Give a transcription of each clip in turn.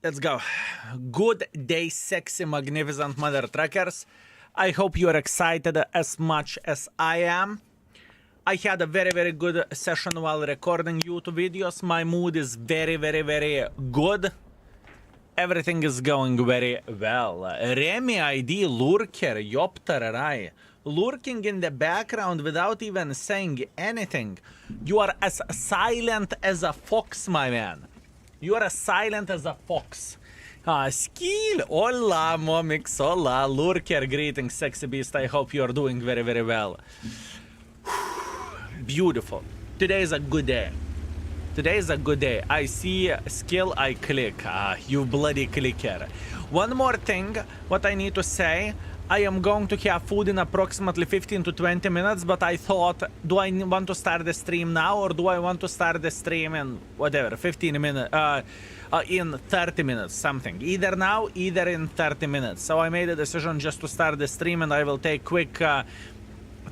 Let's go. Good day, sexy, magnificent mother truckers. I hope you are excited as much as I am. I had a very good session while recording YouTube videos. My mood is very good. Everything is going very well. Remy ID lurker, yoptararai. Lurking in the background without even saying anything. You are as silent as a fox, my man. You are as silent as a fox. Skill. Hola, Momix. Hola, lurker. Greetings, sexy beast. I hope you are doing very well. Beautiful. Today is a good day. Today is a good day. I see skill, I click. You bloody clicker. One more thing, what I need to say, I am going to have food in approximately 15 to 20 minutes, but I thought, do I want to start the stream now, or do I want to start the stream in, whatever, 15 minutes, in 30 minutes, something. Either now, either in 30 minutes. So I made a decision just to start the stream, and I will take quick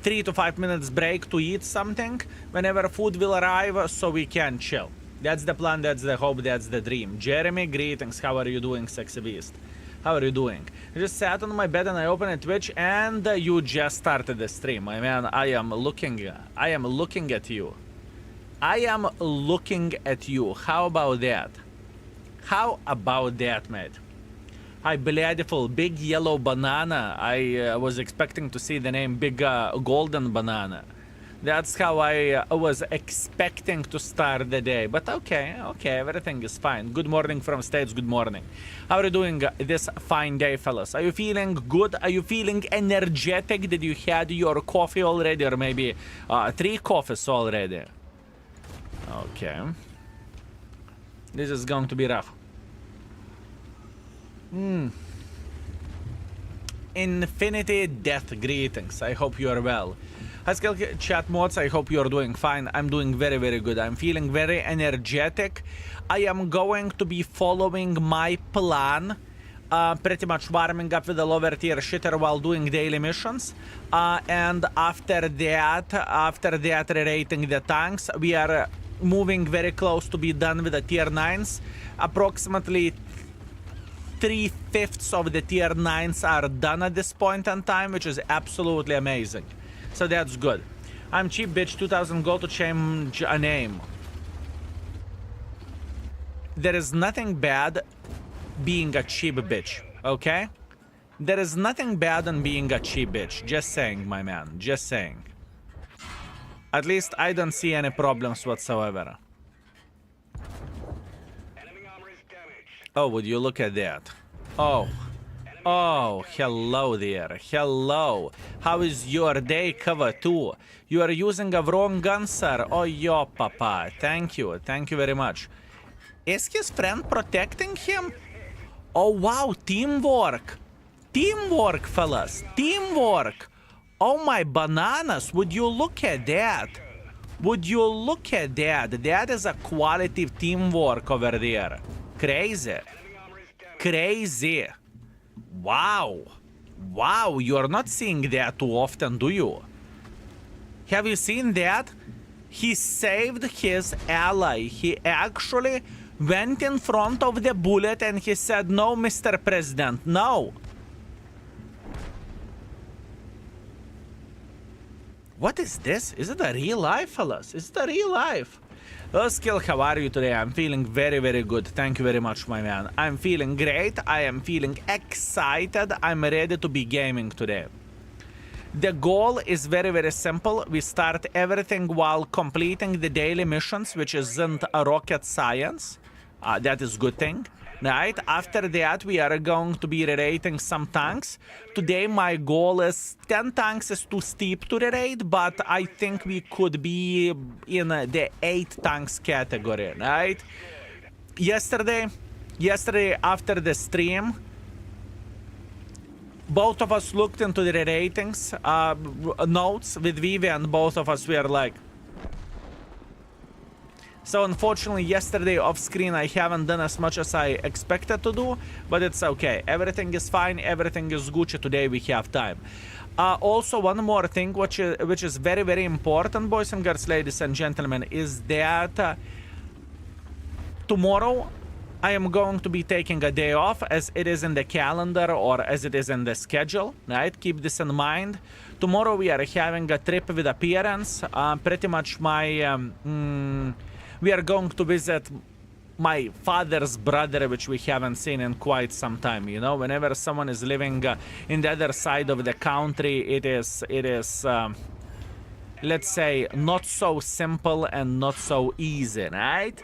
3 to 5 minutes break to eat something whenever food will arrive, so we can chill. That's the plan, that's the hope, that's the dream. Jeremy, greetings. How are you doing, sexy beast? How are you doing? I just sat on my bed and I opened a Twitch, and you just started the stream. My man, I am looking at you. I am looking at you. How about that? How about that, mate? Hi, beautiful big yellow banana. I was expecting to see the name Big Golden Banana. That's how I was expecting to start the day. But okay, everything is fine. Good morning from States, good morning. How are you doing this fine day, fellas? Are you feeling good? Are you feeling energetic? Did you had your coffee already, or maybe 3 coffees already? Okay. This is going to be rough. Infinity Death, greetings. I hope you are well. High skill chat mods, I hope you are doing fine. I'm doing very good. I'm feeling very energetic. I am going to be following my plan. Pretty much warming up with the lower tier shitter while doing daily missions. And after that rerating the tanks, we are moving very close to be done with the tier 9s. Approximately 3/5 of the tier 9s are done at this point in time, which is absolutely amazing. So that's good. I'm cheap bitch, 2000 gold to change a name. There is nothing bad being a cheap bitch, okay? There is nothing bad in being a cheap bitch. Just saying, my man, just saying. At least I don't see any problems whatsoever. Oh, would you look at that? Oh, hello there. Hello. How is your day, cover 2? You are using a wrong gun, sir. Oh, yo, papa. Thank you. Thank you very much. Is his friend protecting him? Oh, wow. Teamwork. Teamwork, fellas. Teamwork. Oh, my bananas. Would you look at that? Would you look at that? That is a quality teamwork over there. Crazy. Crazy. Wow. Wow, you're not seeing that too often, do you? Have you seen that? He saved his ally. He actually went in front of the bullet and he said, no, Mr. President, no. What is this? Is it a real life, fellas? Is it a real life? Skill, how are you today? I'm feeling very good. Thank you very much, my man. I'm feeling great. I am feeling excited. I'm ready to be gaming today. The goal is very simple. We start everything while completing the daily missions, which isn't a rocket science. That is good thing. Right? After that, we are going to be rerating some tanks. Today, my goal is 10 tanks is too steep to rerate, but I think we could be in the 8 tanks category, right? Yesterday after the stream, both of us looked into the reratings notes with Vivi, and both of us were like, So unfortunately, yesterday off screen, I haven't done as much as I expected to do, but it's okay. Everything is fine. Everything is Gucci. Today we have time. Also, one more thing, which is very, very important, boys and girls, ladies and gentlemen, is that tomorrow I am going to be taking a day off, as it is in the calendar or as it is in the schedule, right? Keep this in mind. Tomorrow we are having a trip with appearance. Pretty much we are going to visit my father's brother, which we haven't seen in quite some time. You know, whenever someone is living in the other side of the country, it is let's say, not so simple and not so easy, right?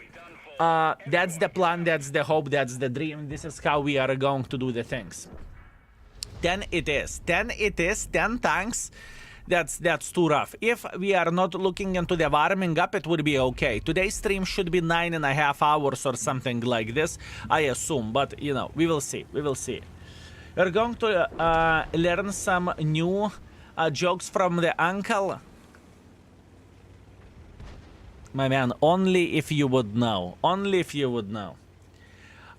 That's the plan, that's the hope, that's the dream. This is how we are going to do the things. 10 it is. 10 it is. 10 tanks. That's too rough. If we are not looking into the warming up, it would be okay. Today's stream should be 9.5 hours or something like this, I assume. But, you know, we will see. We will see. We're going to learn some new jokes from the uncle. My man, only if you would know. Only if you would know.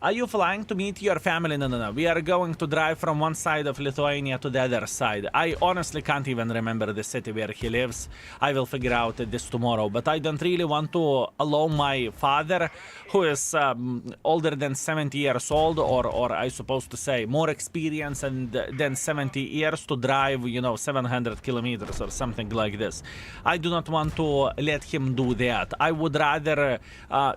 Are you flying to meet your family? No. We are going to drive from one side of Lithuania to the other side. I honestly can't even remember the city where he lives. I will figure out this tomorrow. But I don't really want to allow my father, who is older than 70 years old, or I suppose to say more experienced than 70 years, to drive, you know, 700 kilometers or something like this. I do not want to let him do that. I would rather,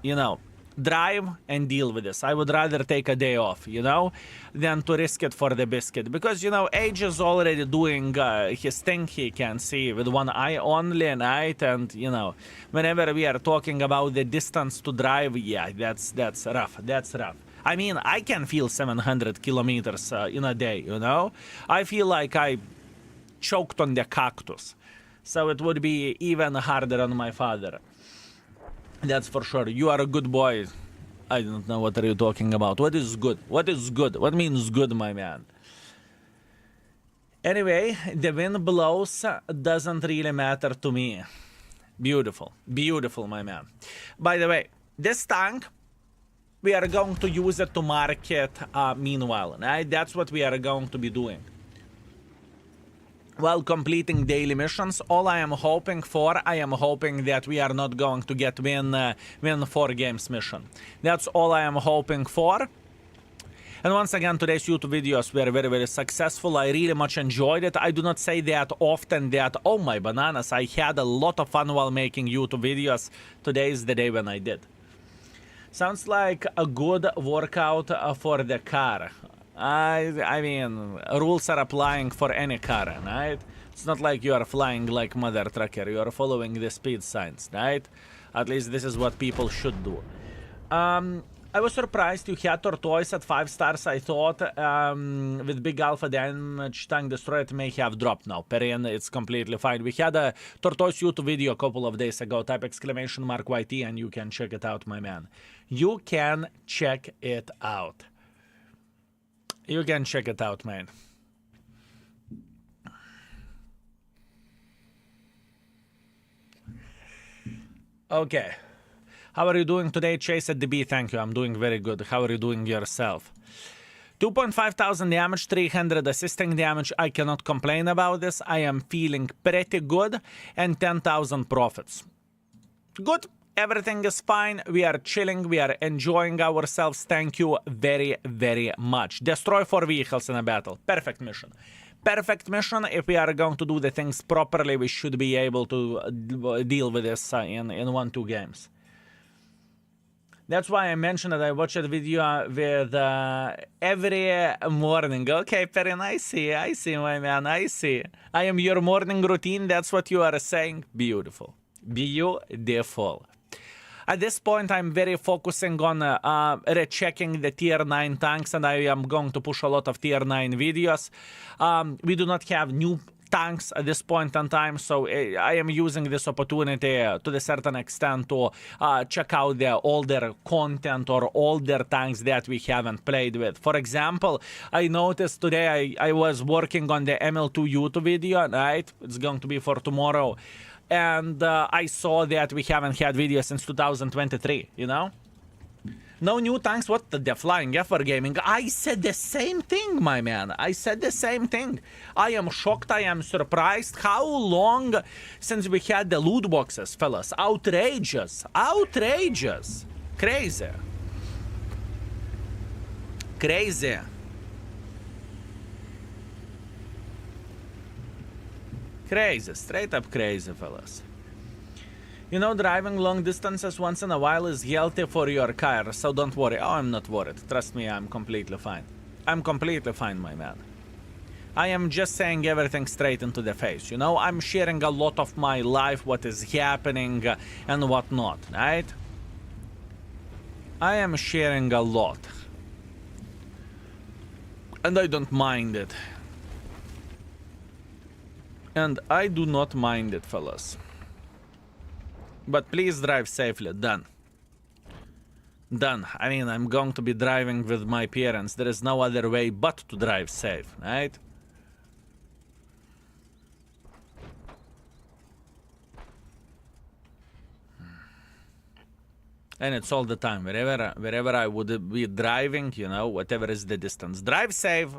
you know, drive and deal with this. I would rather take a day off, you know, than to risk it for the biscuit. Because, you know, age is already doing his thing. He can see with one eye only, right? And, you know, whenever we are talking about the distance to drive, yeah, that's rough. That's rough. I mean, I can feel 700 kilometers in a day, you know? I feel like I choked on the cactus. So it would be even harder on my father. That's for sure. You are a good boy. I don't know what are you talking about. What is good? What is good? What means good, my man? Anyway, the wind blows doesn't really matter to me. Beautiful. Beautiful, my man. By the way, this tank, we are going to use it to market meanwhile. Right? That's what we are going to be doing. While completing daily missions, all I am hoping for, I am hoping that we are not going to get win 4 games mission. That's all I am hoping for. And once again, today's YouTube videos were very, very successful. I really much enjoyed it. I do not say that often that, oh my bananas, I had a lot of fun while making YouTube videos. Today is the day when I did. Sounds like a good workout for the car. I mean, rules are applying for any car, right? It's not like you are flying like Mother Trucker. You are following the speed signs, right? At least this is what people should do. I was surprised you had Tortoise at 5 stars. I thought with big alpha damage tank destroyer it may have dropped now. Perian, it's completely fine. We had a Tortoise YouTube video a couple of days ago. Type !YT and you can check it out, my man. You can check it out. You can check it out, man. Okay. How are you doing today, Chase at DB? Thank you. I'm doing very good. How are you doing yourself? 2.5 thousand damage, 300 assisting damage. I cannot complain about this. I am feeling pretty good. And 10,000 profits. Good. Everything is fine. We are chilling. We are enjoying ourselves. Thank you very, very much. Destroy 4 vehicles in a battle. Perfect mission. Perfect mission. If we are going to do the things properly, we should be able to deal with this in 1-2 games. That's why I mentioned that I watch a video with every morning. Okay, Perrin, I see, my man, I see. I am your morning routine. That's what you are saying. Beautiful. Beautiful. At this point, I'm very focusing on rechecking the tier 9 tanks, and I am going to push a lot of tier 9 videos. We do not have new tanks at this point in time, so I am using this opportunity to a certain extent to check out the older content or older tanks that we haven't played with. For example, I noticed today I was working on the ML2 YouTube video, right? It's going to be for tomorrow. and I saw that we haven't had videos since 2023, you know? No new tanks, what the flying F for gaming? I said the same thing, my man. I said the same thing. I am shocked, I am surprised. How long since we had the loot boxes, fellas? Outrageous. Outrageous. Crazy. Crazy. Crazy. Straight up crazy, fellas. You know, driving long distances once in a while is healthy for your car, so don't worry. Oh, I'm not worried. Trust me, I'm completely fine. I'm completely fine, my man. I am just saying everything straight into the face, you know? I'm sharing a lot of my life, what is happening and whatnot, right? I am sharing a lot. And I don't mind it. And I do not mind it, fellas. But please drive safely. Done. Done. I mean, I'm going to be driving with my parents. There is no other way but to drive safe, right? And it's all the time. Wherever I would be driving, you know, whatever is the distance. Drive safe.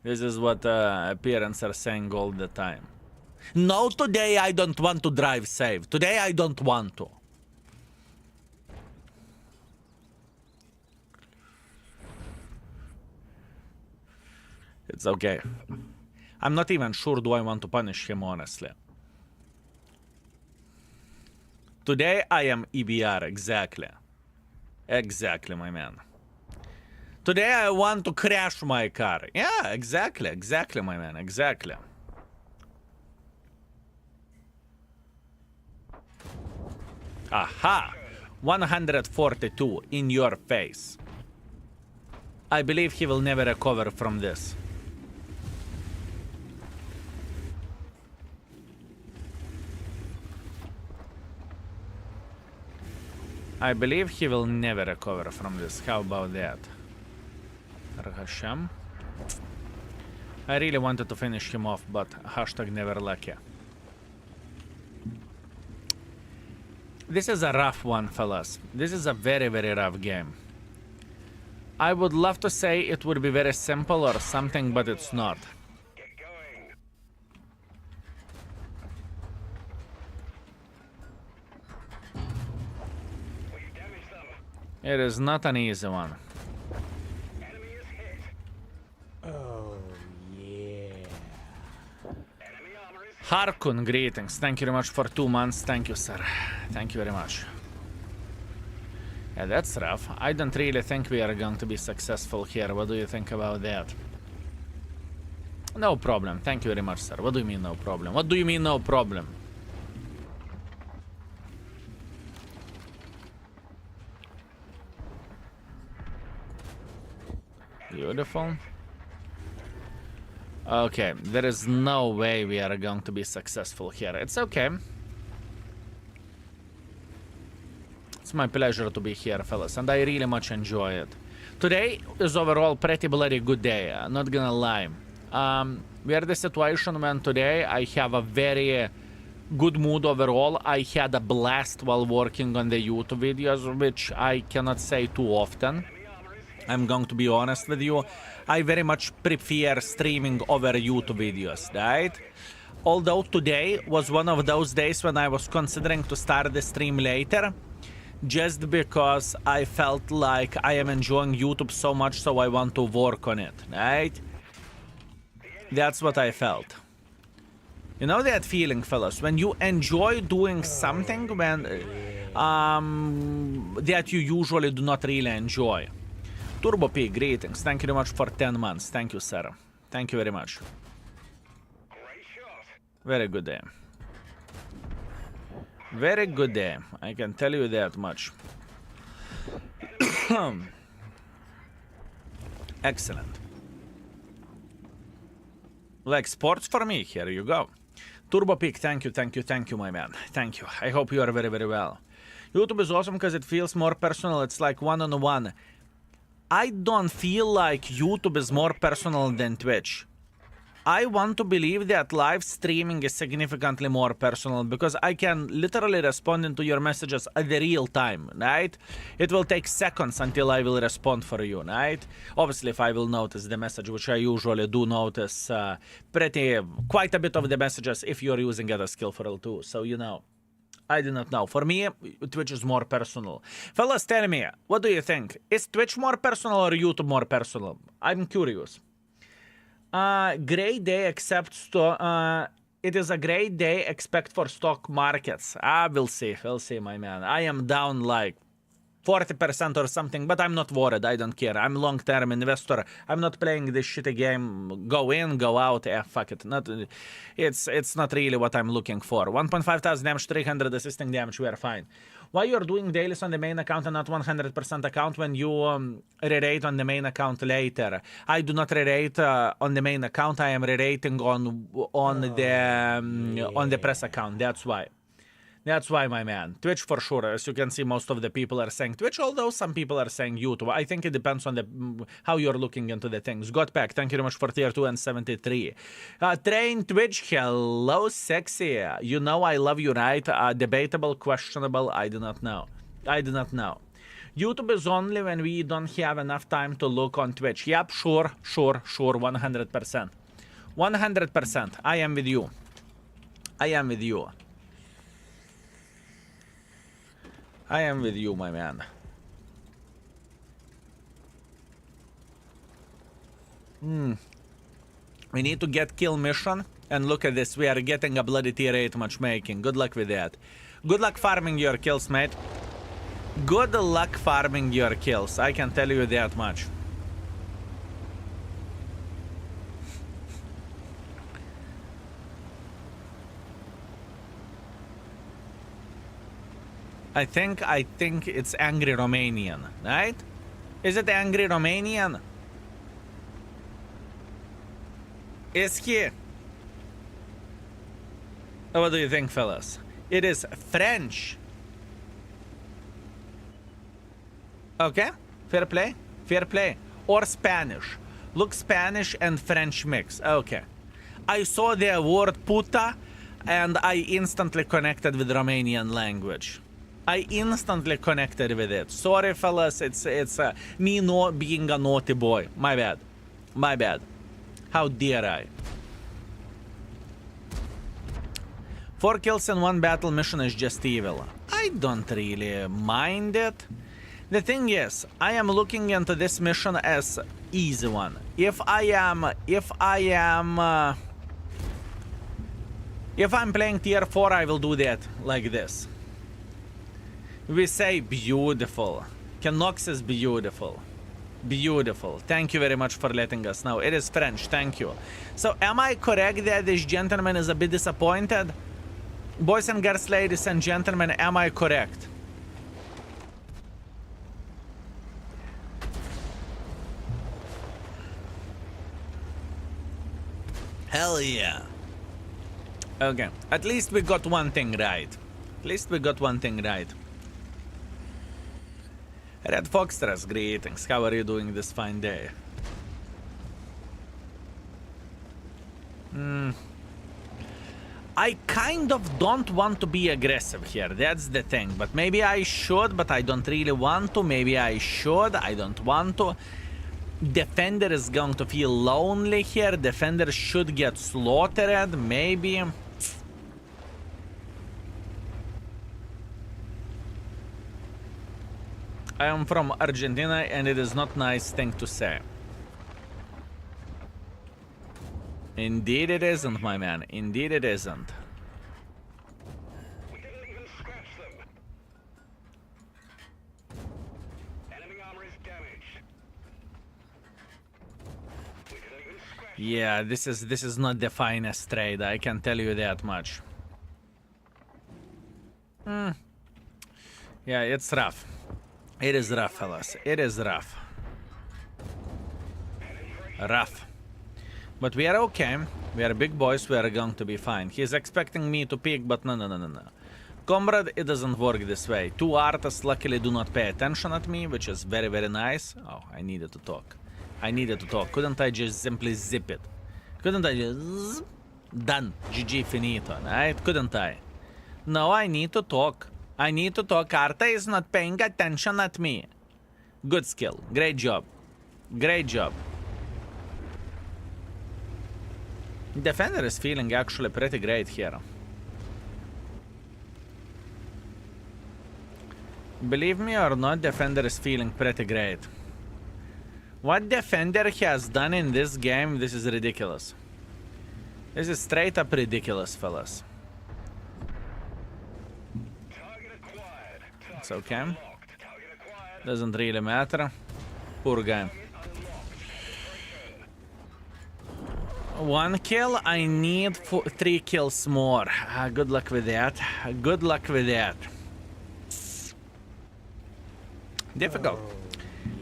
This is what parents are saying all the time. No, today I don't want to drive safe. Today I don't want to. It's okay. I'm not even sure do I want to punish him, honestly. Today I am EBR, exactly. Exactly, my man. Today I want to crash my car. Yeah, exactly, exactly, my man, exactly. Aha! 142 in your face. I believe he will never recover from this. I believe he will never recover from this. How about that? Hashem. I really wanted to finish him off, but hashtag never lucky. This is a rough one, fellas. This is a very, very rough game. I would love to say it would be very simple or something, but it's not. It is not an easy one. Harkun, greetings. Thank you very much for 2 months. Thank you, sir. Thank you very much. Yeah, that's rough. I don't really think we are going to be successful here. What do you think about that? No problem. Thank you very much, sir. What do you mean no problem? What do you mean no problem? Beautiful. Okay, there is no way we are going to be successful here. It's okay. It's my pleasure to be here, fellas, and I really much enjoy it. Today is overall pretty bloody good day, not gonna lie. We are in the situation when today I have a very good mood overall. I had a blast while working on the YouTube videos, which I cannot say too often. I'm going to be honest with you. I very much prefer streaming over YouTube videos, right? Although today was one of those days when I was considering to start the stream later, just because I felt like I am enjoying YouTube so much, so I want to work on it, right? That's what I felt. You know that feeling, fellas, when you enjoy doing something when that you usually do not really enjoy. Turbo P, greetings. Thank you very much for 10 months. Thank you, sir. Thank you very much. Very good day. Very good day. I can tell you that much. Excellent. Like sports for me. Here you go. Turbo Peak, thank you, thank you, thank you, my man. Thank you. I hope you are very, very well. YouTube is awesome because it feels more personal. It's like one-on-one. I don't feel like YouTube is more personal than Twitch. I want to believe that live streaming is significantly more personal because I can literally respond into your messages at the real time, right? It will take seconds until I will respond for you, right? Obviously, if I will notice the message, which I usually do notice quite a bit of the messages if you're using other skill for L2. So, you know, I do not know. For me, Twitch is more personal. Fellas, tell me, what do you think? Is Twitch more personal or YouTube more personal? I'm curious. Great day except it is a great day except for stock markets. We'll see, my man. I am down like 40% or something, but I'm not worried. I don't care. I'm long-term investor. I'm not playing this shitty game. Go in, go out. Fuck it. It's not really what I'm looking for. 1.5 thousand damage, 300 assisting damage. We are fine. Why you're doing dailies on the main account and not 100% account when you rerate on the main account later? I do not rerate on the main account. I am rerating on the press account. That's why. That's why, my man. Twitch for sure. As you can see, most of the people are saying Twitch, although some people are saying YouTube. I think it depends on how you're looking into the things. Godpack, thank you very much for tier 2 and 73. Train Twitch, hello, sexy. You know I love you, right? Debatable, questionable, I do not know. I do not know. YouTube is only when we don't have enough time to look on Twitch. Yep, sure, 100%. 100%. I am with you. I am with you. I am with you, my man. We need to get kill mission. And look at this. We are getting a bloody tier 8 matchmaking. Good luck with that. Good luck farming your kills, mate. Good luck farming your kills. I can tell you that much. I think it's Angry Romanian, right? Is it Angry Romanian? Is he? What do you think, fellas? It is French. Okay, fair play, fair play. Or Spanish. Look, Spanish and French mix. Okay. I saw the word puta and I instantly connected with Romanian language. I instantly connected with it. Sorry, fellas, it's me not being a naughty boy. My bad. My bad. How dare I? 4 kills in 1 battle mission is just evil. I don't really mind it. The thing is, I am looking into this mission as easy one. If I'm playing tier 4, I will do that like this. We say beautiful. Canox is beautiful. Beautiful. Thank you very much for letting us know. It is French. Thank you. So am I correct that this gentleman is a bit disappointed? Boys and girls, ladies and gentlemen, am I correct? Hell yeah. Okay. At least we got one thing right. At least we got one thing right. Red Foxtress, greetings. How are you doing this fine day? I kind of don't want to be aggressive here. That's the thing. But maybe I should, but I don't really want to. Maybe I should. I don't want to. Defender is going to feel lonely here. Defender should get slaughtered. Maybe. I am from Argentina and it is not a nice thing to say. Indeed it isn't, my man. Indeed it isn't. We didn't even scratch them. Enemy armor is damaged. We didn't even scratch. Yeah, this is not the finest trade. I can tell you that much. Yeah, it's rough. It is rough, fellas. It is rough. Rough. But we are okay. We are big boys. We are going to be fine. He's expecting me to peek, but no. Comrade, it doesn't work this way. 2 artists luckily do not pay attention at me, which is very, very nice. Oh, I needed to talk. I needed to talk. Couldn't I just simply zip it? Couldn't I just... Done. GG finito, right? Couldn't I? No, I need to talk. I need to talk. Arta is not paying attention at me. Good skill. Great job. Great job. Defender is feeling actually pretty great here. Believe me or not, Defender is feeling pretty great. What Defender has done in this game, this is ridiculous. This is straight up ridiculous, fellas. It's okay. Doesn't really matter. Poor guy. 1 kill, I need 3 kills more. Good luck with that. Good luck with that. Difficult.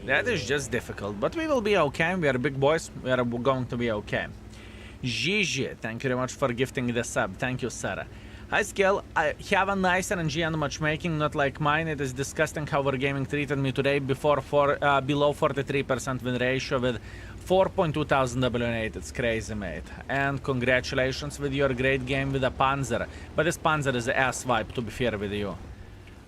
That is just difficult, but we will be okay. We are big boys. We are going to be okay. Gigi, thank you very much for gifting the sub. Thank you, Sarah. Hi, Skill. I have a nice RNG and matchmaking, not like mine. It is disgusting how Wargaming treated me today below 43% win ratio with 4.2 thousand W8. It's crazy, mate. And congratulations with your great game with a Panzer. But this Panzer is the ass vibe, to be fair with you.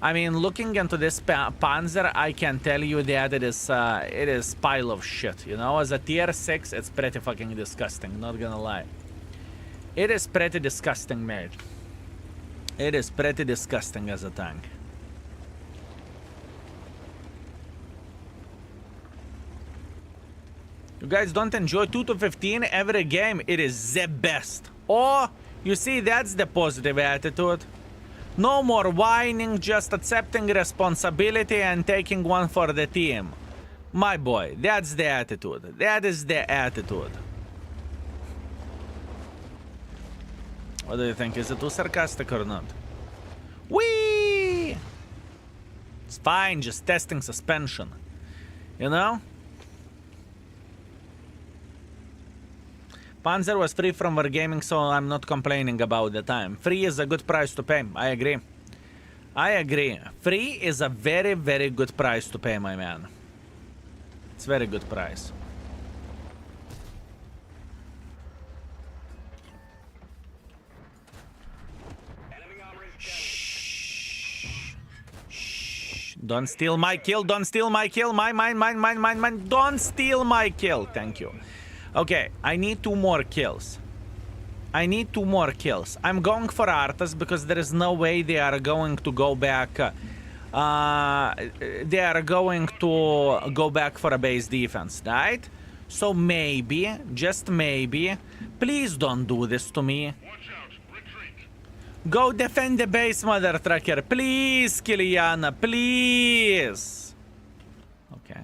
I mean, looking into this Panzer, I can tell you that it is pile of shit, you know? As a tier 6, it's pretty fucking disgusting, not gonna lie. It is pretty disgusting, mate. It is pretty disgusting as a tank. You guys don't enjoy 2 to 15 every game, it is the best. Oh, you see, that's the positive attitude. No more whining, just accepting responsibility and taking one for the team. My boy, that's the attitude. That is the attitude. What do you think? Is it too sarcastic or not? Whee! It's fine, just testing suspension. You know? Panzer was free from Wargaming, so I'm not complaining about the time. Free is a good price to pay. I agree. I agree. Free is a very, very good price to pay, my man. It's a very good price. Shh. Shh. Don't steal my kill. Don't steal my kill. Mine. Don't steal my kill. Thank you. Okay, I need 2 more kills. I need 2 more kills. I'm going for Artas because there is no way they are going to go back. They are going to go back for a base defense, right? So maybe, just maybe, please don't do this to me. Go defend the base, mother trucker. Please, Kiliana, please. Okay.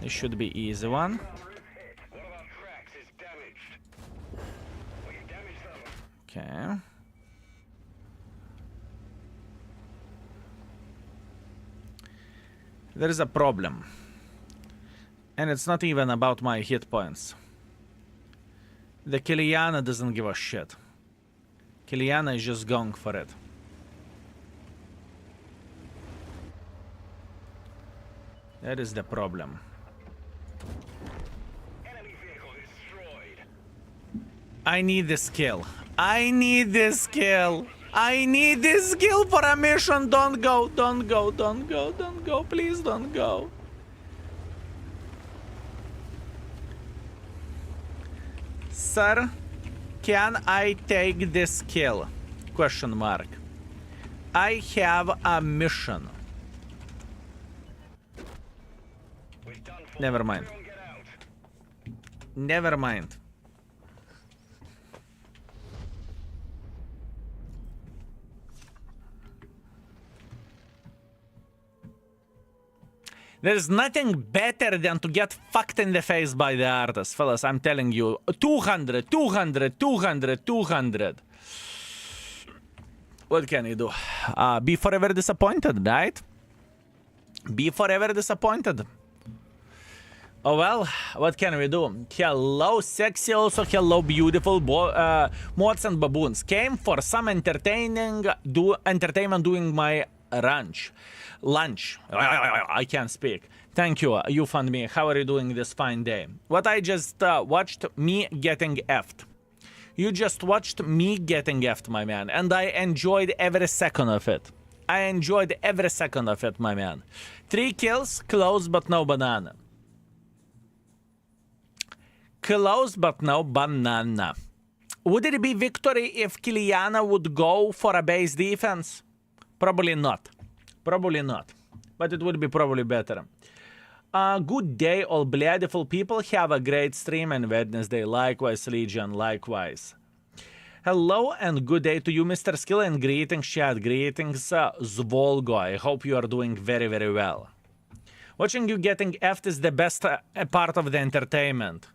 This should be easy one. Okay. There is a problem. And it's not even about my hit points. The Kiliana doesn't give a shit. Kiliana is just going for it. That is the problem. I need this kill. I need this kill. I need this kill for a mission. Don't go. Don't go. Don't go. Don't go. Please don't go. Sir, can I take this kill? Question mark. I have a mission. Never mind. Never mind. There's nothing better than to get fucked in the face by the artist, fellas, I'm telling you. 200, 200, 200, 200. What can you do? Be forever disappointed, right? Be forever disappointed. Oh well, what can we do? Hello, sexy, also hello, beautiful mods and baboons. Came for some entertainment doing my Lunch. I can't speak. Thank you. You found me. How are you doing this fine day? What I just watched me getting effed. You just watched me getting effed, my man. And I enjoyed every second of it. I enjoyed every second of it, my man. 3 kills, close but no banana. Close but no banana. Would it be victory if Kiliana would go for a base defense? Probably not. Probably not. But it would be probably better. Good day, all beautiful people. Have a great stream and Wednesday. Likewise, Legion. Likewise. Hello and good day to you, Mr. Skill, and greetings, chat. Greetings, Zvolgo. I hope you are doing very, very well. Watching you getting effed is the best part of the entertainment.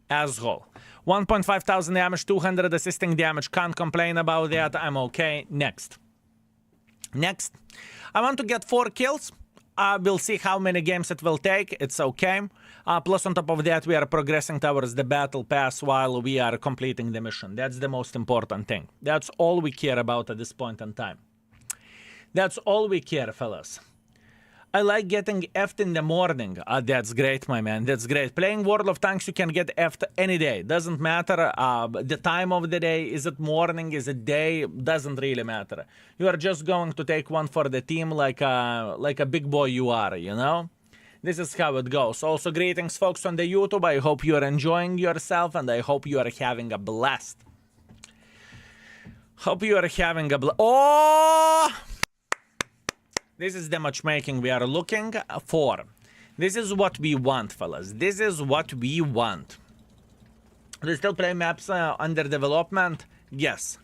Asshole. 1.5 thousand damage, 200 assisting damage. Can't complain about that. I'm okay. Next. Next. I want to get 4 kills. We'll see how many games it will take. It's okay. Plus, on top of that, we are progressing towards the battle pass while we are completing the mission. That's the most important thing. That's all we care about at this point in time. That's all we care, fellas. I like getting effed in the morning. That's great, my man. That's great. Playing World of Tanks, you can get effed any day. Doesn't matter the time of the day. Is it morning? Is it day? Doesn't really matter. You are just going to take one for the team like a big boy you are, you know? This is how it goes. Also, greetings, folks, on the YouTube. I hope you are enjoying yourself, and I hope you are having a blast. Hope you are having a blast. Oh! This is the matchmaking we are looking for. This is what we want, fellas. This is what we want. Do you still play maps under development? Yes.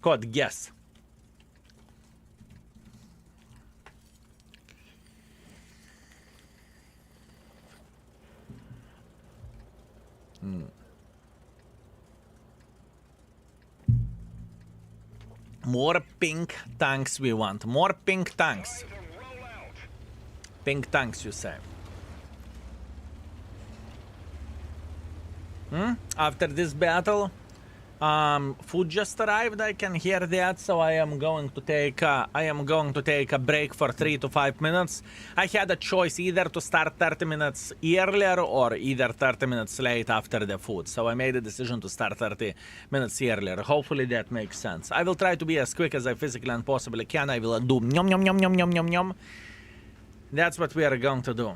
Code, yes. More pink tanks we want. More pink tanks. Pink tanks, you say. After this battle, food just arrived. I can hear that, so I am going to take a break for 3 to 5 minutes. I had a choice either to start 30 minutes earlier or either 30 minutes late after the food. So I made a decision to start 30 minutes earlier. Hopefully that makes sense. I will try to be as quick as I physically and possibly can. I will do yum yum yum yum yum yum yum. That's what we are going to do.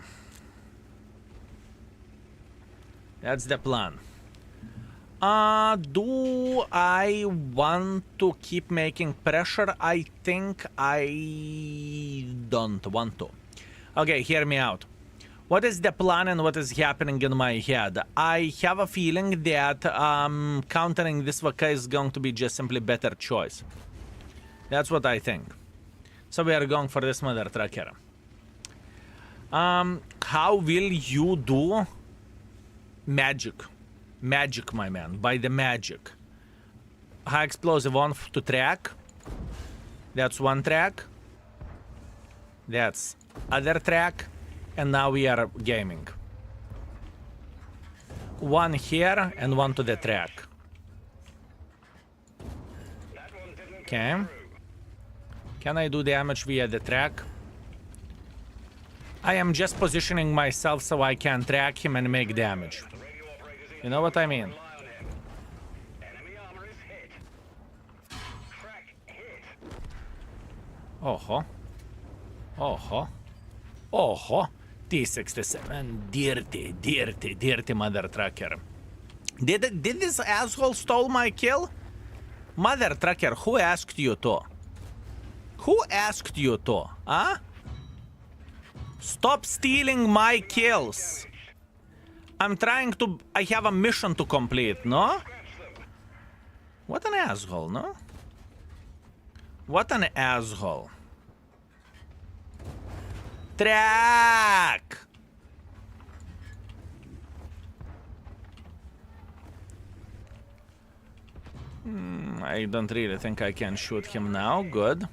That's the plan. Do I want to keep making pressure? I think I don't want to. Okay, hear me out. What is the plan and what is happening in my head? I have a feeling that countering this Vaka is going to be just simply better choice. That's what I think. So we are going for this mother trucker. How will you do magic? Magic, my man, by the magic. High explosive on to track. That's one track. That's other track. And now we are gaming. One here and one to the track. Okay. Can I do damage via the track? I am just positioning myself so I can track him and make damage. You know what I mean? Oh-ho. Oh-ho. Oh-ho. T67. Dirty, dirty, dirty mother trucker. Did this asshole stole my kill? Mother trucker, who asked you to? Who asked you to? Huh? Stop stealing my kills. I'm trying to... I have a mission to complete, no? What an asshole, no? What an asshole. Track! I don't really think I can shoot him now. Good.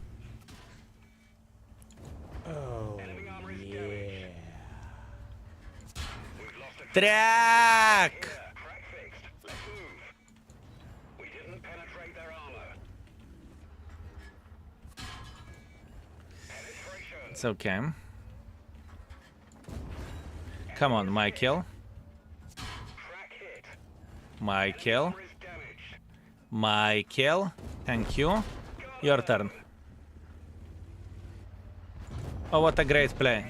Track! It's okay. Come on, my kill. Track hit. My kill. Armor is damaged. My kill. Thank you. Your turn. Oh, what a great play.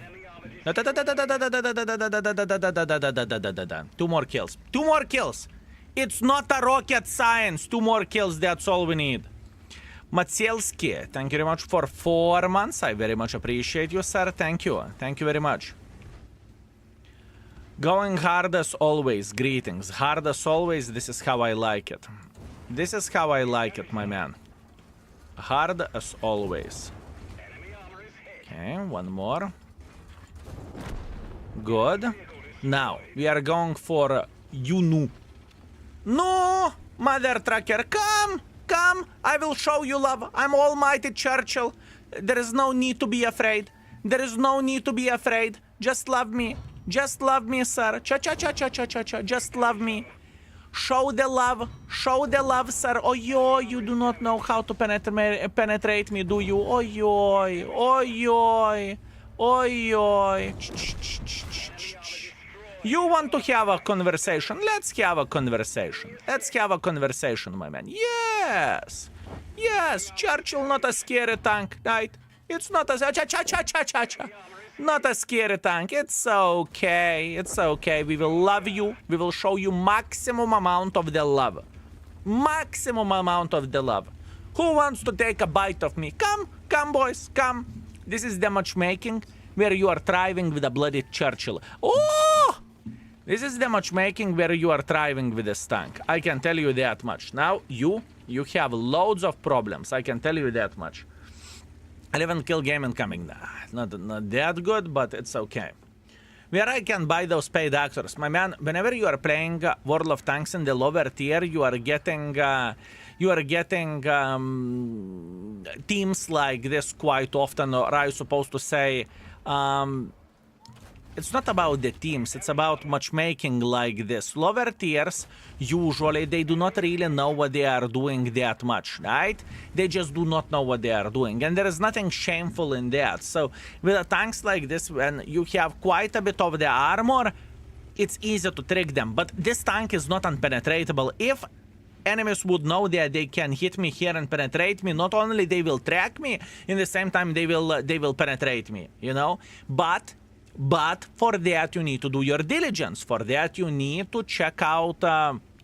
Two more kills. Two more kills. It's not a rocket science. Two more kills. That's all we need. Matsielski, thank you very much for 4 months. I very much appreciate you, sir. Thank you. Thank you very much. Going hard as always. Greetings. Hard as always. This is how I like it. This is how I like it, my man. Hard as always. Enemy armor is hit. Okay, one more. Good. Now, we are going for Yunu. No! Mother trucker, come! Come! I will show you love. I'm Almighty Churchill. There is no need to be afraid. There is no need to be afraid. Just love me. Just love me, sir. Cha-cha-cha-cha-cha-cha-cha. Just love me. Show the love. Show the love, sir. Oh, yo, you do not know how to penetrate me, do you? Oh, yo. Oh, yo. Oh, yo. You want to have a conversation? Let's have a conversation. Let's have a conversation, my man. Yes. Yes, Churchill not a scary tank, right? It's not a cha-cha-cha-cha-cha-cha. Not a scary tank. It's okay. It's okay. We will love you. We will show you maximum amount of the love. Maximum amount of the love. Who wants to take a bite of me? Come. Come, boys. Come. This is the matchmaking where you are thriving with a bloody Churchill. Oh! This is the matchmaking where you are thriving with this tank. I can tell you that much. Now, you have loads of problems. I can tell you that much. 11 kill game incoming. Not that good, but it's okay. Where I can buy those paid actors. My man, whenever you are playing World of Tanks in the lower tier, you are getting teams like this quite often, or I supposed to say, it's not about the teams, it's about matchmaking like this. Lower tiers, usually, they do not really know what they are doing that much, right? They just do not know what they are doing, and there is nothing shameful in that. So, with tanks like this, when you have quite a bit of the armor, it's easy to trick them. But this tank is not unpenetratable. If enemies would know that they can hit me here and penetrate me, not only they will track me, in the same time they will penetrate me, you know? But for that you need to do your diligence. For that you need to check out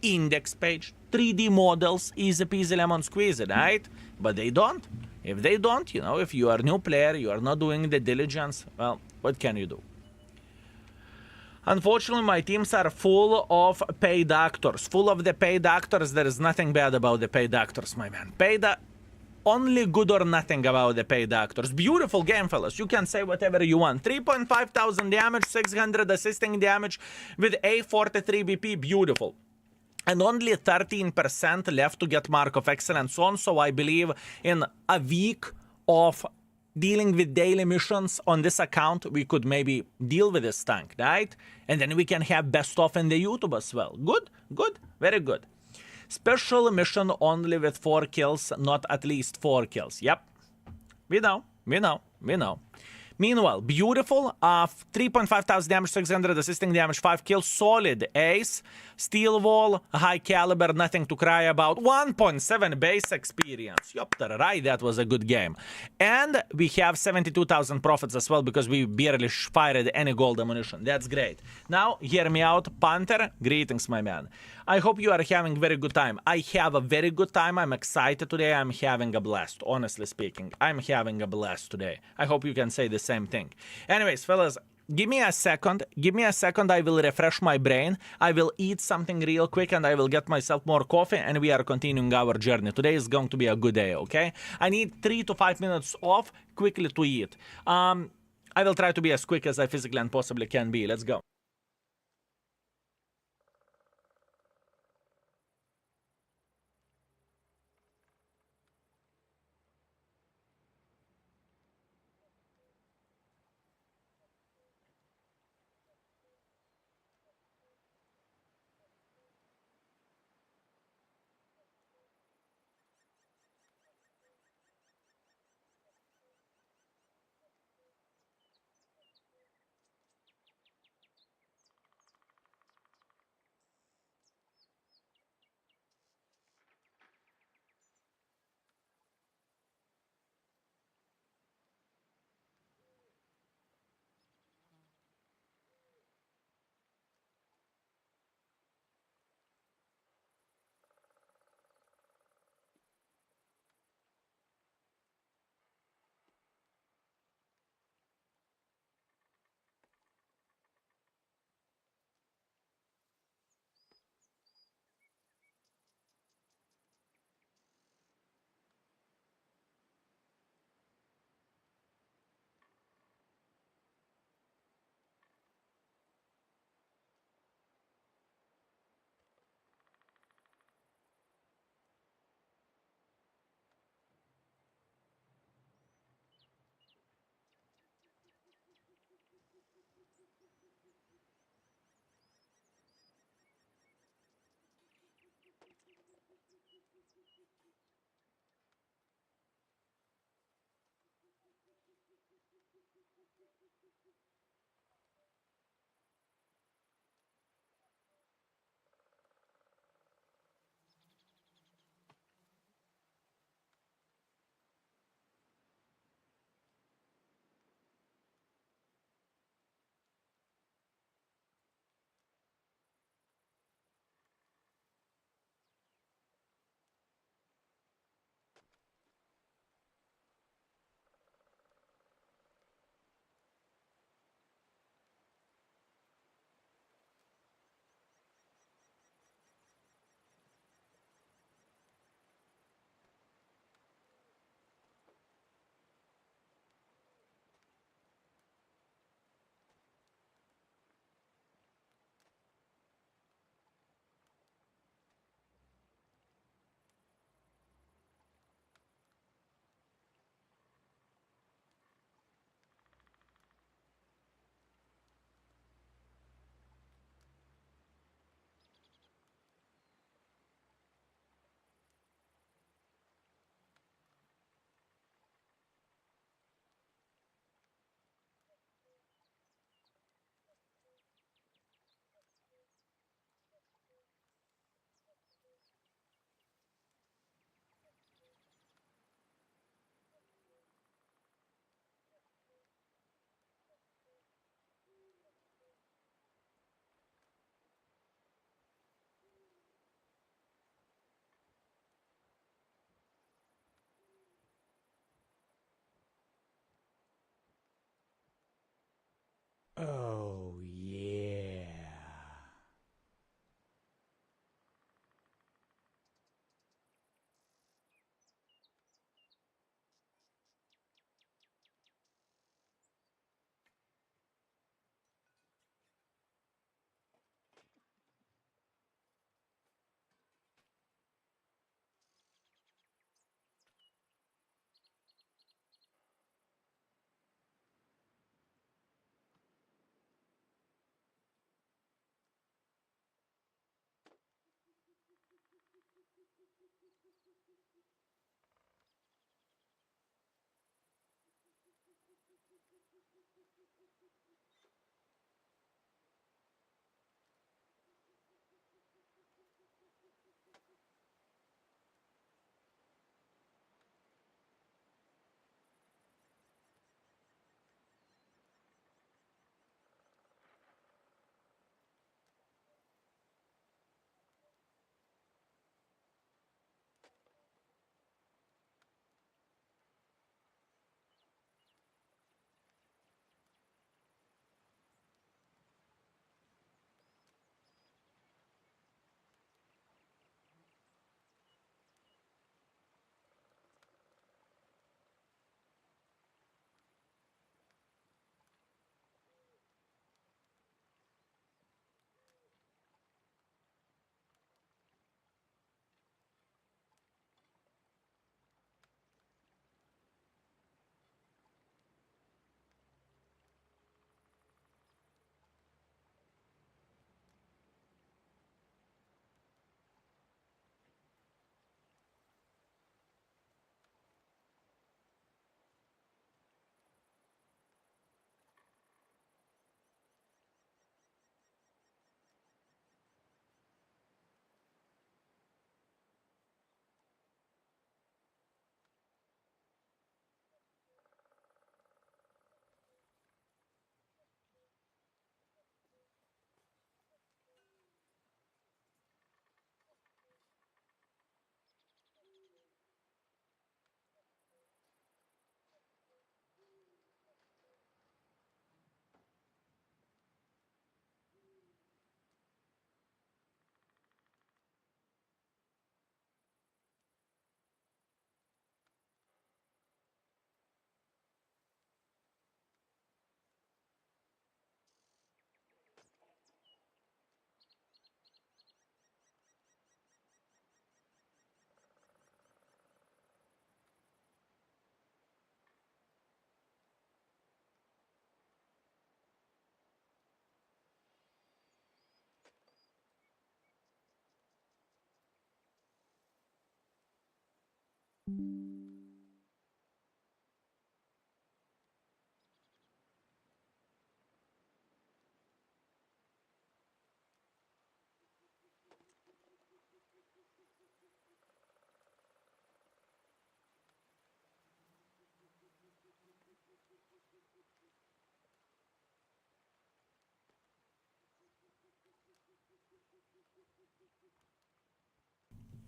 index page, 3D models, easy peasy lemon squeezy, right? But they don't. If they don't, you know, if you are a new player, you are not doing the diligence, well, what can you do? Unfortunately, my teams are full of paid actors. Full of the paid actors. There is nothing bad about the paid actors, my man. Only good or nothing about the paid actors. Beautiful game, fellas. You can say whatever you want. 3.5 thousand damage, 600 assisting damage with A43 BP. Beautiful. And only 13% left to get Mark of Excellence on. So I believe in a week of dealing with daily missions on this account, we could maybe deal with this tank, right? And then we can have best of in the YouTube as well. Good? Good? Very good. Special mission only with 4 kills, not at least 4 kills. Yep. We know. Meanwhile, beautiful. 3.5 thousand damage, 600 assisting damage, 5 kills. Solid ace. Steel wall, high caliber, nothing to cry about. 1.7 base experience. Yup, right, that was a good game. And we have 72,000 profits as well because we barely fired any gold ammunition. That's great. Now, hear me out, Panther. Greetings, my man. I hope you are having very good time. I have a very good time. I'm excited today. I'm having a blast. Honestly speaking, I'm having a blast today. I hope you can say the same thing. Anyways, fellas, give me a second. Give me a second. I will refresh my brain. I will eat something real quick and I will get myself more coffee and we are continuing our journey. Today is going to be a good day, okay? I need 3 to 5 minutes off quickly to eat. I will try to be as quick as I physically and possibly can be. Let's go.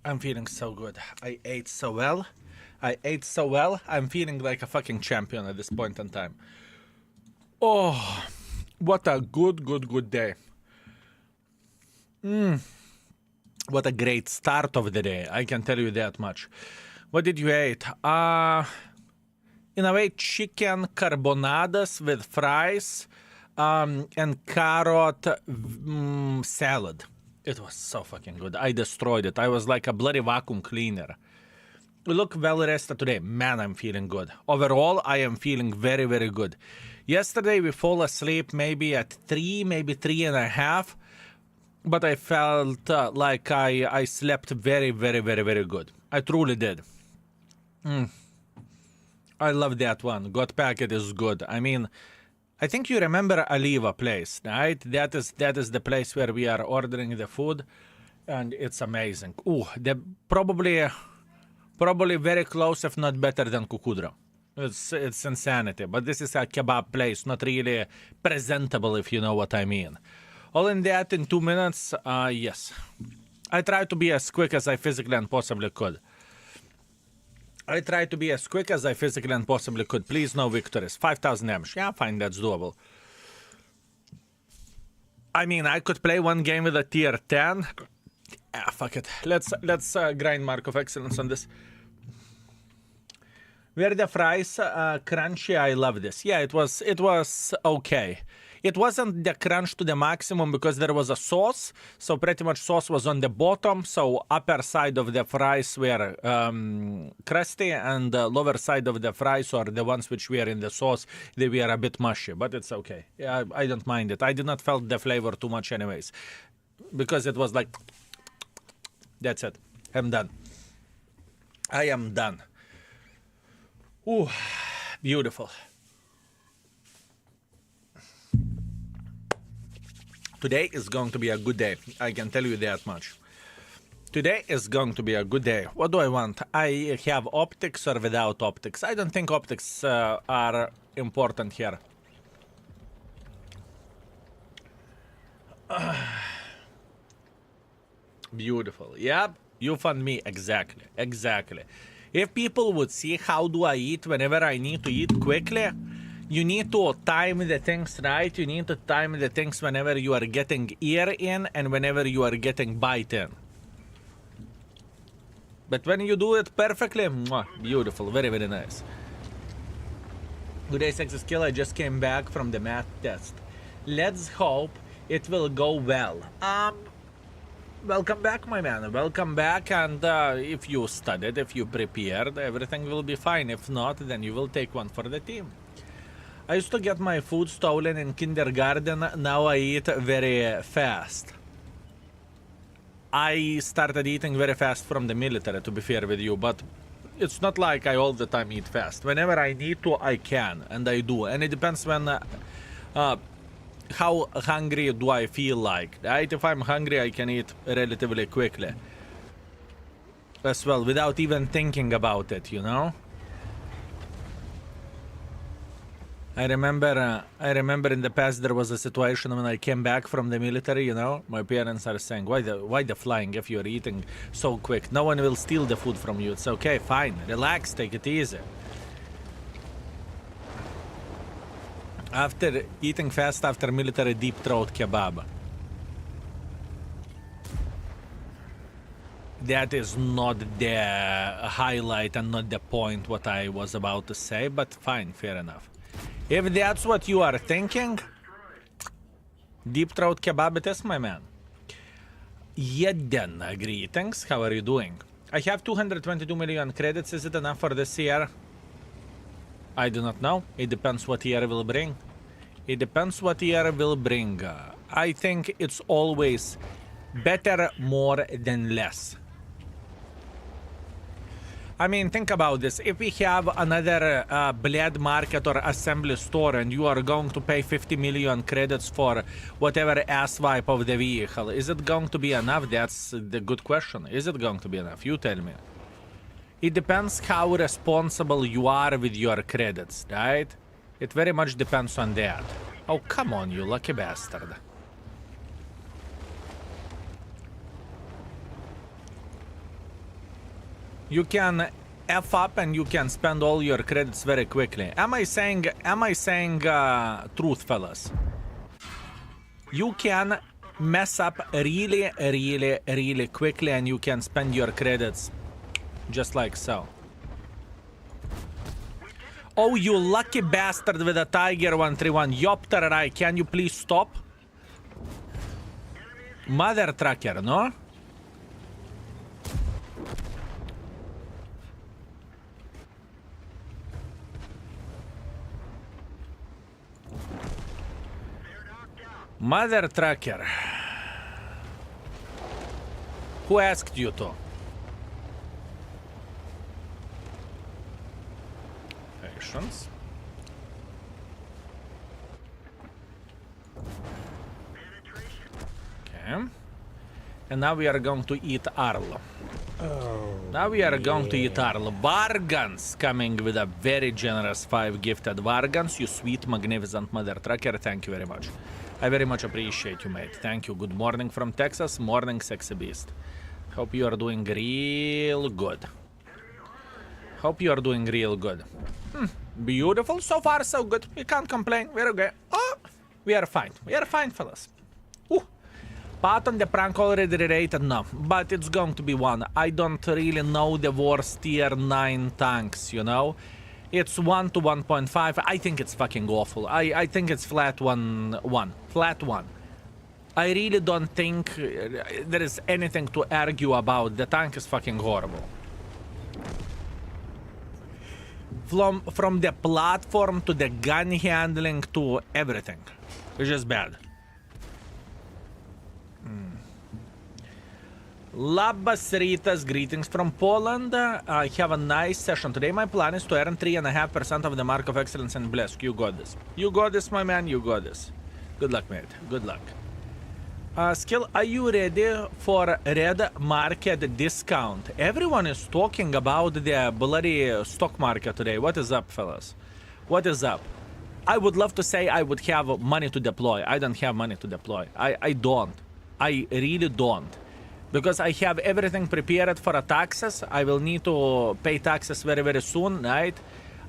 I'm feeling so good. I ate so well. I ate so well. I'm feeling like a fucking champion at this point in time. Oh, what a good day. What a great start of the day. I can tell you that much. What did you eat? In a way, chicken carbonadas with fries and carrot salad. It was so fucking good. I destroyed it. I was like a bloody vacuum cleaner. Look well rested today. Man, I'm feeling good. Overall, I am feeling very, very good. Yesterday, we fall asleep maybe at 3, maybe 3.5. But I felt like I slept very, very, very, very good. I truly did. I love that one. Got Packet is good. I mean, I think you remember Aliva place, right? That is the place where we are ordering the food, and it's amazing. Ooh, they're probably very close, if not better than Kukudra. It's insanity. But this is a kebab place, not really presentable, if you know what I mean. All in that in 2 minutes, yes. I tried to be as quick as I physically and possibly could. Please, no victories. 5,000 damage. Yeah, fine, that's doable. I mean, I could play one game with a tier 10. Ah, fuck it. Let's grind Mark of Excellence on this. Were the fries crunchy? I love this. Yeah, it was okay. It wasn't the crunch to the maximum because there was a sauce, so pretty much sauce was on the bottom, so upper side of the fries were crusty, and the lower side of the fries, or the ones which were in the sauce, they were a bit mushy, but it's okay. Yeah, I don't mind it. I did not felt the flavor too much anyways, because it was like, that's it. I'm done. I am done. Ooh, beautiful. Today is going to be a good day. I can tell you that much. Today is going to be a good day. What do I want? I have optics or without optics? I don't think optics are important here. Beautiful. Yep, you found me. Exactly. If people would see how do I eat whenever I need to eat quickly, you need to time the things right. You need to time the things whenever you are getting ear in and whenever you are getting bite in. But when you do it perfectly, mwah, beautiful, very, very nice. Good day, sexy skill. I just came back from the math test. Let's hope it will go well. Welcome back, my man. Welcome back, and if you studied, if you prepared, everything will be fine. If not, then you will take one for the team. I used to get my food stolen in kindergarten. Now I eat very fast. I started eating very fast from the military, to be fair with you, but it's not like I all the time eat fast. Whenever I need to, I can, and I do. And it depends when, how hungry do I feel like, right? If I'm hungry, I can eat relatively quickly. As well, without even thinking about it, you know? I remember in the past there was a situation when I came back from the military, you know, my parents are saying, why the flying if you're eating so quick? No one will steal the food from you. It's okay, fine, relax, take it easy. After eating fast after military, deep throat kebab. That is not the highlight and not the point what I was about to say, but fine, fair enough. If that's what you are thinking, deep throat kebab it is, my man. Jeden, greetings, how are you doing? I have 222 million credits, is it enough for this year? I do not know, it depends what year will bring. It depends what year will bring. I think it's always better more than less. I mean, think about this. If we have another blade market or assembly store and you are going to pay 50 million credits for whatever ass wipe of the vehicle, is it going to be enough? That's the good question. Is it going to be enough? You tell me. It depends how responsible you are with your credits, right? It very much depends on that. Oh, come on, you lucky bastard. You can F up and you can spend all your credits very quickly. Am I saying truth, fellas? You can mess up really quickly and you can spend your credits just like so. Oh, you lucky bastard with a Tiger 131. Yopterai, can you please stop? Mother trucker, no? Mother trucker. Who asked you to? Patience. Okay. And now we are going to eat Arlo. Now we are going to eat Arlo. Vargans coming with a very generous 5 gifted Vargans. You sweet, magnificent mother trucker. Thank you very much. I very much appreciate you, mate. Thank you. Good morning from Texas. Morning, sexy beast. Hope you are doing real good. Hope you are doing real good. Beautiful. So far, so good. We can't complain. We're okay. Oh, we are fine. We are fine, fellas. Pat on the prank already rated? No, but it's going to be one. I don't really know the worst tier 9 tanks, you know? It's 1 to 1.5. I think it's fucking awful. I think it's flat 1. Flat 1. I really don't think there is anything to argue about. The tank is fucking horrible. From the platform to the gun handling to everything. It's just bad. Labas rytas, greetings from Poland. I have a nice session today. My plan is to earn 3.5% of the Mark of Excellence and Blessed. You got this. You got this, my man. You got this. Good luck, mate. Good luck. Skill, are you ready for red market discount? Everyone is talking about the bloody stock market today. What is up, fellas? What is up? I would love to say I would have money to deploy. I don't have money to deploy. I don't. I really don't. Because I have everything prepared for taxes. I will need to pay taxes very, very soon, right?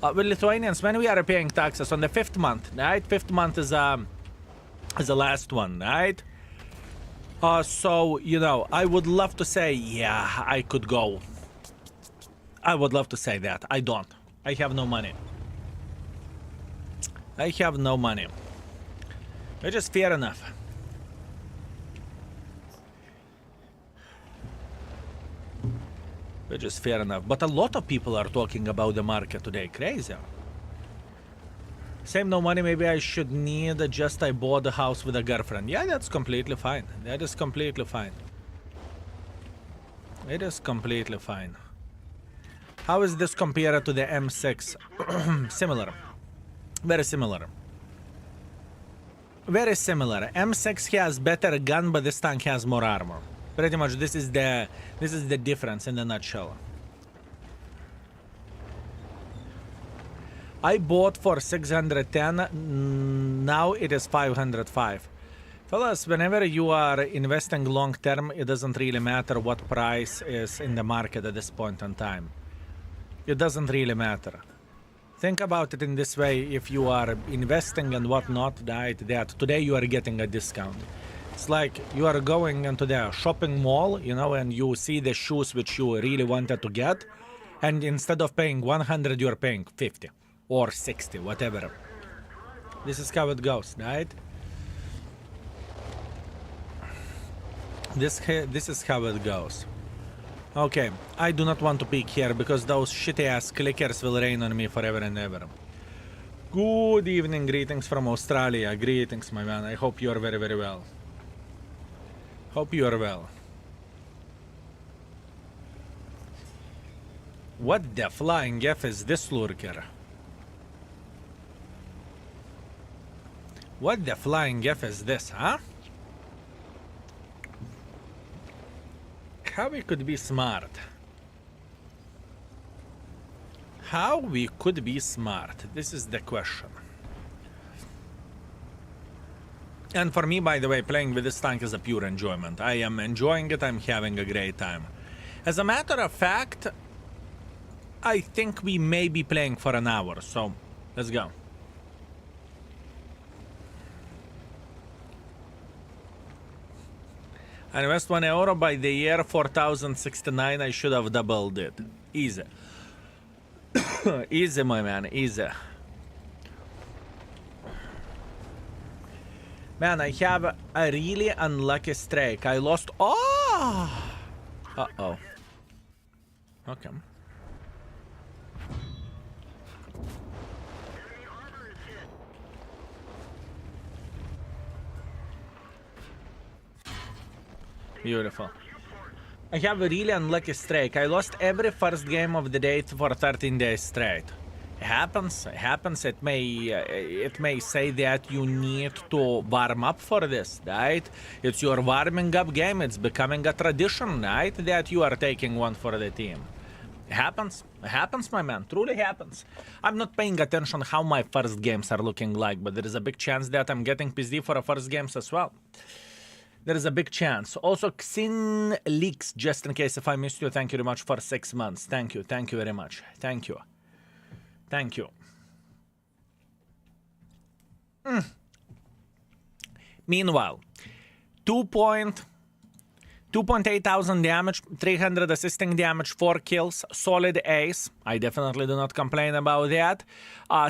With Lithuanians, when we are paying taxes on the 5th month, right? 5th month is the last one, right? So, you know, I would love to say, yeah, I could go. I would love to say that. I don't. I have no money. I have no money. Which is fair enough. Which is fair enough. But a lot of people are talking about the market today. Crazy. Same no money, maybe I should need just I bought a house with a girlfriend. Yeah, that's completely fine. That is completely fine. It is completely fine. How is this compared to the M6? Similar. Very similar. Very similar. M6 has better gun, but this tank has more armor. Pretty much this is the difference in a nutshell. I bought for 610, now it is 505. Fellas, whenever you are investing long term, it doesn't really matter what price is in the market at this point in time. It doesn't really matter. Think about it in this way, if you are investing and whatnot, right, that today you are getting a discount. It's like you are going into the shopping mall, you know, and you see the shoes which you really wanted to get, and instead of paying 100, you're paying 50 or 60, whatever. This is how it goes, right? This is how it goes. Okay, I do not want to peek here because those shitty ass clickers will rain on me forever and ever. Good evening, greetings from Australia. Greetings, my man. I hope you are very, very well. Hope you are well. What the flying F is this lurker? What the flying F is this, huh? How we could be smart? How we could be smart? This is the question. And for me, by the way, playing with this tank is a pure enjoyment. I am enjoying it. I'm having a great time. As a matter of fact, I think we may be playing for an hour. So, let's go. I invest €1 by the year 4069. I should have doubled it. Easy. Easy, my man. Easy. Man, I have a really unlucky streak. I lost... Oh! Uh-oh. Okay. Beautiful. I have a really unlucky streak. I lost every first game of the day for 13 days straight. It happens. It happens. It may say that you need to warm up for this, right? It's your warming up game. It's becoming a tradition, right? That you are taking one for the team. It happens. It happens, my man. Truly happens. I'm not paying attention how my first games are looking like, but there is a big chance that I'm getting PSD for a first games as well. There is a big chance. Also, Xin Leaks, just in case if I missed you, thank you very much for 6 months. Thank you. Thank you very much. Thank you. Thank you. Meanwhile, 2.8 thousand damage, 300 assisting damage, 4 kills, solid ace. I definitely do not complain about that.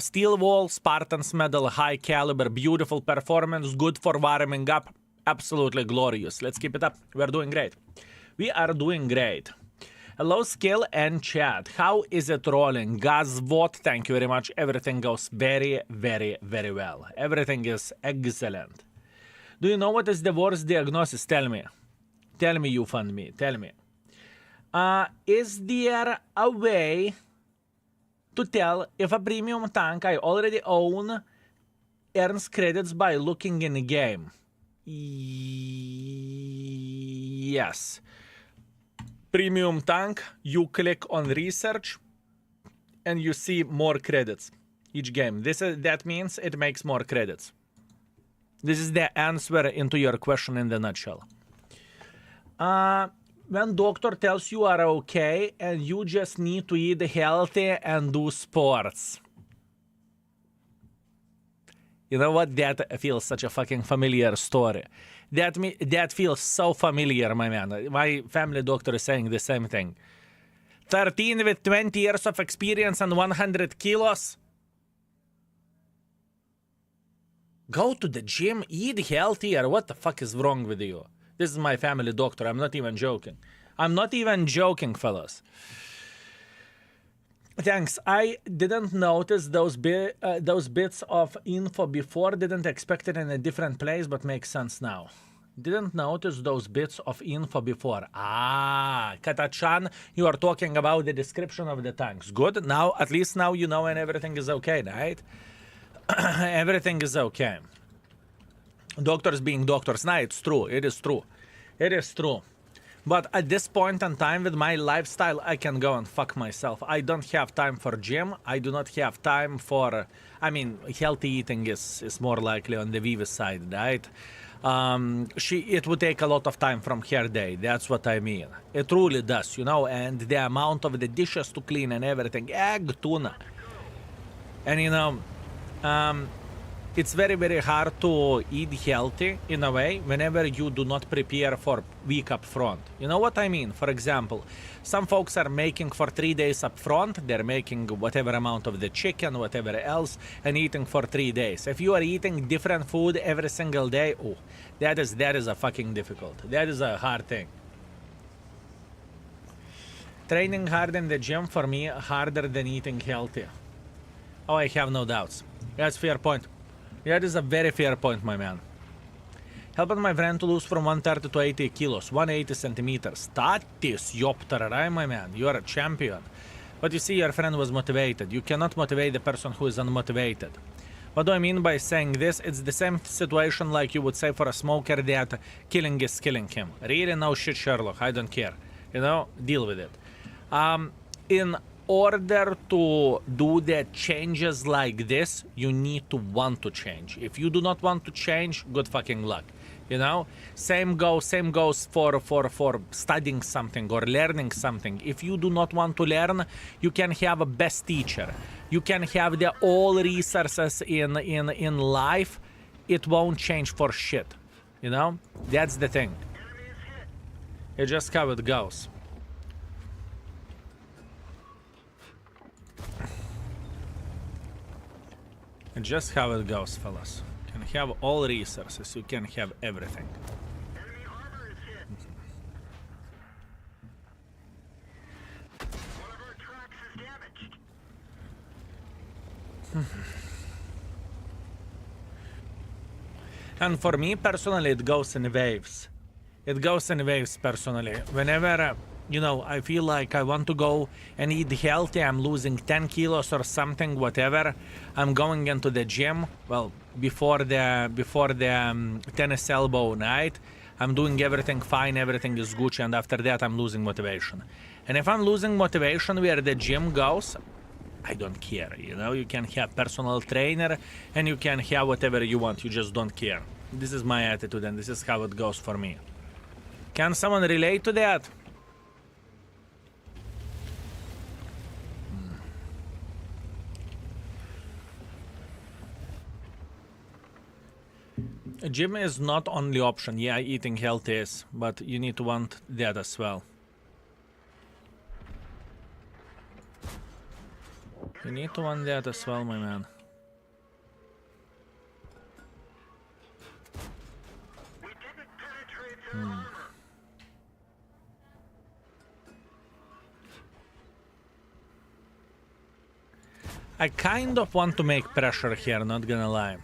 Steel wall, Spartan's medal, high caliber, beautiful performance, good for warming up. Absolutely glorious. Let's keep it up. We're doing great. We are doing great. Hello, skill and chat. How is it rolling? Gazvot, thank you very much. Everything goes very, very, very well. Everything is excellent. Do you know what is the worst diagnosis? Tell me. Tell me, you fund me. Tell me. Is there a way to tell if a premium tank I already own earns credits by looking in the game? Yes. Premium tank, you click on research and you see more credits each game. That means it makes more credits. This is the answer into your question in the nutshell. When doctor tells you are okay and you just need to eat healthy and do sports. You know what? That feels such a fucking familiar story. That feels so familiar, my man. My family doctor is saying the same thing. 13 with 20 years of experience and 100 kilos. Go to the gym, eat healthier. What the fuck is wrong with you? This is my family doctor. I'm not even joking. I'm not even joking, fellas. Thanks. I didn't notice those bits of info before. Didn't expect it in a different place, but makes sense now. Didn't notice those bits of info before. Katachan, you are talking about the description of the tanks. Good. Now, at least now you know and everything is okay, right? Everything is okay. Doctors being doctors. Nah, it's true. It is true. It is true. But at this point in time with my lifestyle, I can go and fuck myself. I don't have time for gym. I do not have time for... I mean, healthy eating is more likely on the Viva side, right? It would take a lot of time from her day. That's what I mean. It truly does, you know? And the amount of the dishes to clean and everything. Egg, tuna. And, you know... it's very, very hard to eat healthy in a way whenever you do not prepare for week up front. You know what I mean? For example, some folks are making for 3 days up front. They're making whatever amount of the chicken, whatever else, and eating for 3 days. If you are eating different food every single day, oh, that is a fucking difficult. That is a hard thing. Training hard in the gym for me harder than eating healthy. Oh, I have no doubts. That's a fair point. That is a very fair point, my man. Helping my friend to lose from 130 to 80 kilos, 180 centimeters. That is Yopter, right, my man? You are a champion. But you see, your friend was motivated. You cannot motivate the person who is unmotivated. What do I mean by saying this? It's the same situation like you would say for a smoker that killing is killing him. Really? No shit, Sherlock. I don't care. You know? Deal with it. In order to do the changes like this, you need to want to change. If you do not want to change, good fucking luck. You know, same goes for studying something or learning something. If you do not want to learn, you can have a best teacher. You can have the all resources in life. It won't change for shit. You know, that's the thing. It's just how it goes. It's just how it goes, fellas. You can have all resources, you can have everything. Enemy armor is hit. One of our tracks is damaged. And for me personally, it goes in waves. It goes in waves personally. Whenever, you know, I feel like I want to go and eat healthy, I'm losing 10 kilos or something, whatever. I'm going into the gym. Well, before the tennis elbow night, I'm doing everything fine, everything is Gucci, and after that I'm losing motivation. And if I'm losing motivation where the gym goes, I don't care, you know? You can have personal trainer and you can have whatever you want, you just don't care. This is my attitude and this is how it goes for me. Can someone relate to that? Gym is not only option. Yeah, eating healthy is, but you need to want that as well. You need to want that as well, my man. We didn't penetrate their armor. I kind of want to make pressure here, not gonna lie.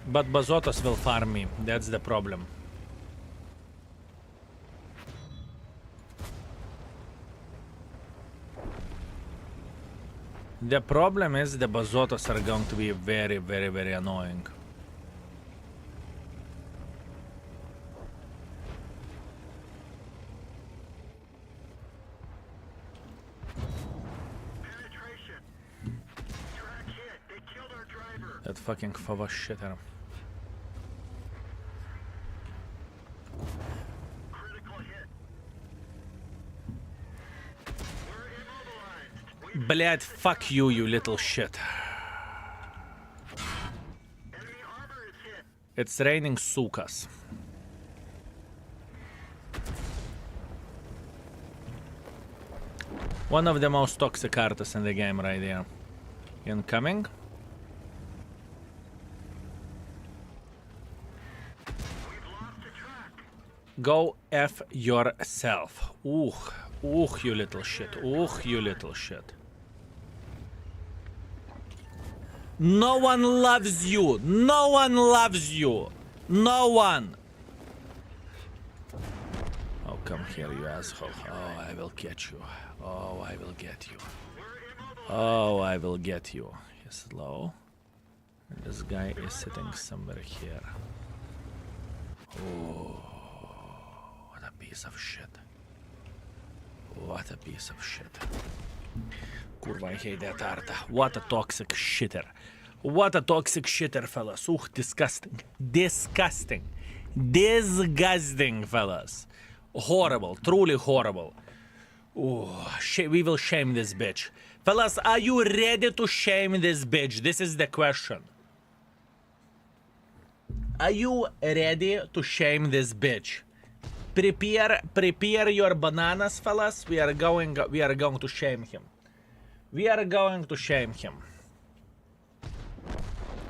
But Bazotos will farm me, that's the problem. The problem is the Bazotos are going to be very, very, very annoying. Penetration. Track hit. They killed our driver. That fucking fava shitter. Critical hit. We're immobilized. Блять, fuck you, you little shit. Enemy armor is hit. It's raining sukas. One of the most toxic artists in the game right there. Incoming. We've lost the track. Go F yourself. Ooh, you little shit. Ooh, you little shit. No one loves you. No one loves you. No one. Oh, come here, you asshole. Oh, I will get you. Oh, I will get you. Oh, I will get you. He's low. And this guy is sitting somewhere here. Oh, what a piece of shit. What a piece of shit. Kurva, I hate that Arta. What a toxic shitter. What a toxic shitter, fellas. Disgusting. Disgusting. Disgusting, fellas. Horrible. Truly horrible. We will shame this bitch. Fellas, are you ready to shame this bitch? This is the question. Are you ready to shame this bitch? Prepare your bananas, fellas. We are going to shame him. We are going to shame him.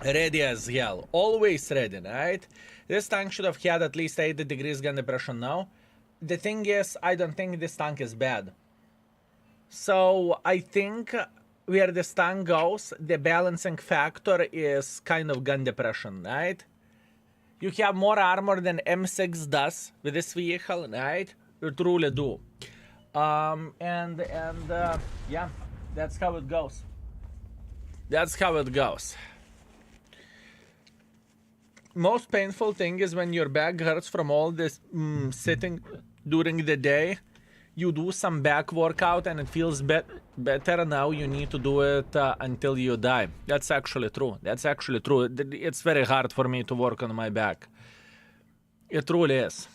Ready as hell. Always ready, right? This tank should have had at least 80 degrees gun depression now. The thing is, I don't think this tank is bad. So, I think where this tank goes, the balancing factor is kind of gun depression, right? You have more armor than M6 does with this vehicle, right? You truly do. Yeah, that's how it goes. That's how it goes. Most painful thing is when your back hurts from all this sitting during the day. You do some back workout and it feels better. Now you need to do it until you die. That's actually true. That's actually true. It's very hard for me to work on my back. It truly is.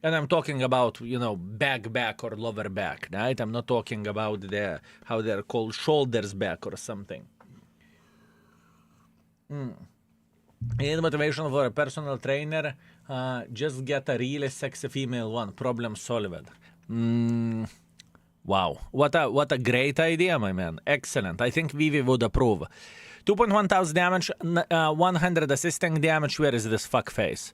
And I'm talking about, you know, back or lower back, right? I'm not talking about how they're called shoulders back or something. You need motivation for a personal trainer? Just get a really sexy female one. Problem solved. Wow. What a great idea, my man. Excellent. I think Vivi would approve. 2.1 thousand damage, 100 assisting damage. Where is this fuckface?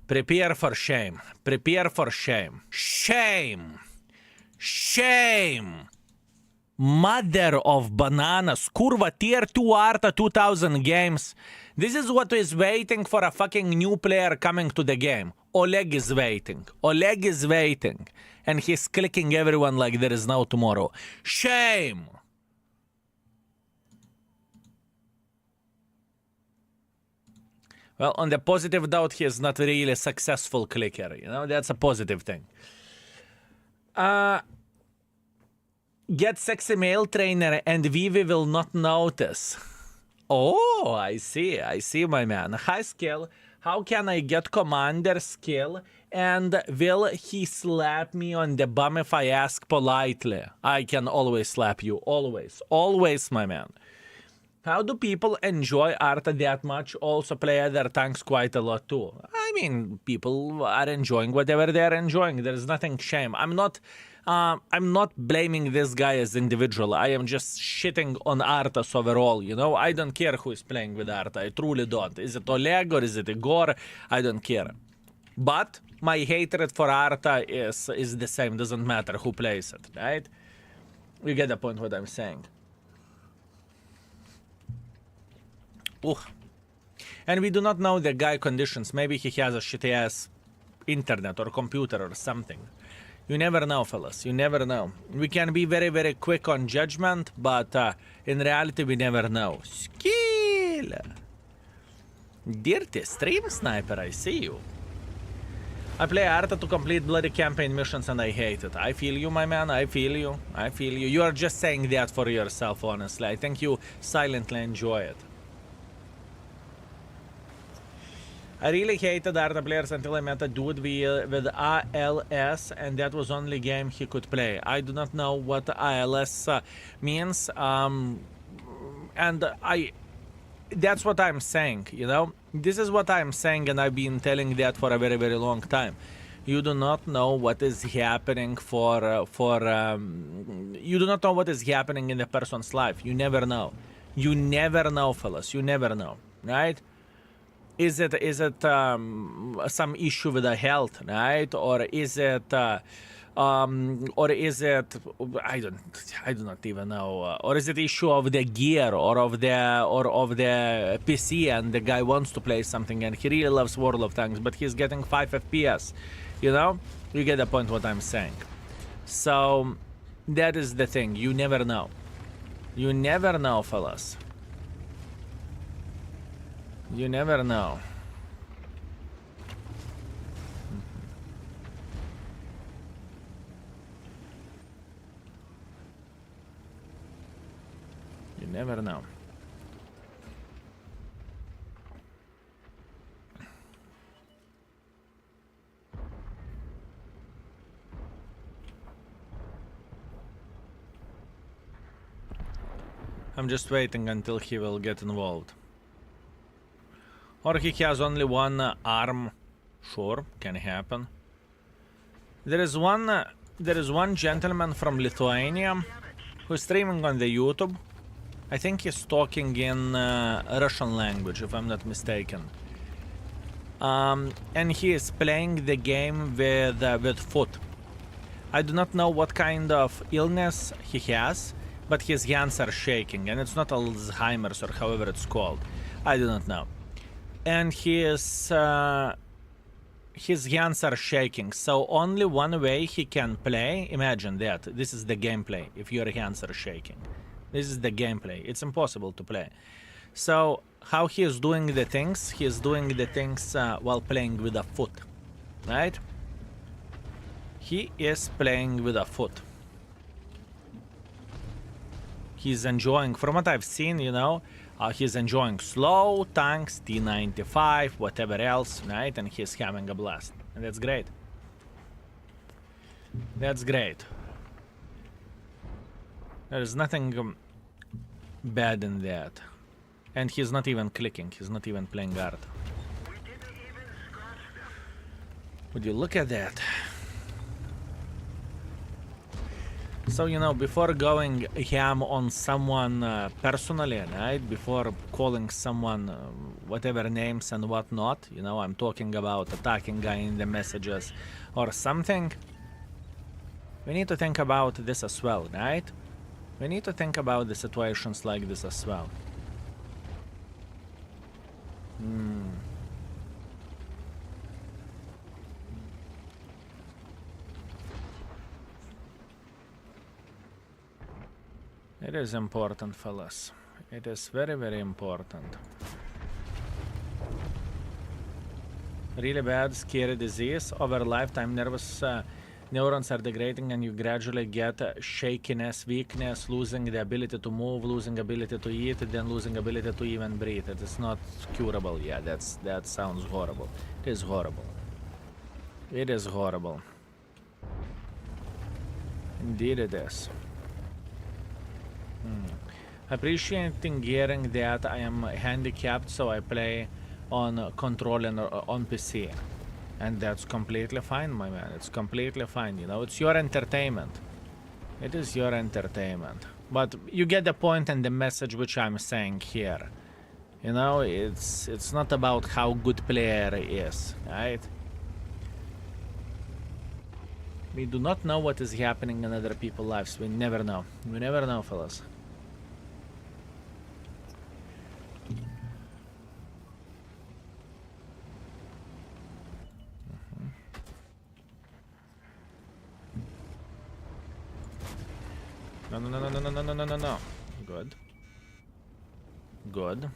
Prepare for shame. Prepare for shame. Shame. Shame. Mother of bananas. Kurva tier 2 Arta 2000 games. This is what is waiting for a fucking new player coming to the game. Oleg is waiting. Oleg is waiting. And he's clicking everyone like there is no tomorrow. Shame! Well, on the positive note, he is not really a successful clicker. You know, that's a positive thing. Get sexy male trainer and Vivi will not notice. Oh, I see, my man. High skill. How can I get commander skill? And will he slap me on the bum if I ask politely? I can always slap you. Always. Always, my man. How do people enjoy Arta that much? Also play other tanks quite a lot too. I mean, people are enjoying whatever they're enjoying. There's nothing shame. I'm not blaming this guy as individual. I am just shitting on Artas overall, you know? I don't care who is playing with Arta. I truly don't. Is it Oleg or is it Igor? I don't care. But my hatred for Arta is the same. Doesn't matter who plays it, right? You get the point what I'm saying. Ooh. And we do not know the guy conditions. Maybe he has a shitty ass internet or computer or something. You never know, fellas. You never know. We can be very, very quick on judgment, but in reality, we never know. Skill! Dirty stream sniper, I see you. I play Arta to complete bloody campaign missions and I hate it. I feel you, my man. I feel you. I feel you. You are just saying that for yourself, honestly. I think you silently enjoy it. I really hated Arta players until I met a dude with ALS, and that was only game he could play. I do not know what ALS means, and that's what I'm saying, you know? This is what I'm saying, and I've been telling that for a very, very long time. You do not know what is happening you do not know what is happening in the person's life. You never know. You never know, fellas. You never know, right? Is it some issue with the health, right? Or is it I do not even know. Or is it issue of the gear or of the PC and the guy wants to play something and he really loves World of Tanks, but he's getting 5 FPS, you know? You get the point what I'm saying. So that is the thing. You never know. You never know, fellas. You never know. You never know. I'm just waiting until he will get involved. Or he has only one arm. Sure, can happen. There is one gentleman from Lithuania who's streaming on the YouTube. I think he's talking in Russian language, if I'm not mistaken. And he is playing the game with foot. I do not know what kind of illness he has, but his hands are shaking, and it's not Alzheimer's or however it's called. I do not know. And he his hands are shaking, so only one way he can play. Imagine that. This is the gameplay if your hands are shaking. This is the gameplay. It's impossible to play. So how he is doing the things? He is doing the things while playing with a foot, right? He is playing with a foot. He's enjoying, from what I've seen, you know, he's enjoying slow tanks, T95, whatever else, right? And he's having a blast. And that's great. That's great. There's nothing bad in that. And he's not even clicking. He's not even playing guard. We didn't even scratch them. Would you look at that? So, you know, before going ham on someone personally, right? Before calling someone whatever names and whatnot, you know, I'm talking about attacking guy in the messages or something. We need to think about this as well, right? We need to think about the situations like this as well. It is important, fellas. It is very, very important. Really bad, scary disease. Over lifetime, nervous neurons are degrading and you gradually get shakiness, weakness, losing the ability to move, losing ability to eat, then losing ability to even breathe. It is not curable. Yeah, that sounds horrible. It is horrible. It is horrible. Indeed it is. Appreciating hearing that I am handicapped, so I play on control and on PC. And that's completely fine, my man. It's completely fine, you know. It's your entertainment. It is your entertainment. But you get the point and the message which I'm saying here. You know, it's not about how good player is, right? We do not know what is happening in other people's lives. We never know. We never know, fellas. No. Good. Good.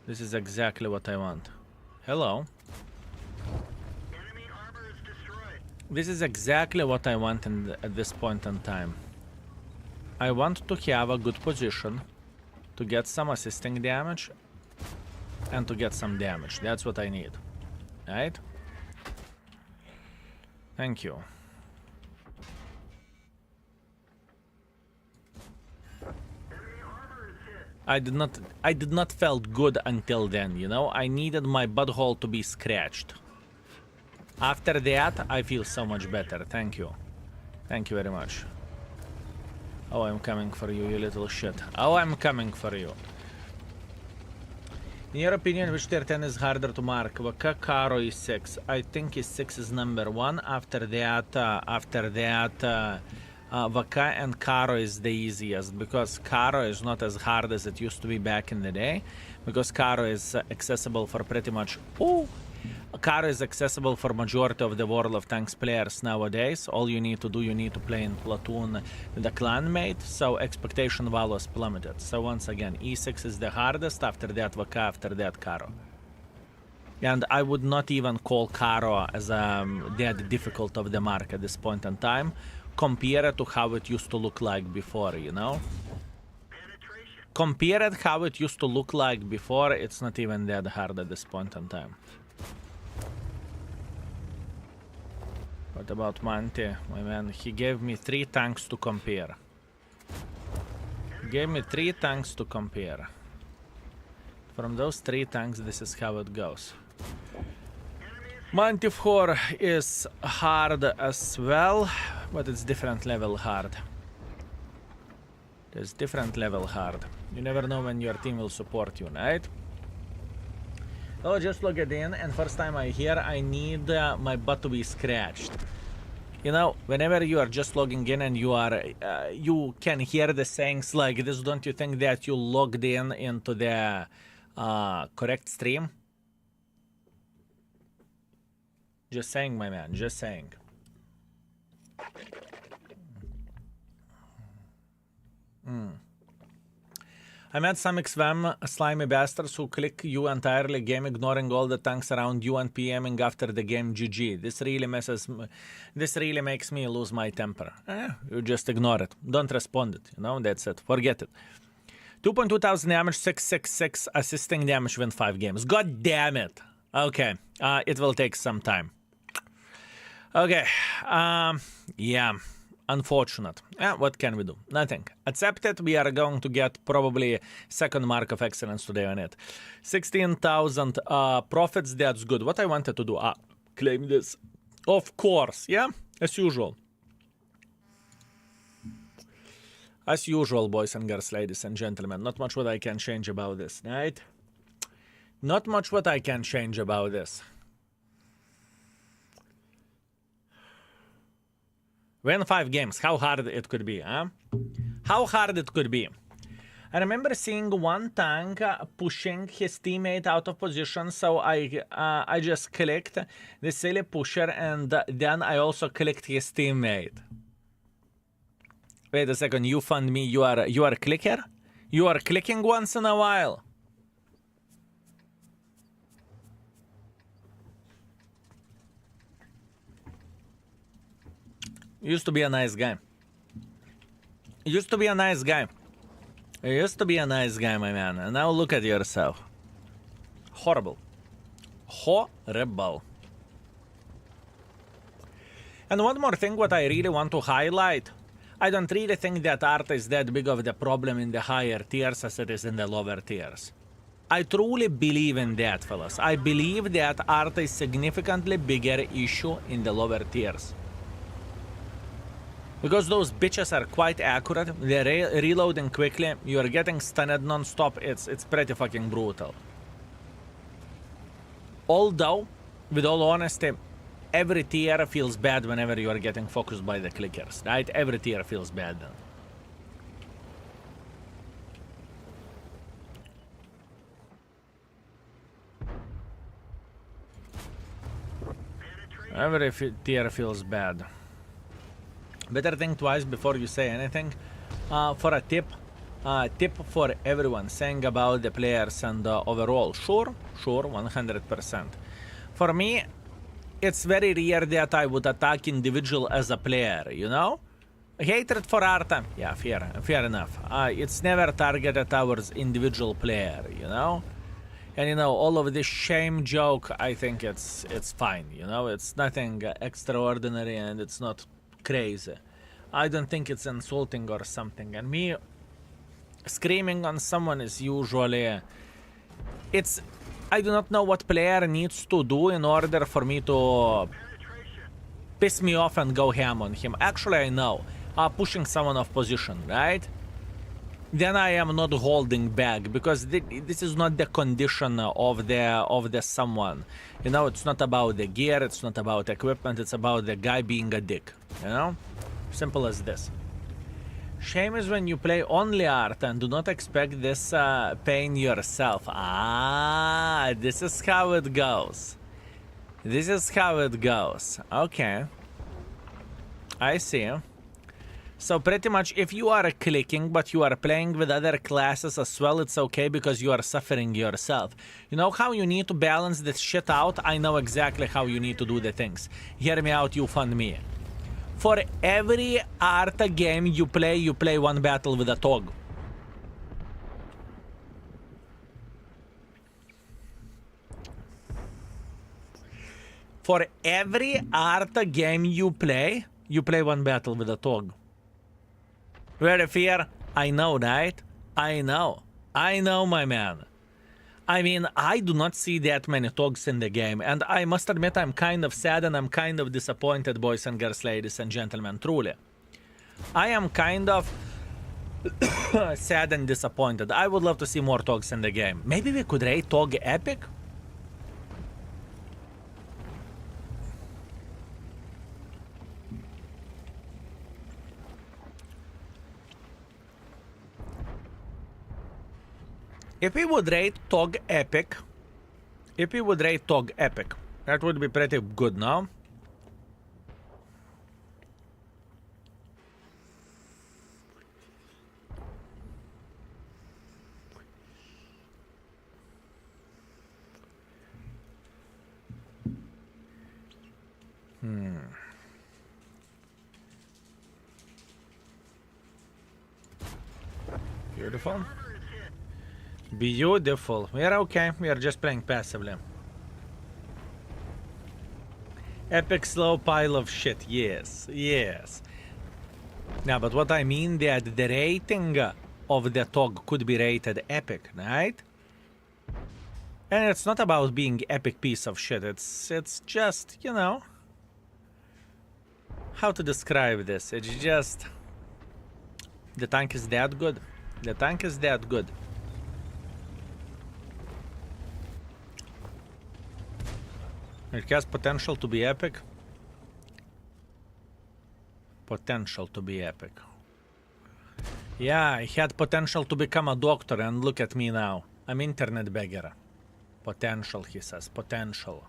This is exactly what I want. Hello. Enemy armor is destroyed. This is exactly what I want at this point in time. I want to have a good position to get some assisting damage and to get some damage. That's what I need. Right? Thank you. I did not felt good until then, you know? I needed my butthole to be scratched. After that, I feel so much better. Thank you. Thank you very much. Oh, I'm coming for you, you little shit. Oh, I'm coming for you. In your opinion, which tier 10 is harder to mark? Vaka, Karo is 6. I think is 6 is number 1. After that, Vaka and Karo is the easiest, because Karo is not as hard as it used to be back in the day, because Karo is accessible for pretty much... Ooh! Karo is accessible for majority of the World of Tanks players nowadays. All you need to do, you need to play in platoon with a clanmate, so expectation value is plummeted. So once again, E6 is the hardest, after that Vaka, after that Karo. And I would not even call Karo as that difficult of the mark at this point in time, compared to how it used to look like before, you know? Compared how it used to look like before, it's not even that hard at this point in time. What about Manti? My man, he gave me 3 tanks to compare. He gave me 3 tanks to compare. From those 3 tanks, this is how it goes. Manticore is hard as well, but it's different level hard. There's different level hard. You never know when your team will support you, right? Oh, just log it in, and first time I hear I need my butt to be scratched. You know, whenever you are just logging in and you are, you can hear the sayings like this, don't you think that you logged in into the correct stream? Just saying, my man. Just saying. I met some XVM slimy bastards who click you entirely game, ignoring all the tanks around you and PMing after the game GG. This really makes me lose my temper. You just ignore it. Don't respond it, you know, that's it. Forget it. 2.2 thousand damage, 666 assisting damage, win 5 games. God damn it. Okay, it will take some time. Okay, yeah. Unfortunate. What can we do? Nothing. Accept it. We are going to get probably second mark of excellence today on it. 16,000 profits. That's good. What I wanted to do? Claim this. Of course. Yeah. As usual. As usual, boys and girls, ladies and gentlemen. Not much what I can change about this, right? Not much what I can change about this. Win 5 games. How hard it could be, huh? How hard it could be. I remember seeing one tank pushing his teammate out of position, so I just clicked the silly pusher, and then I also clicked his teammate. Wait a second, you fund me. You are a clicker? You are clicking once in a while. Used to be a nice guy. Used to be a nice guy. Used to be a nice guy, my man. And now look at yourself. Horrible. Horrible. And one more thing what I really want to highlight. I don't really think that art is that big of the problem in the higher tiers as it is in the lower tiers. I truly believe in that, fellas. I believe that art is significantly bigger issue in the lower tiers. Because those bitches are quite accurate, they're reloading quickly, you're getting stunned non-stop, it's pretty fucking brutal. Although, with all honesty, every tier feels bad whenever you are getting focused by the clickers, right? Every tier feels bad then. Every tier feels bad. Better think twice before you say anything. For a tip for everyone, saying about the players and overall. Sure, 100%. For me, it's very rare that I would attack individual as a player, you know? Hatred for Arta, yeah, fair enough. It's never targeted towards individual player, you know? And you know, all of this shame joke, I think it's fine, you know? It's nothing extraordinary and it's not crazy. I don't think it's insulting or something. And me screaming on someone is usually... I do not know what player needs to do in order for me to piss me off and go ham on him. Actually, I know. Pushing someone off position, right? Then I am not holding back, because this is not the condition of the someone. You know, it's not about the gear, it's not about equipment, it's about the guy being a dick, you know? Simple as this. Shame is when you play only art and do not expect this pain yourself. This is how it goes. This is how it goes. Okay. I see. So pretty much if you are clicking but you are playing with other classes as well, it's okay because you are suffering yourself. You know how you need to balance this shit out? I know exactly how you need to do the things. Hear me out, you fund me. For every art game you play one battle with a Tog. For every art game you play one battle with a Tog. Very fair. I know, right? I know, my man. I mean, I do not see that many Togs in the game, and I must admit I'm kind of sad and I'm kind of disappointed, boys and girls, ladies and gentlemen, truly. I am kind of sad and disappointed. I would love to see more Togs in the game. Maybe we could rate Tog Epic? If we would rate Tog Epic, That would be pretty good, no? Beautiful. Beautiful. We are okay. We are just playing passively. Epic slow pile of shit. Yes. Yes. Now, but what I mean that the rating of the TOG could be rated epic, right? And it's not about being epic piece of shit. It's just, you know, how to describe this? It's just the tank is that good. The tank is that good. It has potential to be epic. Potential to be epic. Yeah, I had potential to become a doctor, and look at me now. I'm internet beggar. Potential, he says. Potential.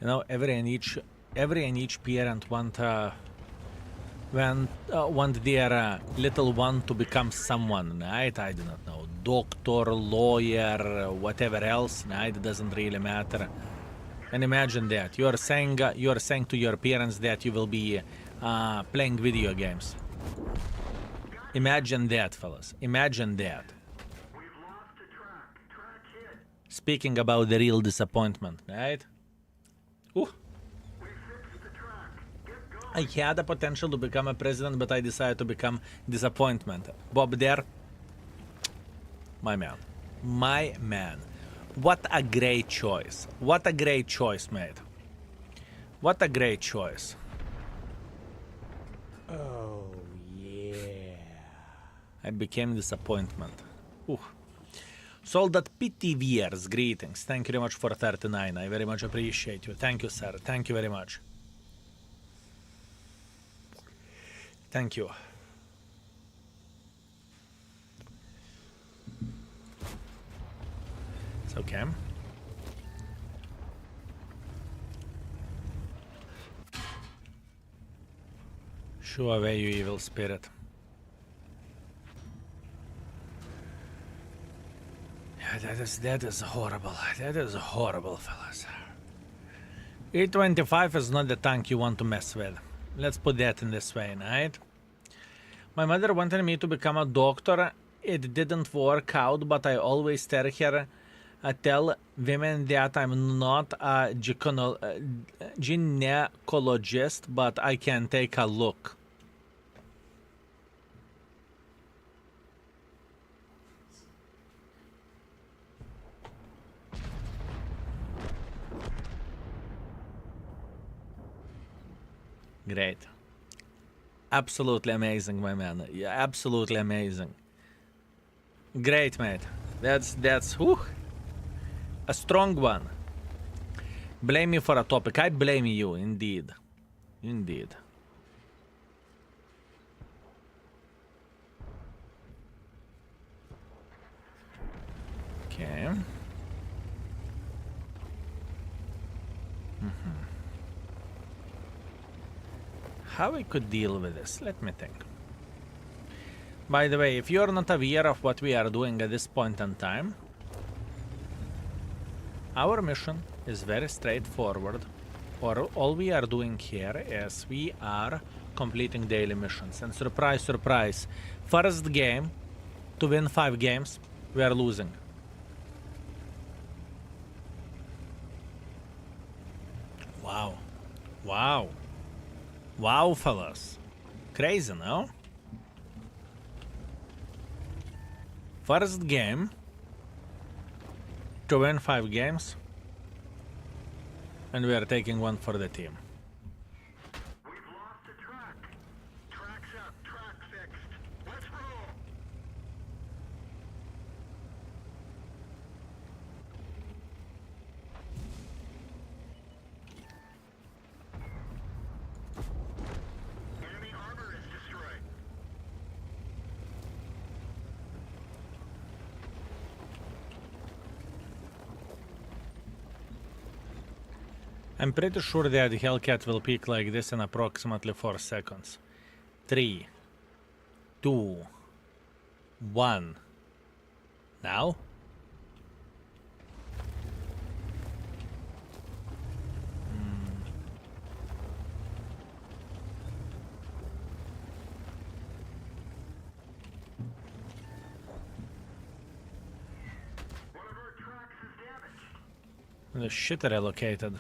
You know, every and each parent want their little one to become someone, right? I do not know, doctor, lawyer, whatever else, right? It doesn't really matter. And imagine that you are saying to your parents that you will be playing video games. Imagine that, fellas. Imagine that. We've lost the track. Track hit. Speaking about the real disappointment, right? Ooh. We fixed the track. Get going. I had the potential to become a president, but I decided to become disappointment. Bob there. My man. My man. What a great choice. What a great choice, mate. What a great choice. Oh, yeah. I became disappointment. Ooh. Soldat PTVers, greetings. Thank you very much for 39. I very much appreciate you. Thank you, sir. Thank you very much. Thank you. It's okay. Shoo away, you evil spirit. Yeah, that is horrible. That is horrible, fellas. A25 is not the tank you want to mess with. Let's put that in this way, right? My mother wanted me to become a doctor. It didn't work out, but I always tell her, tell women that I'm not a gynecologist, but I can take a look. Great. Absolutely amazing, my man. Yeah, absolutely amazing. Great, mate. That's whew, a strong one. Blame me for a topic. I blame you, indeed. Indeed. Okay. How I could deal with this? Let me think. By the way, if you're not aware of what we are doing at this point in time, our mission is very straightforward. All we are doing here is we are completing daily missions. And surprise, surprise, first game to win 5 games, we are losing. Wow. Wow. Wow, fellas. Crazy, no? First game to win 5 games, and we are taking one for the team. We've lost the track. Track's up. Track fixed. Let's roll. Enemy armor is destroyed. I'm pretty sure that Hellcat will peak like this in approximately 4 seconds. 3, 2, 1. Now? One of our tracks is damaged. The shit relocated.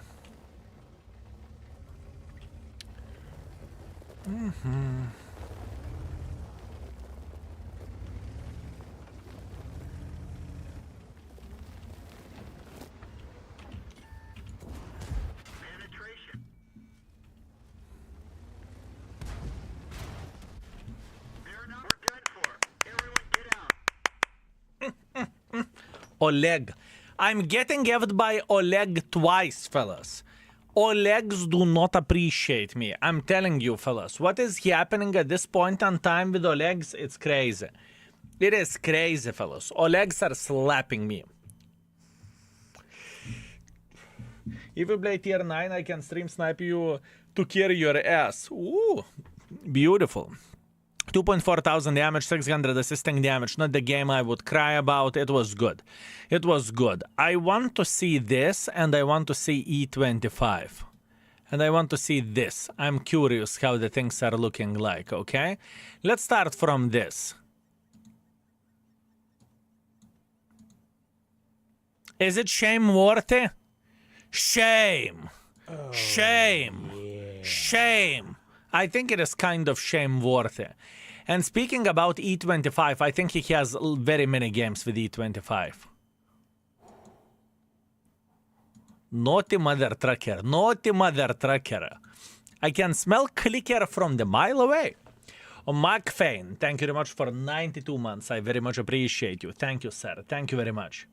Penetration. They're not. We're done for. Everyone get out. Oleg. I'm getting effed by Oleg twice, fellas. Olegs do not appreciate me. I'm telling you, fellas. What is happening at this point in time with Olegs? It's crazy. It is crazy, fellas. Olegs are slapping me. If you play tier 9, I can stream snipe you to carry your ass. Ooh, beautiful. 2.4 thousand damage, 600 assisting damage. Not the game I would cry about. It was good. It was good. I want to see this, and I want to see E25. And I want to see this. I'm curious how the things are looking like, okay? Let's start from this. Is it shame worthy? Shame. Shame. Yeah. Shame. I think it is kind of shame worthy. And speaking about E25, I think he has very many games with E25. Naughty mother trucker. Naughty mother trucker. I can smell clicker from the mile away. Oh, Mark Fane, thank you very much for 92 months. I very much appreciate you. Thank you, sir. Thank you very much.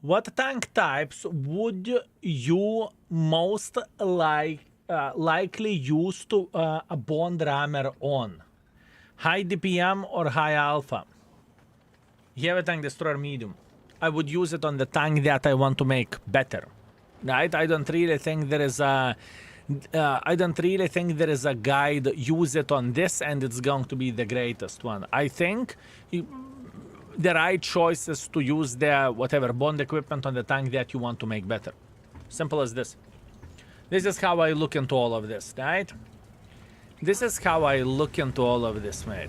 What tank types would you most likely use to a bond rammer on? High DPM or high alpha? Heavy tank destroyer medium. I would use it on the tank that I want to make better. Right? I don't really think there is a guide. Use it on this and it's going to be the greatest one. I think the right choice is to use the whatever bond equipment on the tank that you want to make better. Simple as this. This is how I look into all of this, right? This is how I look into all of this, mate.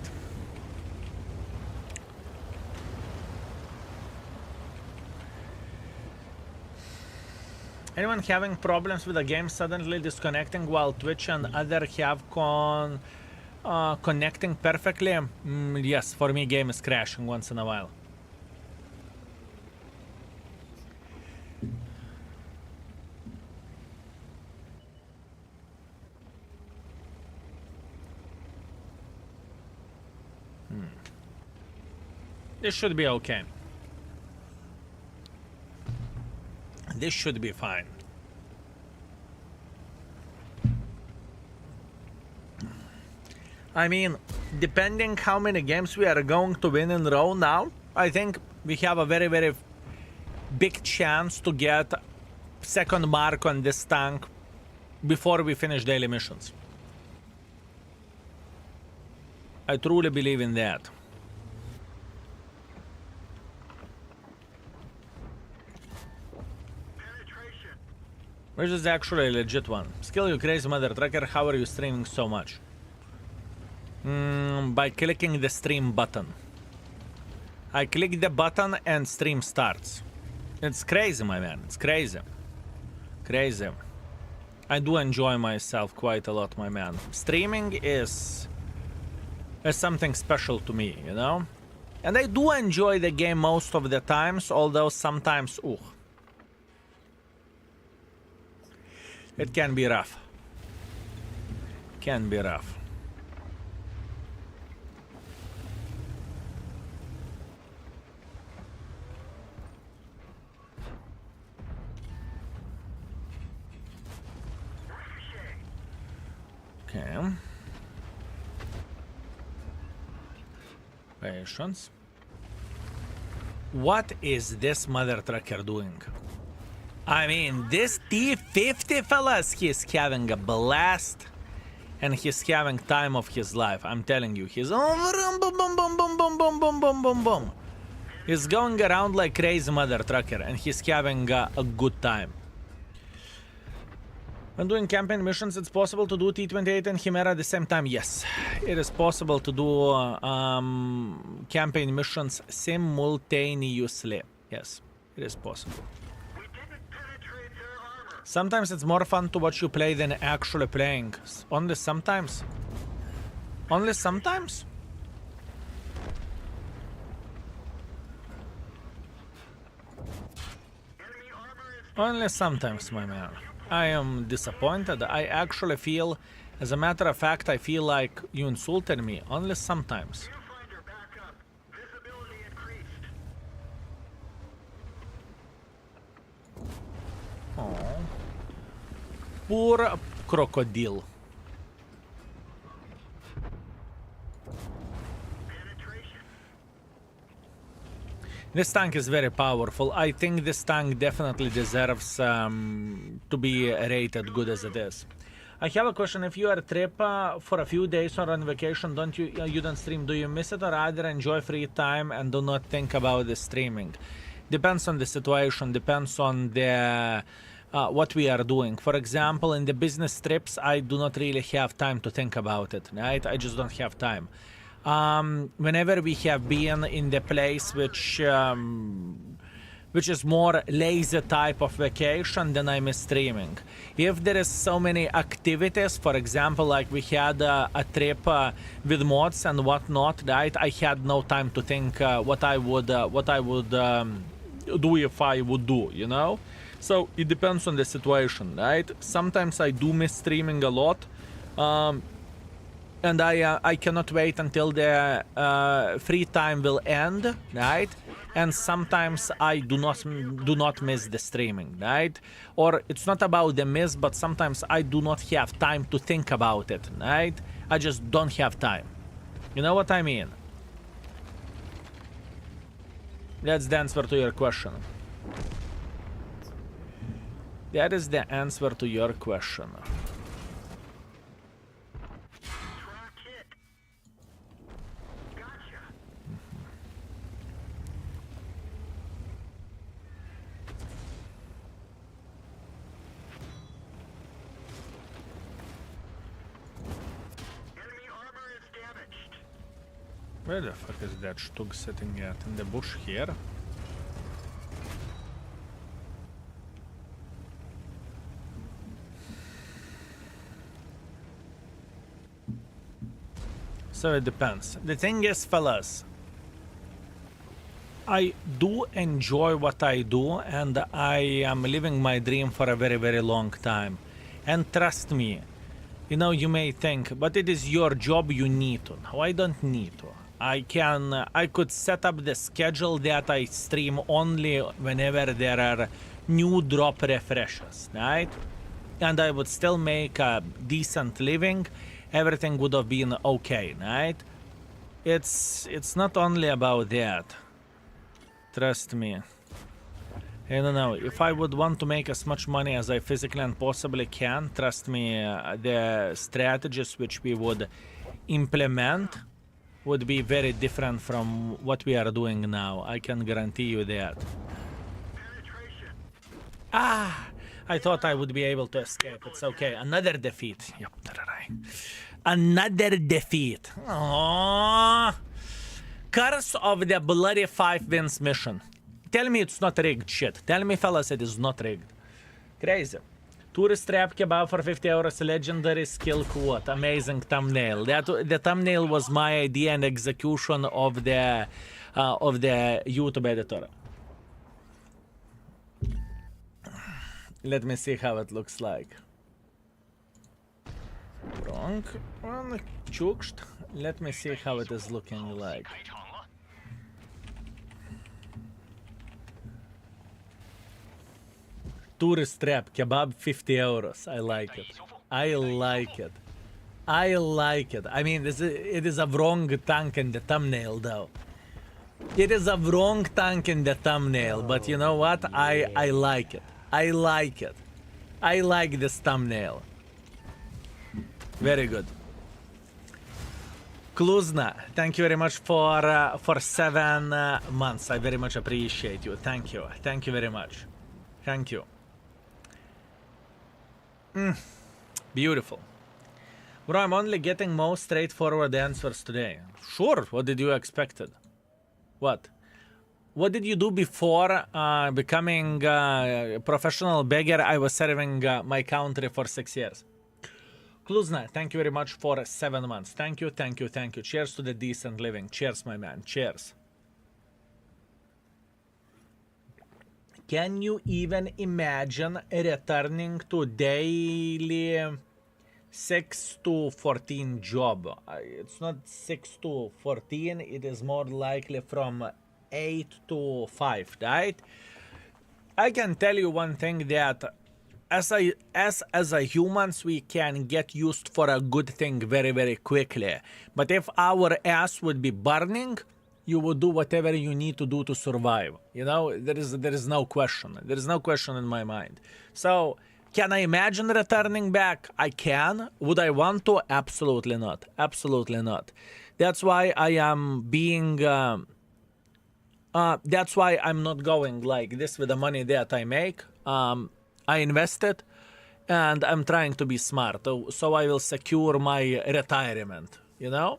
Anyone having problems with the game suddenly disconnecting while Twitch and other have connecting perfectly? Yes, for me game is crashing once in a while. This should be okay. This should be fine. I mean, depending how many games we are going to win in a row now, I think we have a very, very big chance to get second mark on this tank before we finish daily missions. I truly believe in that. Which is actually a legit one. Skill, you crazy mother trucker, how are you streaming so much? By clicking the stream button. I click the button and stream starts. It's crazy, my man. It's crazy. Crazy. I do enjoy myself quite a lot, my man. Streaming is something special to me, you know? And I do enjoy the game most of the times, although sometimes, ooh. It can be rough. Can be rough. Okay. Patience. What is this mother trucker doing? I mean, this T50, fellas, he's having a blast. And he's having time of his life. I'm telling you, he's boom, boom, boom, boom, boom, boom, boom, boom, boom, boom. He's going around like crazy mother trucker, and he's having a good time. When doing campaign missions, it's possible to do T28 and Chimera at the same time. Yes, it is possible to do campaign missions simultaneously. Yes, it is possible. We didn't penetrate their armor. Sometimes it's more fun to watch you play than actually playing. Only sometimes. Only sometimes? Enemy armor is Only sometimes, my man. I am disappointed. I actually feel, as a matter of fact, I feel like you insulted me. Only sometimes. viewfinder back up. Visibility increased. Oh. Poor crocodile. Penetration. This tank is very powerful. I think this tank definitely deserves to be rated good as it is. I have a question. If you are a trip for a few days or on vacation, don't you don't stream? Do you miss it or rather enjoy free time and do not think about the streaming? Depends on the situation. Depends on the what we are doing. For example, in the business trips, I do not really have time to think about it. Right? I just don't have time. Whenever we have been in the place which is more lazy type of vacation, then I miss streaming. If there is so many activities, for example, like we had a trip with mods and whatnot, right? I had no time to think what I would do if I would do, you know? So it depends on the situation, right? Sometimes I do miss streaming a lot. And I cannot wait until the free time will end, right? And sometimes I do not miss the streaming, right? Or it's not about the miss, but sometimes I do not have time to think about it, right? I just don't have time. You know what I mean? That's the answer to your question. That is the answer to your question. Track hit. Gotcha. Enemy armor is damaged. Where the fuck is that Stug sitting at? In the bush here? So it depends. The thing is, fellas, I do enjoy what I do and I am living my dream for a very, very long time. And trust me, you know, you may think, but it is your job, you need to. No, I don't need to. I could set up the schedule that I stream only whenever there are new drop refreshes, right? And I would still make a decent living. Everything would have been okay, right? It's not only about that. Trust me. I don't know. If I would want to make as much money as I physically and possibly can, trust me, the strategies which we would implement would be very different from what we are doing now. I can guarantee you that. Penetration. Ah! I thought I would be able to escape. It's okay. Another defeat. Yep. Another defeat. Aww. Curse of the bloody 5 wins mission. Tell me it's not rigged shit. Tell me, fellas, it is not rigged. Crazy. Tourist trap kebab for 50 euros. Legendary skill quote. Amazing thumbnail. The thumbnail was my idea and execution of the YouTube editor. Let me see how it looks like. Wrong one, chuked. Let me see how it is looking like. Tourist trap kebab 50 euros. I like it. I like it. I like it. I mean, it is a wrong tank in the thumbnail, though. It is a wrong tank in the thumbnail, but you know what? I like it. I like it. I like this thumbnail. Very good. Kluzna, thank you very much for 7 months. I very much appreciate you. Thank you. Thank you very much. Thank you. Beautiful. Bro, I'm only getting most straightforward answers today. Sure, what did you expected? What? What did you do before becoming a professional beggar? I was serving my country for 6 years. Kluzna, thank you very much for 7 months. Thank you, thank you, thank you. Cheers to the decent living. Cheers, my man. Cheers. Can you even imagine returning to daily 6 to 14 job? It's not 6 to 14. It is more likely from 8 to 5, right? I can tell you one thing, that as a humans, we can get used for a good thing very, very quickly. But if our ass would be burning, you would do whatever you need to do to survive. You know, there is no question. There is no question in my mind. So, can I imagine returning back? I can. Would I want to? Absolutely not. Absolutely not. That's why I am being... that's why I'm not going like this with the money that I make. I invest it, and I'm trying to be smart. So I will secure my retirement, you know?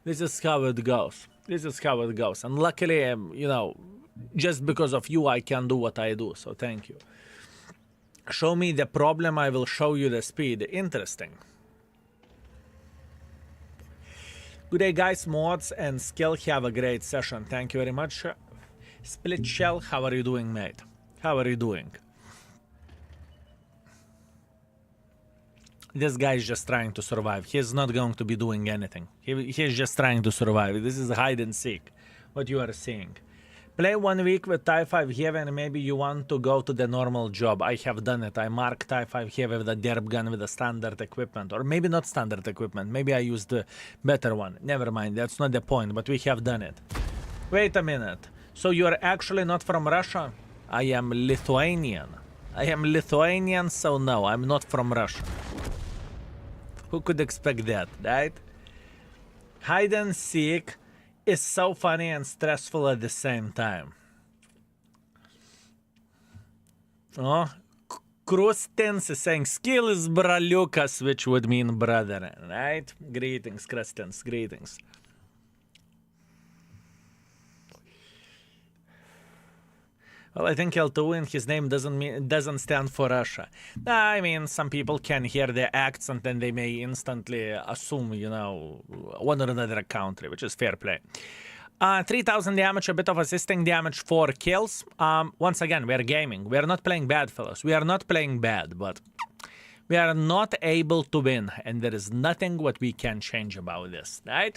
This is how it goes. This is how it goes. And luckily, you know, just because of you, I can do what I do. So thank you. Show me the problem, I will show you the speed. Interesting. Good day, guys. Mods and skill, have a great session. Thank you very much. Split Shell, how are you doing, mate? How are you doing? This guy is just trying to survive. He's not going to be doing anything. He's just trying to survive. This is hide and seek, what you are seeing. Play 1 week with Type 5 Heavy and maybe you want to go to the normal job. I have done it. I mark Type 5 Heavy with a derp gun with the standard equipment. Or maybe not standard equipment. Maybe I used the better one. Never mind. That's not the point. But we have done it. Wait a minute. So you are actually not from Russia? I am Lithuanian. I am Lithuanian, so no, I'm not from Russia. Who could expect that, right? Hide and seek is so funny and stressful at the same time. Oh, Krustins is saying skill is braliukas, which would mean brother, right? Greetings, Krustins, greetings. Well, I think L2 in his name doesn't stand for Russia. I mean, some people can hear the accent and they may instantly assume, you know, one or another country, which is fair play. 3,000 damage, a bit of assisting damage, 4 kills. Once again, we are gaming. We are not playing bad, fellas. We are not playing bad, but we are not able to win, and there is nothing what we can change about this, right?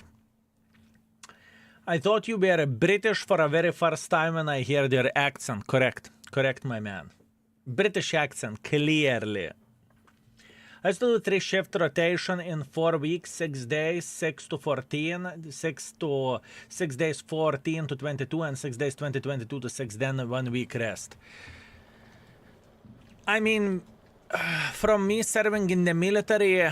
I thought you were British for a very first time when I heard your accent. Correct. Correct, my man. British accent, clearly. I used to do 3 shift rotation in 4 weeks, 6 days, 6 to 14, 6 days 14 to 22, and 6 days 22 to 6, then 1 week rest. I mean, from me serving in the military,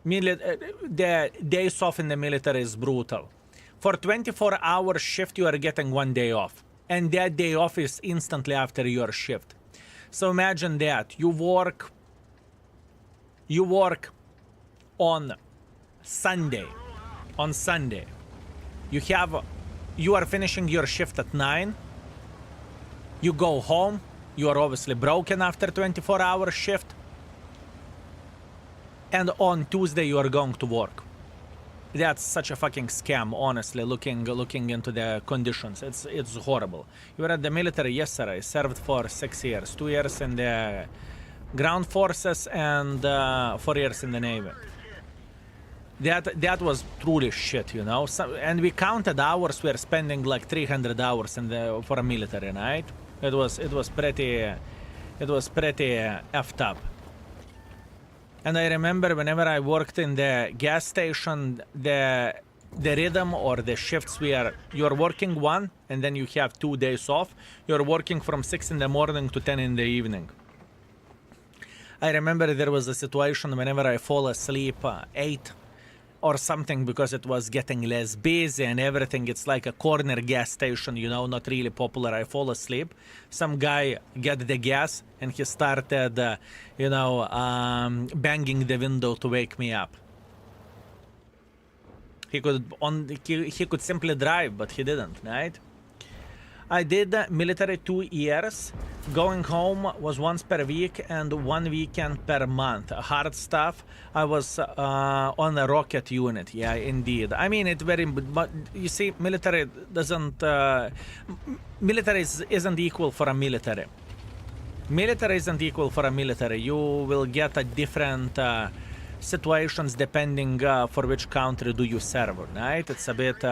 the days off in the military is brutal. For 24-hour shift, you are getting 1 day off. And that day off is instantly after your shift. So imagine that. You work on Sunday. On Sunday. You are finishing your shift at 9. You go home. You are obviously broken after 24-hour shift. And on Tuesday you are going to work. That's such a fucking scam, honestly, looking into the conditions. It's horrible. You were at the military? Yes, sir. I served for 6 years. 2 years in the ground forces and 4 years in the Navy. That was truly shit, you know. And we counted hours. We are spending like 300 hours for a military, right? It was pretty effed up. And I remember whenever I worked in the gas station, the the rhythm or the shifts where you're working one and then you have 2 days off. You're working from 6 in the morning to 10 in the evening. I remember there was a situation whenever I fall asleep 8 or something because it was getting less busy and everything. It's like a corner gas station, you know, not really popular. I fall asleep. Some guy get the gas and he started, banging the window to wake me up. He could simply drive, but he didn't, right? I did military 2 years. Going home was once per week and 1 weekend per month. Hard stuff. I was on a rocket unit. Yeah, indeed. I mean, it's very, but you see, military doesn't. Military isn't equal for a military. Military isn't equal for a military. You will get a different situations depending for which country do you serve, right? It's a bit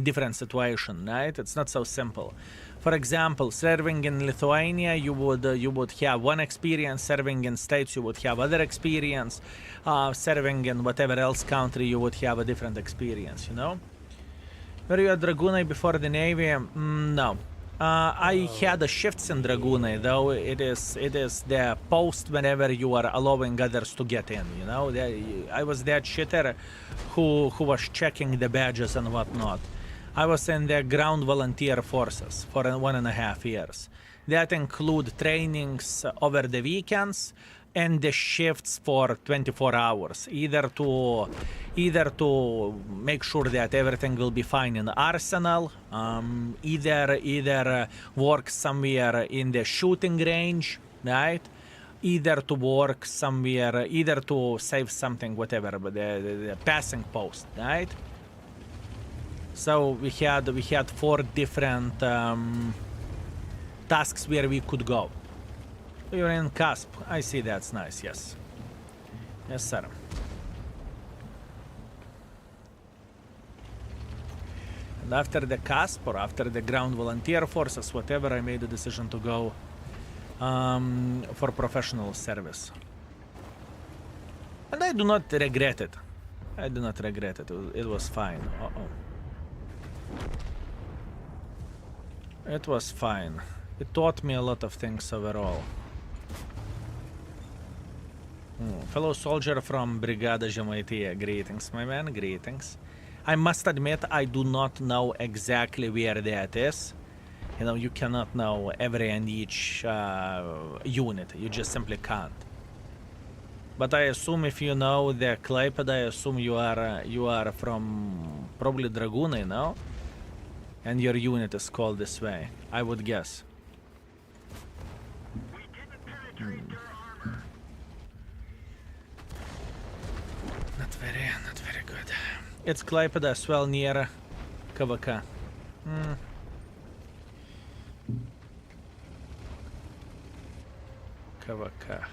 different situation, right? It's not so simple. For example, serving in Lithuania, you would have one experience. Serving in States, you would have other experience. Serving in whatever else country, you would have a different experience, you know? Were you a Dragoon before the Navy? No. I had a shifts in Dragoon, though it is the post whenever you are allowing others to get in, you know? I was that shitter who was checking the badges and whatnot. I was in the ground volunteer forces for 1.5 years. That include trainings over the weekends and the shifts for 24 hours, either to make sure that everything will be fine in the arsenal, either work somewhere in the shooting range, right? Either to work somewhere, either to save something, whatever, but the passing post, right? So we had 4 different tasks where we could go. You're in CASP. I see, that's nice, yes. Yes, sir. And after the CASP or after the ground volunteer forces, whatever, I made the decision to go for professional service. And I do not regret it. I do not regret it. It was fine. Uh-oh. It was fine. It taught me a lot of things overall. Fellow soldier from Brigada Žemaitija, greetings, my man, greetings. I must admit, I do not know exactly where that is. You know, you cannot know every and each unit. You just simply can't. But I assume if you know the Klaipėda, I assume you are from probably Dragoon, no? And your unit is called this way, I would guess. We didn't penetrate their armor. Not very good. It's Klaipėda as well, near KVK. KVK.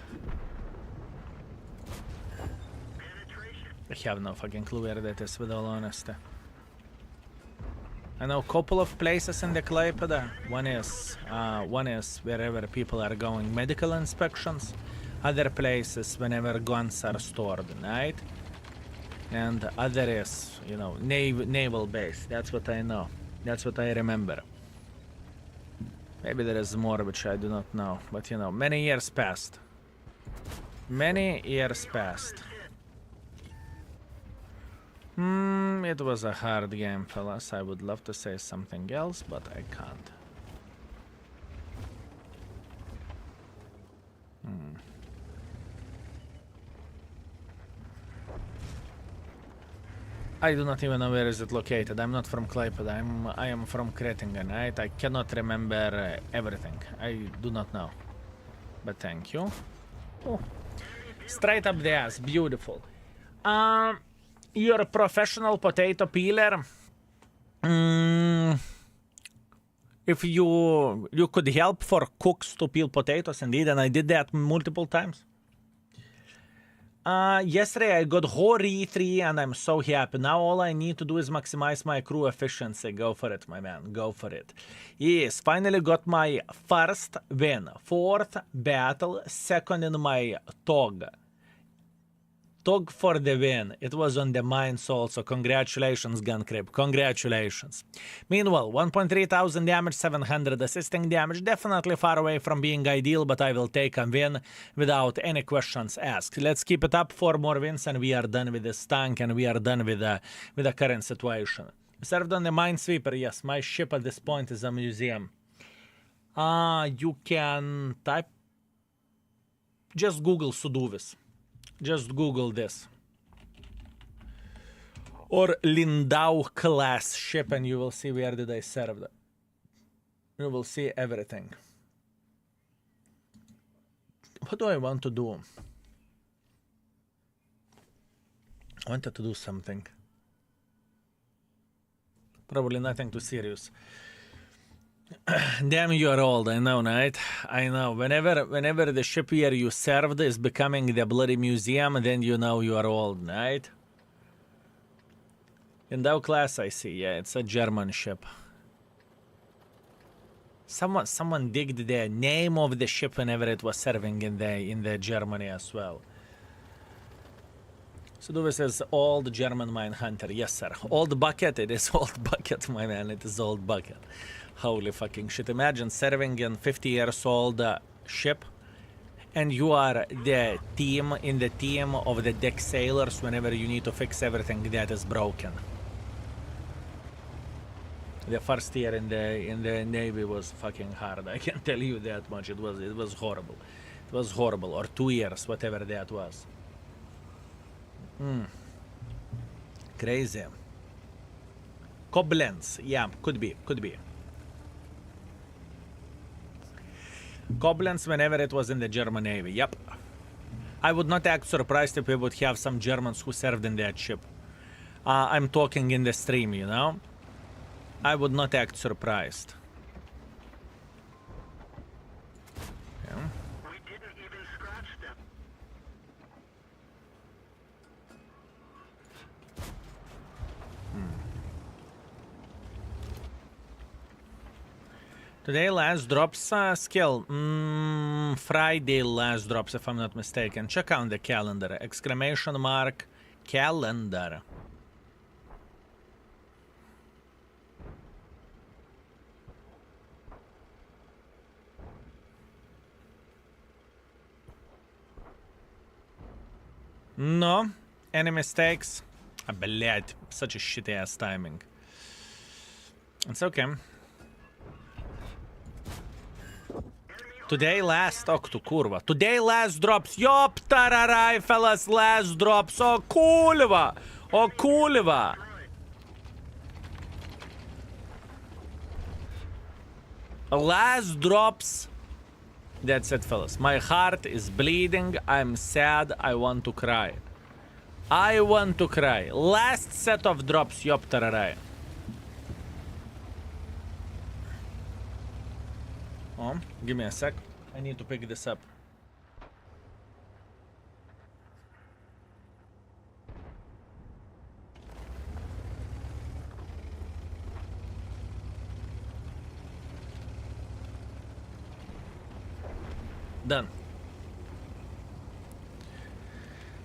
I have no fucking clue where that is, with all honesty. I know a couple of places in the Klaipėda. One is wherever people are going medical inspections. Other places whenever guns are stored, right? And other is, you know, naval base. That's what I know. That's what I remember. Maybe there is more which I do not know. But you know, many years passed. Many years passed. It was a hard game, fellas. I would love to say something else, but I can't. I do not even know where is it located. I'm not from Klaipėda. I am from Rerating, right? I cannot remember everything. I do not know. But thank you. Oh. Straight up the ass. Beautiful. You're a professional potato peeler. If you could help for cooks to peel potatoes, indeed, and I did that multiple times. Yesterday I got A43 and I'm so happy. Now all I need to do is maximize my crew efficiency. Go for it, my man. Go for it. Yes, finally got my first win. 4th battle, 2nd in my TOG. Tog for the win. It was on the mines also. Congratulations, Gun Crib. Congratulations. Meanwhile, 1.3 thousand damage, 700 assisting damage. Definitely far away from being ideal, but I will take a win without any questions asked. Let's keep it up. 4 more wins and we are done with this tank and we are done with the current situation. Served on the Minesweeper. Yes, my ship at this point is a museum. You can type. Just Google Suduvis. Just Google this. Or Lindau class ship and you will see where did I serve that. You will see everything. What do I want to do? I wanted to do something. Probably nothing too serious. Damn, you are old, I know, right? I know. Whenever the ship where you served is becoming the bloody museum, then you know you are old, right? In Dow class, I see. Yeah, it's a German ship. Someone digged the name of the ship whenever it was serving in the Germany as well. So this is old German mine hunter. Yes, sir. Old bucket. It is old bucket, my man. It is old bucket. Holy fucking shit. Imagine serving in 50 years old ship and you are the team in the team of the deck sailors whenever you need to fix everything that is broken. The first year in the Navy was fucking hard. I can tell you that much. It was horrible. It was horrible. Or 2 years, whatever that was. Crazy. Koblenz. Yeah, could be. Koblenz whenever it was in the German Navy, yep. I would not act surprised if we would have some Germans who served in that ship. I'm talking in the stream, you know? I would not act surprised. Yeah. We didn't even scratch them. Today last drops skill. Friday last drops if I'm not mistaken. Check out the calendar. Exclamation mark calendar. No. Any mistakes? Блядь, such a shitty ass timing. It's okay. Today last, kurva. Today last drops. Yop, tararai, fellas, last drops. Oh, kurva. Oh, kurva. Last drops. That's it, fellas. My heart is bleeding. I'm sad. I want to cry. I want to cry. Last set of drops. Yop, tararai. Oh, give me a sec. I need to pick this up. Done.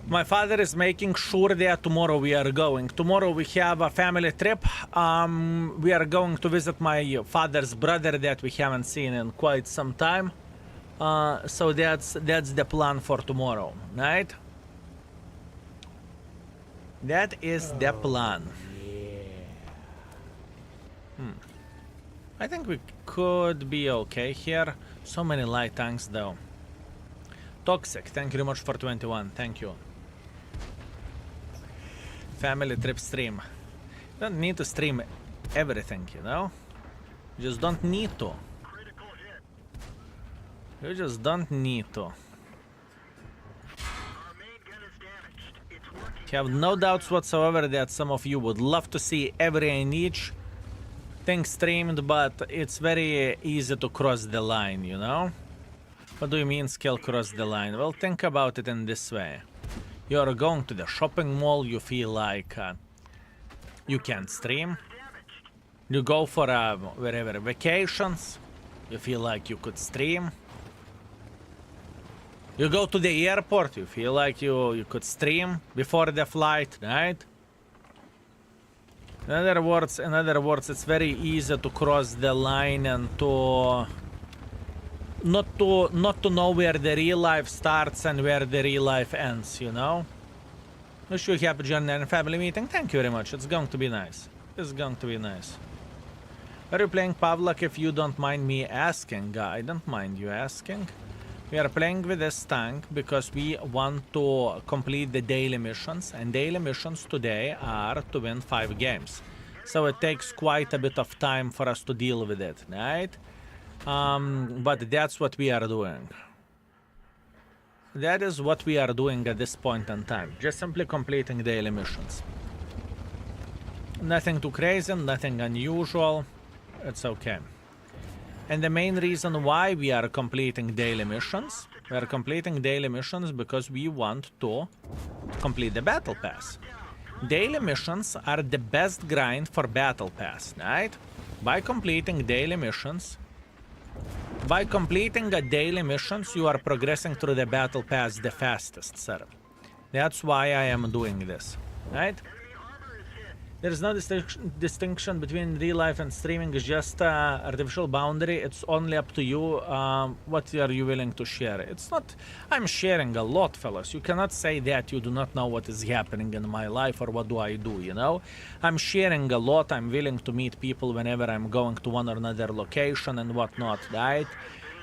My father is making sure that tomorrow we are going. Tomorrow we have a family trip. We are going to visit my father's brother that we haven't seen in quite some time. So that's the plan for tomorrow, right? That is the plan. I think we could be okay here. So many light tanks though. Toxic, thank you very much for 21. Thank you. Family trip stream. You don't need to stream everything, you know? You just don't need to. Critical hit. You just don't need to. Our main gun is damaged. It's working. I have no doubts whatsoever that some of you would love to see every and each thing streamed, but it's very easy to cross the line, you know? What do you mean skill cross the line? Well, think about it in this way. You're going to the shopping mall, you feel like you can stream. You go for wherever vacations, you feel like you could stream. You go to the airport, you feel like you could stream before the flight, right? In other words, it's very easy to cross the line and to not to know where the real life starts and where the real life ends, you know? Wish you happy journey and family meeting. Thank you very much. It's going to be nice. It's going to be nice. Are you playing Pawlack if you don't mind me asking? I don't mind you asking. We are playing with this tank because we want to complete the daily missions, and daily missions today are to win 5 games. So it takes quite a bit of time for us to deal with it, right? But that's what we are doing. That is what we are doing at this point in time. Just simply completing daily missions. Nothing too crazy, nothing unusual. It's okay. And the main reason why we are completing daily missions, because we want to complete the battle pass. Daily missions are the best grind for battle pass, right? By completing daily missions, you are progressing through the battle pass the fastest, sir. That's why I am doing this, right? There is no distinction between real life and streaming. It's just artificial boundary. It's only up to you. What are you willing to share? It's not. I'm sharing a lot, fellas. You cannot say that you do not know what is happening in my life or what do I do, you know? I'm sharing a lot. I'm willing to meet people whenever I'm going to one or another location and whatnot, right?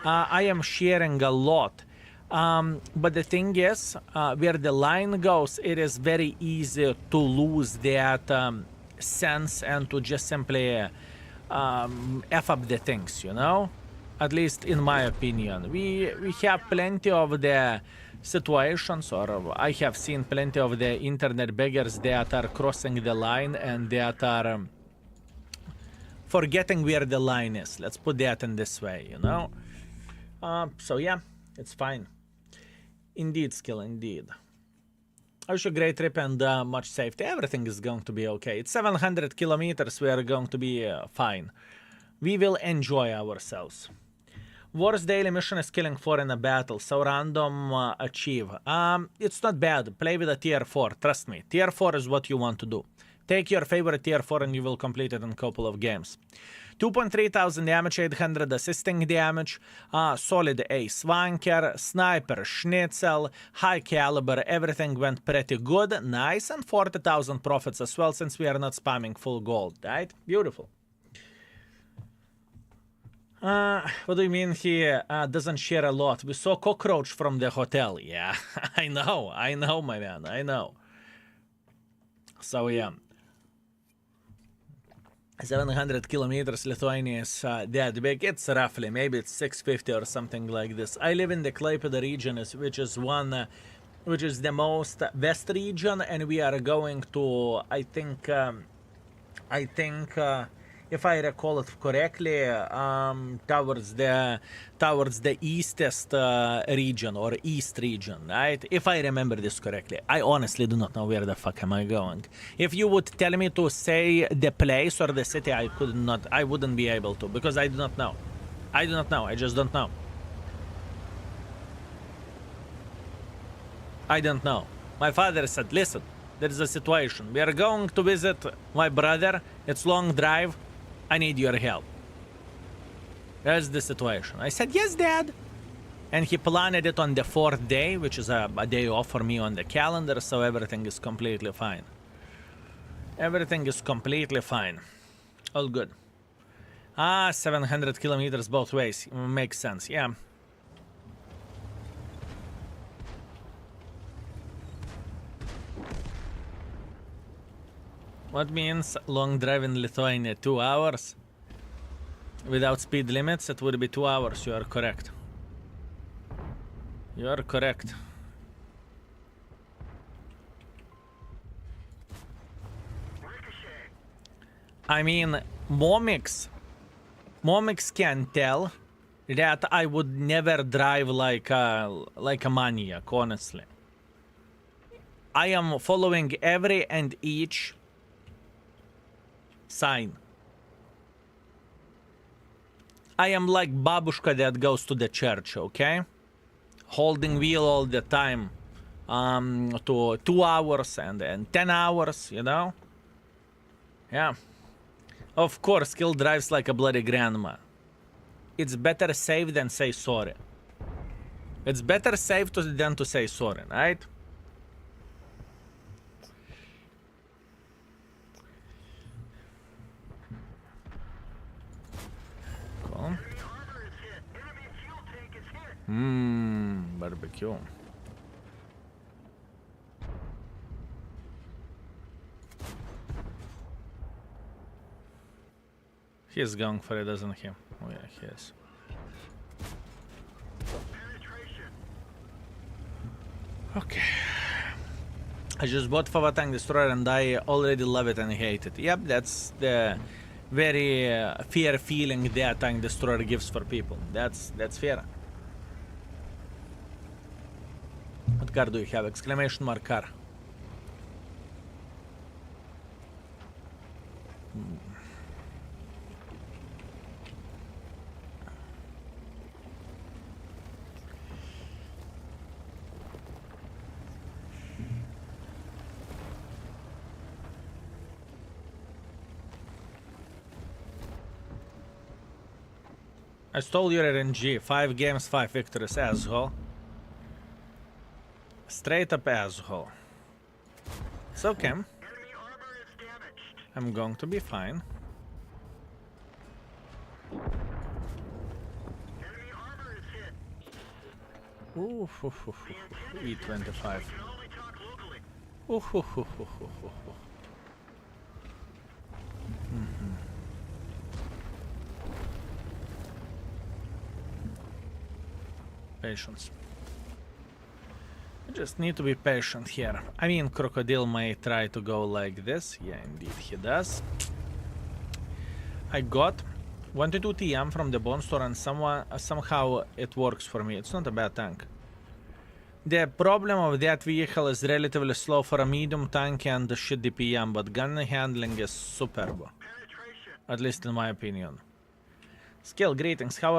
I am sharing a lot. But the thing is, where the line goes, it is very easy to lose that sense and to just simply F up the things, you know? At least in my opinion. We have plenty of the situations, or I have seen plenty of the internet beggars that are crossing the line and that are forgetting where the line is. Let's put that in this way, you know? So yeah, it's fine. Indeed, skill, indeed. I wish you a great trip and much safety. Everything is going to be okay. It's 700 kilometers. We are going to be fine. We will enjoy ourselves. Worst daily mission is killing 4 in a battle, so random achieve. It's not bad. Play with a tier 4, trust me. Tier 4 is what you want to do. Take your favorite tier 4 and you will complete it in a couple of games. 2,300 damage, 800 assisting damage, solid A swanker, sniper, schnitzel, high caliber, everything went pretty good, nice, and 40,000 profits as well since we are not spamming full gold, right? Beautiful. What do you mean he doesn't share a lot? We saw cockroach from the hotel. Yeah, I know, my man, I know. So yeah. 700 kilometers, Lithuania is that big. It's roughly, maybe it's 650 or something like this. I live in the Klaipėda region, which is the most west region, and we are going to, I think, if I recall it correctly, towards the eastest region or east region, right? If I remember this correctly. I honestly do not know where the fuck am I going. If you would tell me to say the place or the city, I wouldn't be able to, because I do not know. I do not know. I just don't know. I don't know. My father said, listen, there is a situation. We are going to visit my brother. It's long drive. I need your help. That's the situation. I said, yes, Dad. And he planned it on the 4th day, which is a day off for me on the calendar, so everything is completely fine. Everything is completely fine. All good. 700 kilometers both ways. Makes sense, yeah. What means long drive in Lithuania? 2 hours? Without speed limits, it would be 2 hours. You are correct. You are correct. I mean, Momix can tell that I would never drive like a maniac, honestly. I am following every and each sign. I am like babushka that goes to the church, okay? holding wheel all the time to 2 hours and 10 hours, you know? Yeah. Of course, skill drives like a bloody grandma. It's better save than say sorry. It's better save than to say sorry, right? Cool. Enemy armor is hit. Enemy fuel tank is hit. Barbecue. He's going for it, doesn't he? Oh yeah, he is. Penetration. Okay. I just bought Pawlack Tank Destroyer and I already love it and hate it. Yep, that's the very fair feeling that Tank Destroyer gives for people. That's fair. What car do you have? Exclamation mark car. I stole your RNG. 5 games, 5 victories, asshole. Straight up asshole. It's okay. Enemy armor is damaged. I'm going to be fine. Enemy armor is hit. Ooh, E25. Can only talk locally. Ooh. Patience. I just need to be patient here. I mean, Crocodile may try to go like this. Yeah, indeed he does. I got 22 TM from the bone store and somehow it works for me. It's not a bad tank. The problem of that vehicle is relatively slow for a medium tank and the shit DPM, but gun handling is superb. Penetration. At least in my opinion. Skill, greetings. How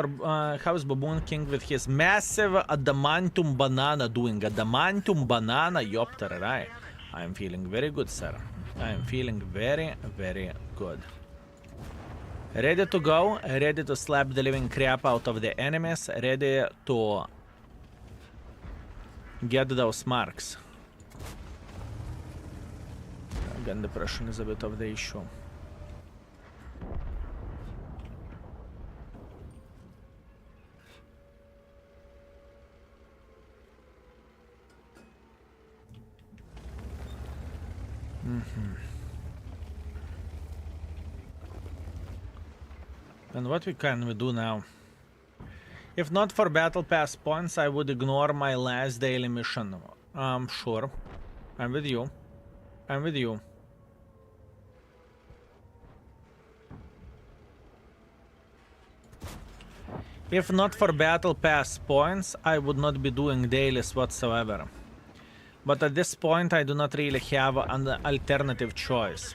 is Baboon King with his massive adamantium banana doing? Adamantium banana, yopter, right? I am feeling very good, sir. I am feeling very, very good. Ready to go, ready to slap the living crap out of the enemies, ready to get those marks. Gun depression is a bit of the issue. And what can we do now? If not for battle pass points, I would ignore my last daily mission. Sure. I'm with you. I'm with you. If not for battle pass points, I would not be doing dailies whatsoever. But at this point, I do not really have an alternative choice.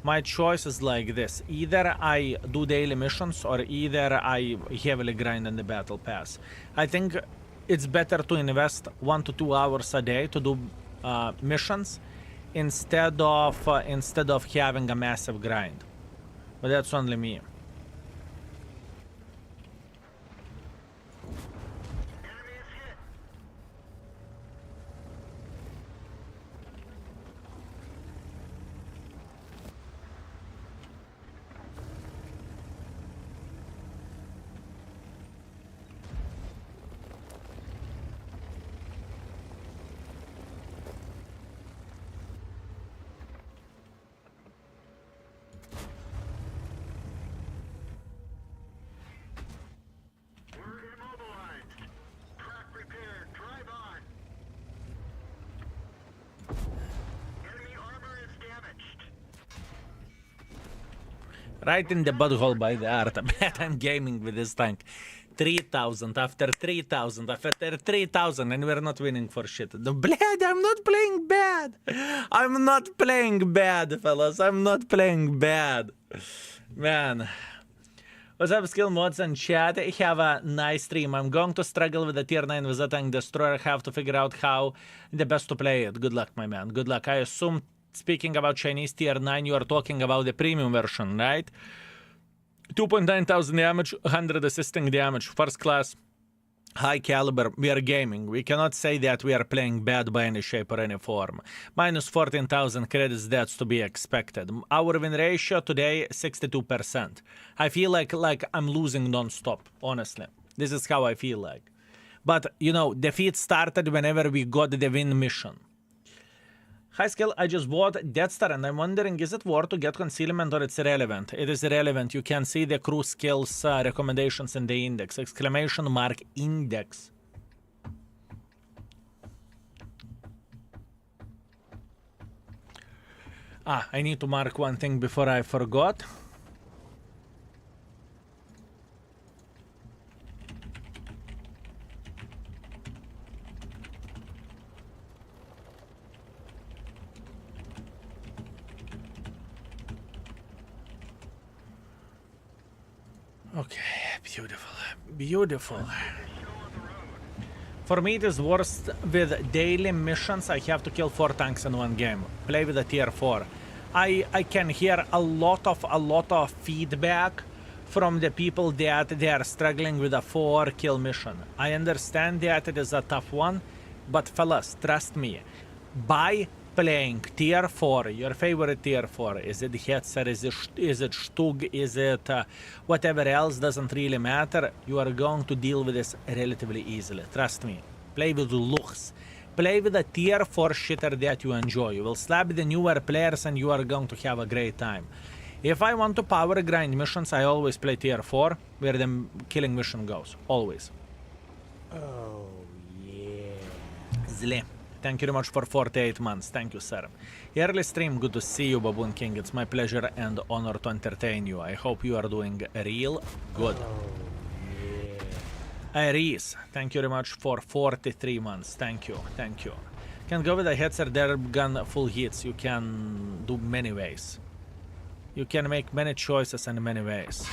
My choice is like this. Either I do daily missions or either I heavily grind in the battle pass. I think it's better to invest 1 to 2 hours a day to do missions instead of having a massive grind. But that's only me. Right in the butthole by the art. I bet I'm gaming with this tank. 3,000 after 3,000 after 3,000 and we're not winning for shit. The blade, I'm not playing bad. I'm not playing bad, fellas. I'm not playing bad. Man. What's up, skill mods and chat? Have a nice stream. I'm going to struggle with the tier 9 with the tank destroyer. Have to figure out how the best to play it. Good luck, my man. Good luck. I assume, speaking about Chinese tier 9, you are talking about the premium version, right? 2.9 thousand damage, 100 assisting damage, first class, high caliber. We are gaming. We cannot say that we are playing bad by any shape or any form. Minus 14,000 credits, that's to be expected. Our win ratio today, 62%. I feel like I'm losing non-stop, honestly. This is how I feel like. But, you know, defeat started whenever we got the win mission. High skill, I just bought Death Star and I'm wondering, is it worth to get concealment or it's irrelevant? It is irrelevant. You can see the crew skills recommendations in the index. Exclamation mark index. I need to mark one thing before I forgot. Okay, beautiful, beautiful. For me, it is worst with daily missions. I have to kill 4 tanks in one game. Play with a tier 4. I can hear a lot of feedback from the people that they are struggling with a 4 kill mission. I understand that it is a tough one, but fellas, trust me, by playing tier 4, your favorite tier 4, is it Hetzer, is it Stug, is it whatever else, doesn't really matter, you are going to deal with this relatively easily, trust me. Play with looks. Play with a tier 4 shitter that you enjoy. You will slap the newer players and you are going to have a great time. If I want to power grind missions, I always play tier 4, where the killing mission goes, always. Oh, yeah. Zle. Thank you very much for 48 months. Thank you, sir. Early stream, good to see you, Baboon King. It's my pleasure and honor to entertain you. I hope you are doing real good. Iris, thank you very much for 43 months. Thank you, thank you. Can go with a Hetzer derb gun full hits. You can do many ways. You can make many choices in many ways.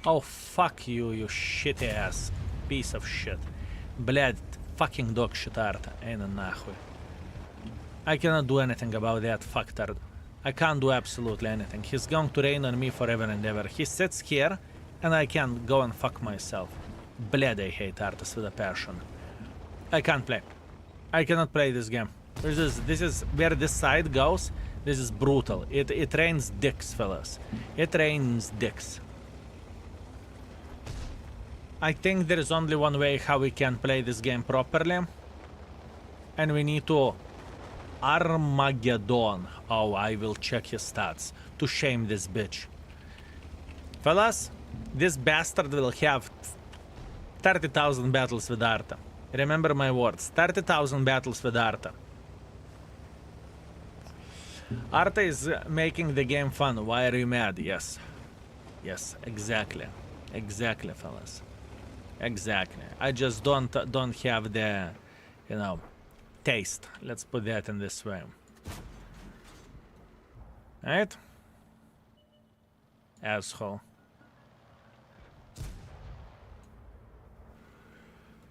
Oh, fuck you, you shitty ass piece of shit. Bled. Fucking dog shit art, ain't nahue. I cannot do anything about that fucktard. I can't do absolutely anything. He's going to rain on me forever and ever. He sits here, and I can go and fuck myself. Bled, I hate artists with a passion. I can't play. I cannot play this game. This is where this side goes. This is brutal. It rains dicks, fellas. It rains dicks. I think there is only one way how we can play this game properly. And we need to Armageddon. Oh, I will check his stats to shame this bitch. Fellas, this bastard will have 30,000 battles with Arta. Remember my words, 30,000 battles with Arta. Arta is making the game fun. Why are you mad? Yes. Yes, exactly. Exactly, fellas. Exactly. I just don't have the, you know, taste. Let's put that in this way. Right? Asshole.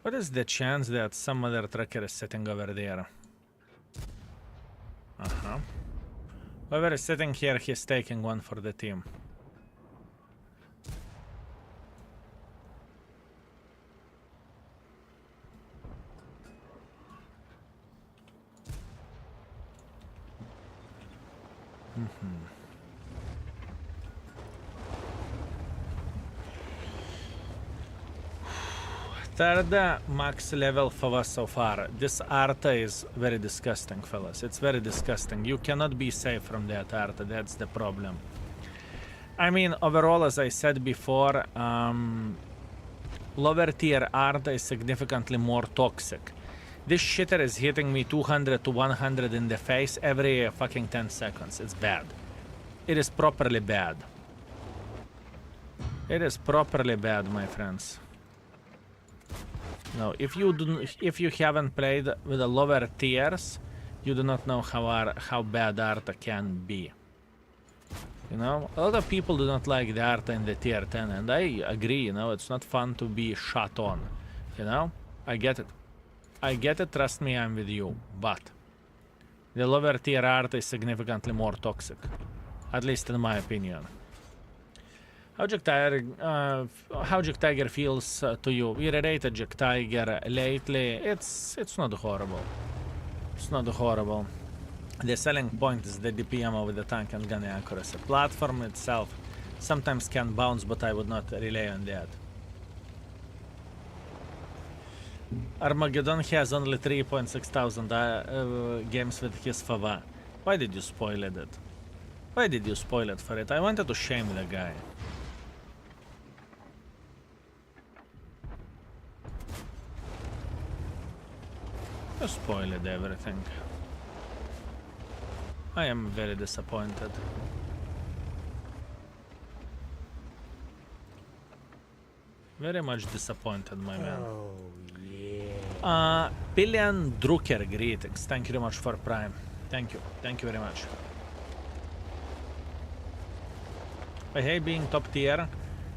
What is the chance that some other tracker is sitting over there? Uh-huh. Whoever is sitting here, he's taking one for the team. Third max level for us so far. This Arta is very disgusting, fellas. It's very disgusting. You cannot be safe from that Arta. That's the problem. I mean, overall, as I said before, lower tier Arta is significantly more toxic. This shitter is hitting me 200 to 100 in the face every fucking 10 seconds. It's bad. It is properly bad. It is properly bad, my friends. No, if you haven't played with the lower tiers, you do not know how bad Arta can be. You know, a lot of people do not like the art in the tier 10, and I agree, you know, it's not fun to be shot on. You know, I get it. I get it, trust me, I'm with you. But the lower tier art is significantly more toxic. At least in my opinion. How Jack Tiger feels to you? We rated Jack Tiger lately. It's not horrible. It's not horrible. The selling point is the DPM of the tank and gun accuracy. Platform itself sometimes can bounce, but I would not rely on that. Armageddon has only 3.6 thousand games with his Fava. Why did you spoil it? Why did you spoil it for it? I wanted to shame the guy. You spoiled everything. I am very disappointed. Very much disappointed, my man. Oh, yeah. Billion Drucker, greetings. Thank you very much for Prime. Thank you. Thank you very much. I hate being top tier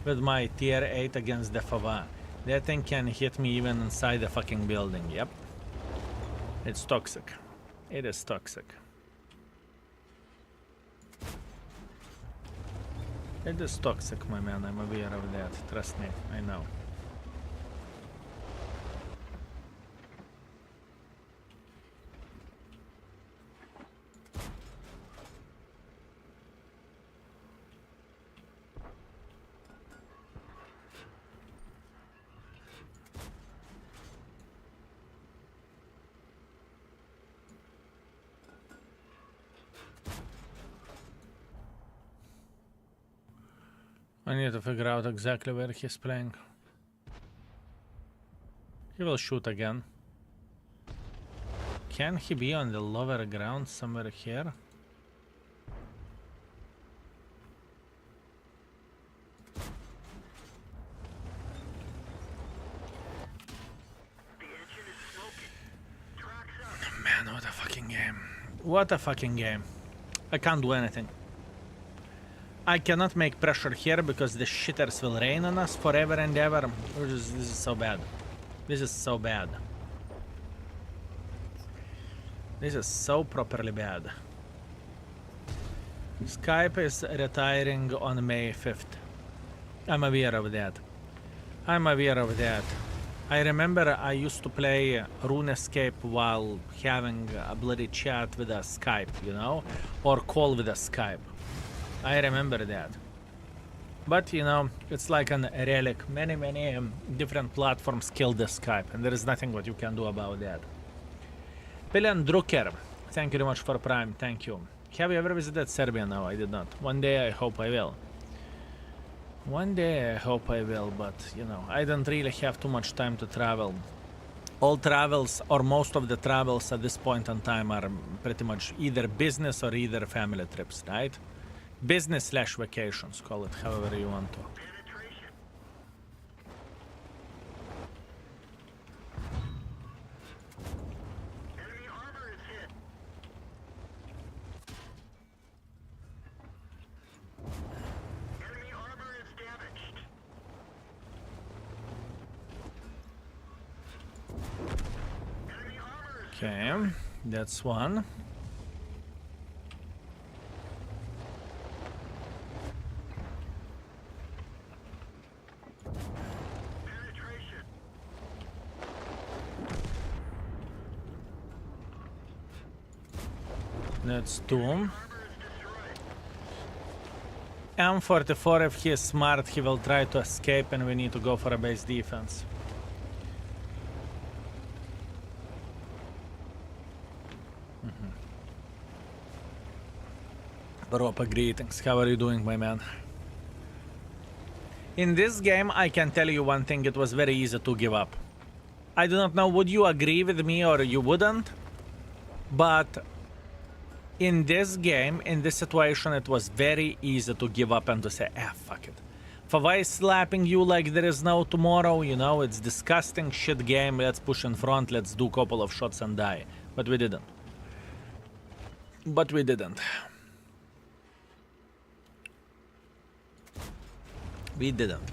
with my tier 8 against the Fava. That thing can hit me even inside the fucking building. Yep. It's toxic. It is toxic. It is toxic, my man. I'm aware of that. Trust me. I know. I need to figure out exactly where he's playing. He will shoot again. Can he be on the lower ground somewhere here? Man, what a fucking game. What a fucking game. I can't do anything. I cannot make pressure here because the shitters will rain on us forever and ever. This is so bad. This is so bad. This is so properly bad. Skype is retiring on May 5th. I'm aware of that. I'm aware of that. I remember I used to play RuneScape while having a bloody chat with a Skype, you know? Or call with a Skype. I remember that. But, you know, it's like an relic. Many different platforms killed the Skype, and there is nothing what you can do about that. Billion Drucker, thank you very much for Prime, thank you. Have you ever visited Serbia? No, I did not. One day I hope I will. One day I hope I will, but, you know, I don't really have too much time to travel. All travels, or most of the travels at this point in time are pretty much either business or either family trips, right? Business/vacations, call it however you want to. Penetration. Enemy armor is hit. Enemy armor is damaged. Enemy armor is Okay, that's one. penetration. That's two. Armor is destroyed. M44, if he is smart, he will try to escape and we need to go for a base defense. Proto, greetings. How are you doing, my man? In this game, I can tell you one thing, it was very easy to give up. I do not know, would you agree with me or you wouldn't? But in this game, in this situation, it was very easy to give up and to say, fuck it. Fava is slapping you like there is no tomorrow, you know, it's disgusting shit game, let's push in front, let's do a couple of shots and die. But we didn't. But we didn't. We didn't.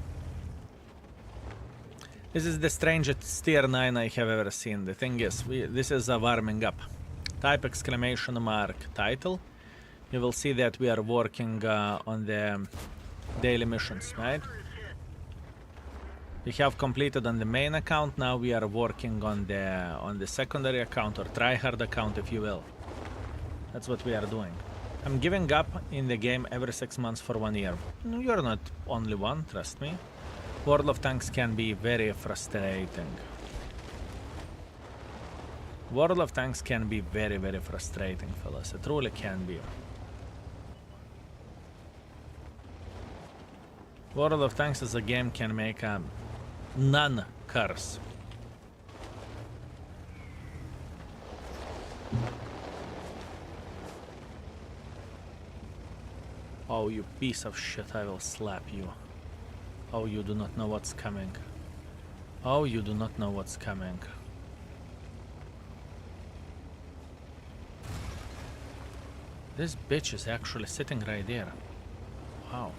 This is the strangest tier 9 I have ever seen. The thing is, this is a warming up. Type exclamation mark title. You will see that we are working on the daily missions, right? We have completed on the main account. Now we are working on the secondary account, or tryhard account, if you will. That's what we are doing. I'm giving up in the game every 6 months for 1 year. No, you're not only one, trust me. World of Tanks can be very frustrating. World of Tanks can be very, very frustrating, fellas. It truly can be. World of Tanks as a game can make a non-curse. Oh, you piece of shit, I will slap you. Oh, you do not know what's coming. Oh, you do not know what's coming. This bitch is actually sitting right there. Wow.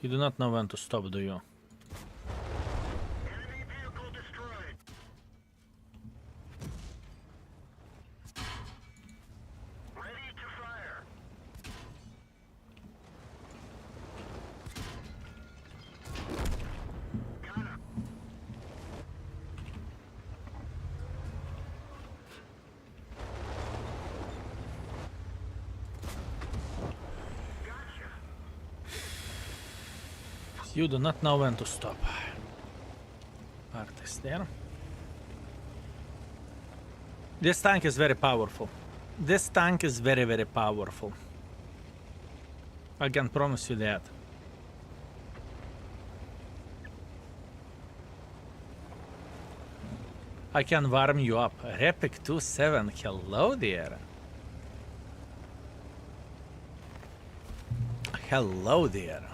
You do not know when to stop, do you? Enemy vehicle destroyed. Ready to fire. Got him. Gotcha. You do not know when to stop. Part is there. This tank is very powerful. This tank is very, very powerful. I can promise you that. I can warm you up. Repic 27, hello there. Hello there.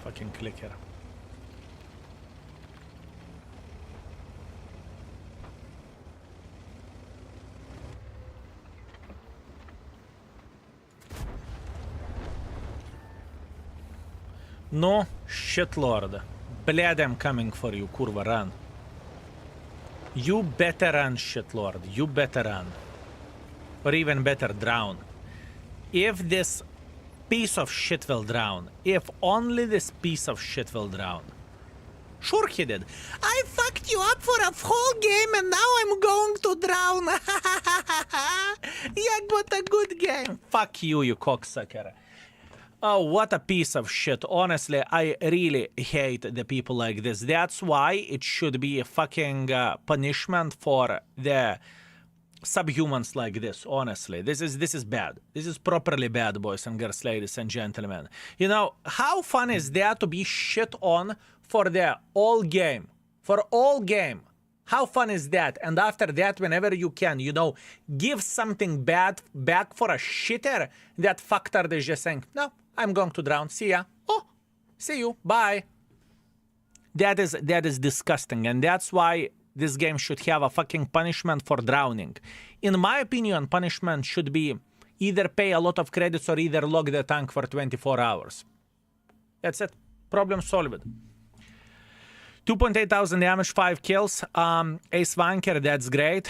Fucking clicker. No shit, Lord. Blad, I'm coming for you, kurva, run. You better run, shit, Lord. You better run. Or even better, drown. If this piece of shit will drown. If only this piece of shit will drown. Sure he did. I fucked you up for a whole game and now I'm going to drown. Yeah, what a good game. Fuck you, you cocksucker. Oh, what a piece of shit. Honestly, I really hate the people like this. That's why it should be a fucking punishment for the subhumans like this. Honestly, this is bad. This is properly bad, boys and girls, ladies and gentlemen. You know, how fun is that to be shit on for the all game? For all game. How fun is that? And after that, whenever you can, you know, give something bad back for a shitter. That fucktard is just saying, no, I'm going to drown. See ya. Oh, see you. Bye. That is disgusting. And that's why this game should have a fucking punishment for drowning. In my opinion, punishment should be either pay a lot of credits or either log the tank for 24 hours. That's it. Problem solved. 2.8 thousand damage, 5 kills. Ace Wanker, that's great.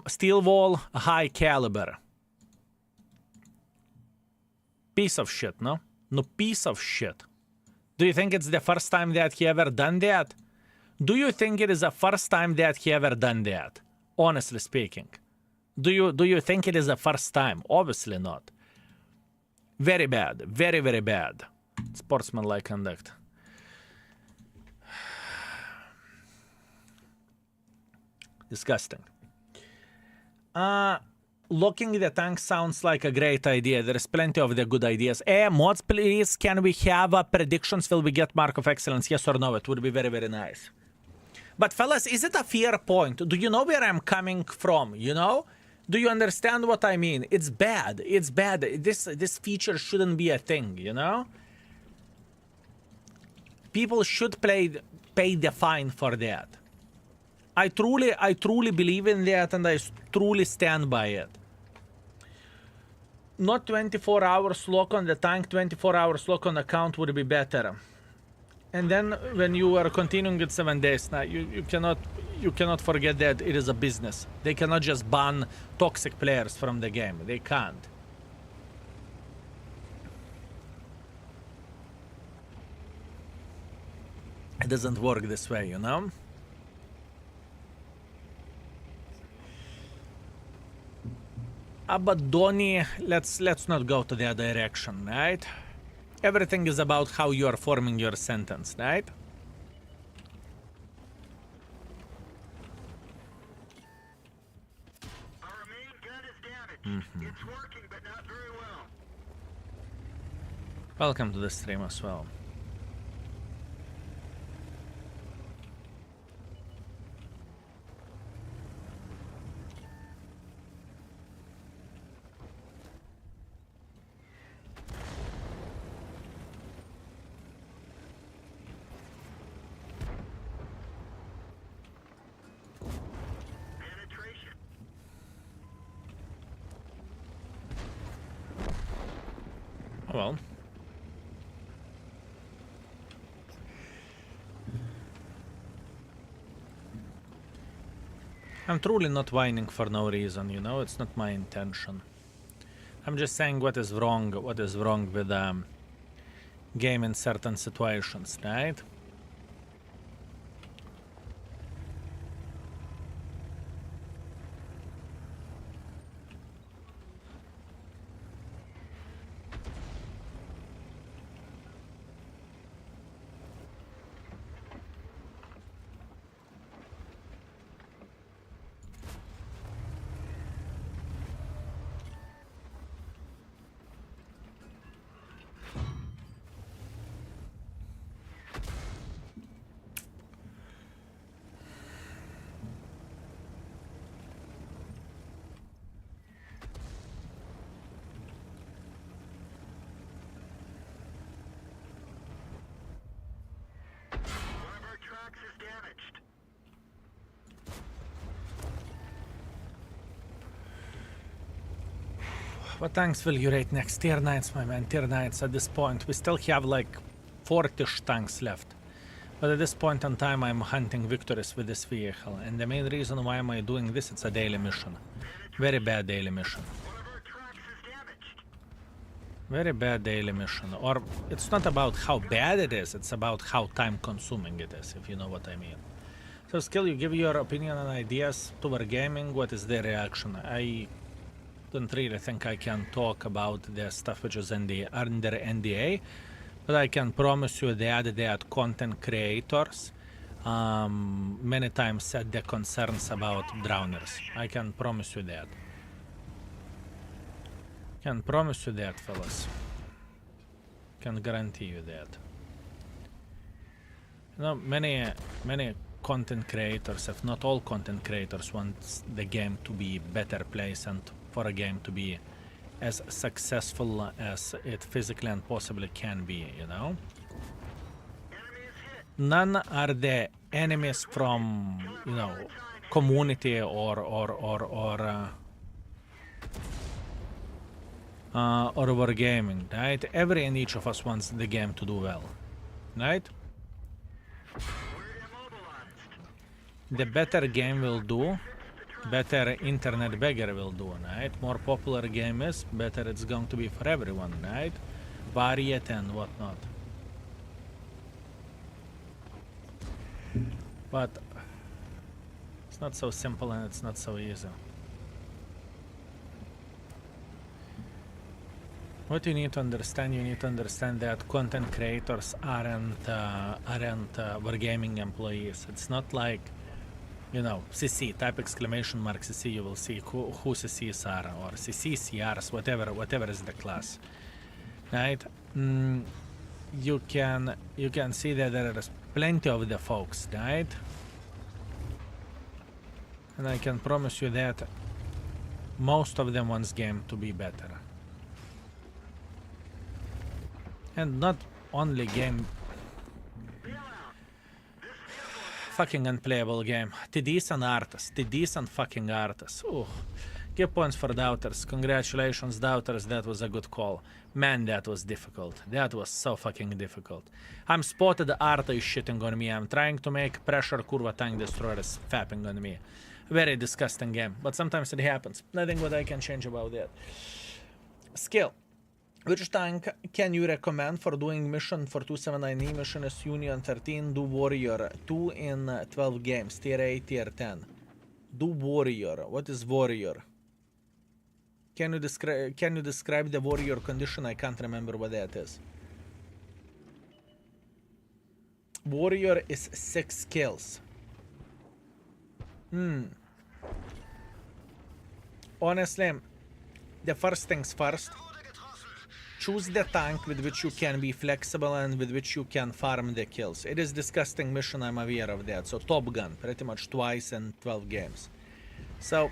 Steel Wall, high caliber. Piece of shit, no? No, piece of shit. Do you think it's the first time that he ever done that? Do you think it is the first time that he ever done that? Honestly speaking. Do you think it is the first time? Obviously not. Very bad. Very, very bad. Sportsmanlike conduct. Disgusting. locking the tank sounds like a great idea. There's plenty of the good ideas. Mods, please, can we have predictions? Will we get Mark of Excellence? Yes or no? It would be very, very nice. But fellas, is it a fair point? Do you know where I'm coming from, you know? Do you understand what I mean? It's bad. It's bad. This feature shouldn't be a thing, you know? People should pay the fine for that. I truly believe in that, and I truly stand by it. Not 24 hours lock on the tank, 24 hours lock on account would be better. And then when you are continuing with 7 days now, you cannot forget that it is a business. They cannot just ban toxic players from the game. They can't. It doesn't work this way, you know? But Donnie, let's not go to that direction, right? Everything is about how you are forming your sentence, right? Our main gun is damaged. It's working, but not very well. Welcome to the stream as well. Penetration. Well. I'm truly not whining for no reason, you know, it's not my intention. I'm just saying what is wrong with game in certain situations, right? One of our tracks is damaged. What tanks will you rate next? Tier 9s, my man, tier 9s at this point. We still have like 40-ish tanks left. But at this point in time, I'm hunting victories with this vehicle. And the main reason why am I doing this, it's a daily mission. Very bad daily mission. One of our tracks is damaged. Very bad daily mission. Or it's not about how bad it is, it's about how time consuming it is, if you know what I mean. So Skill, you give your opinion and ideas to Wargaming, what is their reaction? I don't really think I can talk about the stuff which is under NDA, but I can promise you that content creators many times said the concerns about drowners. I can promise you that. Can promise you that, fellas. Can guarantee you that. You know, many content creators, if not all content creators, want the game to be a better place and for a game to be as successful as it physically and possibly can be, you know? None are the enemies from, you know, community or wargaming, right? Every and each of us wants the game to do well, right? The better game will do, better internet beggar will do, right? More popular game is, better it's going to be for everyone, right? Variety and whatnot. But it's not so simple and it's not so easy. What you need to understand that content creators aren't wargaming employees. It's not like you know, CC, type exclamation mark CC, you will see who CCs are, or CC, CRs, whatever is the class, right? You can see that there is plenty of the folks, right? And I can promise you that most of them wants game to be better. And not only game, fucking unplayable game. TDs and artists, TDs and fucking artists. Ooh. Give points for doubters. Congratulations, doubters, that was a good call. Man, that was difficult. That was so fucking difficult. I'm spotted, Arta is shitting on me. I'm trying to make pressure Kurva Tank Destroyers fapping on me. Very disgusting game, but sometimes it happens. Nothing what I can change about that. Skill. Which tank can you recommend for doing mission for 279E? Mission is Union 13, do Warrior 2 in 12 games, tier 8, tier 10. Do Warrior. What is Warrior? Can you describe the Warrior condition? I can't remember what that is. Warrior is 6 skills. Honestly, the first things first. Choose the tank with which you can be flexible and with which you can farm the kills. It is disgusting mission, I'm aware of that. So Top Gun, pretty much twice in 12 games. So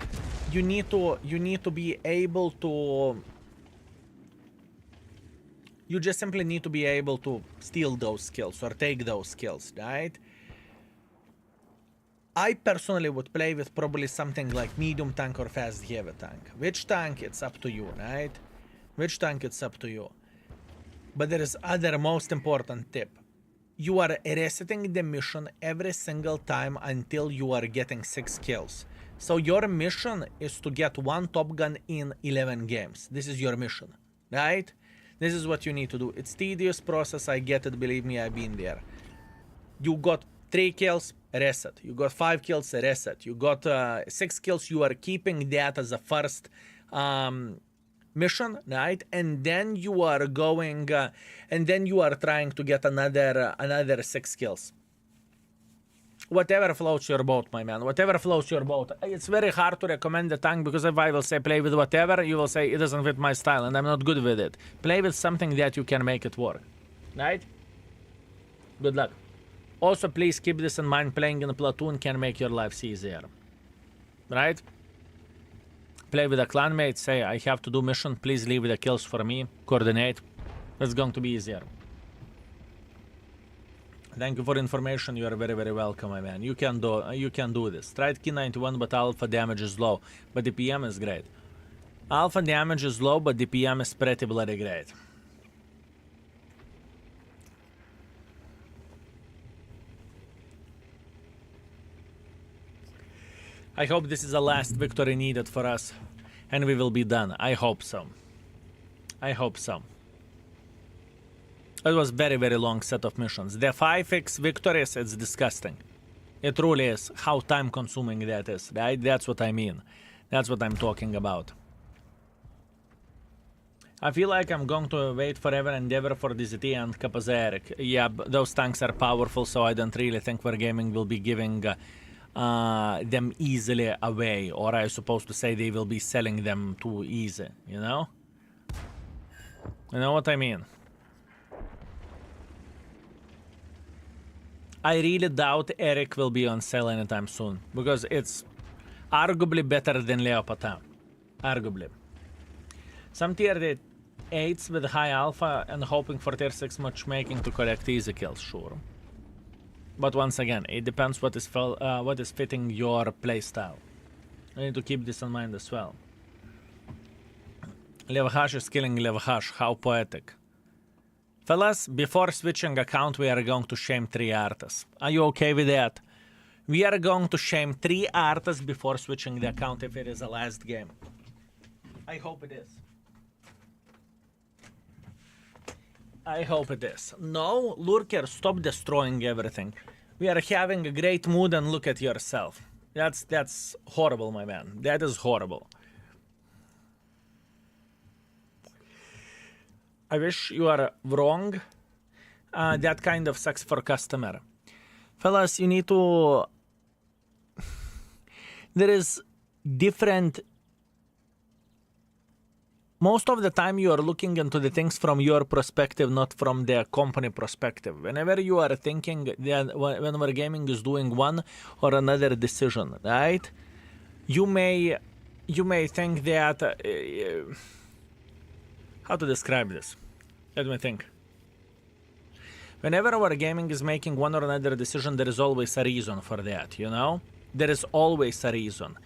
you need to be able to. You just simply need to be able to steal those skills or take those skills, right? I personally would play with probably something like medium tank or fast heavy tank. Which tank, it's up to you, right? Which tank, it's up to you. But there is other most important tip. You are resetting the mission every single time until you are getting 6 kills. So your mission is to get 1 Top Gun in 11 games. This is your mission, right? This is what you need to do. It's tedious process, I get it, believe me, I've been there. You got 3 kills, reset. You got 5 kills, reset. You got 6 kills, you are keeping that as a first mission, right? And then you are going, and then you are trying to get another 6 kills. Whatever floats your boat, my man. Whatever floats your boat. It's very hard to recommend the tank because if I will say play with whatever, you will say it doesn't fit my style and I'm not good with it. Play with something that you can make it work, right? Good luck. Also, please keep this in mind. Playing in a platoon can make your lives easier, right? Play with a clanmate, say I have to do mission, please leave the kills for me, coordinate. It's going to be easier. Thank you for information, you are very, very welcome, my man. You can do this. Tried key 91, but alpha damage is low, but DPM is great. Alpha damage is low, but DPM is pretty bloody great. I hope this is the last victory needed for us, and we will be done. I hope so. I hope so. It was very, very long set of missions. The 5x victories, it's disgusting. It truly is. How time consuming that is, right? That's what I mean. That's what I'm talking about. I feel like I'm going to wait forever Endeavor for DZT and Kapazeric. Yeah, those tanks are powerful, so I don't really think Wargaming will be giving them easily away. Or I'm supposed to say they will be selling them too easy, you know? You know what I mean? I really doubt Eric will be on sale anytime soon, because it's arguably better than Leopatan. Arguably. Some tier 8s with high alpha and hoping for tier 6 matchmaking to collect easy kills, sure. But once again, it depends what is fitting your playstyle. I need to keep this in mind as well. Levhash is killing Levhash, how poetic. Fellas, before switching account, we are going to shame 3 artists. Are you okay with that? We are going to shame 3 artists before switching the account if it is a last game. I hope it is. I hope it is. No, Lurker, stop destroying everything. We are having a great mood and look at yourself. That's horrible, my man. That is horrible. I wish you are wrong. That kind of sucks for customer. Fellas, you need to there is different. Most of the time you are looking into the things from your perspective, not from the company perspective. Whenever you are thinking that when Wargaming is doing one or another decision, right? You may think that how to describe this? Let me think. Whenever Wargaming is making one or another decision, there is always a reason for that, you know? There is always a reason.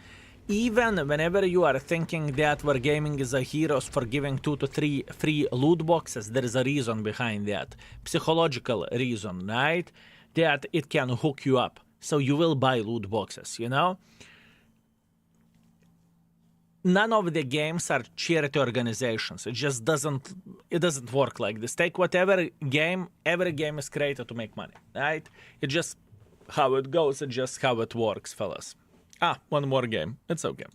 Even whenever you are thinking that Wargaming is a heroes for giving 2 to 3 free loot boxes, there is a reason behind that. Psychological reason, right? That it can hook you up. So you will buy loot boxes, you know? None of the games are charity organizations. It just doesn't work like this. Take whatever game, every game is created to make money, right? It's just how it goes, it's just how it works, fellas. One more game. It's okay.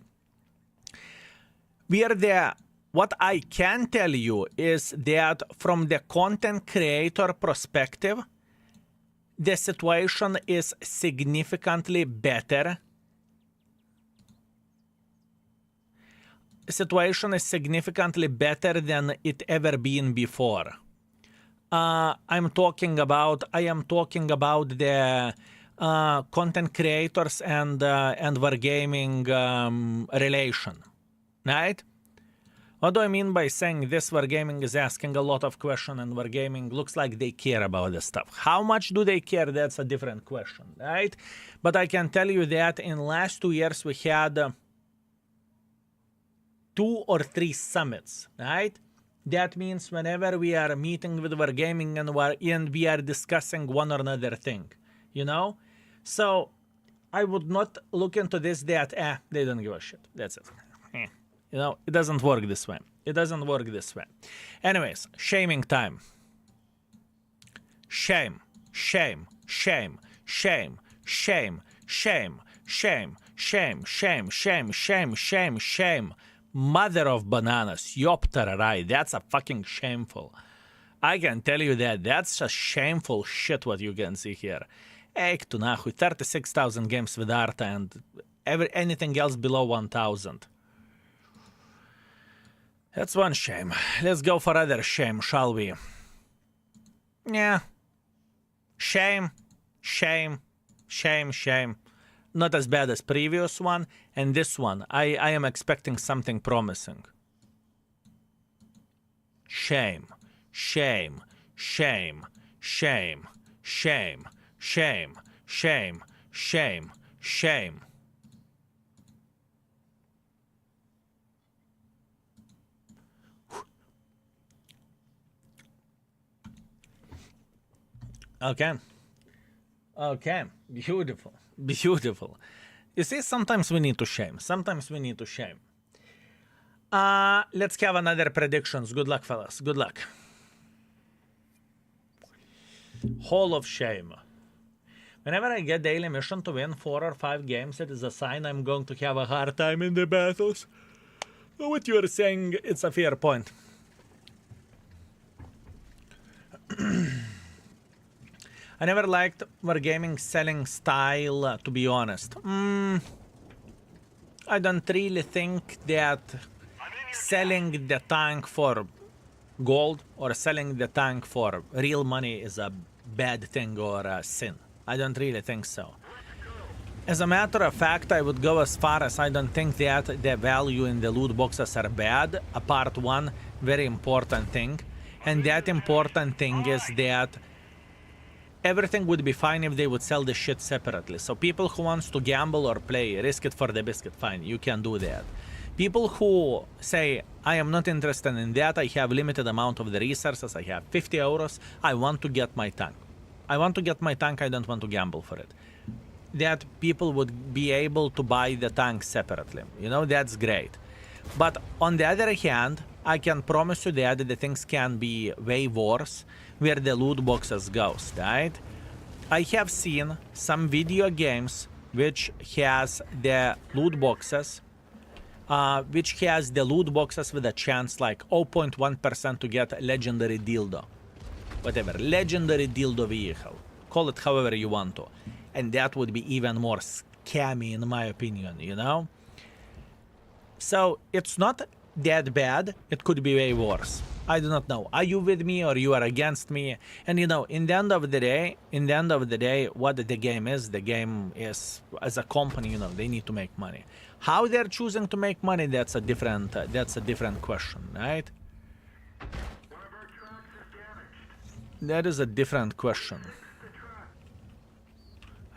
What I can tell you is that from the content creator perspective, the situation is significantly better. Situation is significantly better than it ever been before. I am talking about the content creators and Wargaming relation, right? What do I mean by saying this? Wargaming is asking a lot of questions, and Wargaming looks like they care about this stuff. How much do they care? That's a different question, right? But I can tell you that in last 2 years we had 2 or 3 summits, right? That means whenever we are meeting with Wargaming and we are discussing one or another thing, you know? So I would not look into this that, they don't give a shit. That's it. You know, it doesn't work this way. It doesn't work this way. Anyways, shaming time. Shame, shame, shame, shame, shame, shame, shame, shame, shame, shame, shame, shame, shame. Mother of bananas, Yoptararai, that's a fucking shameful. I can tell you that, that's a shameful shit what you can see here. Eik tu nahui, 36,000 games with Arta and anything else below 1,000. That's one shame. Let's go for other shame, shall we? Yeah. Shame, shame, shame, shame. Not as bad as previous one, and this one, I am expecting something promising. Shame, shame, shame, shame, shame, shame, shame, shame, shame. Okay. Okay, beautiful. Beautiful. You see, sometimes we need to shame. Sometimes we need to shame. Let's have another predictions. Good luck, fellas. Good luck. Hall of Shame. Whenever I get daily mission to win 4 or 5 games, it is a sign I'm going to have a hard time in the battles. What you are saying, it's a fair point. I never liked Wargaming selling style, to be honest. I don't really think that selling the tank for gold or selling the tank for real money is a bad thing or a sin. I don't really think so. As a matter of fact, I would go as far as I don't think that the value in the loot boxes are bad, apart one very important thing. And that important thing is that everything would be fine if they would sell the shit separately. So people who wants to gamble or play, risk it for the biscuit, fine, you can do that. People who say, I am not interested in that, I have limited amount of the resources, I have 50 euros, I want to get my tank. I want to get my tank, I don't want to gamble for it. That people would be able to buy the tank separately. You know, that's great. But on the other hand, I can promise you that the things can be way worse where the loot boxes goes, right? I have seen some video games which has the loot boxes with a chance like 0.1% to get a legendary dildo. Whatever, legendary dildo vehicle. Call it however you want to. And that would be even more scammy in my opinion, you know? So it's not that bad. It could be way worse. I do not know. Are you with me or you are against me? And you know, in the end of the day, what the game is as a company, you know, they need to make money. How they're choosing to make money, that's a different question, right? That is a different question.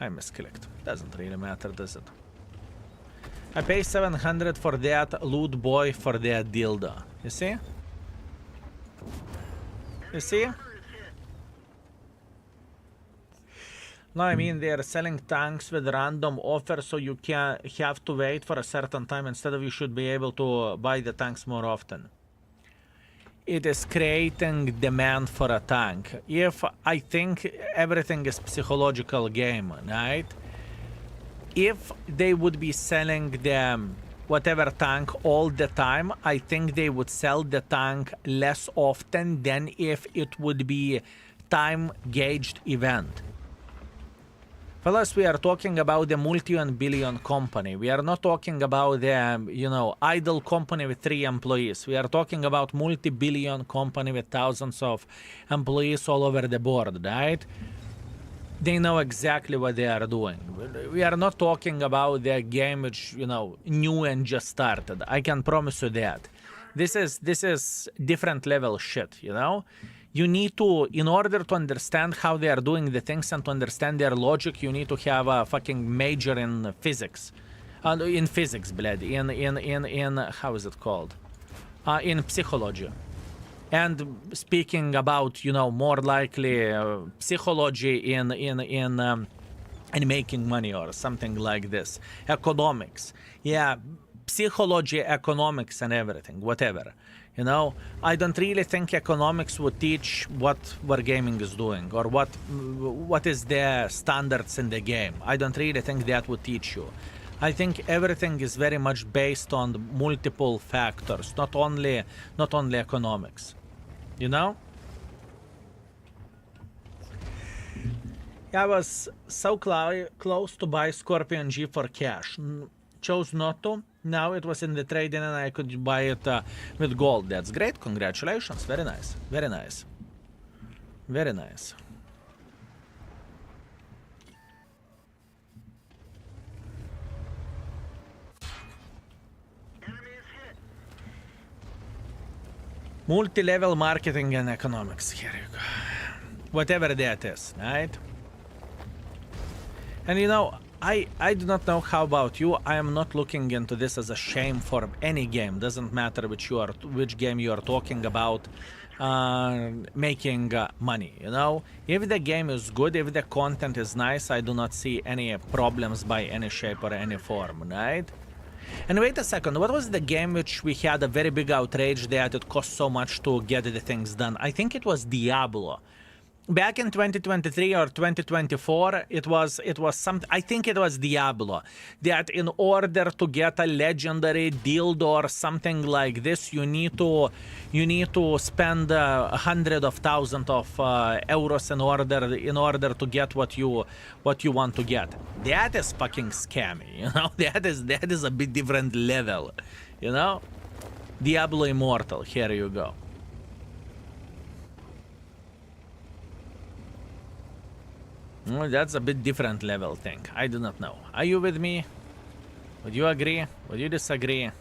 I misclicked. Doesn't really matter, does it? I pay 700 for that loot boy for that dildo. You see? You see? No, I mean they are selling tanks with random offers, so you can have to wait for a certain time instead of you should be able to buy the tanks more often. It is creating demand for a tank. If I think everything is psychological game, right? If they would be selling them whatever tank all the time, I think they would sell the tank less often than if it would be time-gauged event. Fellas, we are talking about the multi-billion company. We are not talking about the, you know, idle company with 3 employees. We are talking about multi-billion company with thousands of employees all over the board, right? They know exactly what they are doing. We are not talking about the game which, you know, new and just started. I can promise you that. This is different level shit, you know? You need to, in order to understand how they are doing the things and to understand their logic, you need to have a fucking major in physics. In physics, bled. In how is it called? In psychology. And speaking about, you know, more likely psychology in making money or something like this. Economics. Yeah, psychology, economics and everything, whatever. You know, I don't really think economics would teach what wargaming is doing or what is the standards in the game. I don't really think that would teach you. I think everything is very much based on multiple factors, not only economics. You know? I was so close to buy Scorpion G for cash. Chose not to. Now it was in the trade-in and I could buy it with gold. That's great. Congratulations. Very nice. Very nice. Very nice. Multi-level marketing and economics. Here you go. Whatever that is, right? And you know, I do not know how about you. I am not looking into this as a shame for any game. Doesn't matter which game you are talking about making money, you know? If the game is good, if the content is nice, I do not see any problems by any shape or any form, right? And wait a second, what was the game which we had a very big outrage that it cost so much to get the things done? I think it was Diablo. Back in 2023 or 2024, it was something. I think it was Diablo. That in order to get a legendary dildo or something like this, you need to spend hundreds of thousands of euros in order to get what you want to get. That is fucking scammy, you know. That is a bit different level, you know. Diablo Immortal. Here you go. Well, that's a bit different level thing. I do not know. Are you with me? Would you agree? Would you disagree?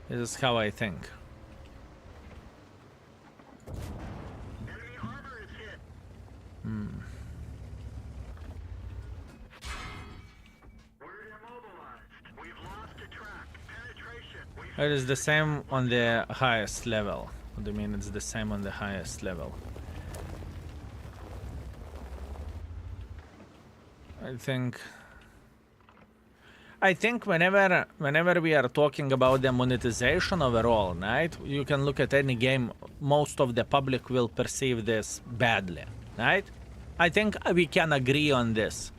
This is how I think. Enemy armor is hit. We're immobilized. We've lost a track. Penetration. It is the same on the highest level. What do you mean it's the same on the highest level? I think whenever we are talking about the monetization overall, right? You can look at any game, most of the public will perceive this badly, right? I think we can agree on this.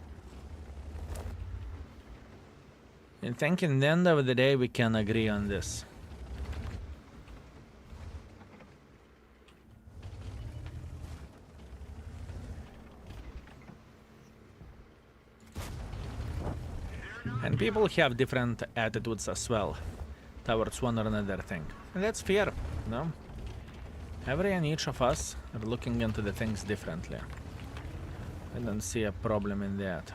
I think in the end of the day we can agree on this. And people have different attitudes as well towards one or another thing. And that's fair, you know? Every and each of us are looking into the things differently. I don't see a problem in that.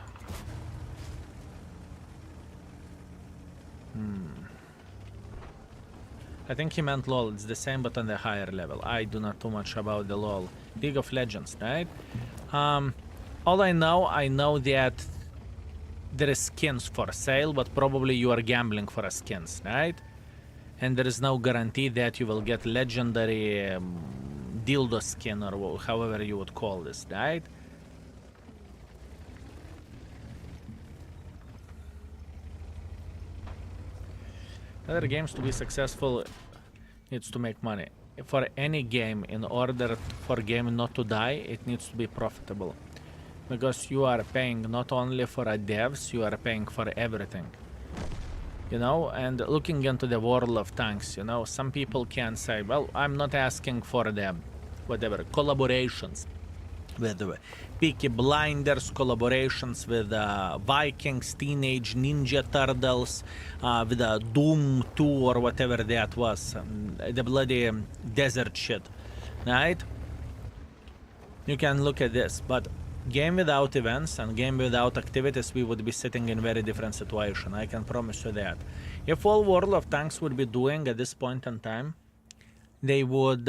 I think he meant LOL. It's the same but on the higher level. I do not too much about the LOL. League of Legends, right? All I know that there is skins for sale, but probably you are gambling for a skins, right? And there is no guarantee that you will get legendary dildo skin or however you would call this, right? Other games to be successful needs to make money. For any game, in order for game not to die, it needs to be profitable. Because you are paying not only for a devs, you are paying for everything. You know, and looking into the world of tanks, you know, some people can say, well, I'm not asking for the, whatever, collaborations with Peaky Blinders, collaborations with Vikings, Teenage Ninja Turtles, with Doom 2 or whatever that was, the bloody desert shit, right? You can look at this, but game without events and game without activities, we would be sitting in very different situation. I can promise you that. If all World of Tanks would be doing at this point in time, they would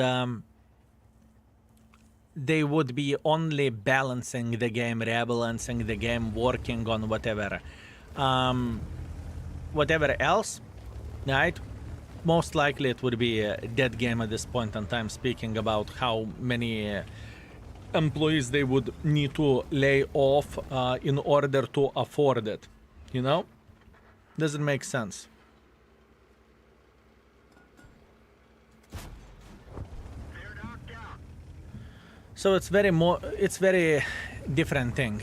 be only balancing the game, rebalancing the game, working on whatever else, right? Most likely it would be a dead game at this point in time, speaking about how many employees they would need to lay off in order to afford it, you know? Doesn't make sense. So it's very different thing.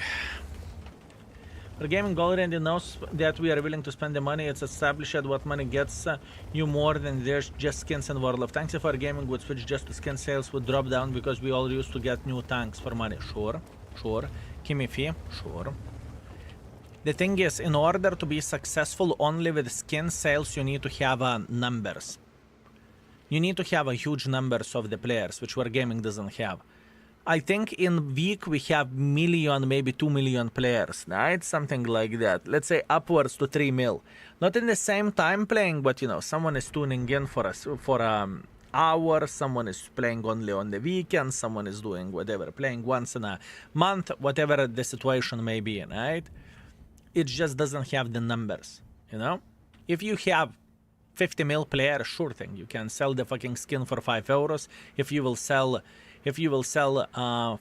Our gaming already knows that we are willing to spend the money. It's established what money gets you more than there's just skins in World of Tanks. If our gaming would switch just to skin sales would drop down because we all used to get new tanks for money. Sure. Kimmy fee, sure. The thing is, in order to be successful only with skin sales, you need to have numbers. You need to have a huge numbers of the players, which Wargaming doesn't have. I think in week we have million, maybe 2 million players, right? Something like that. Let's say upwards to 3 mil. Not in the same time playing, but you know, someone is tuning in for hour, someone is playing only on the weekend, someone is doing whatever, playing once in a month, whatever the situation may be, right? It just doesn't have the numbers, you know? If you have 50 mil player, sure thing, you can sell the fucking skin for 5 euros. If you will sell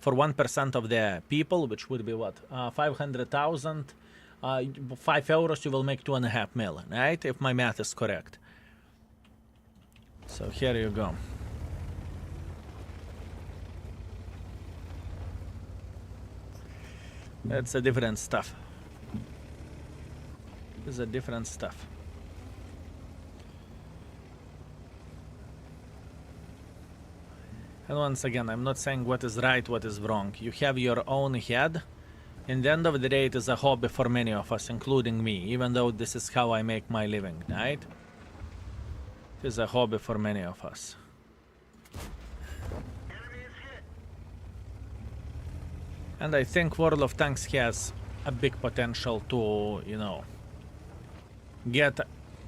for 1% of the people, which would be what, 500,000, 5 euros, you will make 2.5 mil, right? If my math is correct. So here you go. It's a different stuff. It's a different stuff. And once again, I'm not saying what is right, what is wrong. You have your own head. In the end of the day, it is a hobby for many of us, including me, even though this is how I make my living, right? It is a hobby for many of us. And I think World of Tanks has a big potential to, you know, get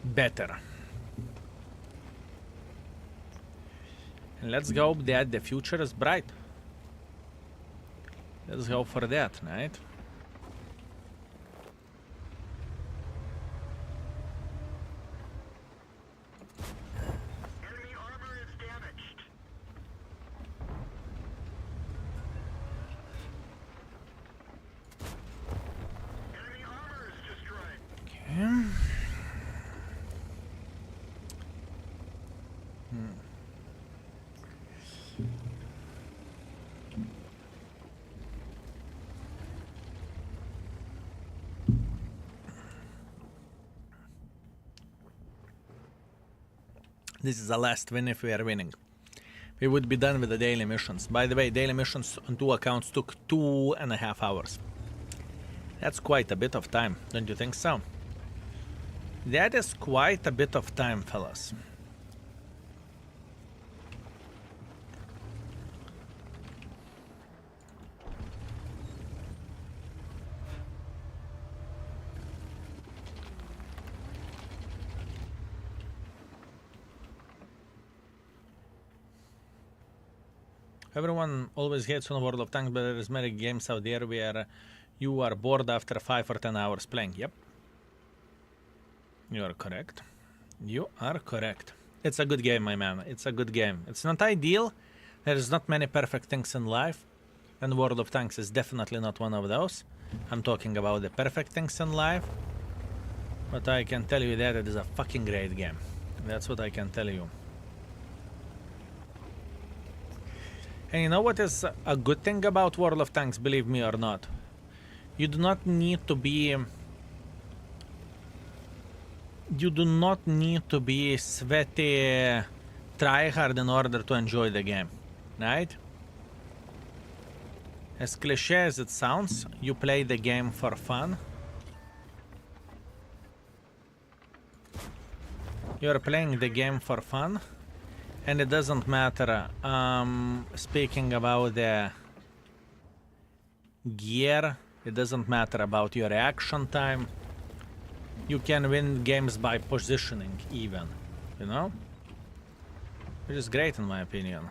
better. And let's hope that the future is bright. Let's hope for that, right? Enemy armor is damaged. Enemy armor is destroyed. Okay. This is the last win if we are winning. We would be done with the daily missions. By the way, daily missions on 2 accounts took 2.5 hours. That's quite a bit of time, don't you think so? That is quite a bit of time, fellas. Everyone always hates on World of Tanks, but there is many games out there where you are bored after 5 or 10 hours playing. Yep. You are correct. You are correct. It's a good game, my man. It's a good game. It's not ideal. There is not many perfect things in life. And World of Tanks is definitely not one of those. I'm talking about the perfect things in life. But I can tell you that it is a fucking great game. That's what I can tell you. And you know what is a good thing about World of Tanks, believe me or not? You do not need to be... You do not need to be sweaty tryhard in order to enjoy the game, right? As cliche as it sounds, you play the game for fun. You're playing the game for fun. And it doesn't matter, speaking about the gear, it doesn't matter about your reaction time. You can win games by positioning even, you know? Which is great in my opinion.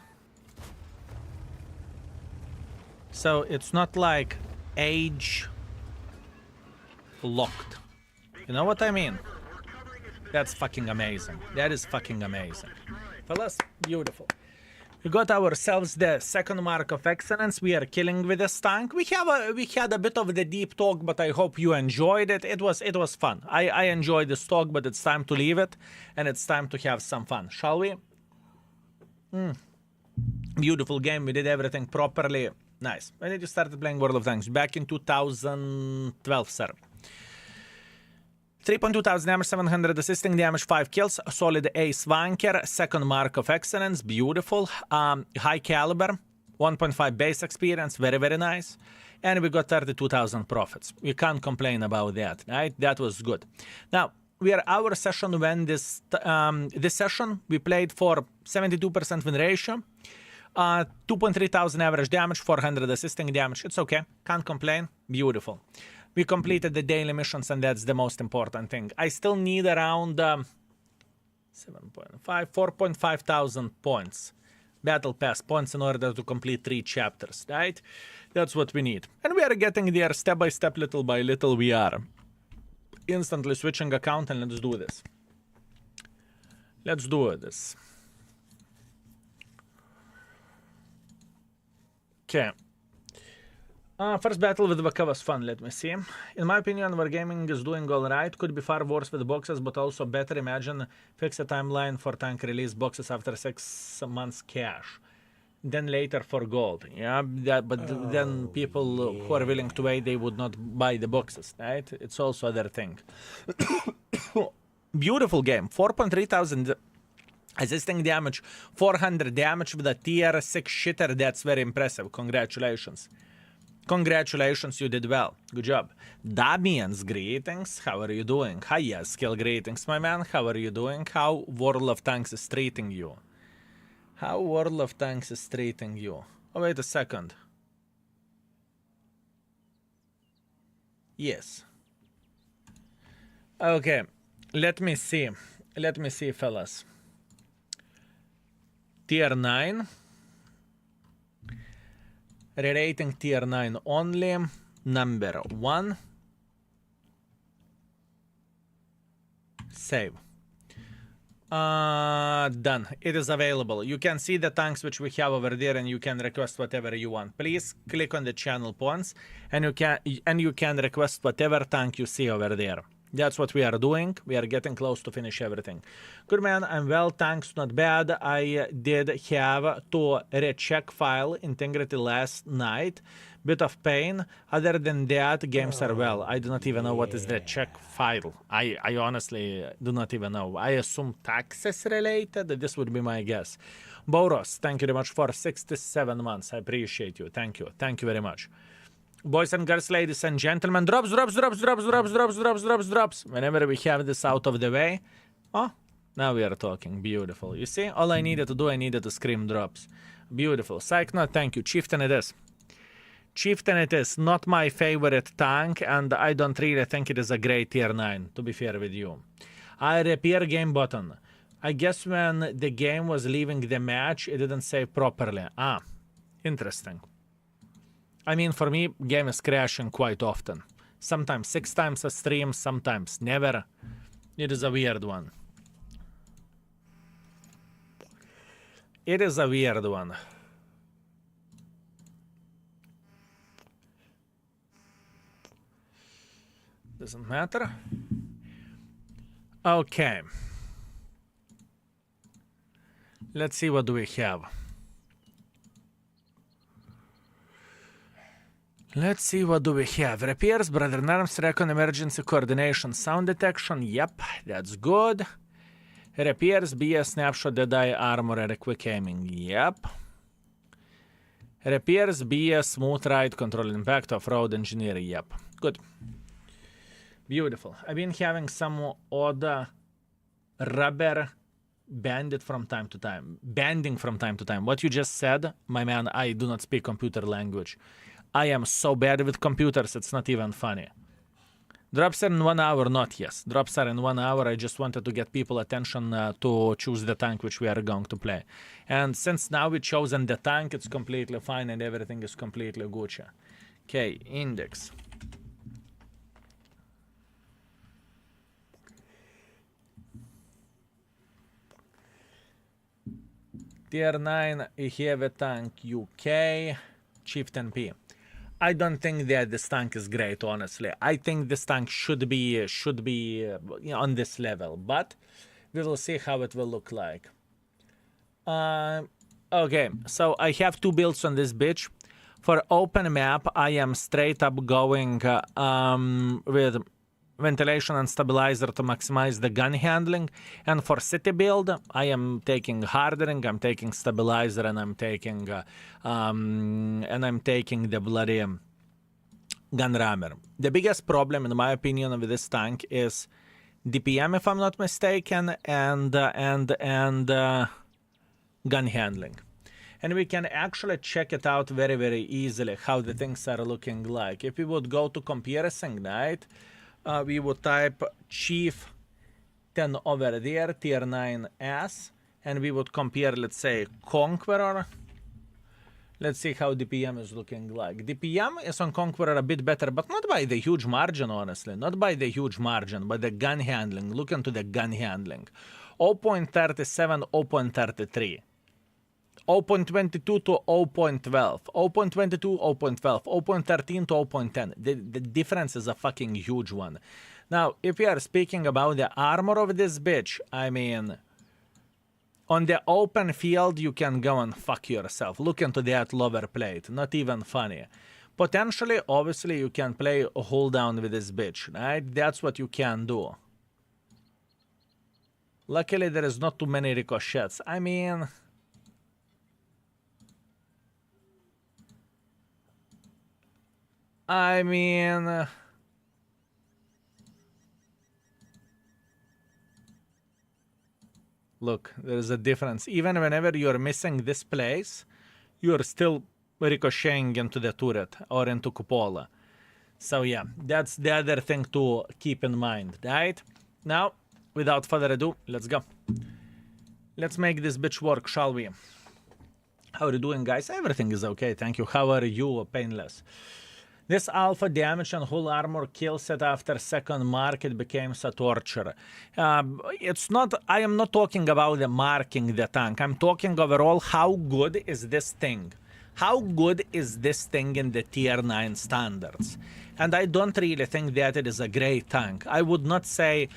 So it's not like age locked. You know what I mean? That's fucking amazing. That is fucking amazing. Fellas, beautiful. We got ourselves the second mark of excellence. We are killing with this tank. We had a bit of the deep talk, but I hope you enjoyed it. It was fun. I enjoyed this talk, but it's time to leave it, and it's time to have some fun, shall we? Beautiful game. We did everything properly. Nice. When did you start playing World of Tanks? Back in 2012, sir. 3.2 thousand damage, 700 assisting damage, 5 kills, solid A swanker, second mark of excellence, beautiful, high caliber, 1.5 base experience, very, very nice, and we got 32,000 profits. You can't complain about that, right? That was good. Now, our session went this session, we played for 72% win ratio, 2.3 thousand average damage, 400 assisting damage, it's okay, can't complain, beautiful. We completed the daily missions, and that's the most important thing. I still need around 4.5 thousand points. Battle Pass points in order to complete 3 chapters, right? That's what we need. And we are getting there step by step, little by little we are. Instantly switching account, and let's do this. Let's do this. Okay. First battle with Vaka was fun, let me see. In my opinion, Wargaming is doing alright. Could be far worse with boxes, but also better. Imagine fix a timeline for tank release boxes after 6 months cash. Then later for gold. Yeah, but then people who are willing to wait, they would not buy the boxes, right? It's also other thing. Beautiful game. 4.3 thousand assisting damage, 400 damage with a tier 6 shitter. That's very impressive. Congratulations. Congratulations, you did well. Good job. Damian's greetings. How are you doing? Hiya, skill greetings, my man. How are you doing? How World of Tanks is treating you? How World of Tanks is treating you? Oh, wait a second. Yes. Okay. Let me see. Let me see, fellas. Tier 9. Rerating tier 9 only, number 1. Save. Done. It is available. You can see the tanks which we have over there, and you can request whatever you want. Please click on the channel points, and you can request whatever tank you see over there. That's what we are doing. We are getting close to finish everything. Good man, I'm well, thanks, not bad. I did have to recheck file integrity last night. Bit of pain. Other than that, games are well. I do not even know what is the check file. I honestly do not even know. I assume taxes related. This would be my guess. Boros, thank you very much for 67 months. I appreciate you. Thank you. Thank you very much. Boys and girls, ladies and gentlemen, drops. Whenever we have this out of the way. Oh, now we are talking. Beautiful. You see, all I needed to do, I needed to scream drops. Beautiful. Psych, no, thank you. Chieftain it is. Chieftain it is. Not my favorite tank, and I don't really think it is a great tier 9, to be fair with you. I repair game button. I guess when the game was leaving the match, it didn't save properly. Ah, interesting. I mean, for me, game is crashing quite often. Sometimes 6 times a stream, sometimes never. It is a weird one. It is a weird one. Doesn't matter. Okay. Let's see what do we have. Let's see what do we have. Repairs, brother in arms, recon, emergency coordination, sound detection. Yep, that's good. Repairs, BS, snapshot, dead-eye, armor, and quick aiming. Yep. Repairs, BS, smooth ride, control impact, off-road engineering. Yep. Good. Beautiful. I've been having some odd rubber banded from time to time. Banding from time to time. What you just said, my man, I do not speak computer language. I am so bad with computers, it's not even funny. Drops are in 1 hour, not yes. Drops are in 1 hour. I just wanted to get people attention to choose the tank which we are going to play. And since now we've chosen the tank, it's completely fine and everything is completely Gucci. Okay, index. Tier 9, Heavy Tank UK, Chieftain P. I don't think that this tank is great, honestly. I think this tank should be on this level, but we will see how it will look like. Okay, so I have 2 builds on this bitch. For open map, I am straight up going with ventilation and stabilizer to maximize the gun handling. And for city build, I am taking hardening, I'm taking stabilizer, and I'm taking the bloody gun rammer. The biggest problem, in my opinion, with this tank is DPM, if I'm not mistaken, and gun handling. And we can actually check it out very, very easily how the things are looking like. If we would go to comparison, right? We would type Chieftain over there, tier 9S, and we would compare, let's say, Conqueror. Let's see how DPM is looking like. DPM is on Conqueror a bit better, but not by the huge margin, honestly. Not by the huge margin, but the gun handling. Look into the gun handling. 0.37, 0.33. 0.22 to 0.12, 0.22, 0.12, 0.13 to 0.10. The difference is a fucking huge one. Now, if we are speaking about the armor of this bitch, I mean, on the open field, you can go and fuck yourself. Look into that lower plate. Not even funny. Potentially, obviously, you can play a hold down with this bitch, right? That's what you can do. Luckily, there is not too many ricochets. I mean, look, there's a difference. Even whenever you're missing this place, you're still ricocheting into the turret or into cupola. So yeah, that's the other thing to keep in mind, right? Now, without further ado, let's go. Let's make this bitch work, shall we? How are you doing, guys? Everything is okay, thank you. How are you, Painless? This alpha damage and whole armor kills it after second mark, it becomes a torture. It's not, I am not talking about the marking the tank. I'm talking overall, how good is this thing? How good is this thing in the tier 9 standards? And I don't really think that it is a great tank. I would not say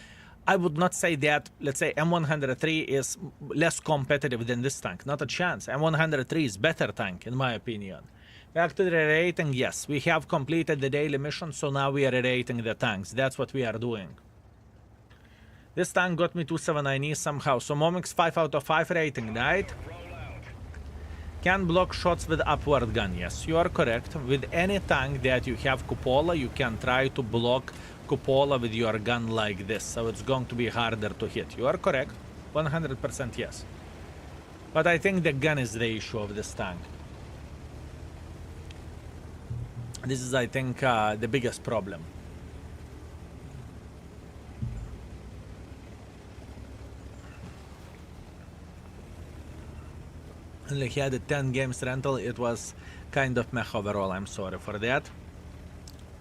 that, let's say, M103 is less competitive than this tank. Not a chance. M103 is better tank, in my opinion. Back to the rating, yes, we have completed the daily mission, so now we are rating the tanks. That's what we are doing. This tank got me 279E somehow, so Momix 5 out of 5 rating, right? Can block shots with upward gun. Yes, you are correct. With any tank that you have cupola, you can try to block cupola with your gun like this, so it's going to be harder to hit. You are correct. 100% yes. But I think the gun is the issue of this tank. This is, I think, the biggest problem. Only had a 10 games rental. It was kind of meh overall. I'm sorry for that.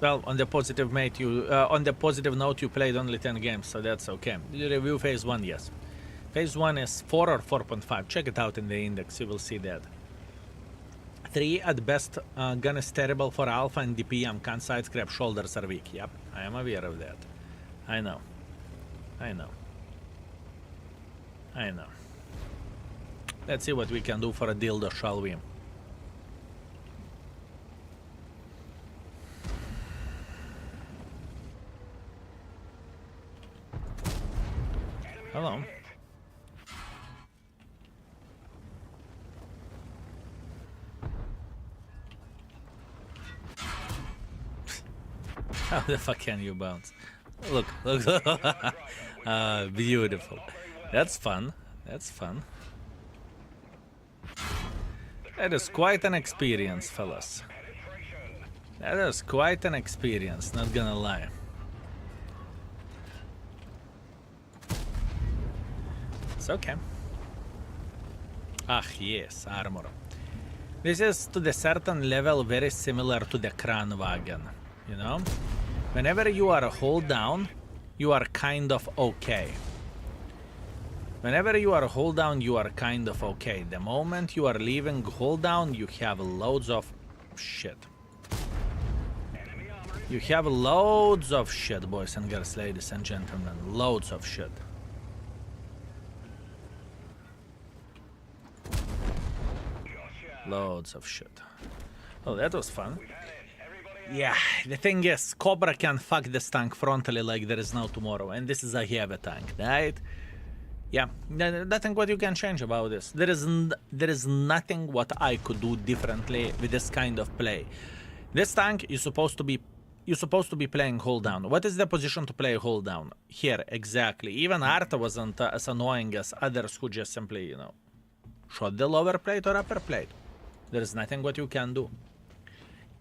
Well, on the positive note, you played only 10 games, so that's okay. Did you review phase 1? Yes. Phase 1 is 4 or 4.5. Check it out in the index. You will see that. 3 at best. Gun is terrible for alpha and DPM. Can't side scrap. Shoulders are weak. Yep, I am aware of that. I know. I know. I know. Let's see what we can do for a dildo, shall we? Hello. How the fuck can you bounce? Look, look. Beautiful. That's fun. That's fun. That is quite an experience, fellas. That is quite an experience, not gonna lie. It's okay. Ah, yes, armor. This is to the certain level very similar to the Kranwagen, you know? Whenever you are hold down, you are kind of okay. Whenever you are hold down, you are kind of okay. The moment you are leaving hold down, you have loads of shit. You have loads of shit, boys and girls, ladies and gentlemen. Loads of shit. Loads of shit. Oh, that was fun. Yeah, the thing is, Cobra can fuck this tank frontally like there is no tomorrow. And this is a heavy tank, right? Yeah, nothing what you can change about this. There is nothing what I could do differently with this kind of play. This tank is supposed to be playing hold down. What is the position to play hold down? Here, exactly. Even Arta wasn't as annoying as others who just simply, you know, shot the lower plate or upper plate. There is nothing what you can do.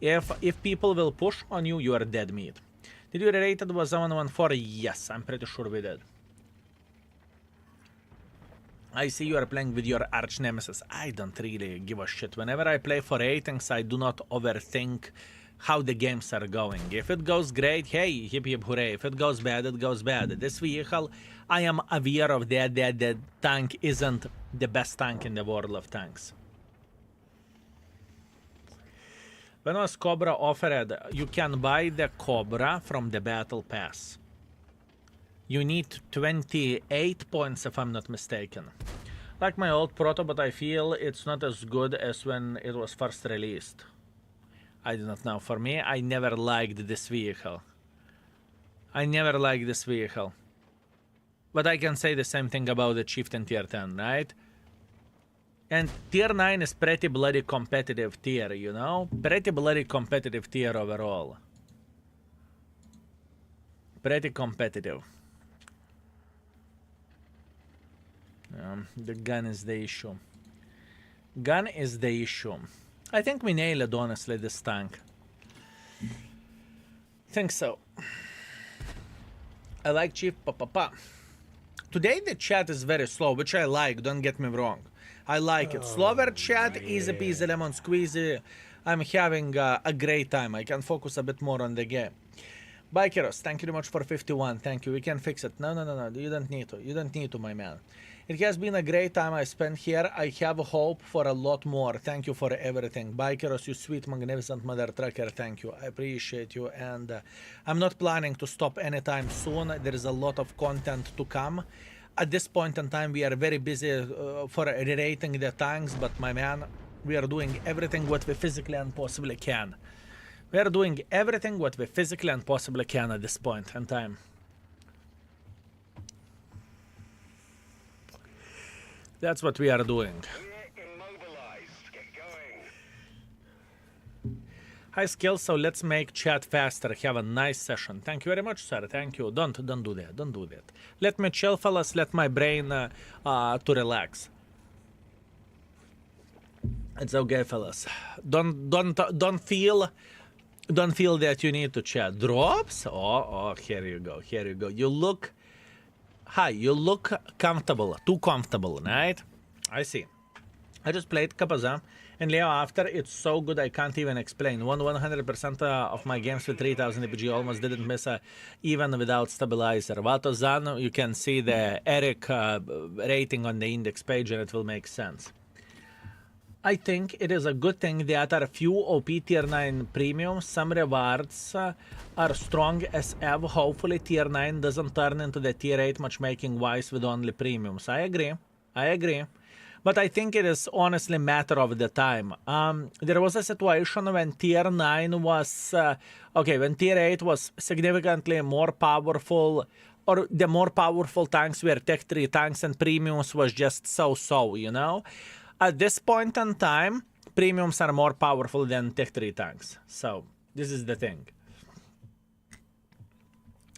If people will push on you, you are dead meat. Did you rate it was 714? Yes, I'm pretty sure we did. I see you are playing with your arch nemesis. I don't really give a shit. Whenever I play for ratings, I do not overthink how the games are going. If it goes great, hey, hip hip hooray. If it goes bad, it goes bad. This vehicle, I am aware of that the tank isn't the best tank in the world of tanks. When was Cobra offered? You can buy the Cobra from the Battle Pass. You need 28 points if I'm not mistaken. Like my old Proto, but I feel it's not as good as when it was first released. I do not know. For me, I never liked this vehicle. I never liked this vehicle. But I can say the same thing about the Chieftain tier 10, right? And tier 9 is pretty bloody competitive tier, you know? Pretty bloody competitive tier overall. Pretty competitive. The gun is the issue. Gun is the issue. I think we nailed it, honestly, this tank. Think so. I like Chief Papa. Today the chat is very slow, which I like, don't get me wrong. I like it. Slower chat, easy peasy lemon squeezy. I'm having a great time. I can focus a bit more on the game. Bikeros, thank you very much for 51. Thank you. We can fix it. No. You don't need to. You don't need to, my man. It has been a great time I spent here. I have hope for a lot more. Thank you for everything. Bikeros, you sweet, magnificent mother trucker. Thank you. I appreciate you. And I'm not planning to stop anytime soon. There is a lot of content to come. At this point in time, we are very busy for rerating the tanks. But my man, we are doing everything what we physically and possibly can. We are doing everything what we physically and possibly can at this point in time. That's what we are doing. High skill, so let's make chat faster. Have a nice session. Thank you very much, sir. Thank you. Don't do that. Don't do that. Let me chill, fellas. Let my brain to relax. It's okay, fellas. Don't feel that you need to chat. Drops? Oh, here you go. Here you go. You look comfortable. Too comfortable, right? I see. I just played Kapaza, and Leo after, it's so good I can't even explain. Won 100% of my games with 3000 APG, almost didn't miss even without stabilizer. Vatozan, you can see the Eric rating on the index page and it will make sense. I think it is a good thing that are few OP tier 9 premium. Some rewards are strong as ever. Hopefully tier 9 doesn't turn into the tier 8 matchmaking wise with only premiums. I agree. But I think it is honestly matter of the time. There was a situation when tier 9 was... when tier 8 was significantly more powerful, or the more powerful tanks were tech 3 tanks and premiums was just so, you know? At this point in time, premiums are more powerful than tech 3 tanks. So, this is the thing.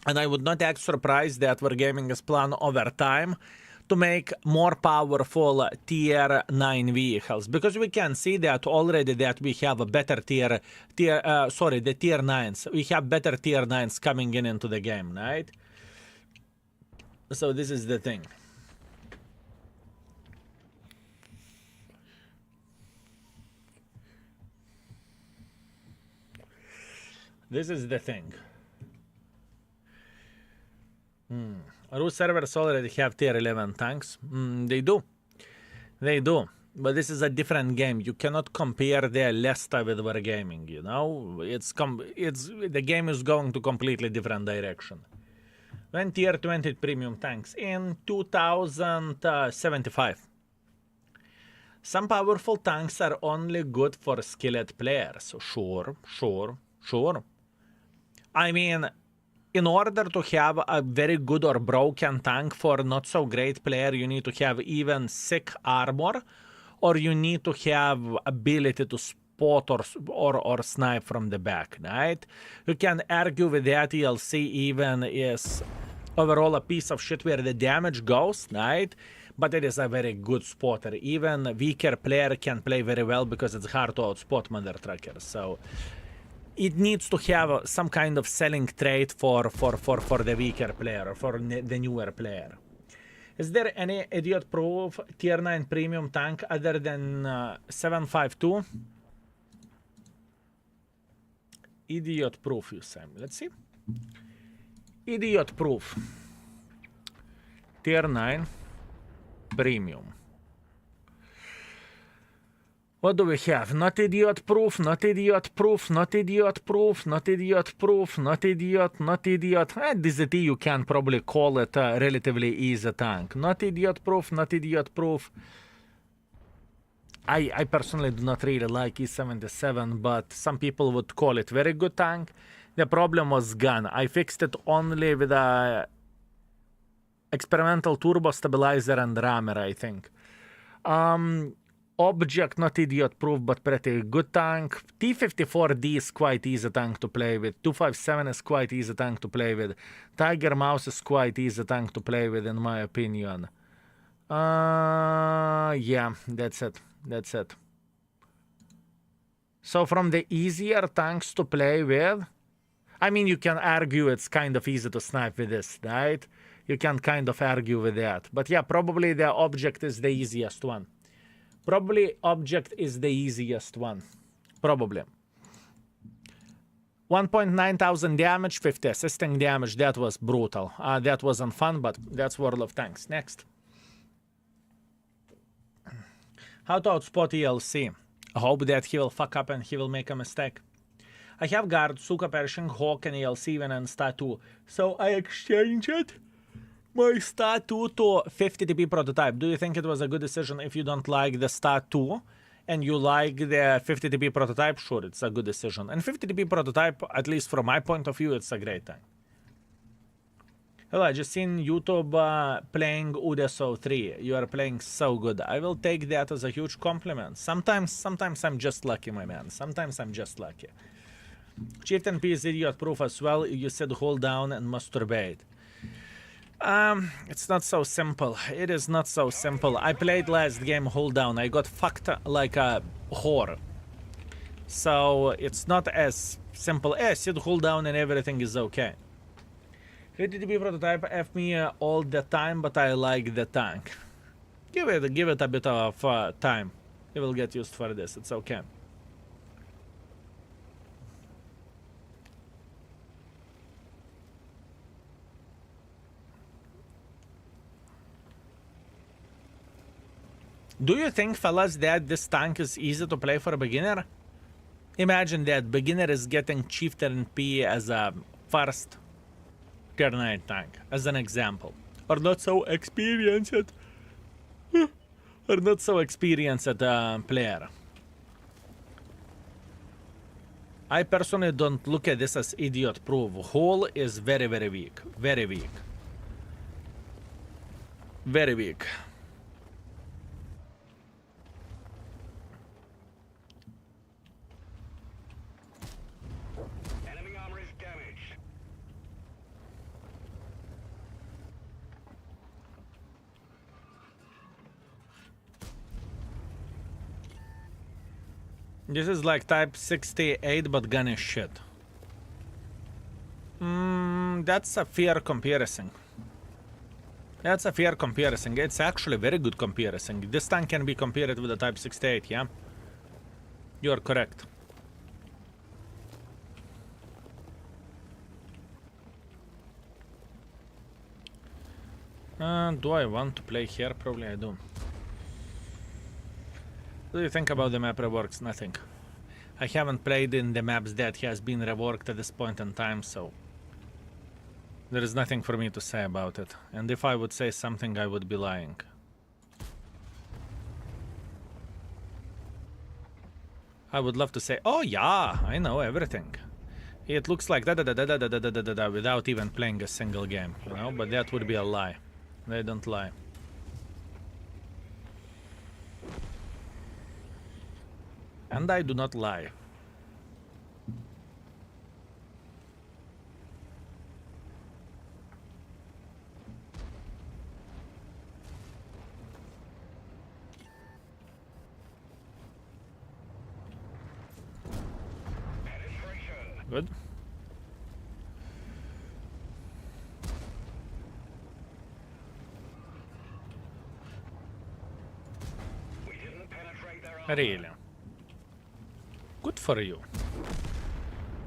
And I would not act surprised that Wargaming is planned over time to make more powerful tier 9 vehicles, because we can see that already that we have a better the tier 9s. We have better tier 9s coming into the game, right? So this is the thing. This is the thing. Rus servers already have tier 11 tanks. They do. But this is a different game. You cannot compare the Lesta with Wargaming, you know? The game is going to completely different direction. When tier 20 premium tanks? In 2075. Some powerful tanks are only good for skilled players. Sure. I mean, in order to have a very good or broken tank for not so great player, you need to have even sick armor, or you need to have ability to spot or snipe from the back, right? You can argue with that ELC even is overall a piece of shit where the damage goes, right? But it is a very good spotter. Even a weaker player can play very well because it's hard to outspot mother truckers. So it needs to have some kind of selling trait for the weaker player, or for the newer player. Is there any idiot-proof tier 9 premium tank other than 752? Idiot-proof, you say. Let's see. Idiot-proof. Tier 9 premium. What do we have? Not idiot-proof, not idiot-proof, not idiot-proof, not idiot-proof, not idiot, not idiot. DZT, you can probably call it a relatively easy tank. Not idiot-proof, not idiot-proof. I personally do not really like E77, but some people would call it very good tank. The problem was gun. I fixed it only with a experimental turbo stabilizer and rammer, I think. Object, not idiot-proof, but pretty good tank. T54D is quite easy tank to play with. 257 is quite easy tank to play with. Tiger Mouse is quite easy tank to play with, in my opinion. Yeah, that's it. So from the easier tanks to play with, I mean, you can argue it's kind of easy to snipe with this, right? You can kind of argue with that. But yeah, probably the object is the easiest one. Probably object is the easiest one. Probably. 1,900 damage, 50 assisting damage. That was brutal. That wasn't fun, but that's World of Tanks. Next. How to outspot ELC. I hope that he will fuck up and he will make a mistake. I have Guard, Suka, Pershing, Hawk, and ELC even and Stat 2. So I exchanged my Stat 2 to 50 TP prototype. Do you think it was a good decision if you don't like the Stat 2 and you like the 50 TP prototype? Sure, it's a good decision. And 50 TP prototype, at least from my point of view, it's a great thing. Hello, I just seen YouTube playing Udeso 3. You are playing so good. I will take that as a huge compliment. Sometimes I'm just lucky, my man. Sometimes I'm just lucky. Chieftain P is idiot proof as well. You said hold down and masturbate. It's not so simple. It is not so simple. I played last game hold down. I got fucked like a whore. So it's not as simple as it hold down and everything is okay. A43 prototype F me all the time, but I like the tank. Give it a bit of time. You will get used for this. It's okay. Do you think, fellas, that this tank is easy to play for a beginner? Imagine that beginner is getting Chieftain P as a first tier 9 tank, as an example. Or not so experienced. Or not so experienced player. I personally don't look at this as idiot proof. Hull is very, very weak. Very weak. Very weak. Enemy armor is damaged. This is like type 68, but gun is shit. That's a fair comparison. That's a fair comparison. It's actually very good comparison. This tank can be compared with the type 68, yeah? You are correct. Do I want to play here? Probably I do. What do you think about the map reworks? Nothing. I haven't played in the maps that has been reworked at this point in time, so there is nothing for me to say about it. And if I would say something, I would be lying. I would love to say, oh yeah, I know everything. It looks like da without even playing a single game, you know, but that would be a lie. They don't lie. And I do not lie. Good. We didn't penetrate their armor. Really. Good for you.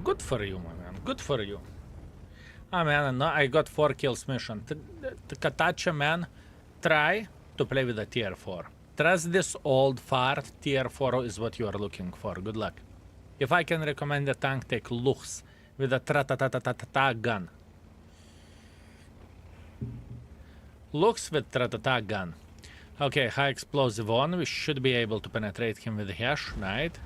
Good for you, my man. Good for you. Ah, man, no, I got 4 kills mission. Katacha, man, try to play with a tier 4. Trust this old fart, tier 4 is what you are looking for. Good luck. If I can recommend a tank, take Lux with a tra-ta-ta-ta-ta-ta gun. Lux with tra-ta-ta gun. Okay, high explosive on. We should be able to penetrate him with hash, right?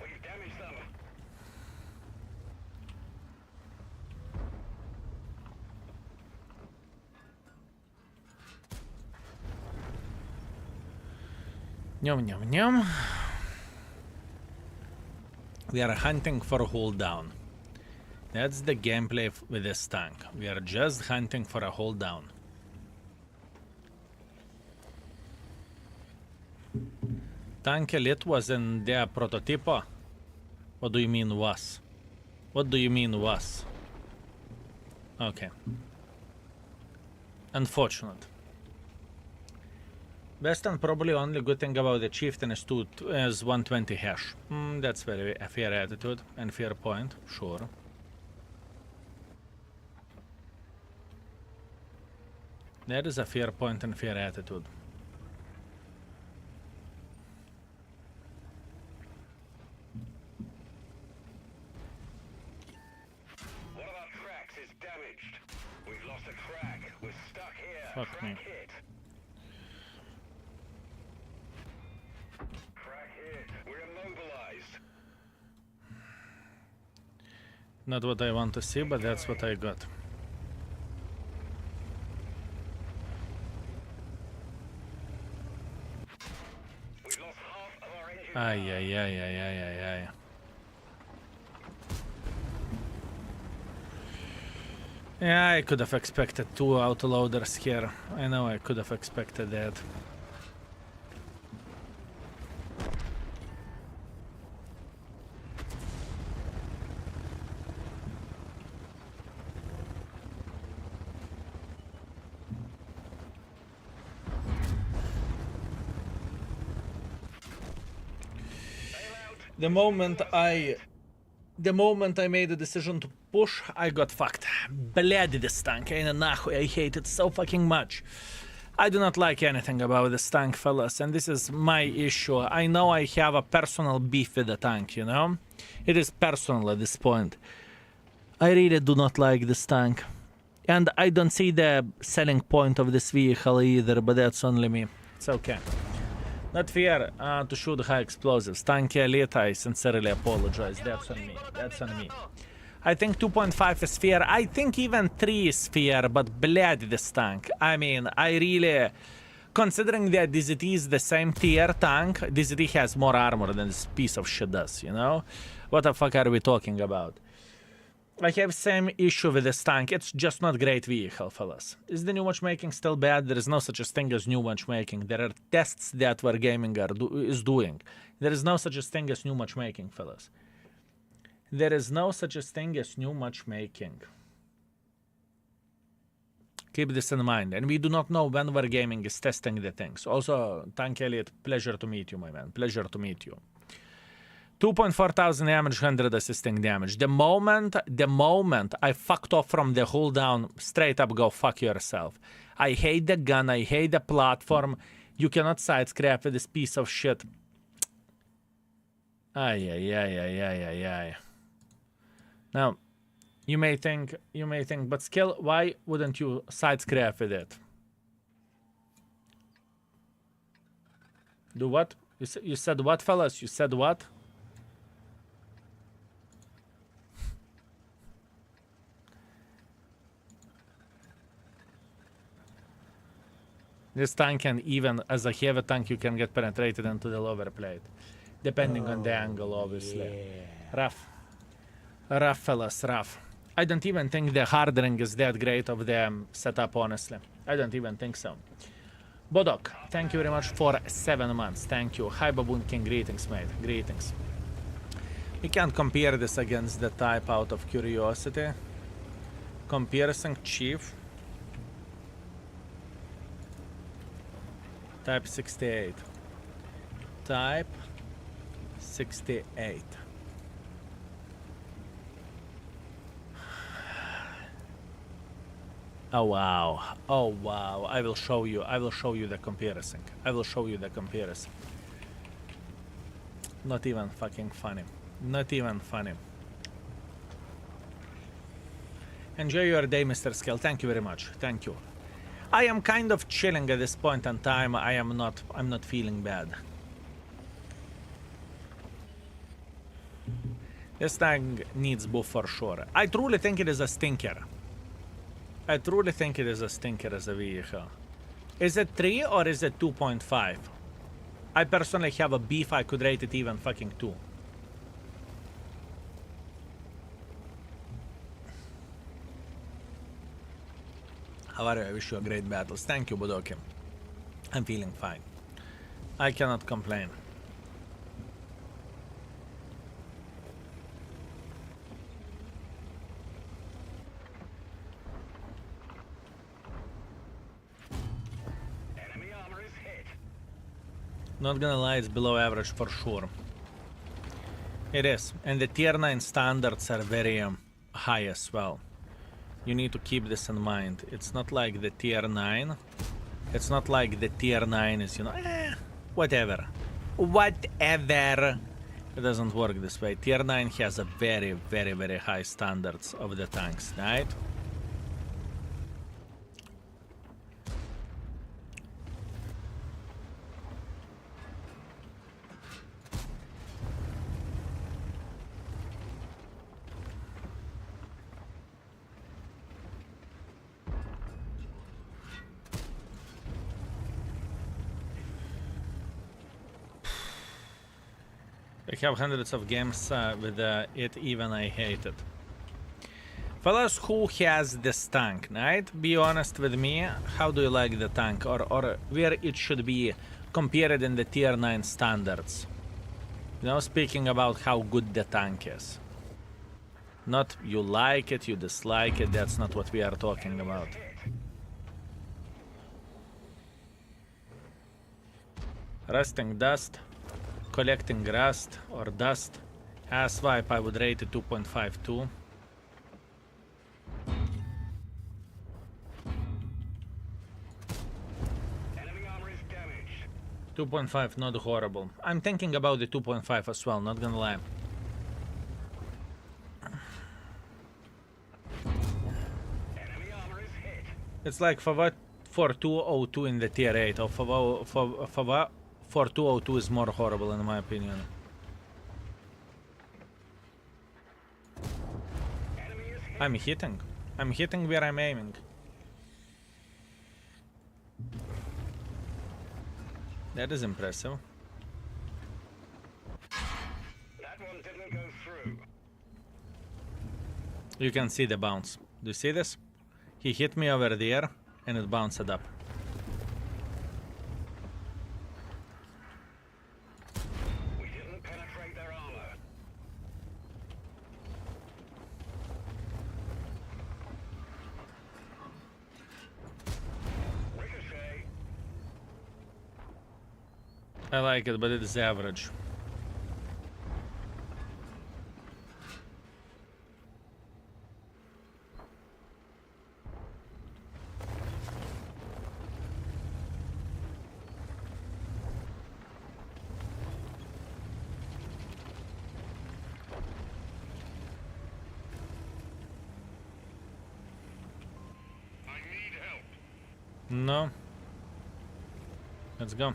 We've damaged them. Nyum nyum nyum. We are hunting for a hold down. That's the gameplay with this tank. We are just hunting for a hold down. Tank Elite was in their prototype. What do you mean was? What do you mean was? Okay. Unfortunate. Best and probably only good thing about the Chieftain is 120 hash. That's very a fair attitude and fair point, sure. That is a fair point and fair attitude. One of our tracks is damaged. We've lost a track. We're stuck here. Fuck track me. hit. Track hit. We're immobilized. Not what I want to see, but that's what I got. Ay, ay, ay, ay, ay, ay, ay. Yeah, I could have expected 2 autoloaders here. I know I could have expected that. The moment I made the decision to push, I got fucked. Bloody this tank, ain't nahoi, I hate it so fucking much. I do not like anything about this tank, fellas, and this is my issue. I know I have a personal beef with the tank, you know? It is personal at this point. I really do not like this tank. And I don't see the selling point of this vehicle either, but that's only me. It's okay. Not fair to shoot high explosives. Tank elite, I sincerely apologize. That's on me. That's on me. I think 2.5 is fair. I think even 3 is fair, but bloody this tank. I mean, I really... Considering that DZT is the same tier tank, DZT has more armor than this piece of shit does, you know? What the fuck are we talking about? I have same issue with this tank. It's just not great vehicle, fellas. Is the new matchmaking still bad? There is no such a thing as new matchmaking. There are tests that Wargaming is doing. There is no such a thing as new matchmaking, fellas. There is no such a thing as new matchmaking. Keep this in mind. And we do not know when Wargaming is testing the things. Also, Tank Elliot, pleasure to meet you, my man. Pleasure to meet you. 2.4 thousand damage, 100 assisting damage. The moment I fucked off from the hull down, straight up go fuck yourself. I hate the gun, I hate the platform. You cannot side scrap with this piece of shit. Ay, ay, ay, ay, ay, ay, ay. Now, you may think, but Skill, why wouldn't you side scrap with it? Do what? You said what, fellas? You said what? This tank can, even as a heavy tank, you can get penetrated into the lower plate. Depending on the angle, obviously. Yeah. Rough. Rough, fellas, rough. I don't even think the hardening is that great of the setup, honestly. I don't even think so. Bodok, thank you very much for 7 months. Thank you. Hi, Baboon King. Greetings, mate. Greetings. We can't compare this against the type out of curiosity. Comparison Chief. Type 68. Type 68. Oh wow. Oh wow. I will show you the comparison. I will show you the comparison. Not even fucking funny. Not even funny. Enjoy your day, Mr. Skill. Thank you very much. Thank you. I am kind of chilling at this point in time. I'm not feeling bad. This thing needs buff for sure. I truly think it is a stinker. I truly think it is a stinker as a vehicle. Is it 3 or is it 2.5? I personally have a beef. I could rate it even fucking 2. How are you? I wish you a great battles. Thank you, Budoki. I'm feeling fine. I cannot complain. Enemy armor is hit. Not gonna lie, it's below average for sure. It is. And the tier 9 standards are very high as well. You need to keep this in mind. It's not like the tier 9. It's not like the tier 9 is, you know, whatever. Whatever. It doesn't work this way. Tier 9 has a very, very, very high standards of the tanks, right? I have hundreds of games with it, even I hate it. Fellas, who has this tank, right? Be honest with me, how do you like the tank? Or where it should be compared in the tier 9 standards? You know, speaking about how good the tank is. Not you like it, you dislike it, that's not what we are talking about. Rusting dust, collecting rust or dust. As wipe, I would rate it 2.52. Enemy armor is damaged. 2.5, not horrible. I'm thinking about the 2.5 as well, not gonna lie. Enemy armor is hit. It's like for 4202 in the tier 8, or for 4202 is more horrible in my opinion. Enemy is hit. I'm hitting. I'm hitting where I'm aiming. That is impressive. That one didn't go through. You can see the bounce. Do you see this? He hit me over there and it bounced up. We didn't penetrate their armor. Ricochet. I like it, but it is average. I need help. No. Let's go.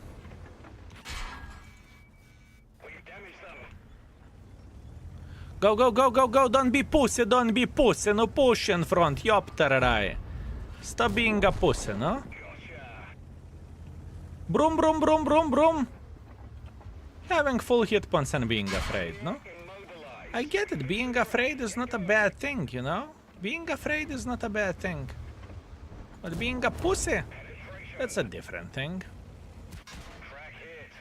We've damaged them. Go, go, go, go, go! Don't be pussy, don't be pussy! No push in front, ёптерай! Stop being a pussy, no? Gotcha. Broom, broom, broom, broom, broom! Having full hit points and being afraid, no? Immobilized. I get it, being afraid is not a bad thing, you know? Being afraid is not a bad thing. But being a pussy, that's a different thing. Crack hit.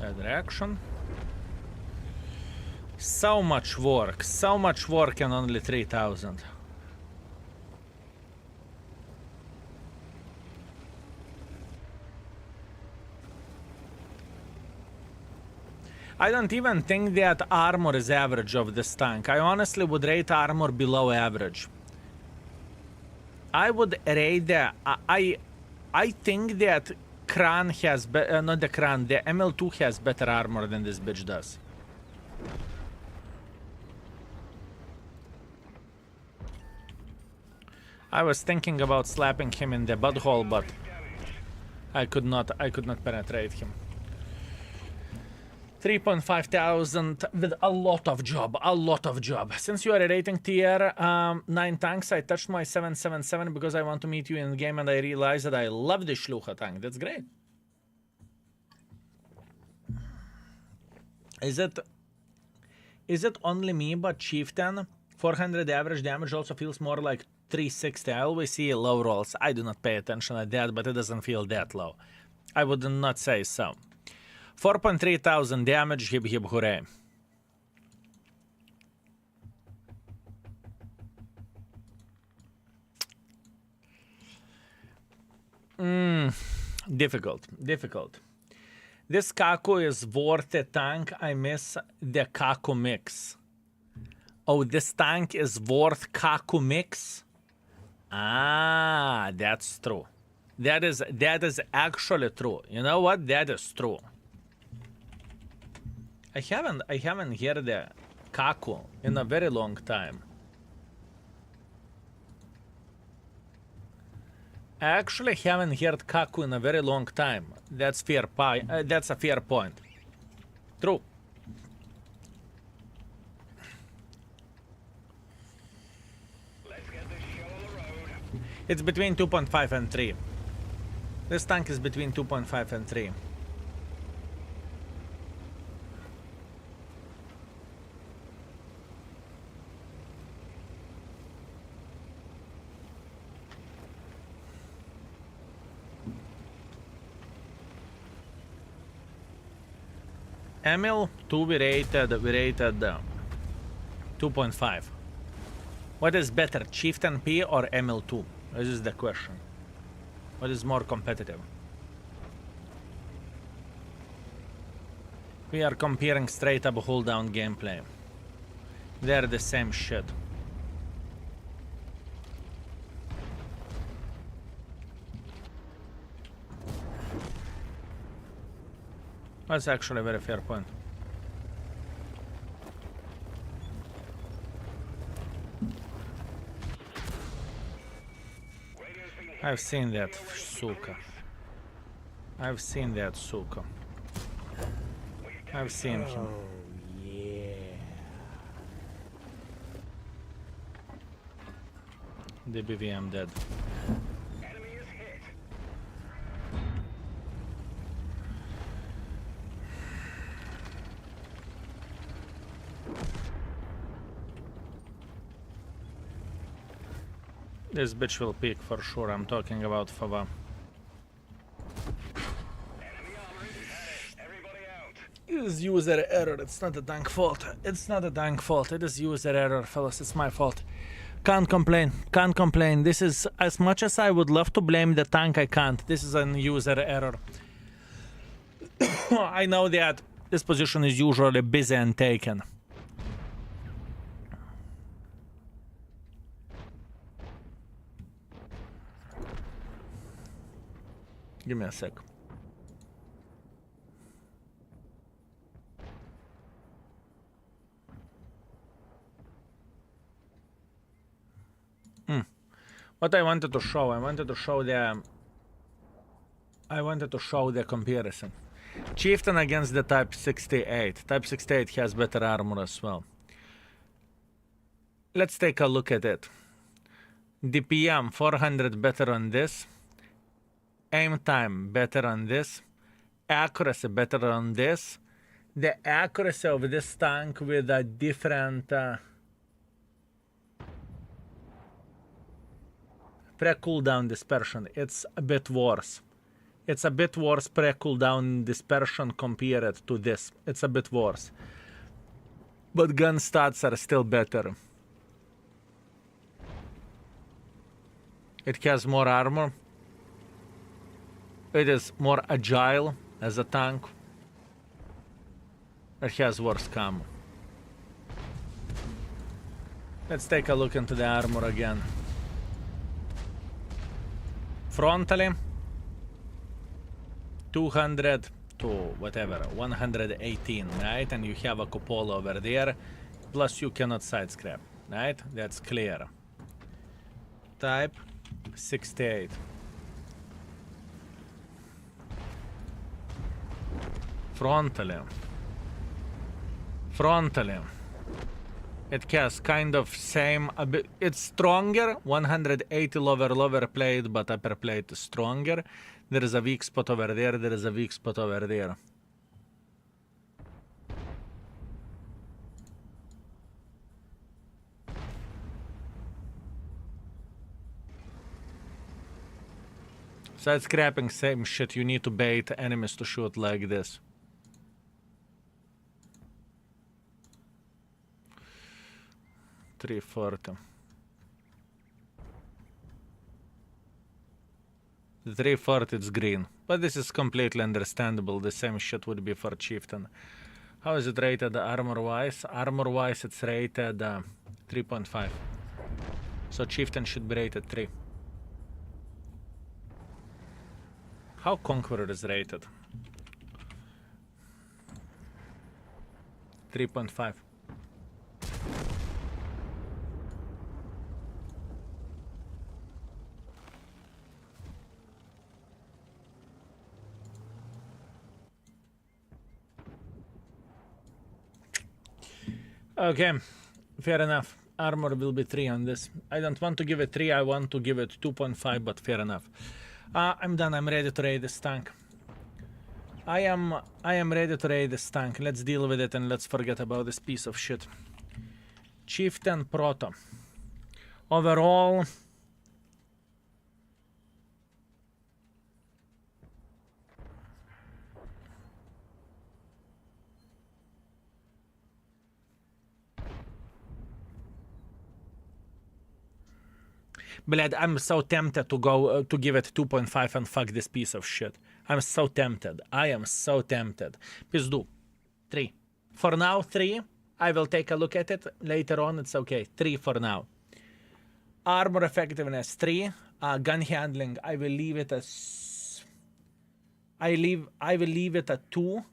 Bad reaction. So much work and only 3,000. I don't even think that armor is average of this tank. I honestly would rate armor below average. I would rate the... I think that Kran has... not the Kran, the ML2 has better armor than this bitch does. I was thinking about slapping him in the butthole, but I could not penetrate him. 3.5 thousand with a lot of job. Since you are a rating tier 9 tanks, I touched my 777 because I want to meet you in game and I realized that I love the Shlucha tank. That's great. Is it only me, but Chieftain 400 average damage also feels more like 360. I always see low rolls. I do not pay attention to that, but it doesn't feel that low. I would not say so. 4.3 thousand damage, hip hip hooray. Difficult. This Kaku is worth a tank. I miss the Kaku mix. Oh, this tank is worth Kaku mix? Ah, that's true. That is actually true. You know what? That is true. I haven't heard the Kaku in a very long time. I actually haven't heard Kaku in a very long time. That's fair. That's a fair point. True. Let's get this show on the road. It's between 2.5 and 3. This tank is between 2.5 and 3. Emil 2 we rated 2.5. What is better, Chieftain P or Emil 2? This is the question. What is more competitive? We are comparing straight up hold down gameplay. They're the same shit. That's actually a very fair point. I've seen that, suka. I've seen that, suka. I've seen him. Oh, yeah. The BVM dead. Enemy is hit. This bitch will peek for sure. I'm talking about Fava. Enemy armor is added. Everybody out. It is user error. It's not a tank fault. It's not a tank fault. It is user error, fellas. It's my fault. Can't complain. Can't complain. This is, as much as I would love to blame the tank, I can't. This is an user error. I know that this position is usually busy and taken. Give me a sec. What I wanted to show, I wanted to show the comparison. Chieftain against the Type 68. Type 68 has better armor as well. Let's take a look at it. DPM 400 better on this. Aim time better on this. Accuracy better on this. The accuracy of this tank with a different pre-cooldown dispersion, it's a bit worse. It's a bit worse pre-cooldown dispersion compared to this. It's a bit worse. But gun stats are still better. It has more armor. It is more agile as a tank. It has worse camo. Let's take a look into the armor again. Frontally, 200 to whatever, 118, right? And you have a cupola over there, plus you cannot side scrap, right? That's clear. Type 68. Frontally. It has kind of same, a bit, it's stronger, 180 lower plate, but upper plate is stronger. There is a weak spot over there, there is a weak spot over there. Side scrapping, same shit, you need to bait enemies to shoot like this. .340. The 340 is green, but this is completely understandable. The same shit would be for Chieftain. How is it rated armor-wise? Armor-wise, it's rated 3.5. So Chieftain should be rated 3. How Conqueror is rated? 3.5. Okay, fair enough. Armor will be 3 on this. I don't want to give it 3, I want to give it 2.5, but fair enough. I'm done. I'm ready to raid this tank. I am ready to raid this tank. Let's deal with it and let's forget about this piece of shit. Chieftain Proto. Overall, Bled, I'm so tempted to go to give it 2.5 and fuck this piece of shit. I'm so tempted. I am so tempted. Pizdu. 3. For now, 3. I will take a look at it. Later on, it's okay. 3 for now. Armor effectiveness, 3. Gun handling, I will leave it as... I will leave it at 2.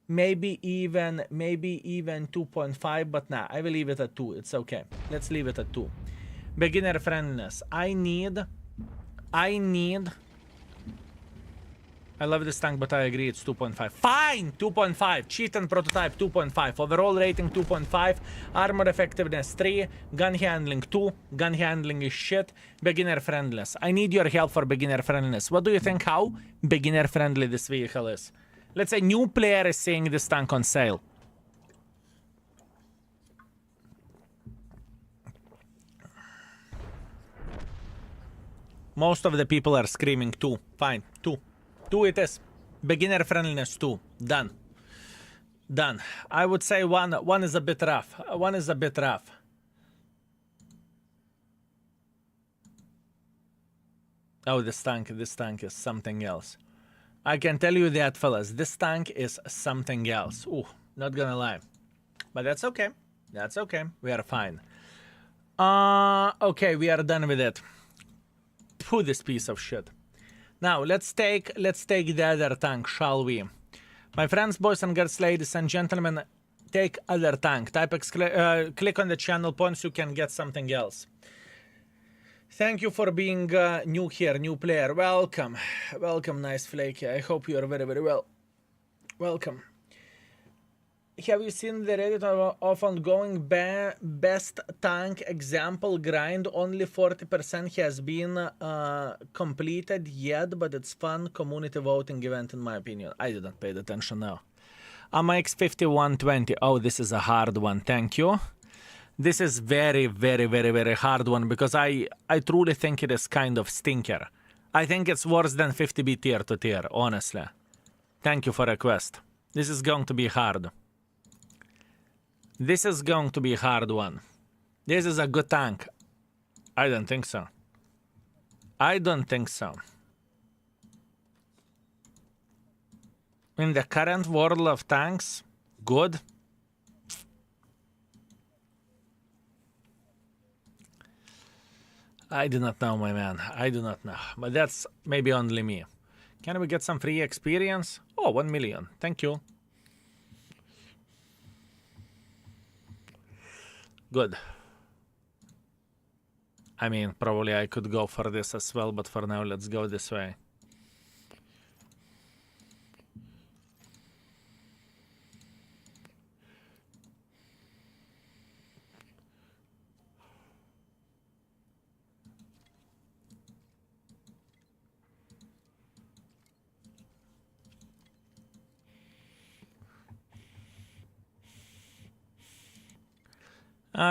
Maybe even 2.5, but nah, I will leave it at 2. It's okay. Let's leave it at 2. Beginner friendliness. I love this tank, but I agree it's 2.5. Fine! 2.5. Chieftain prototype 2.5. Overall rating 2.5. Armor effectiveness 3. Gun handling 2. Gun handling is shit. Beginner friendliness. I need your help for beginner friendliness. What do you think how beginner friendly this vehicle is? Let's say new player is seeing this tank on sale. Most of the people are screaming 2. Fine. 2. 2 it is. Beginner friendliness 2. Done. Done. I would say 1 is a bit rough. 1 is a bit rough. Oh, this tank is something else. I can tell you that, fellas. This tank is something else. Ooh, not gonna lie. But that's okay. That's okay. We are fine. Okay, we are done with it. Pooh, this piece of shit. Now, let's take the other tank, shall we? My friends, boys and girls, ladies and gentlemen, take other tank. Click on the channel points, you can get something else. Thank you for being new here, new player. Welcome. Welcome, nice flaky. I hope you are very, very well. Welcome. Have you seen the Reddit of ongoing best tank example grind? Only 40% has been completed yet, but it's fun community voting event in my opinion. I didn't pay attention now. MX5120. Oh, this is a hard one. Thank you. This is very, very, very, very hard one because I truly think it is kind of stinker. I think it's worse than 50B tier to tier, honestly. Thank you for request. This is going to be hard. This is going to be a hard one. This is a good tank. I don't think so. I don't think so. In the current world of tanks, good. I do not know, my man. I do not know. But that's maybe only me. Can we get some free experience? Oh, 1 million. Thank you. Good. I mean, probably I could go for this as well, but for now, let's go this way.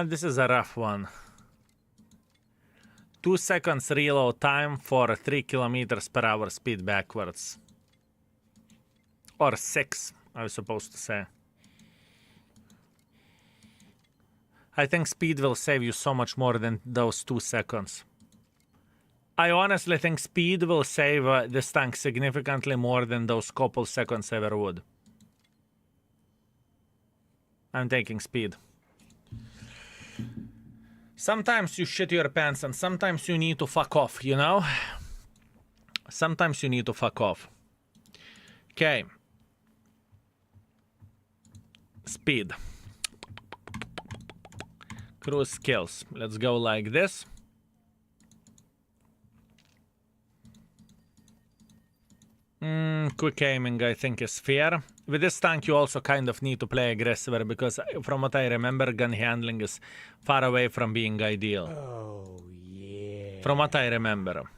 This is a rough one. 2 seconds reload time for 3 kilometers per hour speed backwards. Or 6, I was supposed to say. I think speed will save you so much more than those 2 seconds. I honestly think speed will save this tank significantly more than those couple seconds ever would. I'm taking speed. Sometimes you shit your pants and sometimes you need to fuck off, you know? Sometimes you need to fuck off. Okay. Speed. Cruise skills. Let's go like this. Quick aiming, I think, is fair. With this tank, you also kind of need to play aggressive because from what I remember, gun handling is far away from being ideal. Oh, yeah. From what I remember.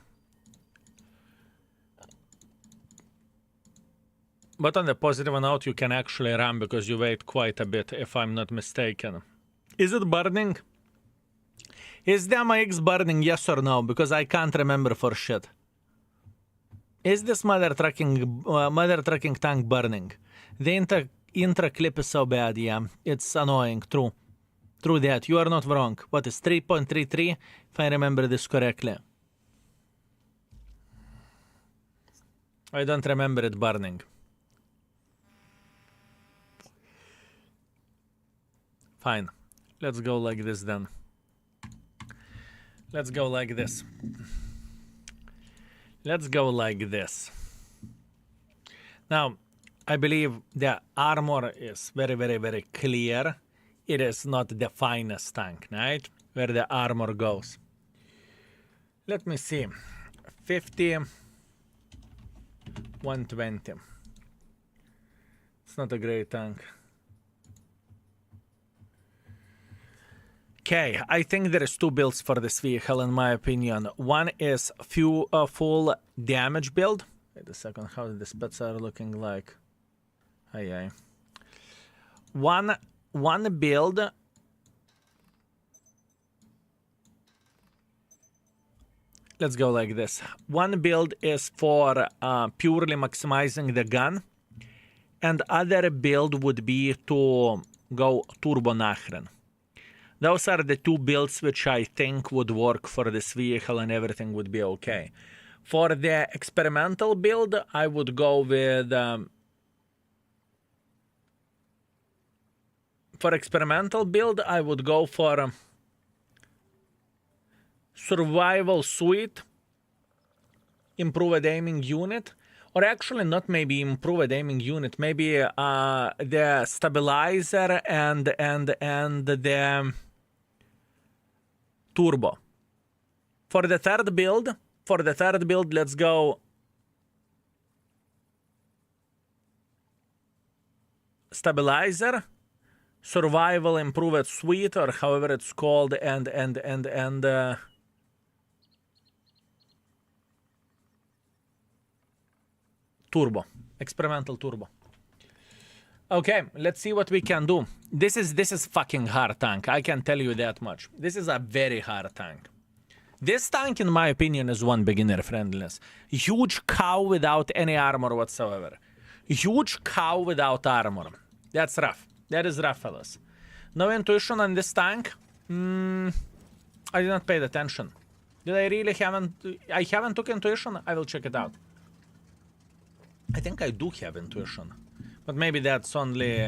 But on the positive note, you can actually run because you weigh quite a bit, if I'm not mistaken. Is it burning? Is the MX burning, yes or no? Because I can't remember for shit. Is this mother trucking tank burning? The intra clip is so bad, yeah. It's annoying, true. True that, you are not wrong. What is 3.33, if I remember this correctly? I don't remember it burning. Fine. Let's go like this then. Let's go like this. Let's go like this. Now, I believe the armor is very, very, very clear. It is not the finest tank, right? Where the armor goes. Let me see. 50, 120. It's not a great tank. Okay, I think there is two builds for this vehicle in my opinion. One is full damage build. Wait a second, how the specs are looking like? Aye. One build. Let's go like this. One build is for purely maximizing the gun. And other build would be to go turbo nachren. Those are the two builds which I think would work for this vehicle and everything would be okay. For the experimental build, I would go with... for experimental build, I would go for survival suite, improved aiming unit, or actually not maybe improved aiming unit, maybe the stabilizer and the turbo. For the third build, let's go stabilizer, survival improved suite, or however it's called, and turbo, experimental turbo. Okay, let's see what we can do. This is fucking hard tank, I can tell you that much. This is a very hard tank. This tank, in my opinion, is one beginner friendliness. Huge cow without any armor whatsoever. Huge cow without armor. That's rough. That is rough, fellas. No intuition on this tank? I did not pay attention. Did I really haven't... I haven't took intuition? I will check it out. I think I do have intuition. But maybe that's only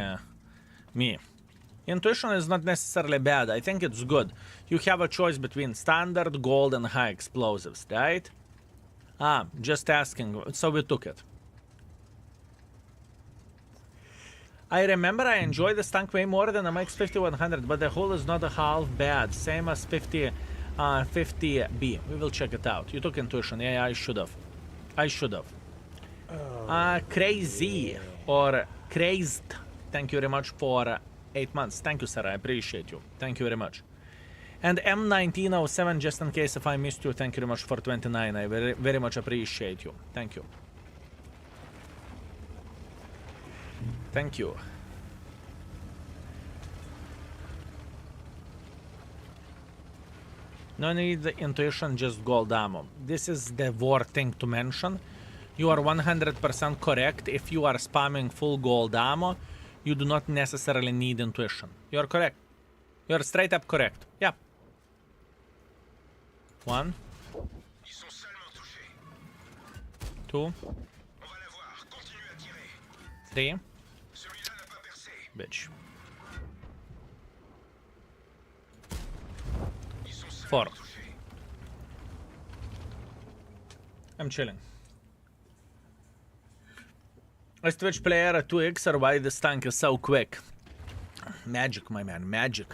me. Intuition is not necessarily bad. I think it's good. You have a choice between standard, gold, and high explosives, right? Ah, just asking. So we took it. I remember I enjoyed this tank way more than the MX 5100, but the hull is not a half bad. Same as 50B. We will check it out. You took intuition. Yeah, I should have. Crazy or crazed. Thank you very much for 8 months. Thank you, sir. I appreciate you. Thank you very much. And M1907, just in case if I missed you, thank you very much for 29. I very, very much appreciate you. Thank you. Thank you. No need the intuition, just gold ammo. This is the worst thing to mention. You are 100% correct. If you are spamming full gold ammo, you do not necessarily need intuition. You are correct. You are straight up correct. Yeah. 1. 2. 3. Bitch. 4. I'm chilling. As Twitch player at 2x, or why this tank is so quick? Magic, my man, magic.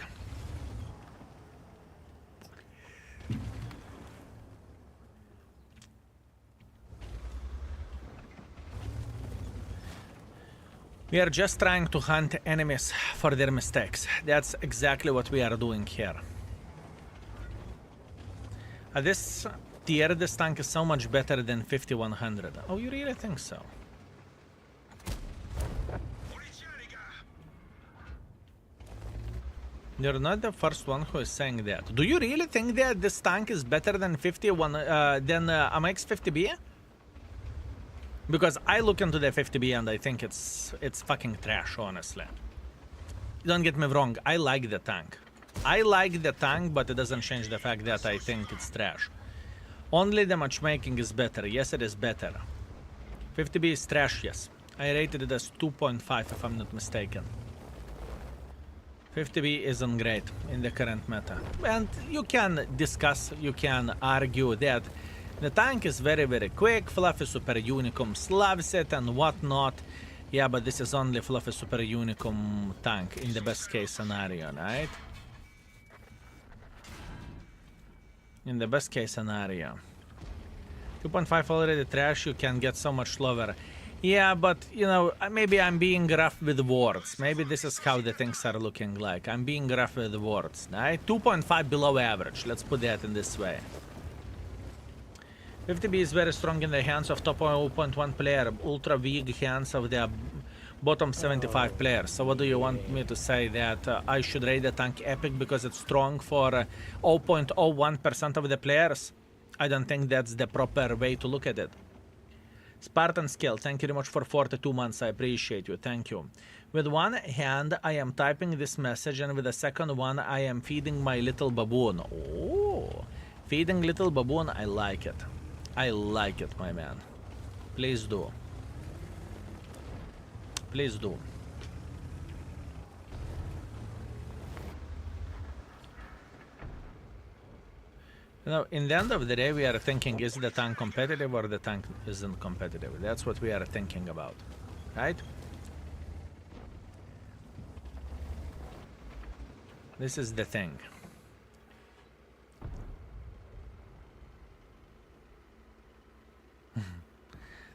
We are just trying to hunt enemies for their mistakes. That's exactly what we are doing here. At this tier, this tank is so much better than 5100. Oh, you really think so? You're not the first one who is saying that. Do you really think that this tank is better than 51 than AMX 50B? Because I look into the 50B and I think it's fucking trash, honestly. Don't get me wrong, I like the tank. I like the tank, but it doesn't change the fact that I think it's trash. Only the matchmaking is better. Yes, it is better. 50B is trash, yes. I rated it as 2.5 if I'm not mistaken. 50B isn't great in the current meta. And you can discuss, you can argue that the tank is very, very quick. Fluffy Super Unicums loves it and whatnot. Yeah, but this is only Fluffy Super Unicum tank in the best case scenario, right? In the best case scenario. 2.5 already trash, you can get so much slower. Yeah, but, you know, maybe I'm being rough with words. Maybe this is how the things are looking like. I'm being rough with words, right? 2.5 below average, let's put that in this way. 50B is very strong in the hands of top 0.1 player, ultra weak hands of the bottom 75 players. So what do you want me to say, that I should rate the tank epic because it's strong for 0.01% of the players? I don't think that's the proper way to look at it. Spartan Skill, thank you very much for 42 months, I appreciate you, thank you. With one hand I am typing this message and with the second one I am feeding my little baboon. Oh, feeding little baboon, I like it. I like it, my man. Please do. Please do. You know, in the end of the day, we are thinking, is the tank competitive or the tank isn't competitive? That's what we are thinking about, right? This is the thing.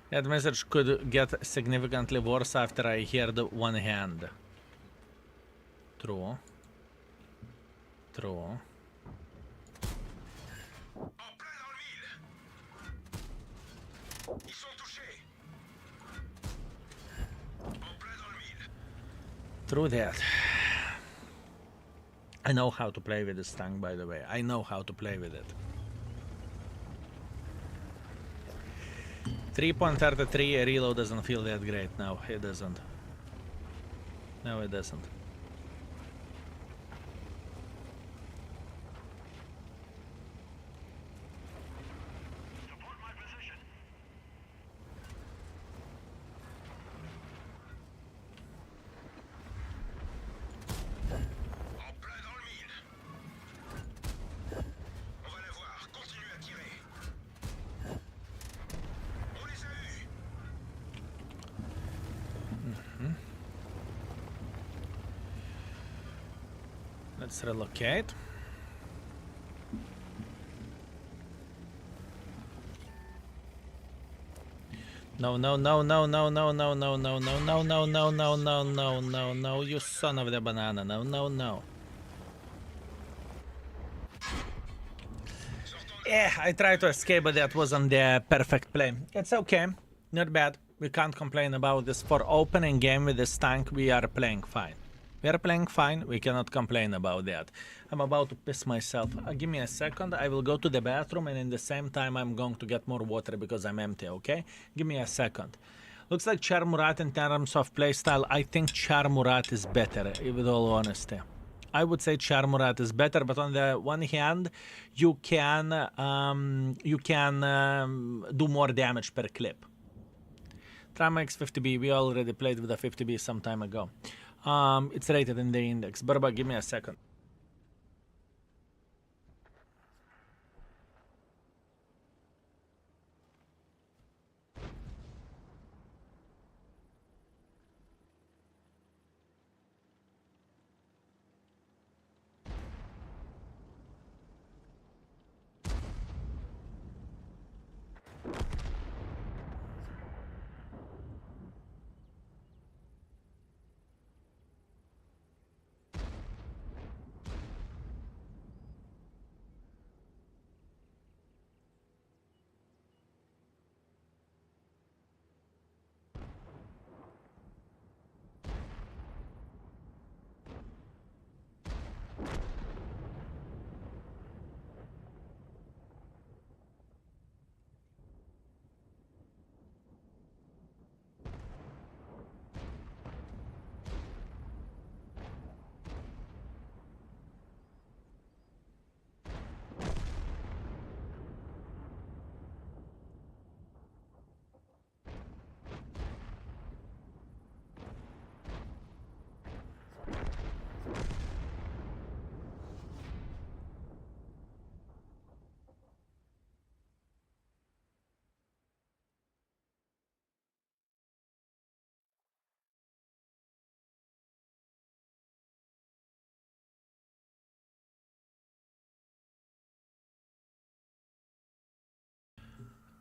That message could get significantly worse after I heard one hand. True. True. En plein dans le mille. Ils sont touchés. En plein dans le mille. True that. I know how to play with this tank, by the way. I know how to play with it. 3.33 reload doesn't feel that great now. It doesn't. No, it doesn't. Support my position. En plein dans le mille. On va la voir. Continue à tirer. On les a eus. Let's relocate. No, no, no, no, no, no, no, no, no, no, no, no, no, no, no, no, no, no, you son of the banana. No, no, no. Yeah, I tried to escape, but that wasn't the perfect play. It's okay. Not bad. We can't complain about this. For opening game with this tank, we are playing fine. We are playing fine. We cannot complain about that. I'm about to piss myself. Give me a second. I will go to the bathroom, and in the same time, I'm going to get more water because I'm empty, okay? Give me a second. Looks like Char Murat in terms of playstyle. I think Char Murat is better, with all honesty. I would say Char Murat is better, but on the one hand, you can do more damage per clip. Trimax 50B, we already played with a 50B some time ago. It's rated in the index. Barba, give me a second.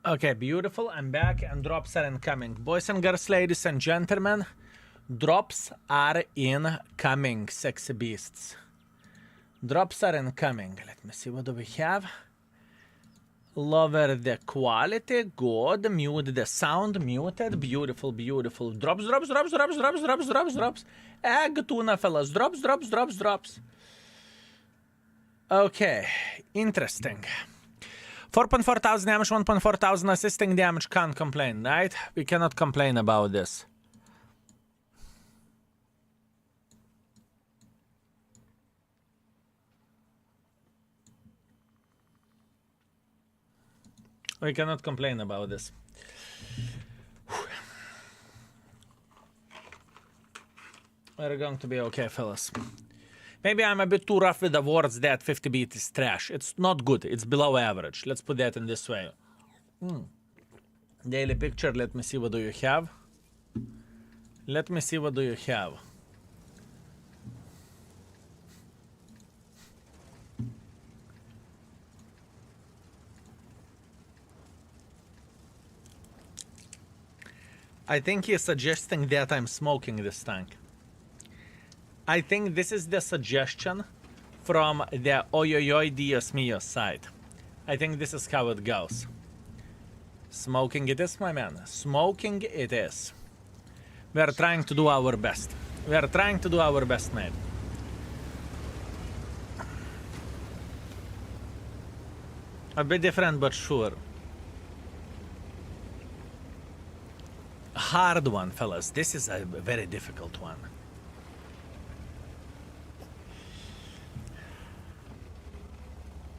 Okay, beautiful. I'm back and drops are incoming. Boys and girls, ladies and gentlemen, drops are incoming, sexy beasts. Drops are incoming. Let me see, what do we have? Lower the quality, good. Mute the sound, muted. Beautiful, beautiful. Drops. Egg tuna, fellas. Drops. Okay, interesting. 4.4 thousand damage, 1.4 thousand assisting damage, can't complain, right? We cannot complain about this. We cannot complain about this. We're going to be okay, fellas. Maybe I'm a bit too rough with the words that 50 beat is trash. It's not good. It's below average. Let's put that in this way. Daily picture. Let me see, what do you have? Let me see, what do you have? I think he's suggesting that I'm smoking this tank. I think this is the suggestion from the Oyoyoy Dios Mio side. I think this is how it goes. Smoking it is, my man. Smoking it is. We are trying to do our best. We are trying to do our best, mate. A bit different, but sure. Hard one, fellas. This is a very difficult one.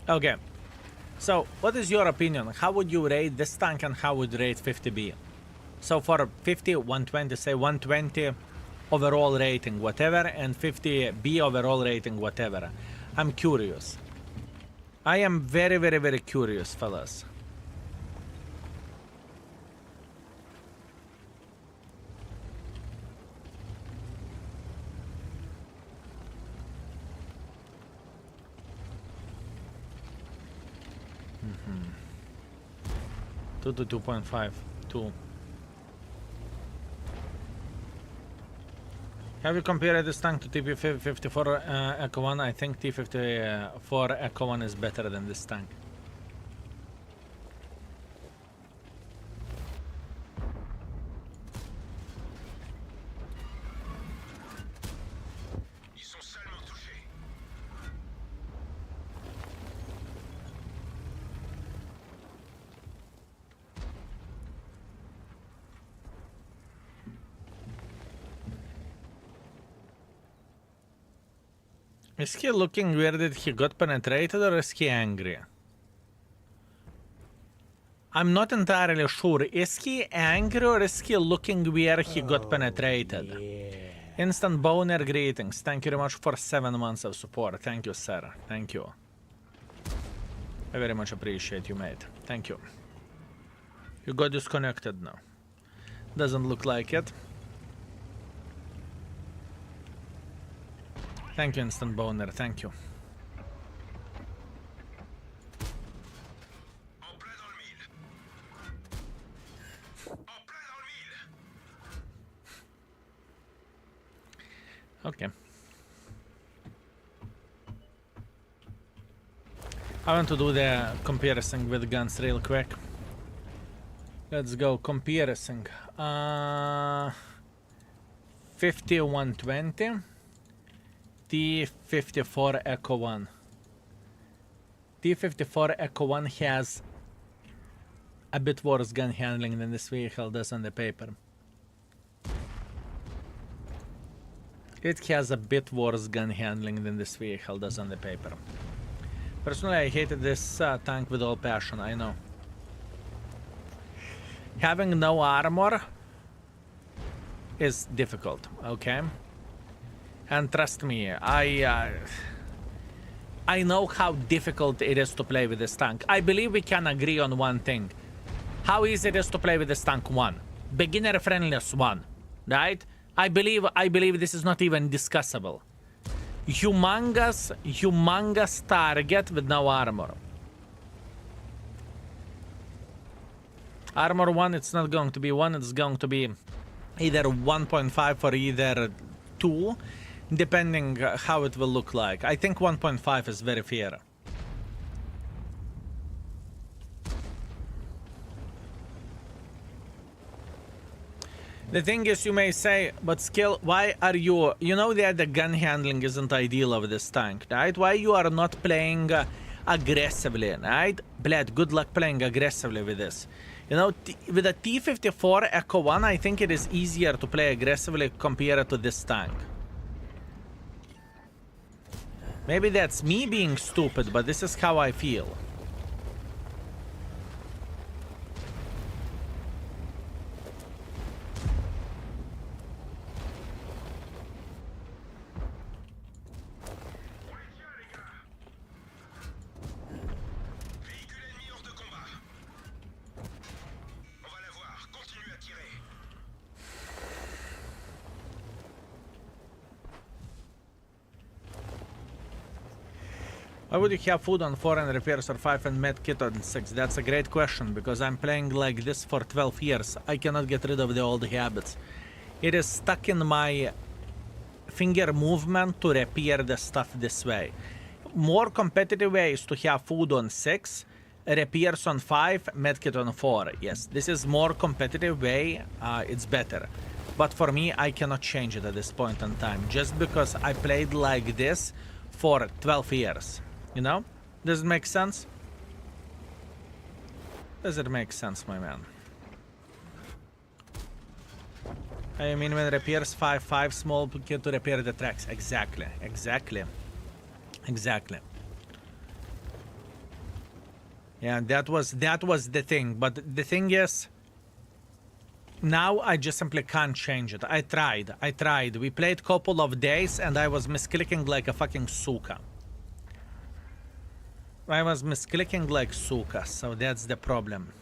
Okay, so what is your opinion? How would you rate this tank and how would you rate 50B? So for 50, 120, say 120 overall rating, whatever, and 50B overall rating, whatever. I'm curious. I am very, very, very curious, fellas. Mm-hmm. 2 to 2.5. 2. Have you compared this tank to TP54 Echo 1? I think T54 Echo 1 is better than this tank. Ils sont seulement touchés. Is he looking weird that he got penetrated, or is he angry? I'm not entirely sure. Is he angry or is he looking where he got penetrated? Yeah. Instant boner greetings. Thank you very much for 7 months of support. Thank you, sir. Thank you. I very much appreciate you, mate. Thank you. You got disconnected now. Doesn't look like it. Thank you, Instant Boner. Thank you. En plein dans le mille. En plein dans le mille. Okay. I want to do the comparison with guns real quick. Let's go comparison. 5120. T54 Echo 1. T54 Echo 1 has a bit worse gun handling than this vehicle does on the paper. It has a bit worse gun handling than this vehicle does on the paper. Personally, I hated this tank with all passion, I know. Having no armor is difficult, okay? And trust me, I know how difficult it is to play with this tank. I believe we can agree on one thing. How easy it is to play with this tank, 1. Beginner friendless 1, right? I believe this is not even discussable. Humongous target with no armor. Armor 1, it's not going to be 1, it's going to be either 1.5 or either 2, depending how it will look like. I think 1.5 is very fair. The thing is, you may say, but Skill, why are you... You know that the gun handling isn't ideal of this tank, right? Why you are not playing aggressively, right? Blad, good luck playing aggressively with this. You know, with a T-54 Echo 1, I think it is easier to play aggressively compared to this tank. Maybe that's me being stupid, but this is how I feel. Why would you have food on 4 and repairs or 5 and med kit on 6? That's a great question, because I'm playing like this for 12 years. I cannot get rid of the old habits. It is stuck in my finger movement to repair the stuff this way. More competitive way is to have food on 6, repairs on 5, medkit on 4. Yes, this is more competitive way, it's better. But for me, I cannot change it at this point in time, just because I played like this for 12 years. You know? Does it make sense? Does it make sense, my man? I mean, when repairs 5 small kit to repair the tracks. Exactly. Exactly. Exactly. Yeah, that was the thing. But the thing is, now I just simply can't change it. I tried. We played couple of days and I was misclicking like a fucking suka. I was misclicking like suka, so that's the problem.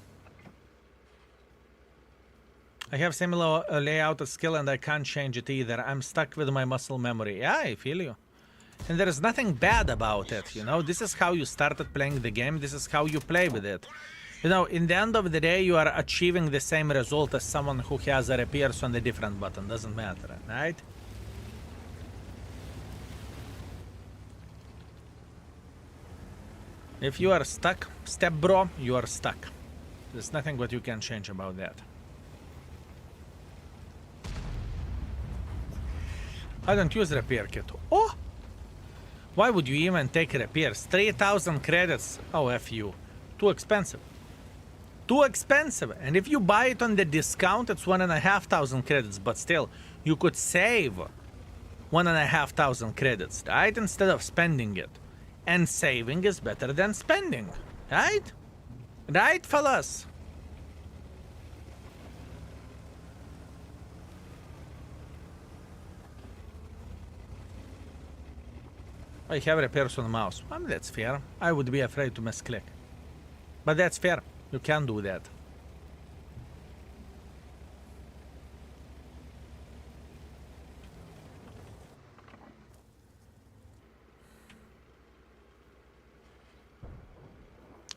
I have similar layout of skill and I can't change it either. I'm stuck with my muscle memory. Yeah, I feel you. And there is nothing bad about it, you know? This is how you started playing the game. This is how you play with it. You know, in the end of the day, you are achieving the same result as someone who has a repairs on a different button. Doesn't matter, right? If you are stuck, step bro, you are stuck. There's nothing what you can change about that. I don't use repair kit. Oh! Why would you even take repairs? 3,000 credits. Oh, F you. Too expensive. Too expensive. And if you buy it on the discount, it's 1,500 credits. But still, you could save 1,500 credits, right? Instead of spending it. And saving is better than spending, right? Right, fellas? I have repairs on the mouse. Well, that's fair. I would be afraid to misclick. But that's fair. You can do that.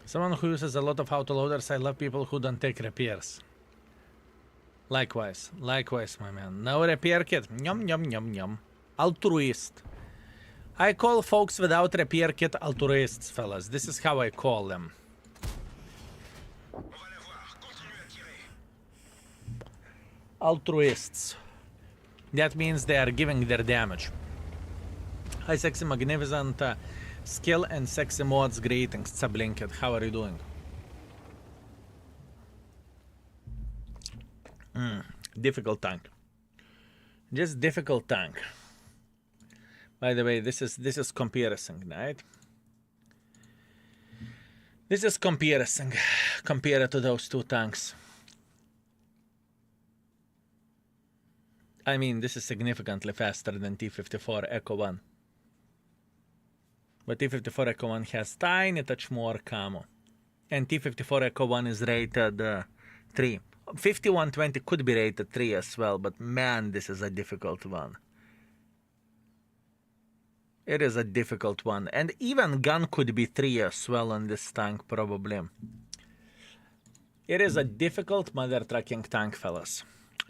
Someone who uses a lot of autoloaders, I love people who don't take repairs. Likewise. Likewise, my man. No repair kit. Yum, yum, yum, yum. Altruist. I call folks without repair kit altruists, fellas. This is how I call them. Altruists. That means they are giving their damage. Hi, Sexy Magnificent. Skill and Sexy Mods greetings. Blinket. How are you doing? Difficult tank. Just difficult tank. By the way, this is comparison, right? This is comparison compared to those two tanks. I mean, this is significantly faster than T-54 Echo 1. But T-54 Echo 1 has tiny touch more camo. And T-54 Echo 1 is rated 3. 5120 could be rated 3 as well, but man, this is a difficult one. It is a difficult one. And even gun could be 3 as well on this tank, probably. It is a difficult mother trucking tank, fellas.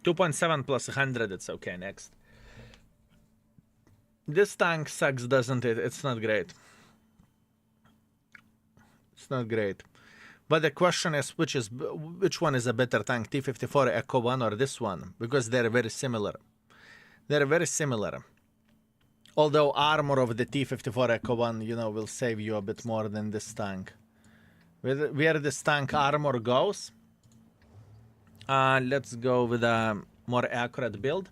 2.7 plus 100, it's okay. Next. This tank sucks, doesn't it? It's not great. It's not great. But the question is, which one is a better tank, T-54 Echo 1 or this one? Because they're very similar. They're very similar. Although armor of the T-54 Echo 1, you know, will save you a bit more than this tank. Where this tank armor goes, let's go with a more accurate build.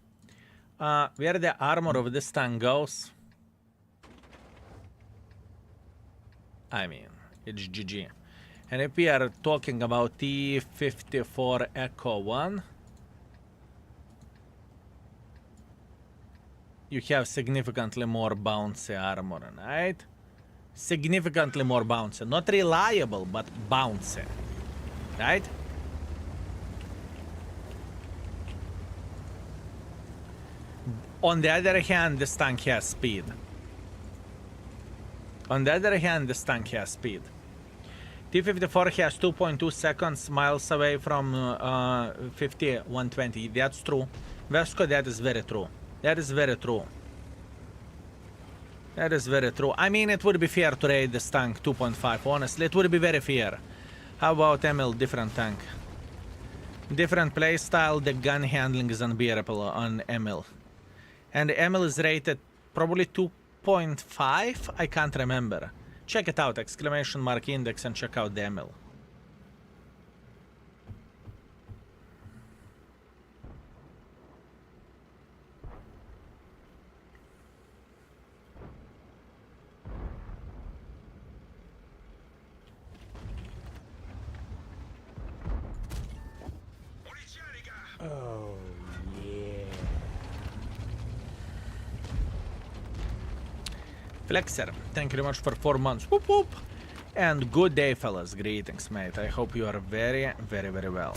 Where the armor of this tank goes, I mean, it's GG. And if we are talking about T-54 Echo 1, you have significantly more bouncy armor, right? Significantly more bouncy. Not reliable, but bouncy. Right? On the other hand, this tank has speed. On the other hand, this tank has speed. T-54 has 2.2 seconds miles away from 50-120. That's true. Vesco, that is very true. That is very true. That is very true. I mean, it would be fair to rate this tank 2.5. Honestly, it would be very fair. How about Emil? Different tank. Different playstyle. The gun handling is unbearable on Emil. And Emil is rated probably 2.5? I can't remember. Check it out. Exclamation mark index and check out the Emil. Oh, yeah. Flexer, thank you very much for 4 months. Whoop whoop. And good day, fellas. Greetings, mate. I hope you are very, very, very well.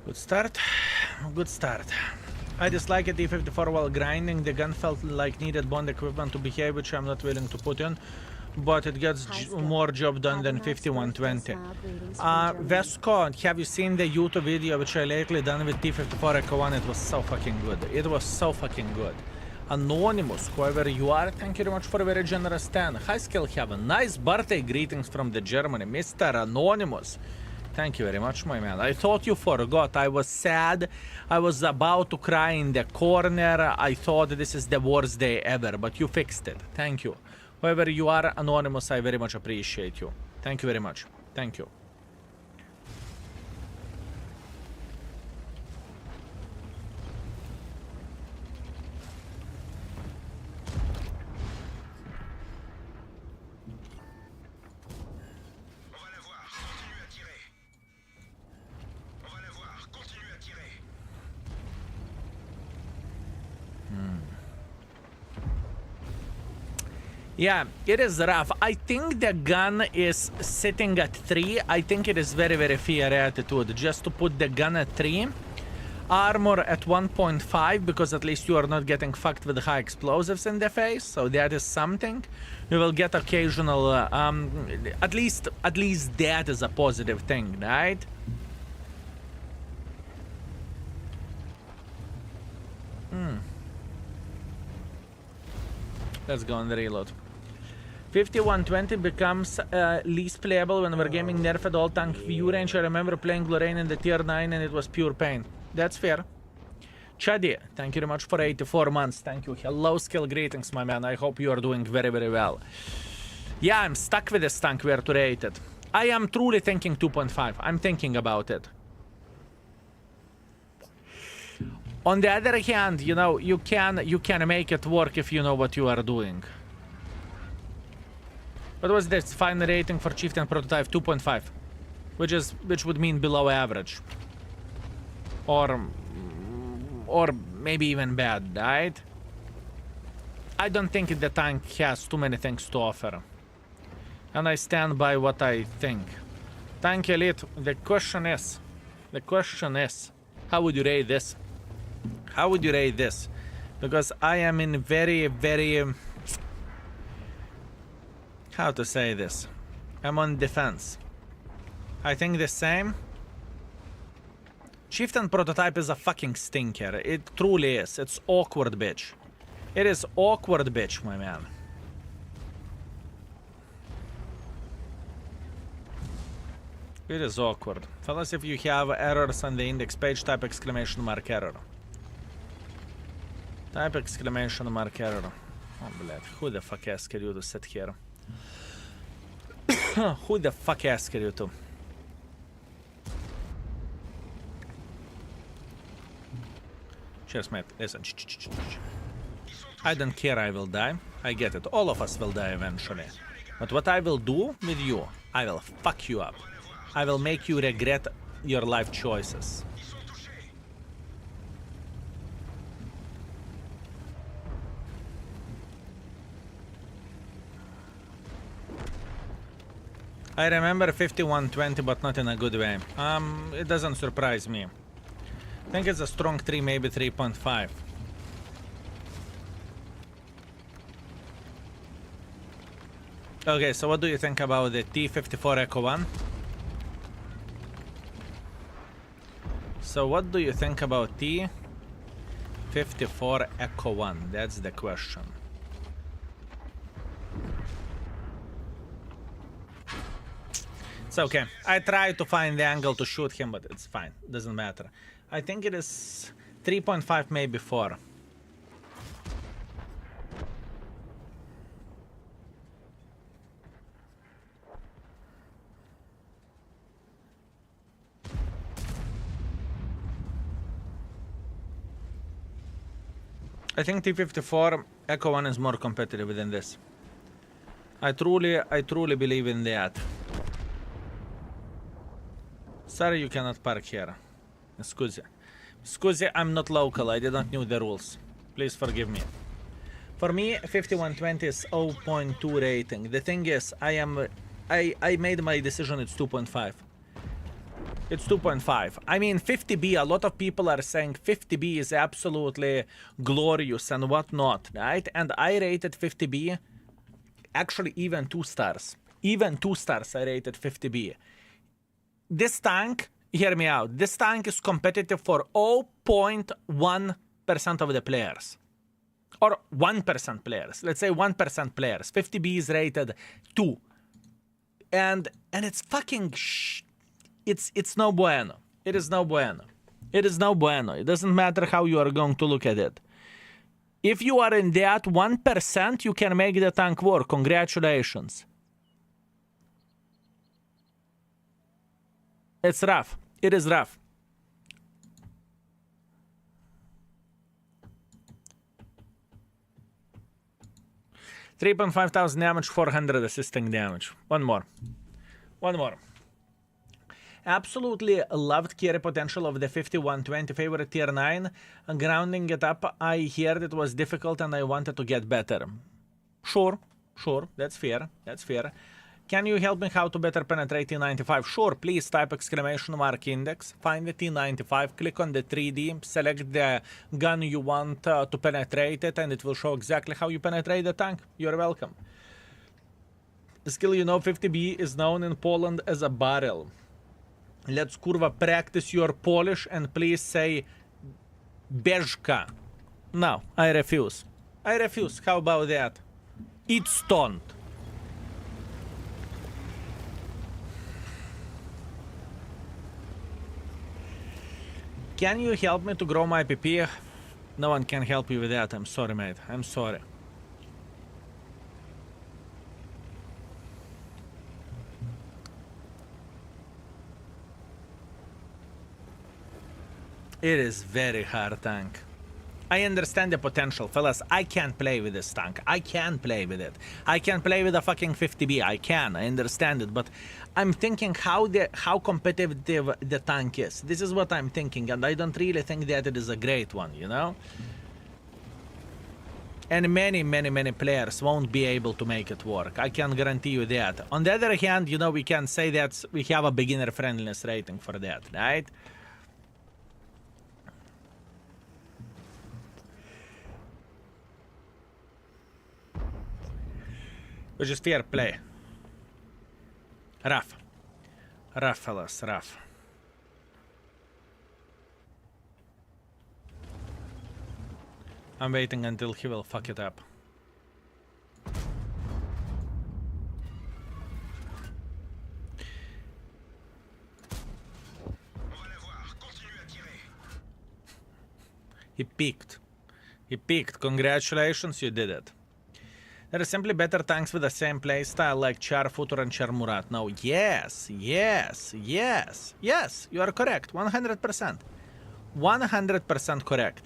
Good start. Good start. I dislike a T-54 while grinding. The gun felt like needed bond equipment to behave, which I'm not willing to put in. But it gets more job done than 5120. Vesco, have you seen the YouTube video which I lately done with T-54 Echo 1? It was so fucking good. It was so fucking good. Anonymous, whoever you are, thank you very much for a very generous 10. High skill, have a nice birthday greetings from the Germany, Mr. Anonymous. Thank you very much, my man. I thought you forgot. I was sad. I was about to cry in the corner. I thought this is the worst day ever, but you fixed it. Thank you. Whoever you are, Anonymous, I very much appreciate you. Thank you very much. Thank you. Yeah, it is rough. I think the gun is sitting at 3. I think it is very, very fair attitude just to put the gun at 3. Armor at 1.5 because at least you are not getting fucked with high explosives in the face. So that is something. You will get occasional, at least that is a positive thing, right? Let's go on the reload. 5120 becomes least playable when we're gaming nerfed all tank view range. I remember playing Lorraine in the tier 9 and it was pure pain. That's fair. Chaddy, thank you very much for 84 months. Thank you. Hello, skill greetings, my man. I hope you are doing very, very well. Yeah, I'm stuck with this tank where to rate it. I am truly thinking 2.5. I'm thinking about it. On the other hand, you know, you can make it work if you know what you are doing. What was this final rating for Chieftain prototype? 2.5, which would mean below average, or maybe even bad, right? I don't think the tank has too many things to offer, and I stand by what I think. Tank Elite. The question is, how would you rate this? How would you rate this? Because I am in very, very... How to say this? I'm on defense. I think the same. Chieftain prototype is a fucking stinker. It truly is. It's awkward, bitch. It is awkward, bitch, my man. It is awkward. Fellas, if you have errors on the index page, type exclamation mark error. Type exclamation mark error. Oh, блядь. Who the fuck asked you to sit here? Who the fuck asked you to? Cheers, mate. Listen. I don't care, I will die. I get it. All of us will die eventually. But what I will do with you, I will fuck you up. I will make you regret your life choices. I remember 5120, but not in a good way. It doesn't surprise me. I think it's a strong 3, maybe 3.5. Okay, so what do you think about the T-54 Echo 1? So what do you think about T-54 Echo 1? That's the question. It's okay. I tried to find the angle to shoot him, but it's fine. Doesn't matter. I think it is 3.5, maybe 4. I think T-54 Echo 1 is more competitive than this. I truly believe in that. Sorry, you cannot park here. Scusi. Scusi, I'm not local. I did not know the rules. Please forgive me. For me, 5120 is 0.2 rating. The thing is, I made my decision. It's 2.5. It's 2.5. I mean, 50B, a lot of people are saying 50B is absolutely glorious and whatnot, right? And I rated 50B, actually even 2 stars. Even 2 stars I rated 50B. This tank, hear me out, this tank is competitive for 0.1% of the players. Or 1% players. Let's say 1% players. 50B is rated 2. And it's fucking it's no bueno. It is no bueno. It is no bueno. It doesn't matter how you are going to look at it. If you are in that 1%, you can make the tank work. Congratulations. It's rough. It is rough. $3,500 damage, 400 assisting damage. One more. Absolutely loved carry potential of the 5120 favorite tier 9. Grounding it up, I heard it was difficult and I wanted to get better. Sure, that's fair. Can you help me how to better penetrate T95? Sure, please type exclamation mark index, find the T95, click on the 3D, select the gun you want to penetrate it, and it will show exactly how you penetrate the tank. You're welcome. The skill, you know, 50B is known in Poland as a barrel. Let's kurwa practice your Polish and please say Beżka. No, I refuse. How about that? Eat stoned. Can you help me to grow my PP? No one can help you with that. I'm sorry, mate. I'm sorry. It is very hard tank. I understand the potential, fellas. I can't play with this tank. I can play with it. I can play with a fucking 50B. I can. I understand it, but I'm thinking how competitive the tank is. This is what I'm thinking, and I don't really think that it is a great one, you know? And many players won't be able to make it work. I can guarantee you that. On the other hand, you know, we can say that we have a beginner friendliness rating for that, right? Which is fair play. Rough. Rough, fellas, rough. I'm waiting until he will fuck it up. He peaked. He peaked. Congratulations, you did it. There are simply better tanks with the same playstyle like Char Futur and Char Murat. No, yes, you are correct. 100%. 100% correct.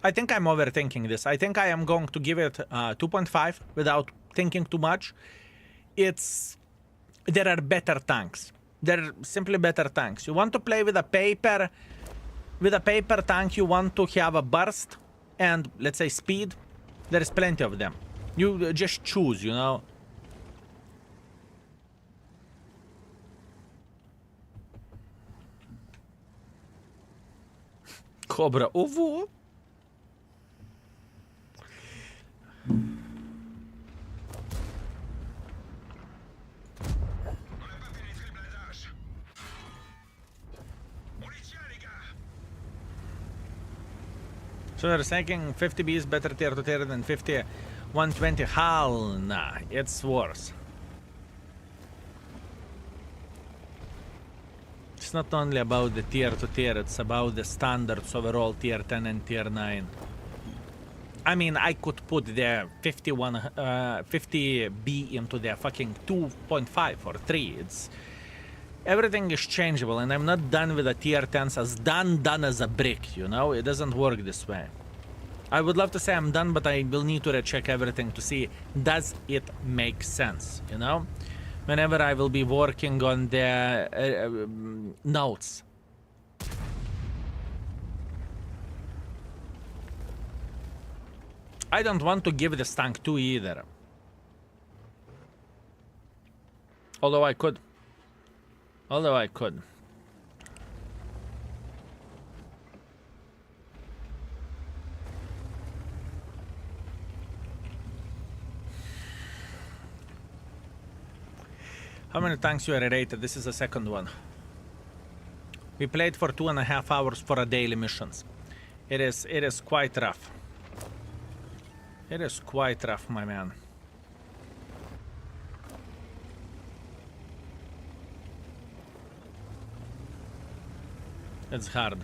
I think I'm overthinking this. I think I am going to give it 2.5 without thinking too much. There are better tanks. There are simply better tanks. You want to play with a paper tank, you want to have a burst and, let's say, speed. There is plenty of them. You just choose, you know. Cobra ovo. So they're saying 50B is better tier to tier than 50 120. Hell nah, it's worse. It's not only about the tier to tier, it's about the standards overall, tier 10 and tier 9. I mean, I could put the 50B into the fucking 2.5 or 3. It's everything is changeable, and I'm not done with the tier 10s as done as a brick, you know? It doesn't work this way. I would love to say I'm done, but I will need to recheck everything to see, does it make sense, you know? Whenever I will be working on the notes. I don't want to give this tank 2 either. Although I could. How many tanks you are rated? This is the second one. We played for 2.5 hours for a daily missions. It is quite rough. It is quite rough, my man. It's hard.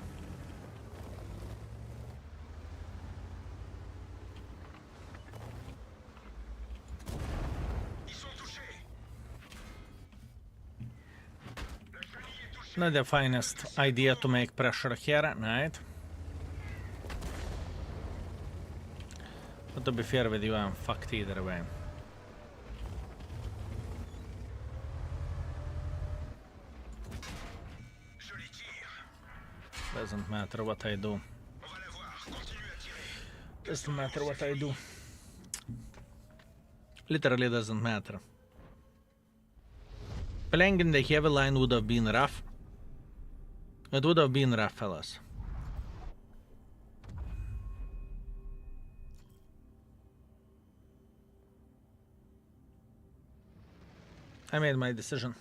Not the finest idea to make pressure here, right? But to be fair with you, I'm fucked either way. Doesn't matter what I do. Doesn't matter what I do. Literally doesn't matter. Playing in the heavy line would have been rough. It would have been rough, fellas. I made my decision.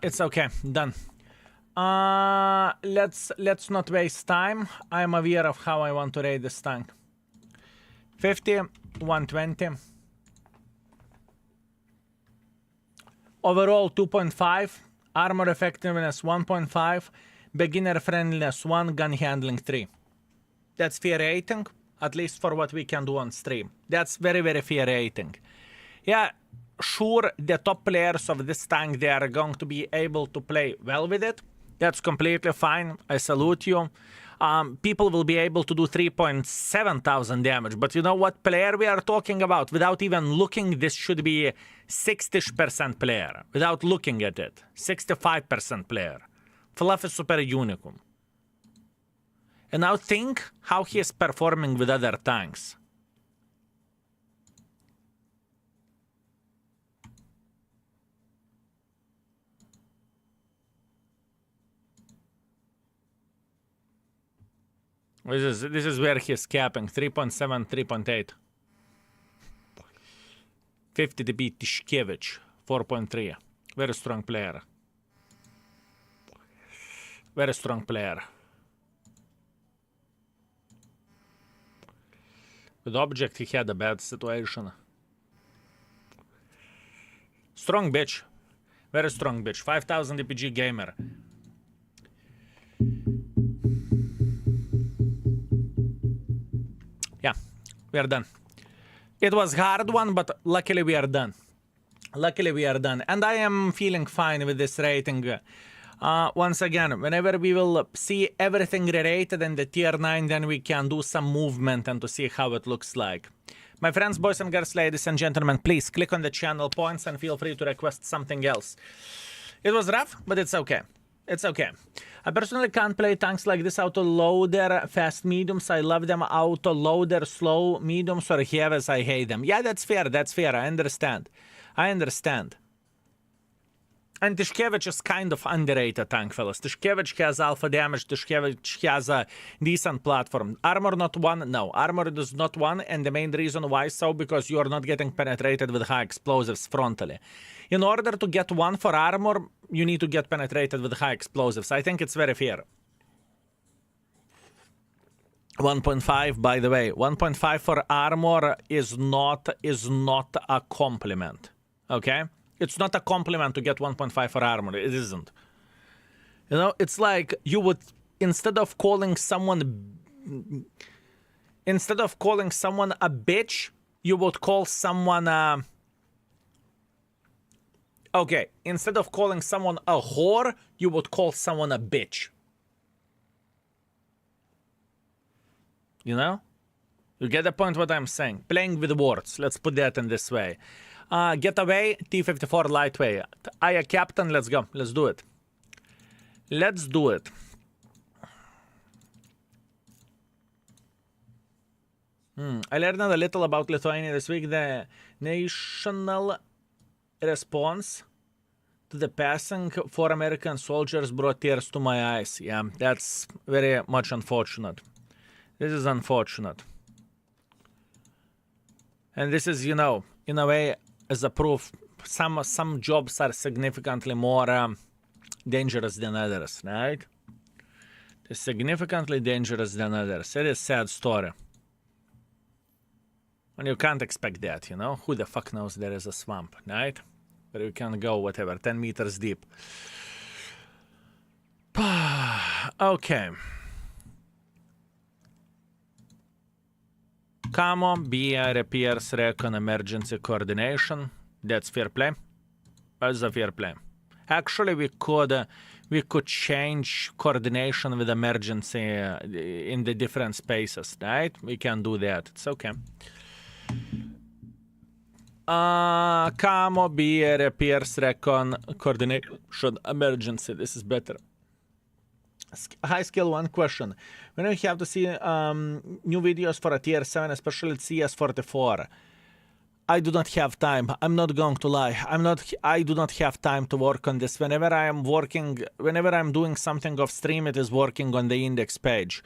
It's okay. Done. Let's not waste time. I'm aware of how I want to rate this tank. 50, 120. Overall 2.5. Armor effectiveness 1.5. Beginner friendliness 1. Gun handling 3. That's fair rating. At least for what we can do on stream. That's very, very fair rating. Yeah, sure, the top players of this tank, they are going to be able to play well with it. That's completely fine. I salute you. People will be able to do 3,700 damage. But you know what player we are talking about? Without even looking, this should be 60% player. Without looking at it. 65% player. Fluffy Super Unicum. And now think how he is performing with other tanks. This is where he's capping. 3.7, 3.8. 50 DB Tishkevich. 4.3. Very strong player. Very strong player. With object, he had a bad situation. Strong bitch. Very strong bitch. 5000 DPG gamer. Yeah, we are done. It was hard one, but luckily we are done. Luckily we are done. And I am feeling fine with this rating. Once again, whenever we will see everything rerated in the tier 9, then we can do some movement and to see how it looks like. My friends, boys and girls, ladies and gentlemen, please click on the channel points and feel free to request something else. It was rough, but it's okay. It's okay. I personally can't play tanks like this auto-loader, fast mediums. I love them. Auto-loader, slow mediums, or heavies, I hate them. Yeah, that's fair. That's fair. I understand. I understand. And Tishkevich is kind of underrated tank, fellas. Tishkevich has alpha damage. Tishkevich has a decent platform. Armor not one? No. Armor is not one, and the main reason why so, because you are not getting penetrated with high explosives frontally. In order to get one for armor, you need to get penetrated with high explosives. I think it's very fair. 1.5, by the way. 1.5 for armor is not a compliment. Okay? It's not a compliment to get 1.5 for armor. It isn't. You know, it's like you would, instead of calling someone a bitch, you would call someone okay, instead of calling someone a whore, you would call someone a bitch. You know? You get the point what I'm saying. Playing with words. Let's put that in this way. Getaway, T-54 lightweight. I Captain, let's go. Let's do it. Let's do it. I learned a little about Lithuania this week. The national response to the passing 4 American soldiers brought tears to my eyes. Yeah, that's very much unfortunate. This is unfortunate. And this is, you know, in a way, as a proof, some jobs are significantly more dangerous than others, right? They're significantly dangerous than others. It is a sad story. And you can't expect that, you know? Who the fuck knows there is a swamp, right? Where you can go, whatever, 10 meters deep. Okay. Camo, BI, repairs, recon, emergency coordination. That's fair play. That's a fair play. Actually, we could change coordination with emergency in the different spaces, right? We can do that. It's okay. Camo, BI, repairs, recon, coordination, emergency. This is better. High skill, one question. When you have to see new videos for a tier 7, especially CS44, I do not have time. I'm not going to lie. I do not have time to work on this. Whenever I'm doing something off stream, it is working on the index page.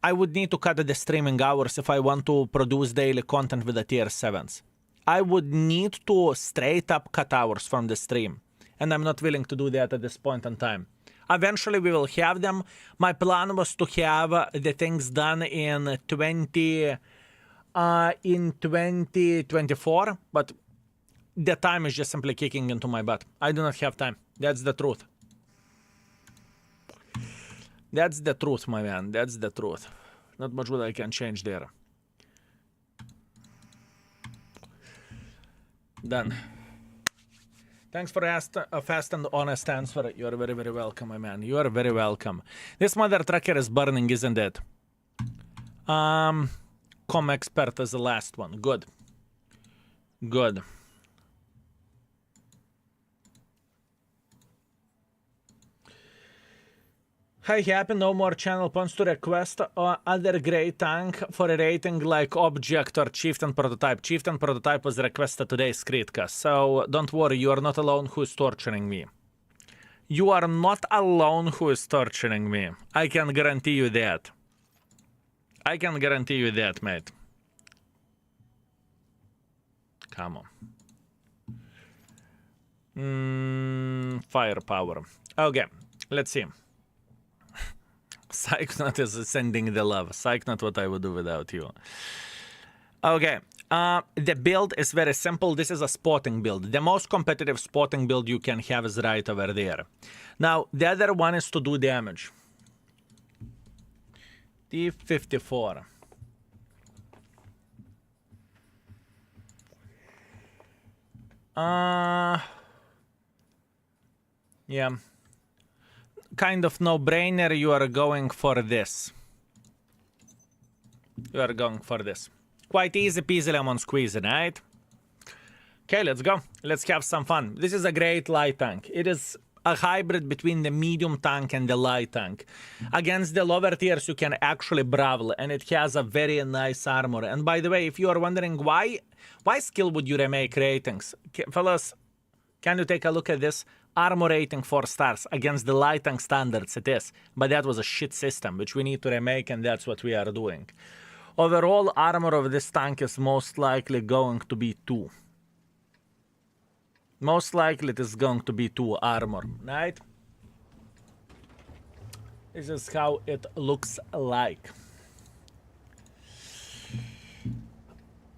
I would need to cut the streaming hours if I want to produce daily content with the tier 7s. I would need to straight up cut hours from the stream. And I'm not willing to do that at this point in time. Eventually we will have them. My plan was to have the things done in 2024, but the time is just simply kicking into my butt. I do not have time. That's the truth. That's the truth, my man. That's the truth. Not much what I can change there. Done. Thanks for a fast and honest answer. You are very, very welcome, my man. You are very welcome. This mother trucker is burning, isn't it? Com expert is the last one. Good. Good. Hi, happy. No more channel points to request other great tank for a rating like Object or Chieftain Prototype. Chieftain Prototype was requested today, Skritka. So don't worry, you are not alone who is torturing me. You are not alone who is torturing me. I can guarantee you that. I can guarantee you that, mate. Come on. Firepower. Okay, let's see. Psychnaut is sending the love. Psychnaut, what I would do without you. Okay. The build is very simple. This is a spotting build. The most competitive spotting build you can have is right over there. Now, the other one is to do damage. T54. Yeah. Kind of no-brainer, you are going for this. You are going for this. Quite easy peasy lemon squeeze, right? Okay, let's go. Let's have some fun. This is a great light tank. It is a hybrid between the medium tank and the light tank. Against the lower tiers, you can actually brawl, and it has a very nice armor. And by the way, if you are wondering why skill would you remake ratings? Fellas, can you take a look at this? Armor rating 4 stars. Against the light tank standards it is, but that was a shit system which we need to remake, and that's what we are doing. Overall armor of this tank is most likely going to be 2. Most likely it is going to be 2 armor, right? This is how it looks like.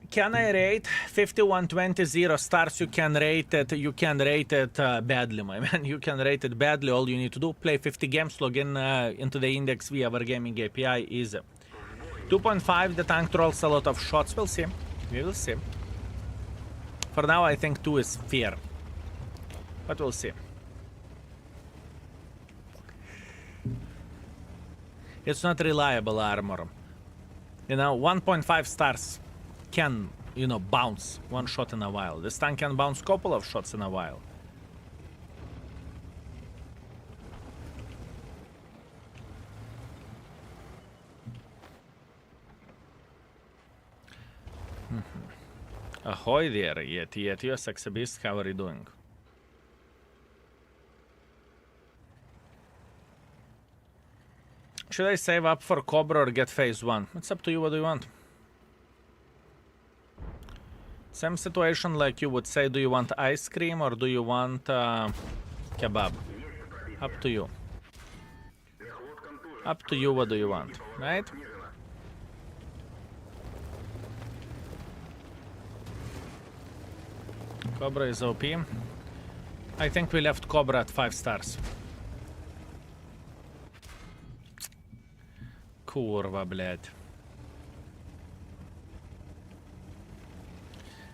Can I rate 5120 0 stars? You can rate it badly, my man. You can rate it badly. All you need to do, play 50 games, log in into the index via our gaming API, easy. 2.5, the tank trolls a lot of shots. We'll see. We will see. For now, I think 2 is fair. But we'll see. It's not reliable armor. You know, 1.5 stars can, you know, bounce one shot in a while. This tank can bounce a couple of shots in a while. Ahoy there, Yeti. You're a sexy beast. How are you doing? Should I save up for Cobra or get phase 1? It's up to you. What do you want? Same situation like you would say, do you want ice cream or do you want kebab? Up to you. Up to you, what do you want, right? Cobra is OP. I think we left Cobra at 5 stars. Kurwa, bled.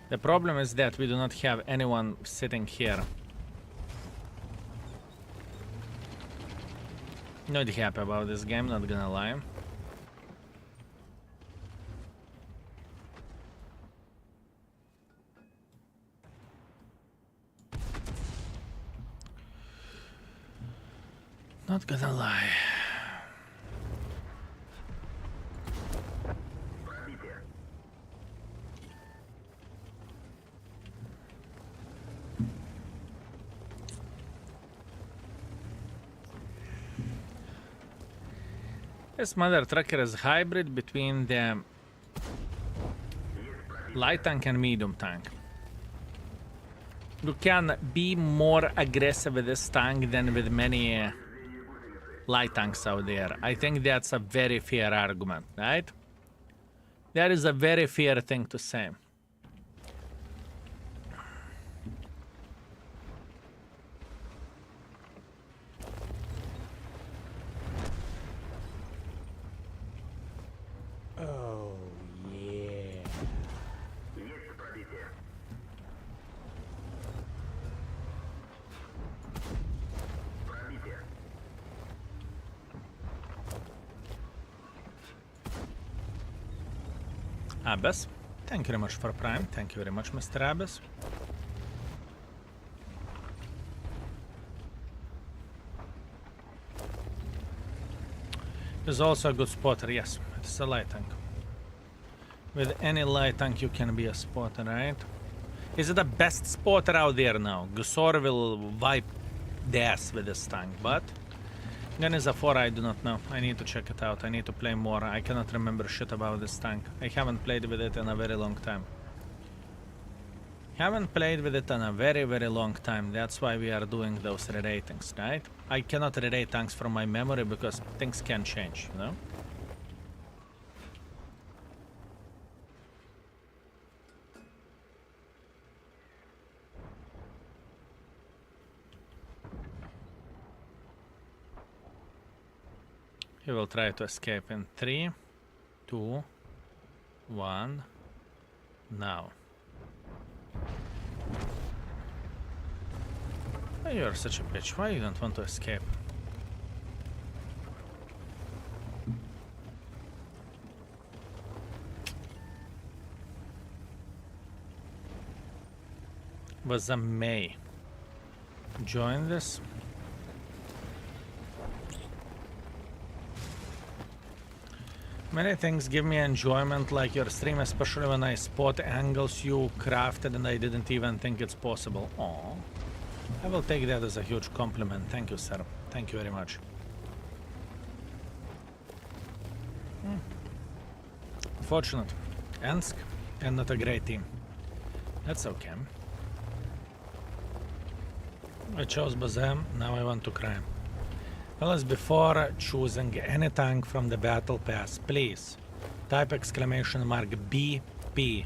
The problem is that we do not have anyone sitting here. Not happy about this game, not gonna lie. Not gonna lie. This mother trucker is hybrid between the light tank and medium tank. You can be more aggressive with this tank than with many light tanks out there. I think that's a very fair argument, right? That is a very fair thing to say. Oh, yeah. Abbas, thank you very much for Prime. Thank you very much, Mr. Abbas. It's also a good spotter, yes. It's a light tank. With any light tank you can be a spotter, right? Is it the best spotter out there now? Gusor will wipe the ass with this tank, but Gun is a 4, I do not know. I need to check it out. I need to play more. I cannot remember shit about this tank. I haven't played with it in a very long time. Haven't played with it in a very, very long time. That's why we are doing those reratings, right? I cannot rerate tanks from my memory because things can change, you know? He will try to escape in 3, 2, 1, now. Why you are such a bitch? Why you don't want to escape? Was a May. Join this. Many things give me enjoyment, like your stream, especially when I spot angles you crafted and I didn't even think it's possible. Aww. I will take that as a huge compliment. Thank you, sir. Thank you very much. Fortunate. Ensk, and not a great team. That's okay. I chose Bazam, now I want to cry. Fellas, before choosing any tank from the battle pass, please type exclamation mark BP.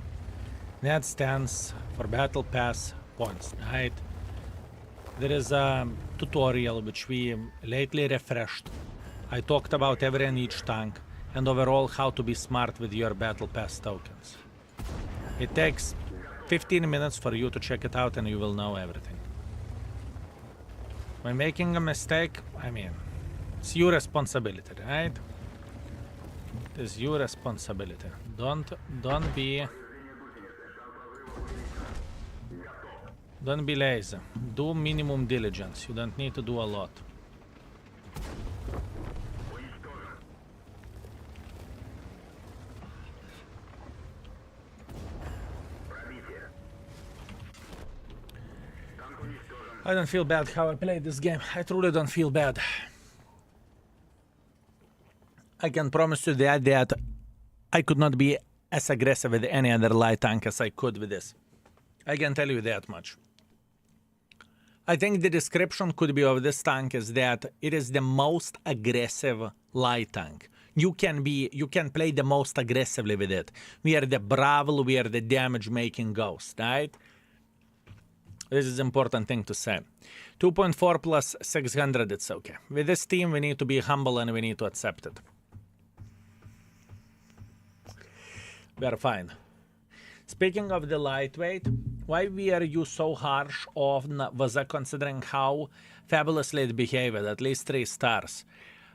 That stands for battle pass points, right? There is a tutorial which we lately refreshed. I talked about every and each tank and overall how to be smart with your battle pass tokens. It takes 15 minutes for you to check it out and you will know everything. When making a mistake, I mean, it's your responsibility, right? It is your responsibility. Don't be lazy. Do minimum diligence. You don't need to do a lot. I don't feel bad how I played this game. I truly don't feel bad. I can promise you that I could not be as aggressive with any other light tank as I could with this. I can tell you that much. I think the description could be of this tank is that it is the most aggressive light tank. You can play the most aggressively with it. We are the Bravel, we are the damage-making ghost, right? This is an important thing to say. 2.4 plus 600, it's okay. With this team, we need to be humble and we need to accept it. We are fine. Speaking of the lightweight, why were you so harsh on Vaza considering how fabulously it behaved, at least 3 stars?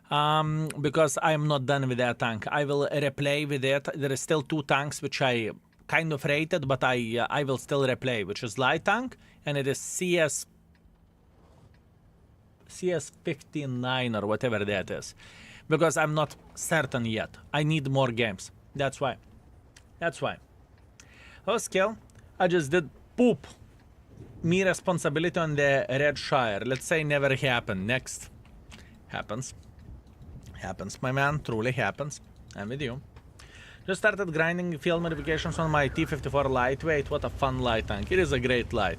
Because I'm not done with that tank. I will replay with it. There is still 2 tanks which I kind of rated, but I will still replay, which is light tank, and it is CS59 or whatever that is. Because I'm not certain yet. I need more games. That's why. That's why. Oh, skill. I just did poop. Me responsibility on the Red Shire. Let's say never happened. Next. Happens. Happens, my man. Truly happens. I'm with you. Just started grinding field modifications on my T54 lightweight. What a fun light tank. It is a great light.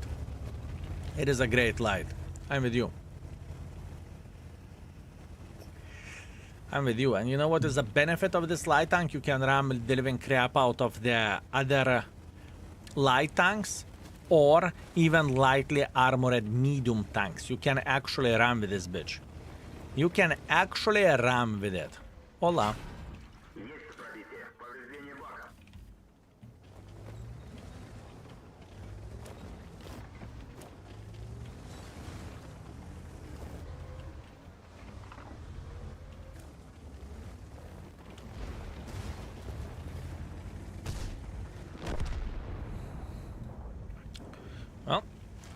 It is a great light. I'm with you. I'm with you. And you know what is the benefit of this light tank? You can ram the living crap out of the other light tanks or even lightly armored medium tanks. You can actually ram with this bitch. You can actually ram with it. Hola. Well,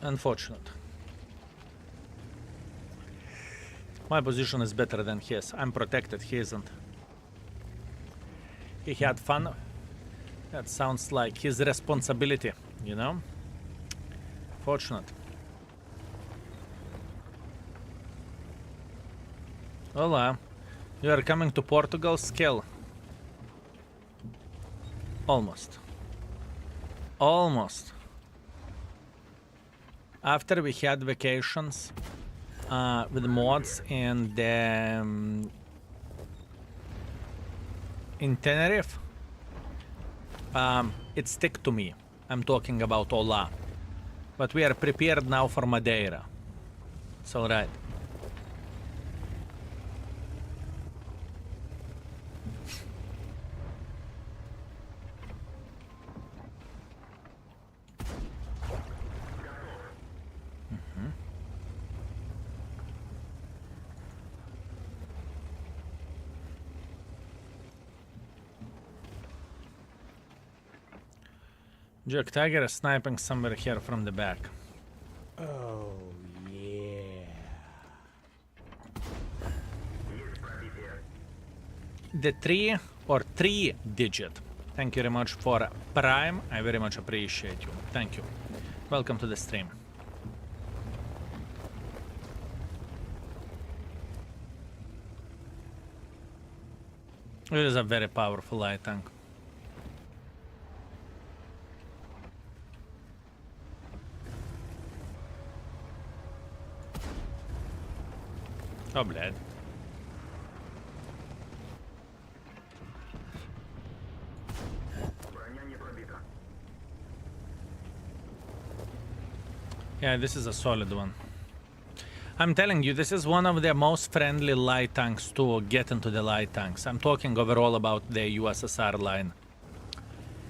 unfortunate. My position is better than his. I'm protected, he isn't. He had fun. That sounds like his responsibility, you know? Fortunate. Hola. You are coming to Portugal, Skill. Almost. Almost. After we had vacations with mods and in Tenerife, it stick to me. I'm talking about Ola. But we are prepared now for Madeira. It's alright. Jack Tiger is sniping somewhere here from the back. Oh, yeah. The 3 or 3 digit. Thank you very much for Prime. I very much appreciate you. Thank you. Welcome to the stream. It is a very powerful light tank. Oh, блядь. Yeah, this is a solid one. I'm telling you, this is one of the most friendly light tanks to get into the light tanks. I'm talking overall about the USSR line.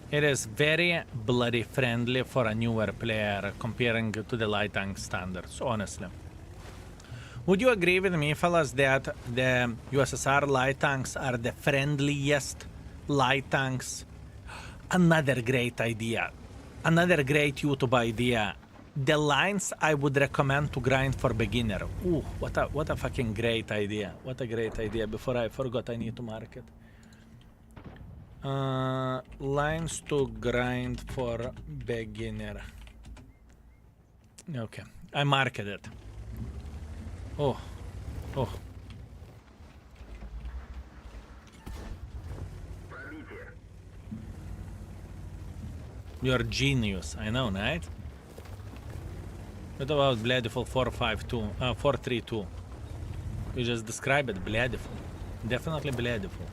It is very bloody friendly for a newer player comparing to the light tank standards, honestly. Would you agree with me, fellas, that the USSR light tanks are the friendliest light tanks? Another great idea. Another great YouTube idea. The lines I would recommend to grind for beginner. Ooh, what a fucking great idea. What a great idea. Before I forgot, I need to mark it. Lines to grind for beginner. Okay, I marked it. Oh, oh. You're genius, I know, right? What about Bladeful 432? You just describe it, Bladeful. Definitely Bladeful.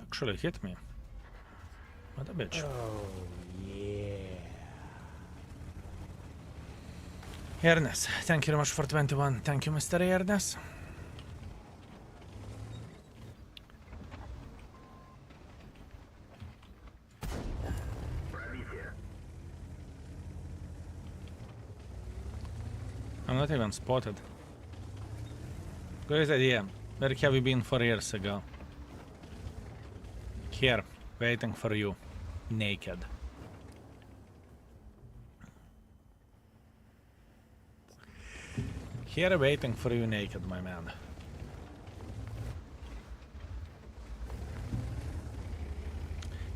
Actually hit me. What a bitch. Oh, yeah. Ernest, thank you very much for 21. Thank you, Mr. Ernest. I'm not even spotted. Great idea. Where have you been 4 years ago? Here, waiting for you, naked. Here, waiting for you, naked, my man.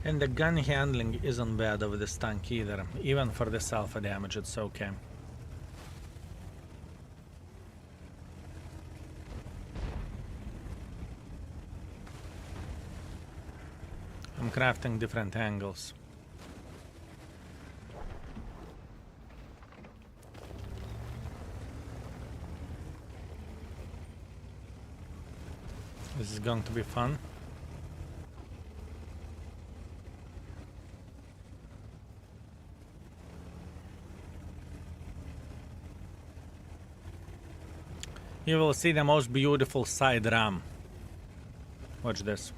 And the gun handling isn't bad of this tank either. Even for this alpha damage, it's okay. I'm crafting different angles. This is going to be fun. You will see the most beautiful side ram. Watch this.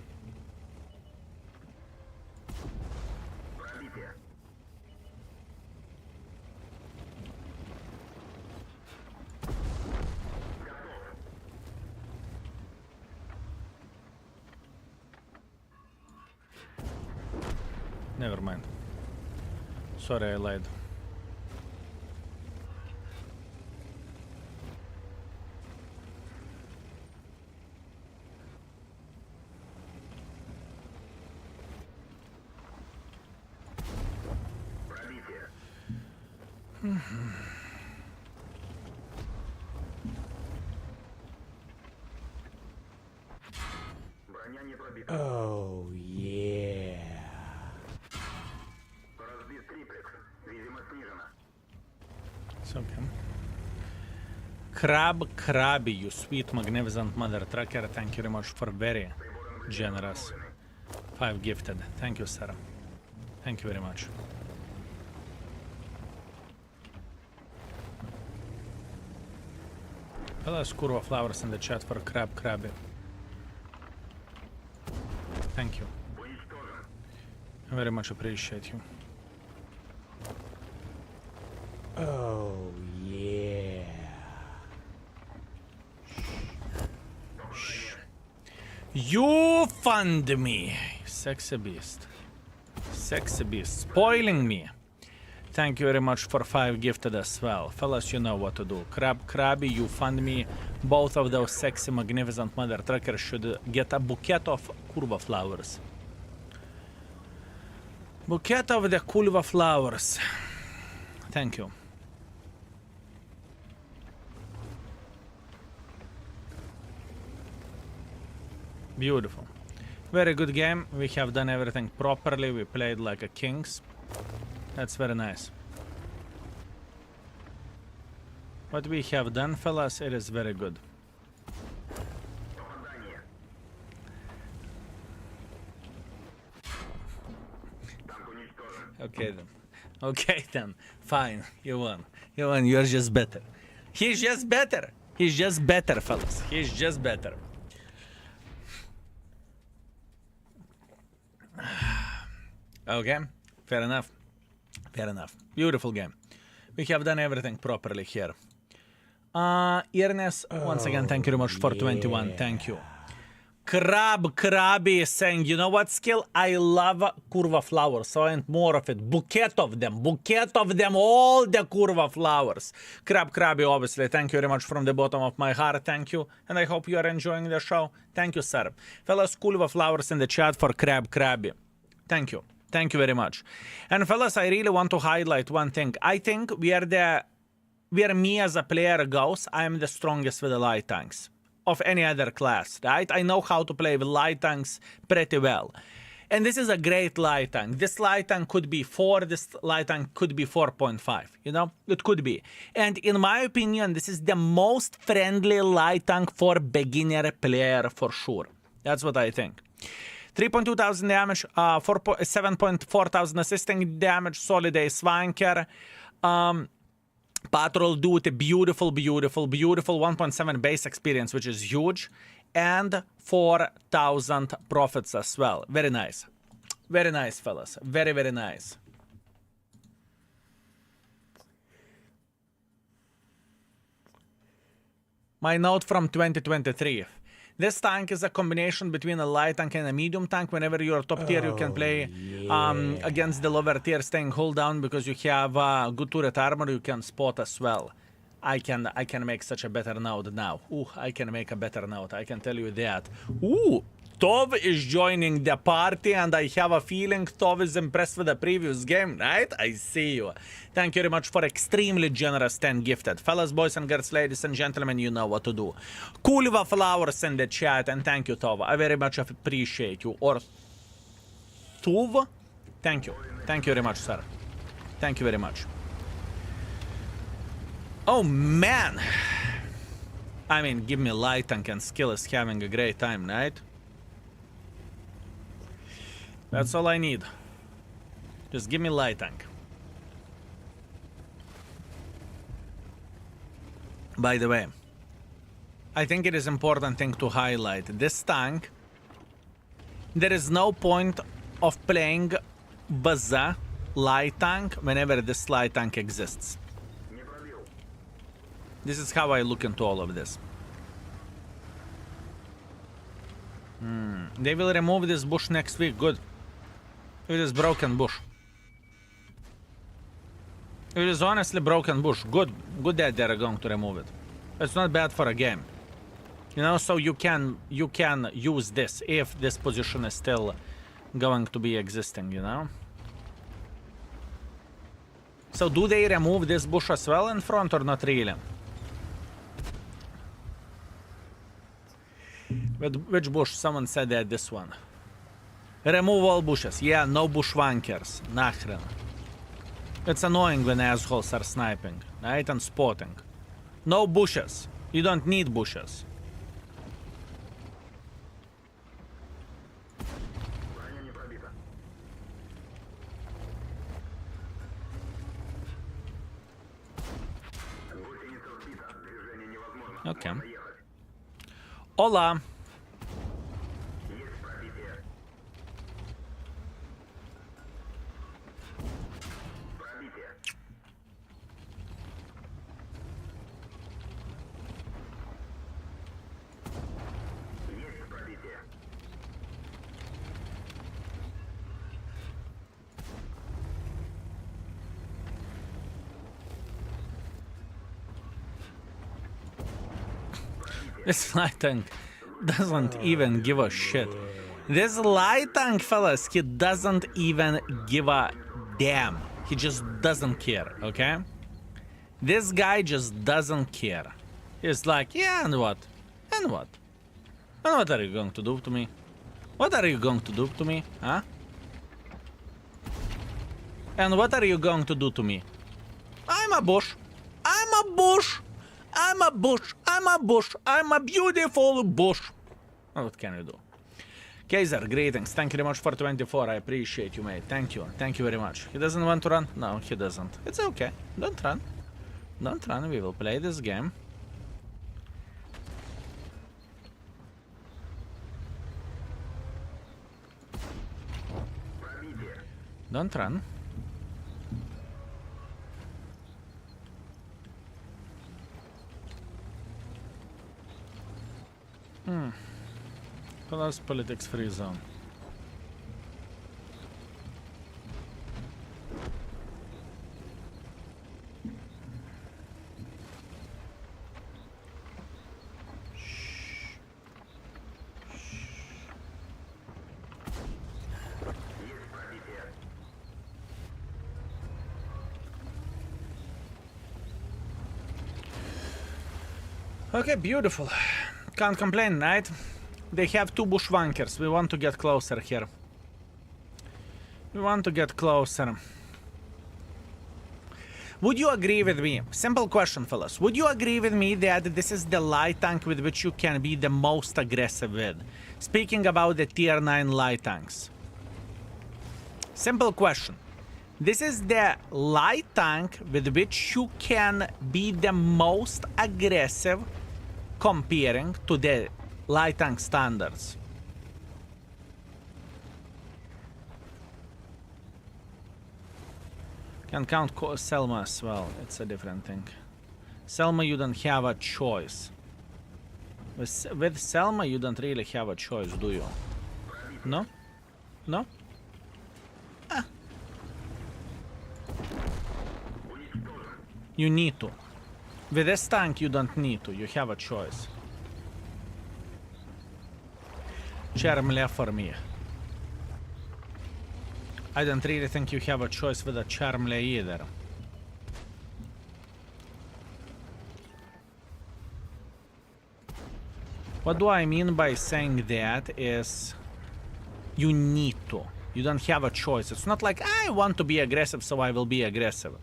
Never mind. Sorry, I lied. Пробитие. Броня не пробита. Oh, yeah. Разбит триплекс. Видимо, снижена. It's okay. Crabby, you sweet, magnificent mother trucker. Thank you very much for very generous 5 gifted. Thank you, sir. Thank you very much. Fellas, Kurva flowers in the chat for Crabby. Thank you. Уничтожен. I very much appreciate you. Oh, yeah. You fund me, sexy beast. Sexy beast, spoiling me. Thank you very much for 5 gifted as well. Fellas, you know what to do. Crabby, you fund me. Both of those sexy, magnificent mother truckers should get a bouquet of Kurva flowers. Bouquet of the Kurva flowers. Thank you. Beautiful. Very good game. We have done everything properly. We played like a kings. That's very nice. What we have done, fellas, it is very good. Попадание. Танк уничтожен. Okay then. Okay then. Fine. You won. You won. You're just better. He's just better. He's just better, fellas. He's just better. Okay. Fair enough. Fair enough. Beautiful game. We have done everything properly here. Ernest, once again, thank you very much for 21. Thank you. Crabby is saying, you know what, Skill? I love Kurva flowers, so I want more of it. Bouquet of them, all the Kurva flowers. Crabby, obviously, thank you very much from the bottom of my heart, thank you. And I hope you are enjoying the show. Thank you, sir. Fellas, Kurva flowers in the chat for Crabby. Thank you. Thank you very much. And fellas, I really want to highlight one thing. I think where me as a player goes, I am the strongest with the light tanks of any other class, right? I know how to play with light tanks pretty well. And this is a great light tank. This light tank could be 4, this light tank could be 4.5, you know? It could be. And in my opinion, this is the most friendly light tank for beginner player for sure. That's what I think. 3.2 thousand damage, 7.4 thousand assisting damage, solid ace flanker, patrol duty, beautiful, 1.7 base experience, which is huge, and 4,000 profits as well. Very nice. Very nice, fellas. Very, very nice. My note from 2023. This tank is a combination between a light tank and a medium tank. Whenever you're top tier, you can play against the lower tier, staying hold down because you have good turret armor. You can spot as well. I can make such a better note now. Ooh, I can make a better note. I can tell you that. Ooh, Tov is joining the party, and I have a feeling Tov is impressed with the previous game, right? I see you. Thank you very much for extremely generous 10 gifted. Fellas, boys and girls, ladies and gentlemen, you know what to do. Kulva flowers in the chat, and thank you, Tov. I very much appreciate you. Or Tuv? Thank you. Thank you very much, sir. Thank you very much. Oh, man. I mean, give me light tank and skill is having a great time, right? That's all I need. Just give me light tank. By the way, I think it is important thing to highlight. This tank, there is no point of playing Baza light tank whenever this light tank exists. Не пробил. This is how I look into all of this. They will remove this bush next week. Good. It is broken bush. It is honestly broken bush. Good that they're going to remove it. It's not bad for a game. You know, so you can use this if this position is still going to be existing, you know? So do they remove this bush as well in front or not really? Which bush? Someone said that this one. Remove all bushes. Yeah, no bushwankers. Nachren. It's annoying when assholes are sniping, right? And spotting. No bushes. You don't need bushes. Броня не пробита. Гусеница сбита. Движение невозможно. Okay. Можно ехать. Hola. Есть пробитие. Пробитие. Есть пробитие. This light tank doesn't even give a shit. This light tank, fellas, he doesn't even give a damn. He just doesn't care, okay? This guy just doesn't care. He's like, yeah, and what? And what? And what are you going to do to me? What are you going to do to me, huh? And what are you going to do to me? I'm a bush. I'm a bush. I'm a bush. I'm a bush. I'm a beautiful bush. What can you do? Kaiser, greetings. Thank you very much for 24. I appreciate you, mate. Thank you. Thank you very much. He doesn't want to run? No, he doesn't. It's okay. Don't run. Don't run. We will play this game. Пробитие. Don't run. Plus politics free zone. Есть пробитие. Okay, beautiful. Can't complain, right? They have two bushwankers. We want to get closer here. We want to get closer. Would you agree with me? Simple question, fellas. Would you agree with me that this is the light tank with which you can be the most aggressive with? Speaking about the tier 9 light tanks. Simple question. This is the light tank with which you can be the most aggressive comparing to the light tank standards. Can count Selma as well. It's a different thing. Selma, you don't have a choice. With Selma, you don't really have a choice, do you? No? No? Ah. You need to. With this tank, you don't need to. You have a choice. Charm left for me. I don't really think you have a choice with a Charmle either. What do I mean by saying that is you need to. You don't have a choice. It's not like I want to be aggressive, so I will be aggressive.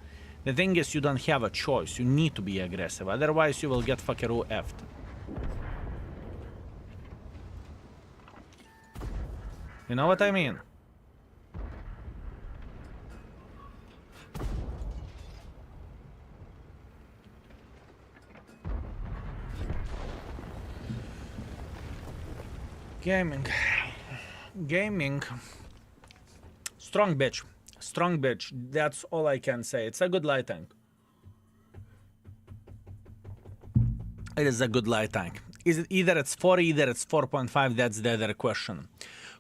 The thing is you don't have a choice. You need to be aggressive. Otherwise you will get fuckaroo effed. You know what I mean? Gaming. Strong bitch. Strong bitch. That's all I can say. It's a good light tank. It is a good light tank. Is it either it's 4, either it's 4.5? That's the other question.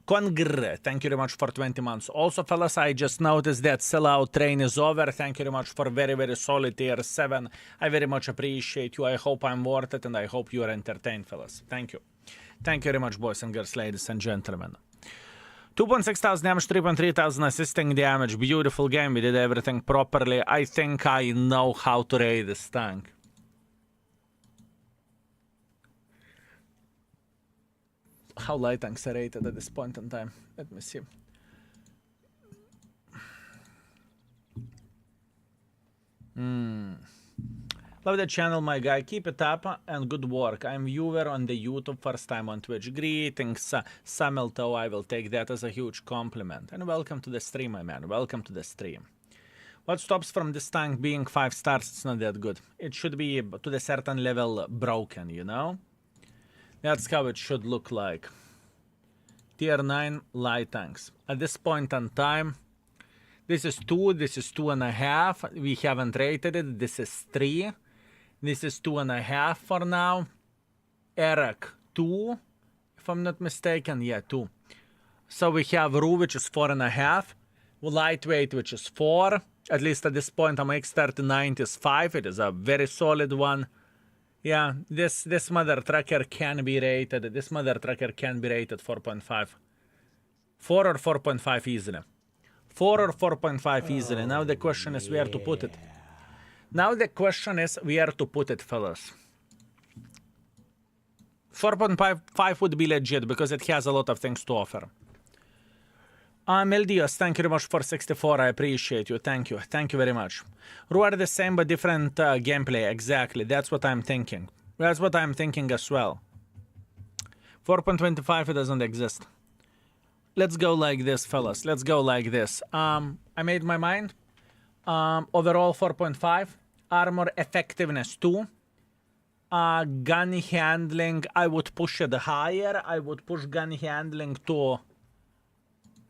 Congr, thank you very much for 20 months. Also, fellas, I just noticed that sellout train is over. Thank you very much for very, very solid tier 7. I very much appreciate you. I hope I'm worth it, and I hope you are entertained, fellas. Thank you. Thank you very much, boys and girls, ladies and gentlemen. 2.6 thousand damage, 3.3 thousand assisting damage. Beautiful game. We did everything properly. I think I know how to rate this tank. How light tanks are rated at this point in time? Let me see. Love the channel, my guy. Keep it up and good work. I'm viewer on the YouTube, first time on Twitch. Greetings, Samilto. I will take that as a huge compliment. And welcome to the stream, my man. Welcome to the stream. What stops from this tank being 5 stars? It's not that good. It should be to the certain level broken, you know? That's how it should look like. Tier 9 light tanks. At this point in time, this is 2, this is 2.5. We haven't rated it. This is 3. This is 2.5 for now. Eric, 2. If I'm not mistaken, yeah, 2. So we have Ru, which is 4.5. Lightweight, which is 4. At least at this point, MX-39 is 5. It is a very solid one. Yeah, this mother trucker can be rated. This mother trucker can be rated 4.5. 4 or 4.5 easily. 4 or 4.5 easily. Now the question is where to put it. Now the question is where to put it, fellas. 4.5 would be legit because it has a lot of things to offer. Meldios, thank you very much for 64. I appreciate you. Thank you. Thank you very much. Ru are the same but different gameplay. Exactly. That's what I'm thinking. That's what I'm thinking as well. 4.25, it doesn't exist. Let's go like this, fellas. Let's go like this. I made my mind. Overall 4.5. Armor effectiveness 2. Gun handling, I would push it higher. I would push gun handling to...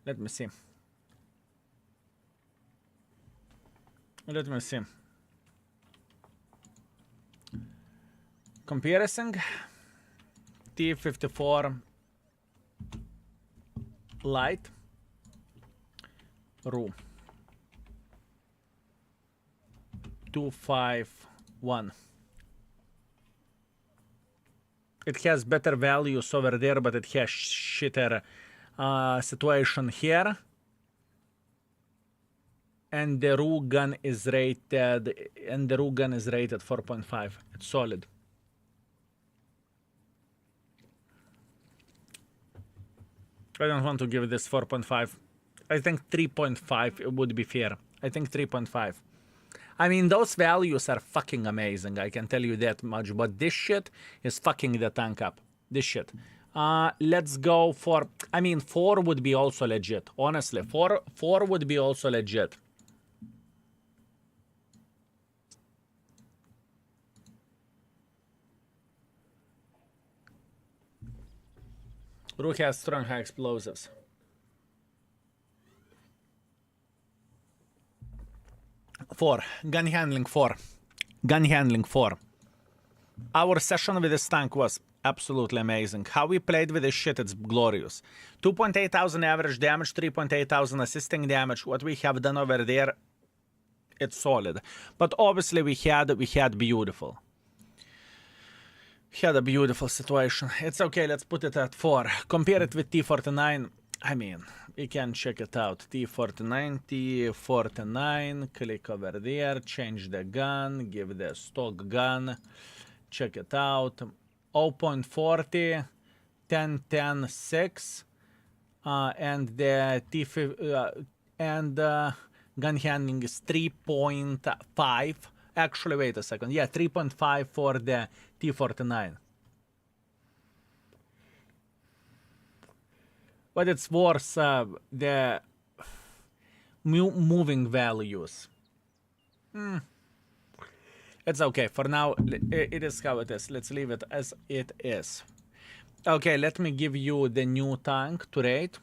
Let me see. Let me see. Comparison. T54 light. Ru. 251. It has better values over there, but it has shitter situation here. And the Ru gun is rated 4.5. It's solid. I don't want to give this 4.5. I think 3.5 would be fair. I think 3.5. I mean, those values are fucking amazing. I can tell you that much. But this shit is fucking the tank up. This shit. Let's go for... I mean, 4 would be also legit. Honestly, 4 would be also legit. Ru has strong high explosives. Four. Gun handling 4. Gun handling 4. Our session with this tank was absolutely amazing. How we played with this shit, it's glorious. 2.8 thousand average damage, 3.8 thousand assisting damage. What we have done over there, it's solid. But obviously we had beautiful. Had a beautiful situation. It's okay, let's put it at 4. Compare it with T49. I mean, we can check it out. T49, click over there, change the gun, give the stock gun, check it out. 0.40, 10, 6, and the gun handling is 3.5. Actually, wait a second. Yeah, 3.5 for the T49. But it's worse, the moving values. It's okay. For now, it is how it is. Let's leave it as it is. Okay, let me give you the new tank to rate.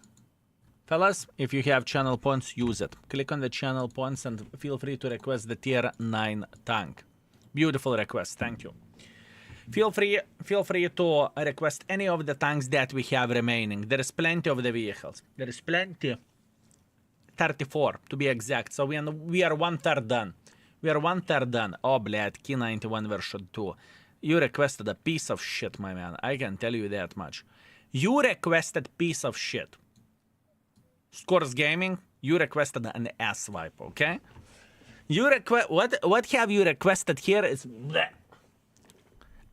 Fellas, if you have channel points, use it. Click on the channel points and feel free to request the tier 9 tank. Beautiful request. Thank you. Feel free to request any of the tanks that we have remaining. There is plenty of the vehicles. There is plenty. 34 to be exact. So we are 1/3 done. We are 1/3 done. Oh, blad, Key 91 version 2. You requested a piece of shit, my man. I can tell you that much. You requested piece of shit. Scores Gaming, you requested an ass wipe, okay? You request what have you requested here is bleh.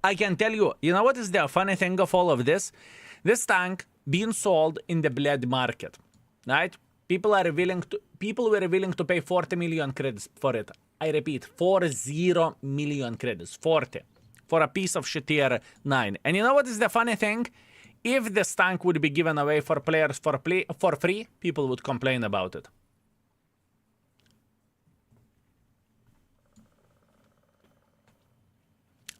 I can tell you, you know what is the funny thing of all of this? This tank being sold in the bled market, right? People were willing to pay 40 million credits for it. I repeat, 40 million credits, 40, for a piece of shit tier 9. And you know what is the funny thing? If this tank would be given away for players for free, people would complain about it.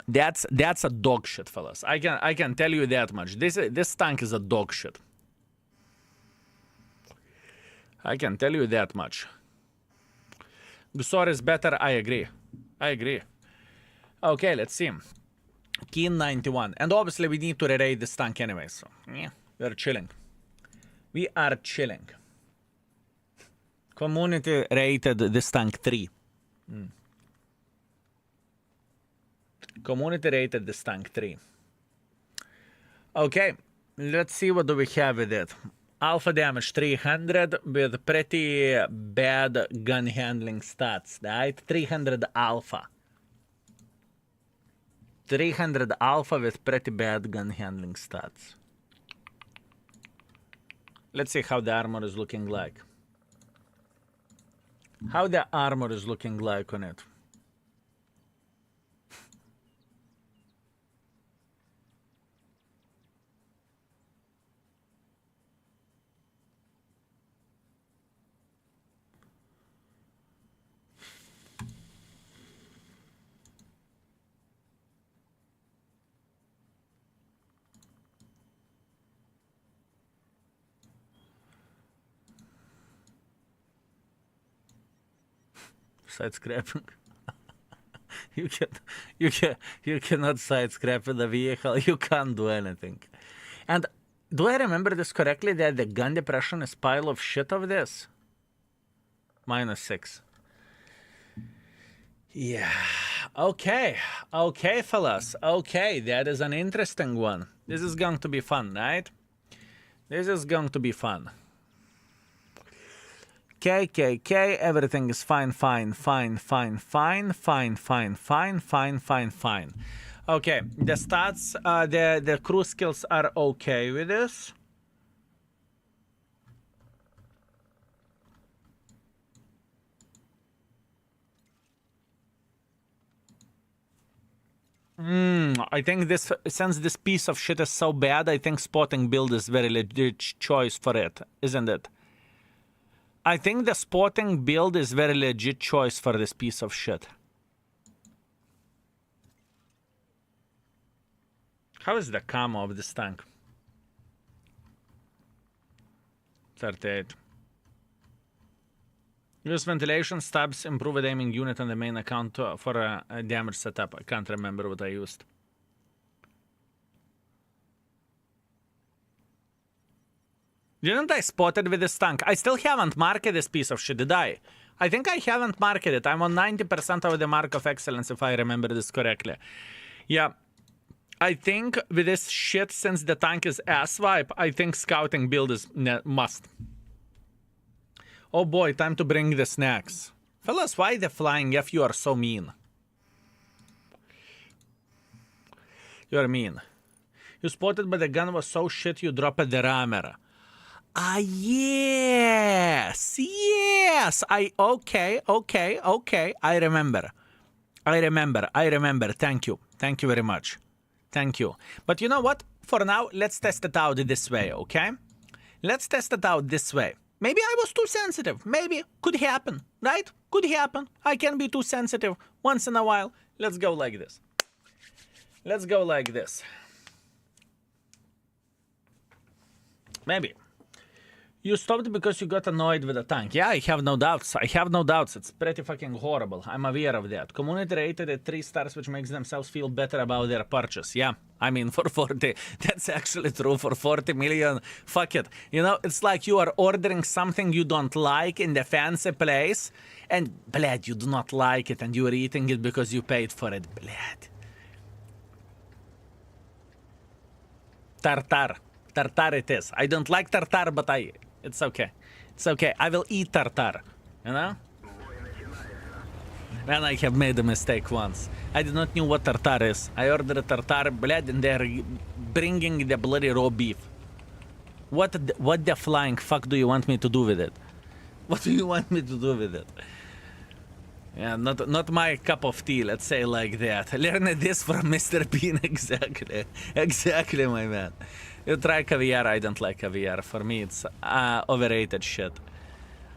That's a dog shit, fellas. I can tell you that much. This tank is a dog shit. I can tell you that much. Gusor is better. I agree. Okay, let's see. Keen 91. And obviously we need to rerate this tank anyway, so yeah, we're chilling. We are chilling. Community rated this tank 3. Community rated this tank 3. Okay, let's see what do we have with it. Alpha damage 300 with pretty bad gun handling stats, right? 300 alpha. 300 alpha with pretty bad gun handling stats. Let's see how the armor is looking like. How the armor is looking like on it. Side scrapping. you cannot side scrap the vehicle. You can't do anything. And do I remember this correctly that the gun depression is pile of shit of this? -6. Yeah. Okay, fellas. Okay, that is an interesting one. This is going to be fun, right? This is going to be fun. KKK, everything is fine. Okay, the stats, the crew skills are okay with this. I think this, since this piece of shit is so bad, I think spotting build is very legit choice for it, isn't it? I think the spotting build is very legit choice for this piece of shit. How is the camo of this tank? 38. Use ventilation, stabs, improved aiming unit on the main account for a damage setup. I can't remember what I used. Didn't I spot it with this tank? I still haven't marked this piece of shit, did I? I think I haven't marked it. I'm on 90% of the mark of excellence, if I remember this correctly. Yeah. I think with this shit, since the tank is ass wipe, I think scouting build is must. Oh boy, time to bring the snacks. Fellas, why the flying F? You are so mean. You are mean. You spotted, but the gun was so shit you dropped the rammer. Ah, yes. Okay. I remember. Thank you very much. Thank you. But you know what? For now, let's test it out this way, okay? Let's test it out this way. Maybe I was too sensitive. Maybe. Could happen, right? Could happen. I can be too sensitive once in a while. Let's go like this. Maybe. You stopped because you got annoyed with the tank. Yeah, I have no doubts. I have no doubts. It's pretty fucking horrible. I'm aware of that. Community rated at 3 stars, which makes themselves feel better about their purchase. Yeah, I mean, for 40, that's actually true. For 40 million, fuck it. You know, it's like you are ordering something you don't like in the fancy place, and, blad, you do not like it, and you are eating it because you paid for it. Blad. Tartar. Tartar it is. I don't like tartar, but it's okay. It's okay. I will eat tartar. You know? Man, I have made a mistake once. I did not know what tartar is. I ordered a tartar, blood, and they're bringing the bloody raw beef. What the flying fuck do you want me to do with it? What do you want me to do with it? Yeah, not my cup of tea, let's say like that. Learn this from Mr. Bean, exactly. Exactly, my man. You try caviar, I don't like caviar. For me, it's overrated shit.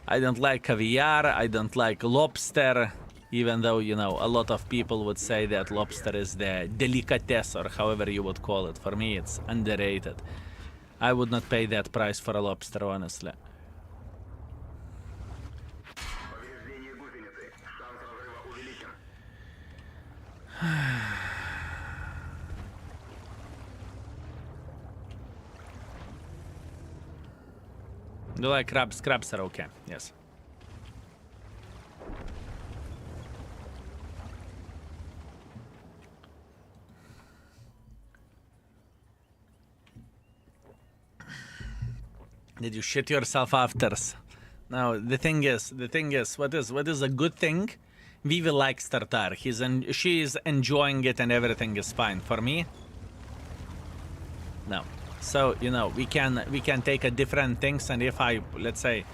I don't like caviar, I don't like lobster, even though, you know, a lot of people would say that lobster is the delicatesse, or however you would call it. For me, it's underrated. I would not pay that price for a lobster, honestly. Повреждение гусеницы. Шанс разрыва увеличен. You like crabs? Crabs are okay, yes. Did you shit yourself afters? No, the thing is, what is a good thing? Vivi likes tartar. She is enjoying it and everything is fine. For me, no. So, you know, we can take a different things, and if let's say,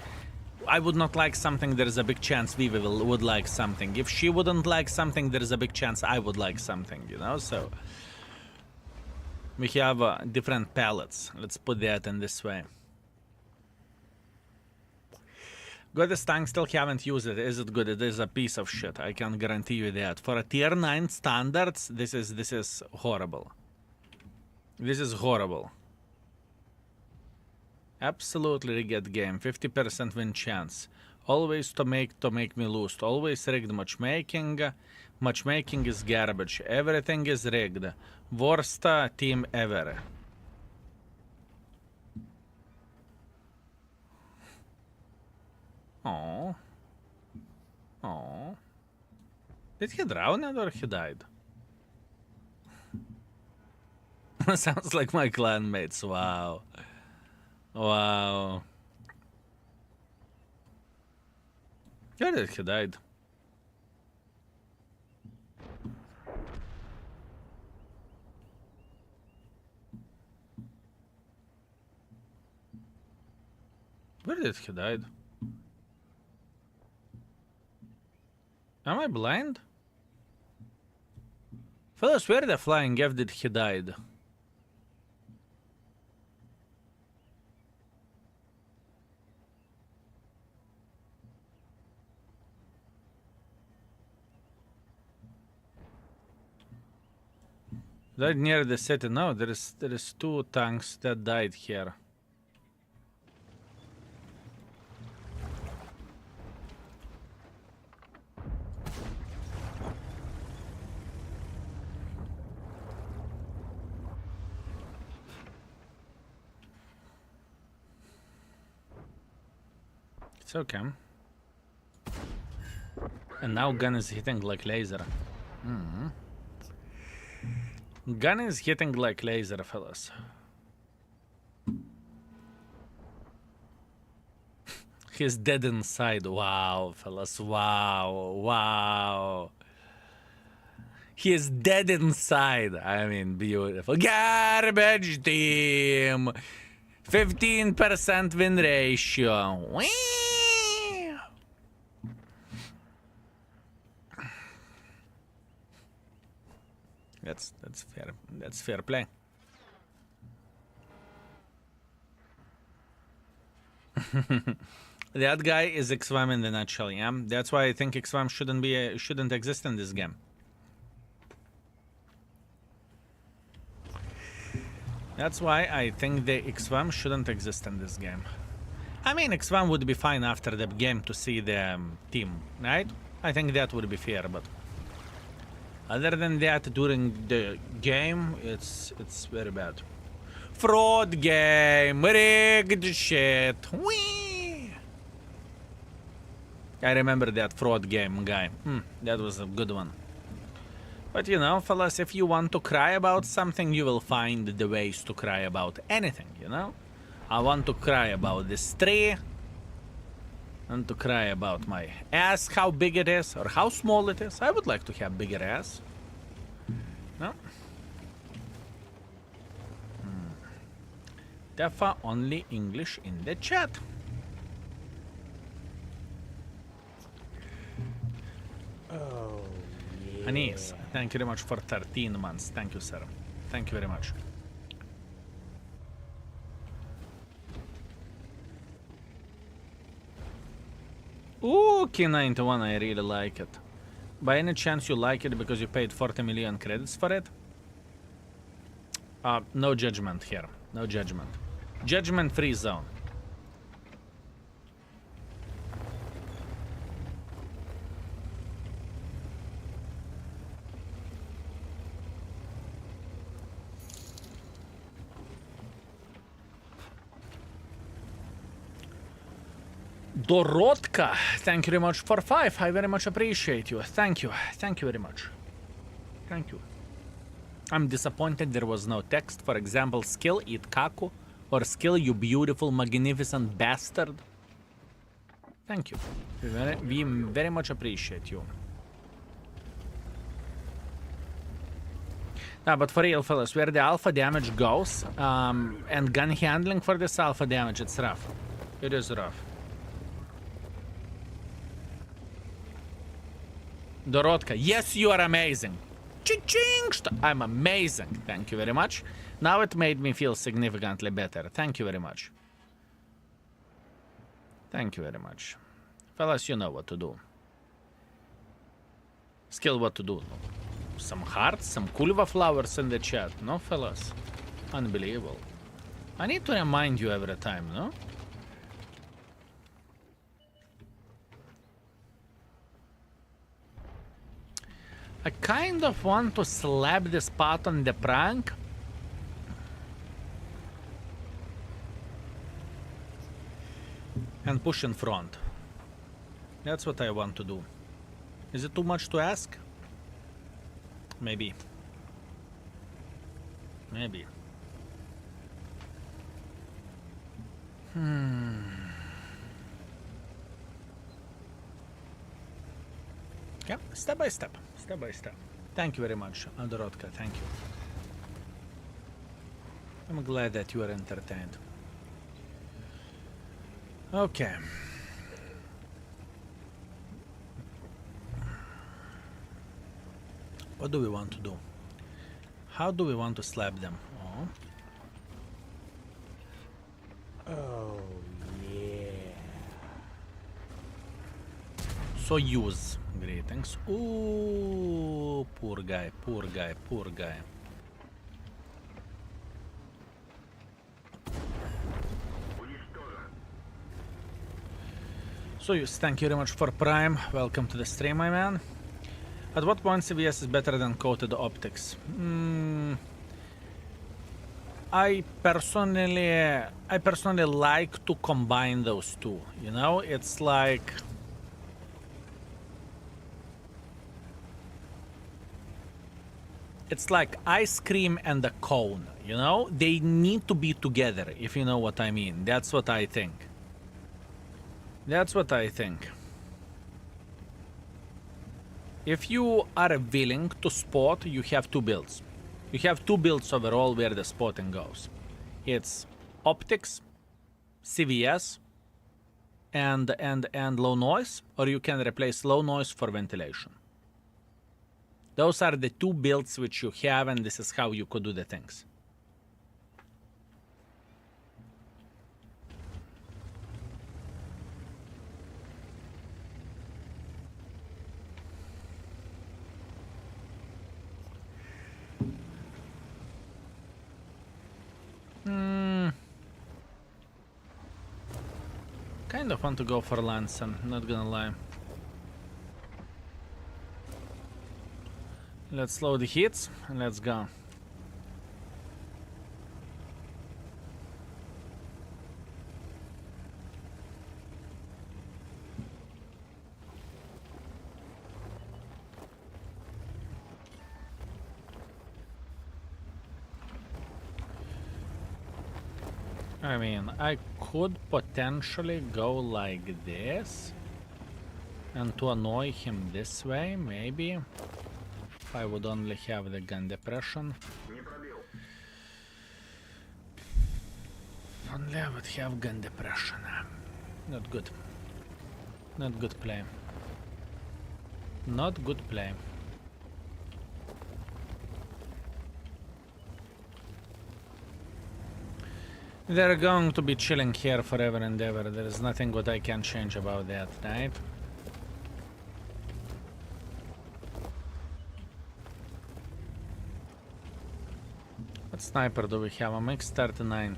I would not like something, there is a big chance Vivi would like something. If she wouldn't like something, there is a big chance I would like something, you know, so. We have different palettes. Let's put that in this way. Goddess Tank, still haven't used it. Is it good? It is a piece of shit. I can guarantee you that. For a tier 9 standards, this is horrible. This is horrible. Absolutely rigged game. 50% win chance. Always to make me lose. Always rigged matchmaking. Matchmaking is garbage. Everything is rigged. Worst team ever. Oh. Oh. Did he drown it or he died? Sounds like my clanmates. Wow. Wow. Where did he died? Where did he died? Am I blind? Fellas, where the flying F did he died? Died near the city. No, there is 2 tanks that died here. It's okay. And now gun is hitting like laser. Gun is hitting like laser, fellas. He's dead inside. Wow, fellas. Wow. Wow. He is dead inside. I mean, beautiful. Garbage team. 15% win ratio. Whee! That's fair. That's fair play. That guy is XVAM in the nutshell, yeah? That's why I think XVAM shouldn't exist in this game. That's why I think the XVAM shouldn't exist in this game. I mean, X1 would be fine after the game to see the team, right? I think that would be fair, but other than that, during the game, it's very bad. Fraud game, rigged shit. Whee! I remember that fraud game guy. That was a good one. But you know, fellas, if you want to cry about something, you will find the ways to cry about anything, you know? I want to cry about this tree. I want to cry about my ass, how big it is, or how small it is. I would like to have bigger ass. No? Defa only English in the chat. Oh, yeah. Anis, thank you very much for 13 months. Thank you, sir. Thank you very much. Ooh, K91, I really like it. By any chance you like it because you paid 40 million credits for it? No judgment here. No judgment. Judgment-free zone. Dorotka, thank you very much for 5. I very much appreciate you. Thank you. Thank you very much. Thank you. I'm disappointed there was no text. For example, skill, eat kaku. Or skill, you beautiful, magnificent bastard. Thank you. We very much appreciate you. Nah, but for real, fellas, where the alpha damage goes, and gun handling for this alpha damage, it's rough. It is rough. Dorotka, yes, you are amazing. Ching! I'm amazing. Thank you very much. Now it made me feel significantly better. Thank you very much. Thank you very much. Fellas, you know what to do. Skill what to do. Some hearts, some kulva flowers in the chat. No, fellas? Unbelievable. I need to remind you every time, no? I kind of want to slap this pot on the prank. And push in front. That's what I want to do. Is it too much to ask? Maybe. Maybe. Yeah, step by step. Step by step. Thank you very much, Andorotka. Thank you. I'm glad that you are entertained. Okay. What do we want to do? How do we want to slap them? Oh, yeah. So use. Greetings. Ooh, poor guy, poor guy, poor guy. So thank you very much for Prime. Welcome to the stream, my man. At what point CVS is better than coated optics? I personally like to combine those two. You know, it's like ice cream and a cone, you know? They need to be together, if you know what I mean. That's what I think. That's what I think. If you are willing to spot, you have two builds. You have two builds overall where the spotting goes. It's optics, CVS, and low noise, or you can replace low noise for ventilation. Those are the two builds which you have, and this is how you could do the things. Kind of want to go for Lanson, not gonna lie. Let's slow the hits and let's go. I mean, I could potentially go like this and to annoy him this way, maybe. If I would only have the gun depression. Не пробил. Only I would have gun depression. Not good. Not good play. Not good play. They're going to be chilling here forever and ever. There is nothing what I can change about that, right? What sniper do we have? A MX-39.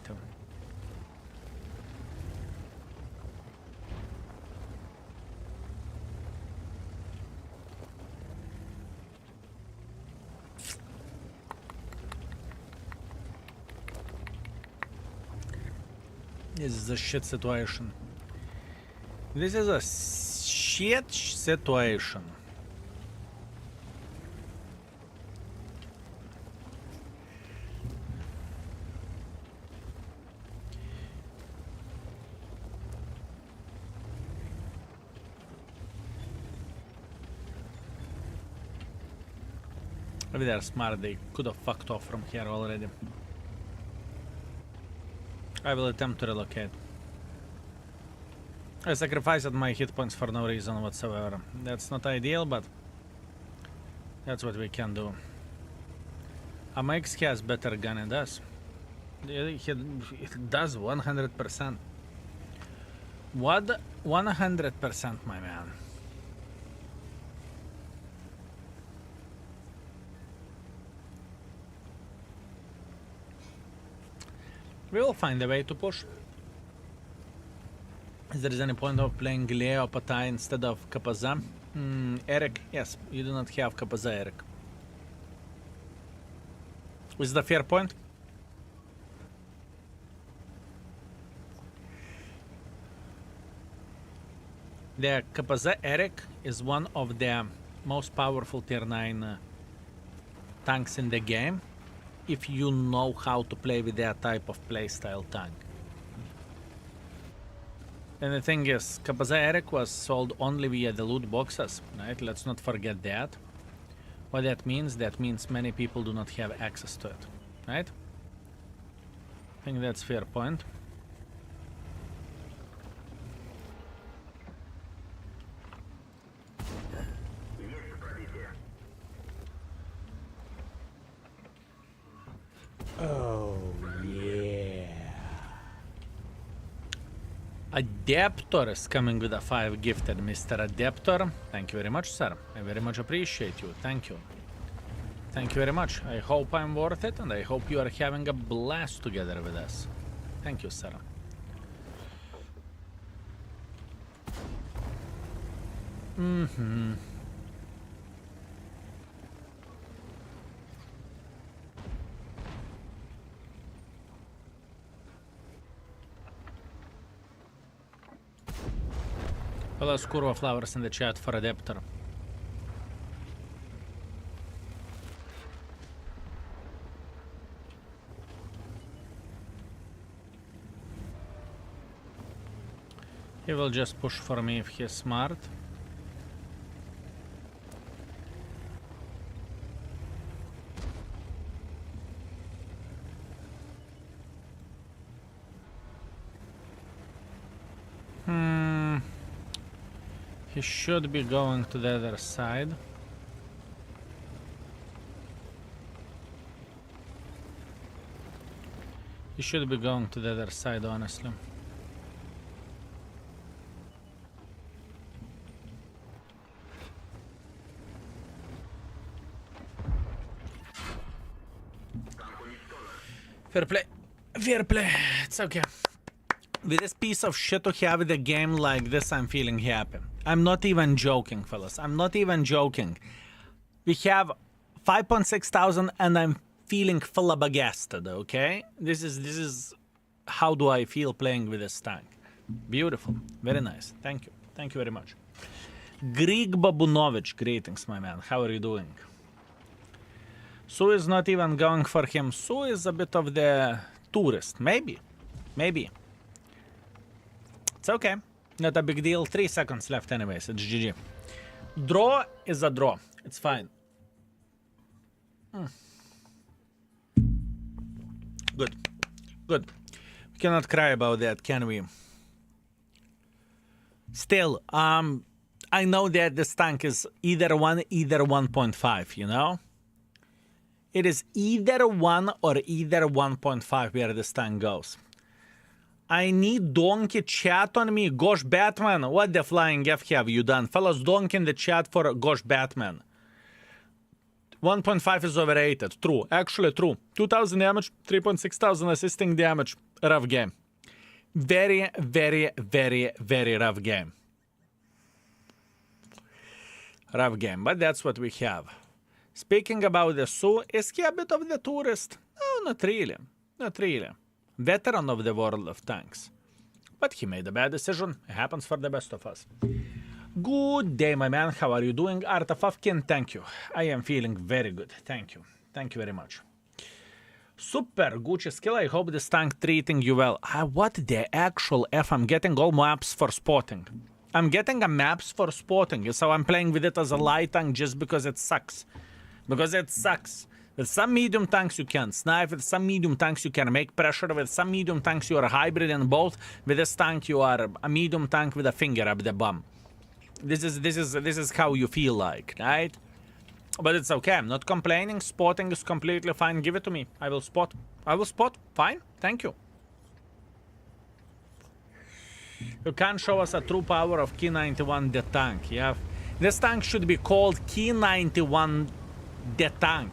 This is a shit situation. This is a shit situation. Maybe they're smart, they could have fucked off from here already. I will attempt to relocate. I sacrificed my hit points for no reason whatsoever. That's not ideal, but that's what we can do. Amx has better gun, it does. It does 100%. What? 100%, my man. We will find a way to push. Is there any point of playing Leo Patai instead of Kapaza? Eric, yes, you do not have Kapaza, Eric. Is the fair point? The Kapaza Eric is one of the most powerful tier 9 tanks in the game, if you know how to play with that type of playstyle tank. And the thing is, Kapaza Eric was sold only via the loot boxes, right? Let's not forget that. What that means many people do not have access to it, right? I think that's fair point. Есть пробитие. Oh, yeah. Adaptor is coming with a 5 gifted, Mr. Adaptor. Thank you very much, sir. I very much appreciate you. Thank you. Thank you very much. I hope I'm worth it, and I hope you are having a blast together with us. Thank you, sir. Well, let's Kurva flowers in the chat for Adaptor. He will just push for me if he's smart. He should be going to the other side. He should be going to the other side, honestly. Fair play. Fair play. It's okay. With this piece of shit to have the game like this, I'm feeling happy. I'm not even joking, fellas. I'm not even joking. We have 5.6 thousand and I'm feeling flabbergasted, okay? This is how do I feel playing with this tank. Beautiful. Very nice. Thank you. Thank you very much. Greg Babunovich, greetings, my man. How are you doing? Sue is not even going for him. Sue is a bit of the tourist. Maybe. Maybe. It's okay. Not a big deal. 3 seconds left anyways. It's GG. Draw is a draw. It's fine. Good. Good. We cannot cry about that, can we? Still, I know that this tank is either 1, either 1.5, you know? It is either 1 or either 1.5 where this tank goes. I need donkey chat on me. Gosh Batman, what the flying F have you done? Fellas, donkey in the chat for Gosh Batman. 1.5 is overrated. True. Actually true. 2,000 damage, 3.6 thousand assisting damage. Rough game. Very, very, very, very rough game. Rough game, but that's what we have. Speaking about the Sue, is he a bit of the tourist? No, not really. Not really. Veteran of the world of tanks. But he made a bad decision. It happens for the best of us. Good day, my man. How are you doing? Artafafkin, thank you. I am feeling very good. Thank you. Thank you very much. Super Gucci skill. I hope this tank treating you well. What the actual F? I'm getting all maps for spotting. I'm getting a maps for spotting. So I'm playing with it as a light tank just because it sucks. Because it sucks. With some medium tanks you can snipe, with some medium tanks you can make pressure, with some medium tanks you are a hybrid in both. With this tank you are a medium tank with a finger up the bum. This is how you feel like, right? But it's okay, I'm not complaining. Spotting is completely fine. Give it to me. I will spot. I will spot. Fine. Thank you. You can't show us a true power of Key 91 the tank. Yeah. This tank should be called Key 91 the tank.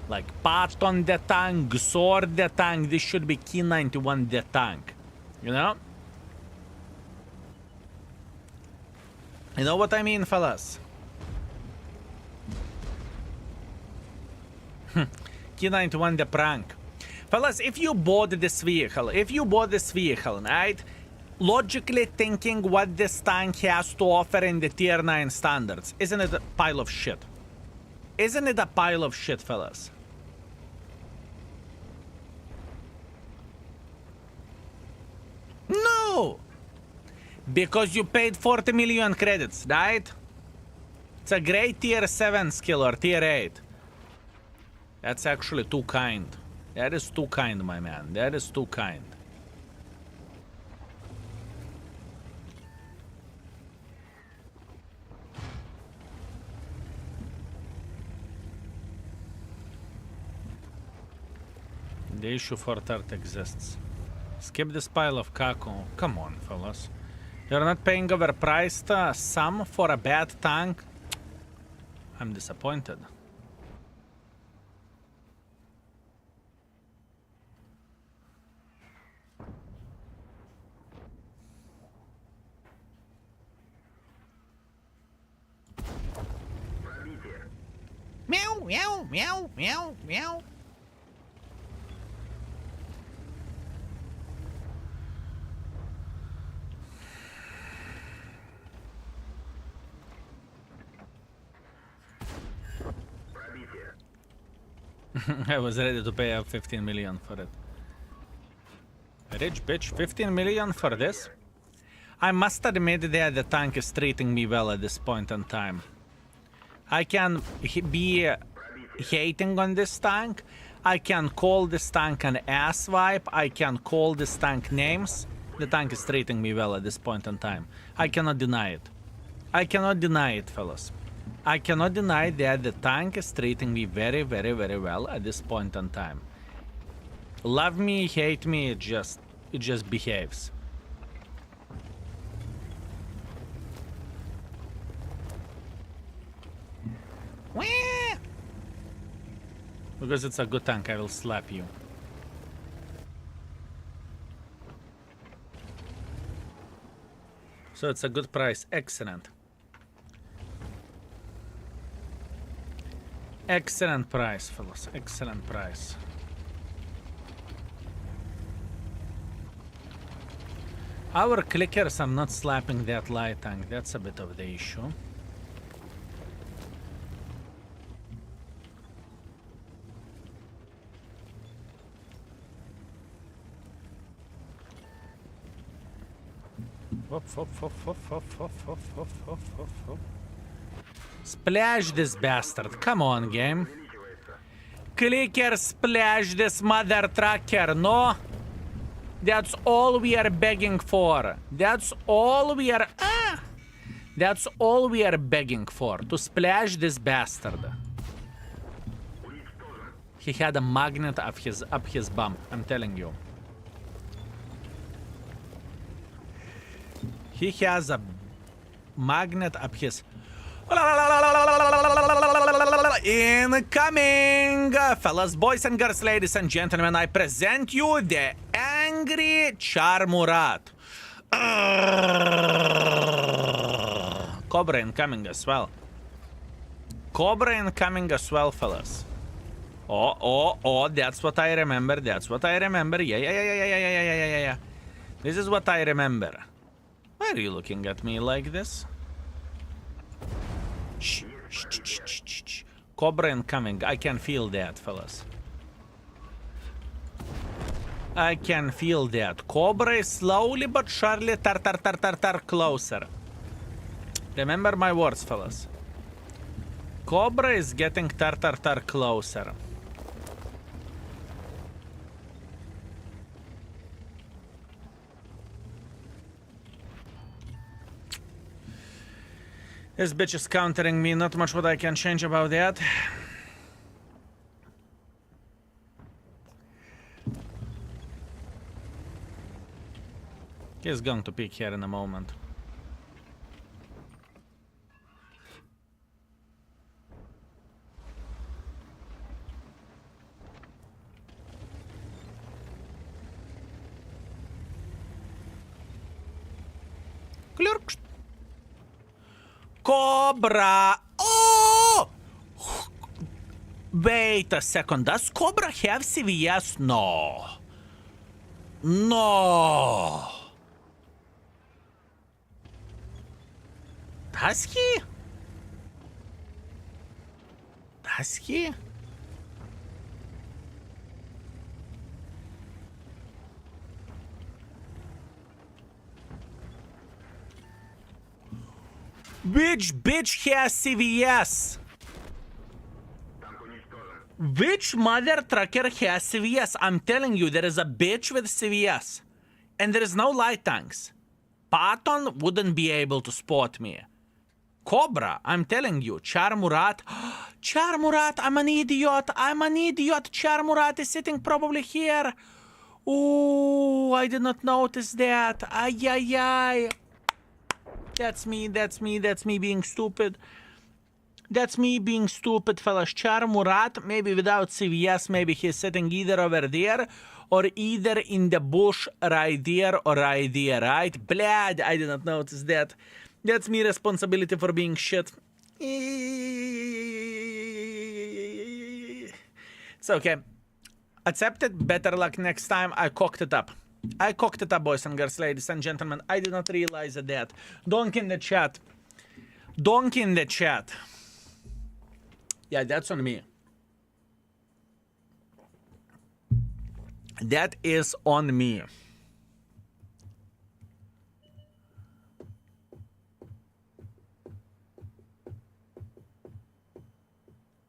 Like Patton the tank, Xor the tank. This should be Key 91 the tank. You know? You know what I mean, fellas? Key 91 the prank. Fellas, if you bought this vehicle, right? Logically thinking what this tank has to offer in the tier 9 standards, isn't it a pile of shit? Isn't it a pile of shit, fellas? No! Because you paid 40 million credits, right? It's a great tier 7 skill or tier 8. That's actually too kind. That is too kind, my man. That is too kind. The issue for third exists. Skip this pile of caco. Come on, fellas. You're not paying overpriced sum for a bad tank? I'm disappointed. Meow, meow, meow, meow, meow. I was ready to pay up 15 million for it. Rich bitch, 15 million for this? I must admit that the tank is treating me well at this point in time. I can be hating on this tank. I can call this tank an asswipe. I can call this tank names. The tank is treating me well at this point in time. I cannot deny it. I cannot deny it, fellas. I cannot deny that the tank is treating me very, very, very well at this point in time. Love me, hate me, it just behaves. Because it's a good tank, I will slap you. So it's a good price. Excellent. Excellent price, fellas. Excellent price. Our clickers are not slapping that light tank. That's a bit of the issue. Splash this bastard. Come on, game. Clicker, splash this mother trucker. No. That's all we are begging for. That's all we are... That's all we are begging for. To splash this bastard. He had a magnet up his bum. I'm telling you. He has a magnet up his... Incoming! Fellas, boys and girls, ladies and gentlemen, I present you the angry Charmurat. Cobra incoming as well. Cobra incoming as well, fellas. Oh, that's what I remember. That's what I remember. Yeah. This is what I remember. Why are you looking at me like this? Shh. Cobra incoming. I can feel that, fellas. I can feel that. Cobra is slowly but surely tar closer. Remember my words, fellas. Cobra is getting tar closer. This bitch is countering me. Not much what I can change about that. He's going to peek here in a moment. Clerk. Cobra! Oh! Wait a second. Does Cobra have CVS? No. No. Does he? Does he? Which bitch has CVS? Which mother trucker has CVS? I'm telling you, there is a bitch with CVS. And there is no light tanks. Patton wouldn't be able to spot me. Cobra, I'm telling you. Charmurat. Charmurat, I'm an idiot. I'm an idiot. Charmurat is sitting probably here. Ooh, I did not notice that. Ay. That's me being stupid. That's me being stupid, fellas. Charmurat, maybe without CVS, maybe he's sitting either over there or either in the bush right there or right there, right? Blad, I did not notice that. That's me responsibility for being shit. It's okay. Accept it. Better luck next time. I cocked it up. Boys and girls, ladies and gentlemen. I did not realize that. Donk in the chat. Yeah, that's on me. That is on me.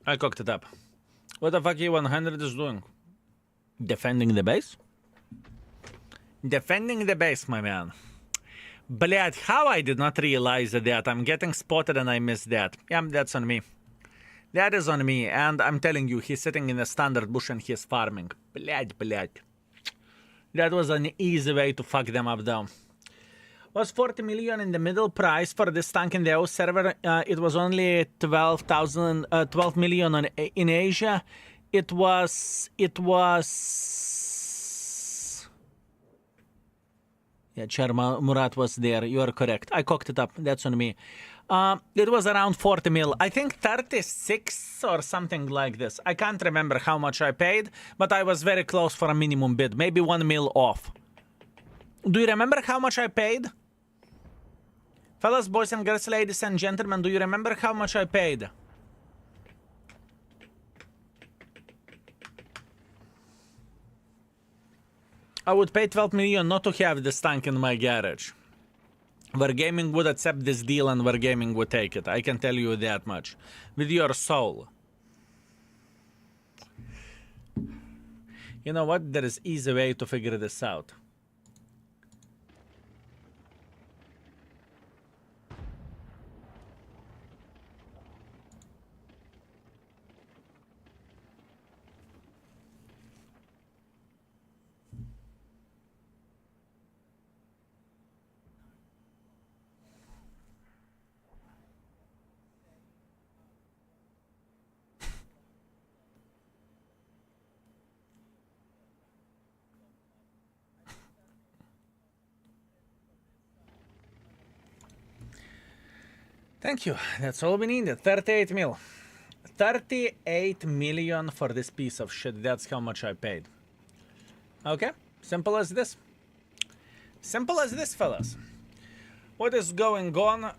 I cocked it up. What the fuck E100 is doing? Defending the base? Defending the base, my man. Blad, how I did not realize that. I'm getting spotted and I missed that. Yeah, that's on me. That is on me. And I'm telling you, he's sitting in a standard bush and he's farming. Blad. That was an easy way to fuck them up down. Was 40 million in the middle price for this tank in the O server. It was only 12 million in Asia. It was Yeah, Murat was there. You are correct. I cocked it up. That's on me. It was around 40 mil. I think 36 or something like this. I can't remember how much I paid, but I was very close for a minimum bid. Maybe 1 mil off. Do you remember how much I paid? Fellas, boys and girls, ladies and gentlemen, do you remember how much I paid? I would pay 12 million not to have this tank in my garage. Wargaming would accept this deal and Wargaming would take it. I can tell you that much. With your soul. You know what? There is easy way to figure this out. Thank you. That's all we needed. 38 mil. 38 million for this piece of shit. That's how much I paid. Okay. Simple as this. Simple as this, fellas. What is going on?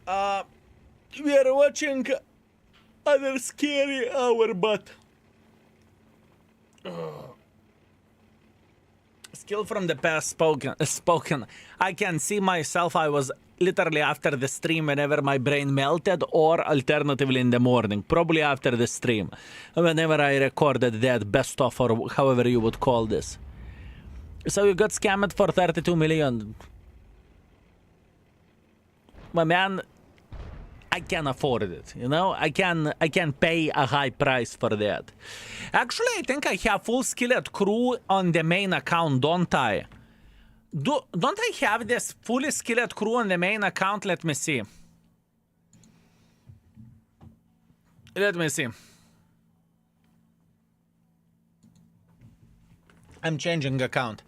We are watching other scary hour, but... Skill from the past spoken. I can see myself. I was literally after the stream whenever my brain melted, or alternatively in the morning, probably after the stream, whenever I recorded that best of, or however you would call this. So you got scammed for 32 million. My man, I can afford it, you know? I can pay a high price for that. Actually, I think I have full skillet crew on the main account, don't I? Don't I have this fully skillet crew on the main account? Let me see. Let me see. I'm changing account.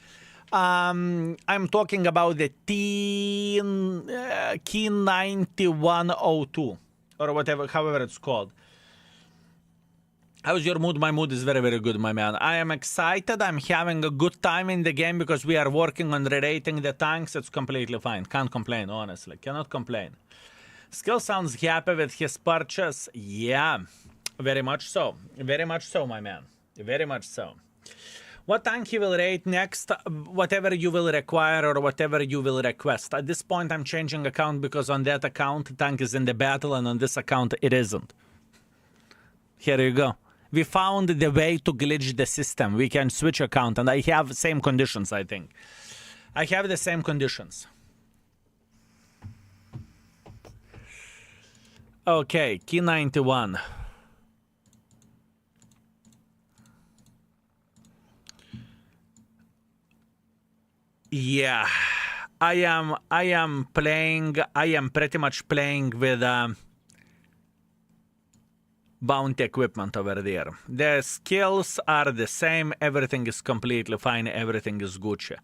I'm talking about the Key 9102 or whatever, however it's called. How's your mood? My mood is very, very good, my man. I am excited. I'm having a good time in the game because we are working on rerating the tanks. It's completely fine. Can't complain, honestly. Cannot complain. Skill sounds happy with his purchase. Yeah, very much so. Very much so, my man. Very much so. What tank he will rate next? Whatever you will require or whatever you will request. At this point, I'm changing account because on that account, the tank is in the battle, and on this account, it isn't. Here you go. We found the way to glitch the system. We can switch account, and I have same conditions, I think. I have the same conditions. Okay, Key 91. Yeah, I am pretty much playing with bounty equipment over there. The skills are the same, everything is completely fine, everything is Gucci.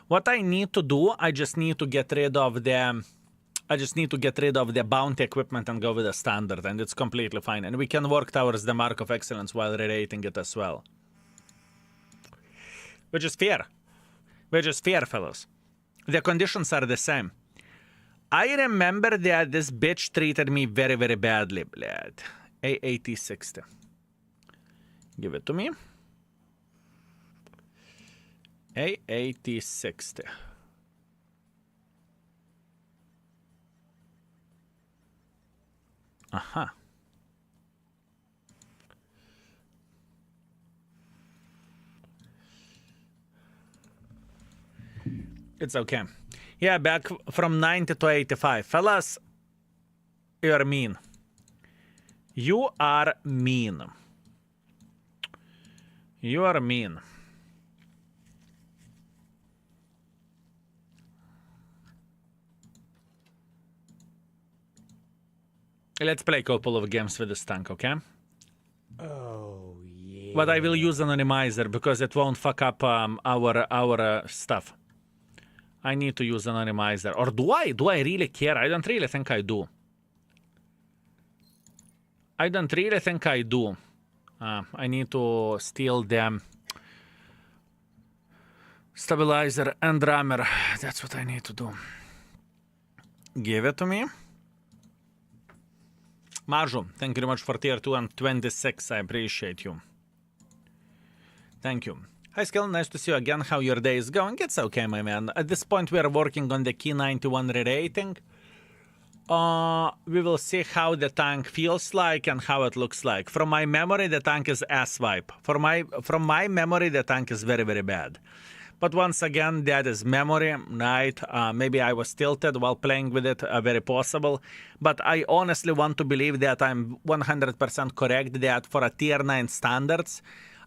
What I need to do, I just need to get rid of the bounty equipment and go with the standard, and it's completely fine. And we can work towards the mark of excellence while rerating it as well. Which is fair. Which is fair, fellas. The conditions are the same. I remember that this bitch treated me very, very badly, blood. A43 Give it to me. A43 Aha. It's okay. Yeah, back from 90 to 85. Fellas, you're mean. You are mean. You are mean. Let's play a couple of games with this tank, okay? Oh, yeah. But I will use anonymizer because it won't fuck up our stuff. I need to use an anonymizer. Or do I? Do I really care? I don't really think I do. I don't really think I do. I need to steal the stabilizer and rammer. That's what I need to do. Give it to me. Maju, thank you very much for tier 2 and 26. I appreciate you. Thank you. Hi, Skill. Nice to see you again. How your day is going? It's okay, my man. At this point, we are working on the key 91 Rerating. We will see how the tank feels like and how it looks like. From my memory, the tank is ass wipe. From my memory, the tank is very, very bad. But once again, that is memory, right? Maybe I was tilted while playing with it, very possible. But I honestly want to believe that I'm 100% correct that for a tier 9 standards,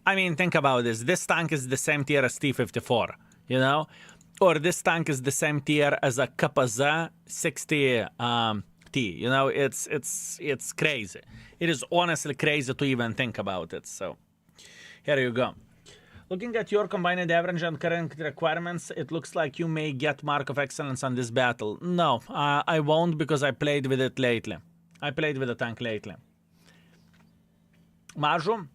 I mean, think about this. This tank is the same tier as T54, you know? Or this tank is the same tier as a KZ 60 T. You know, it's crazy. It is honestly crazy to even think about it. So here you go. Looking at your combined average and current requirements, it looks like you may get Mark of Excellence on this battle. No, I won't because I played with it lately. I played with the tank lately. Maju,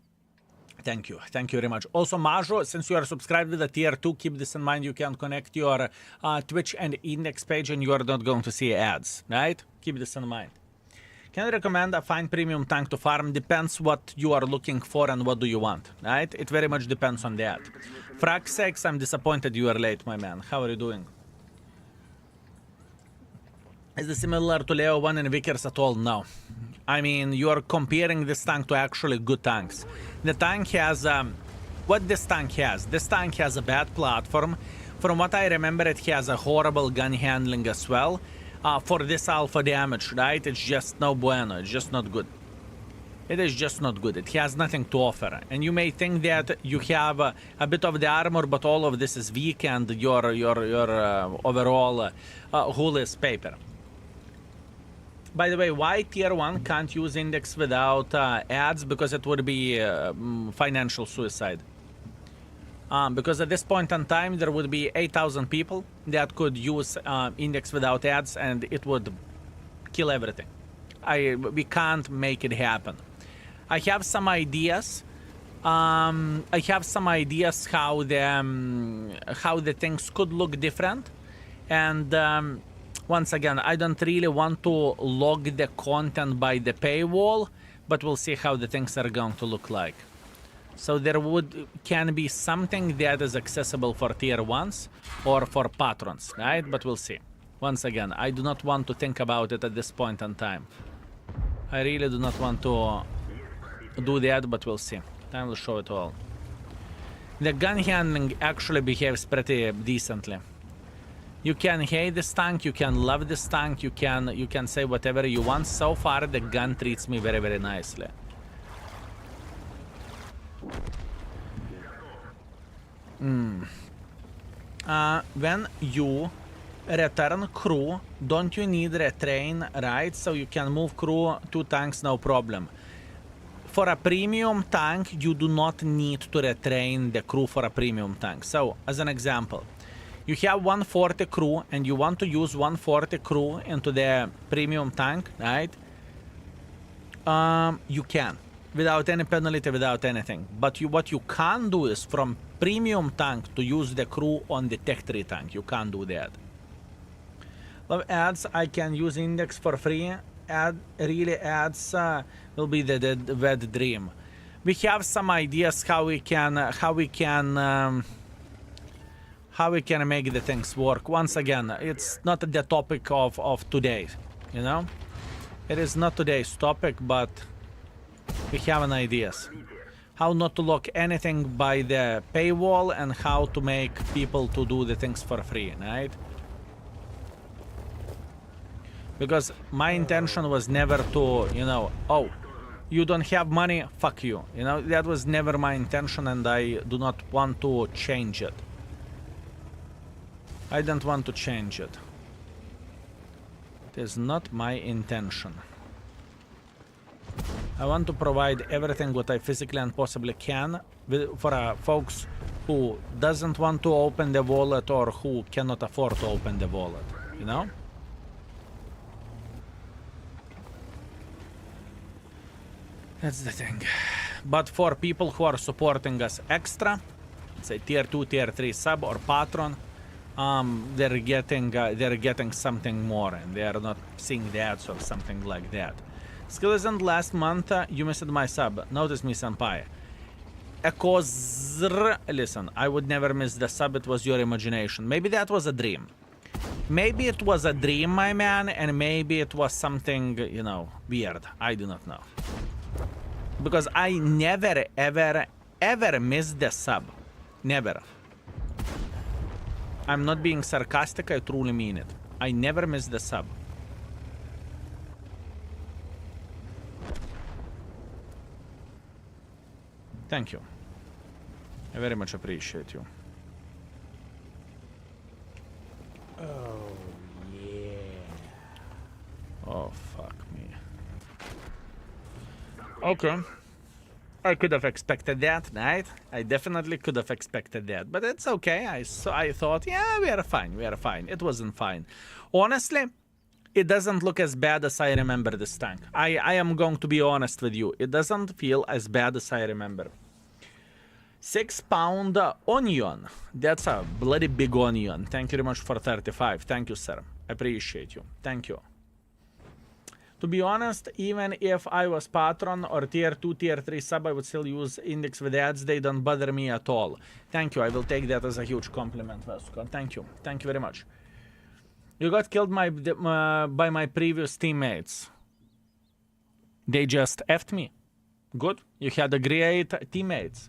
thank you. Thank you very much. Also, Maju, since you are subscribed with the tier 2, keep this in mind. You can connect your Twitch and index page and you are not going to see ads, right? Keep this in mind. Can I recommend a fine premium tank to farm? Depends what you are looking for and what do you want, right? It very much depends on that. Frag sakes, I'm disappointed you are late, my man. How are you doing? Is this similar to Leo 1 and Vickers at all? No. I mean, you are comparing this tank to actually good tanks. The tank has... what this tank has? This tank has a bad platform. From what I remember, it has a horrible gun handling as well. For this alpha damage, right? It's just no bueno. It's just not good. It is just not good. It has nothing to offer. And you may think that you have a bit of the armor, but all of this is weak and your overall hull is paper. By the way, why tier 1 can't use index without ads? Because it would be financial suicide. Because at this point in time, there would be 8,000 people that could use index without ads, and it would kill everything. We can't make it happen. I have some ideas. I have some ideas how the things could look different, and once again, I don't really want to log the content by the paywall, but we'll see how the things are going to look like. So there can be something that is accessible for tier 1s or for patrons, right? But we'll see. Once again, I do not want to think about it at this point in time. I really do not want to do that, but we'll see. Time will show it all. The gun handling actually behaves pretty decently. You can hate this tank, you can love this tank, you can say whatever you want. So far, the gun treats me very, very nicely. When you return crew, don't you need retrain, right? So you can move crew 2 tanks, no problem. For a premium tank, you do not need to retrain the crew for a premium tank. So, as an example, you have 140 crew and you want to use 140 crew into the premium tank, right? You can. Without any penalty, without anything. But what you can't do is from premium tank to use the crew on the Tech 3 tank. You can't do that. Love ads. I can use index for free. Really ads will be the wet dream. We have some ideas how we can make the things work. Once again, it's not the topic of today, you know? It is not today's topic, but we have an ideas. How not to lock anything by the paywall and how to make people to do the things for free, right? Because my intention was never to, you know, oh, you don't have money, fuck you. You know, that was never my intention and I do not want to change it. I don't want to change it. It is not my intention. I want to provide everything what I physically and possibly can for folks who doesn't want to open the wallet or who cannot afford to open the wallet, you know? That's the thing. But for people who are supporting us extra, say tier 2, tier 3 sub or patron, they're getting something more and they are not seeing the ads or something like that. Skill isn't last month, you missed my sub. Notice me, senpai. Listen, I would never miss the sub, it was your imagination. Maybe that was a dream. Maybe it was a dream, my man, and maybe it was something, you know, weird. I do not know. Because I never, ever missed the sub. Never. I'm not being sarcastic, I truly mean it. I never missed the sub. Thank you. I very much appreciate you. Oh, yeah. Oh, fuck me. Okay. I could have expected that, right? I definitely could have expected that. But it's okay. I thought, yeah, we are fine. We are fine. It wasn't fine. Honestly, it doesn't look as bad as I remember this tank. I am going to be honest with you. It doesn't feel as bad as I remember. 6 pound onion. That's a bloody big onion. Thank you very much for 35. Thank you, sir. Appreciate you. Thank you. To be honest, even if I was patron or tier 2, tier 3 sub, I would still use index with ads. They don't bother me at all. Thank you. I will take that as a huge compliment, Vasco. Thank you. Thank you very much. You got killed by my previous teammates. They just effed me. Good. You had a great teammates.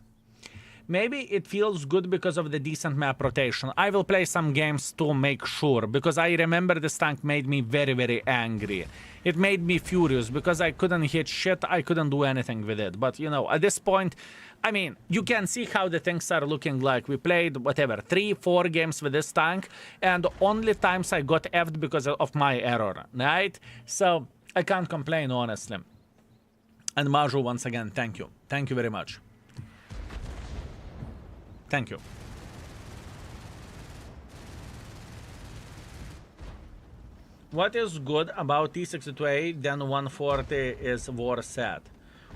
Maybe it feels good because of the decent map rotation. I will play some games to make sure, because I remember this tank made me very, very angry. It made me furious because I couldn't hit shit, I couldn't do anything with it. But, you know, at this point, I mean, you can see how the things are looking like. We played, whatever, 3-4 games with this tank, and only times I got effed because of my error, right? So, I can't complain, honestly. And Maju, once again, thank you. Thank you very much. Thank you. What is good about T62A than 140 is war set?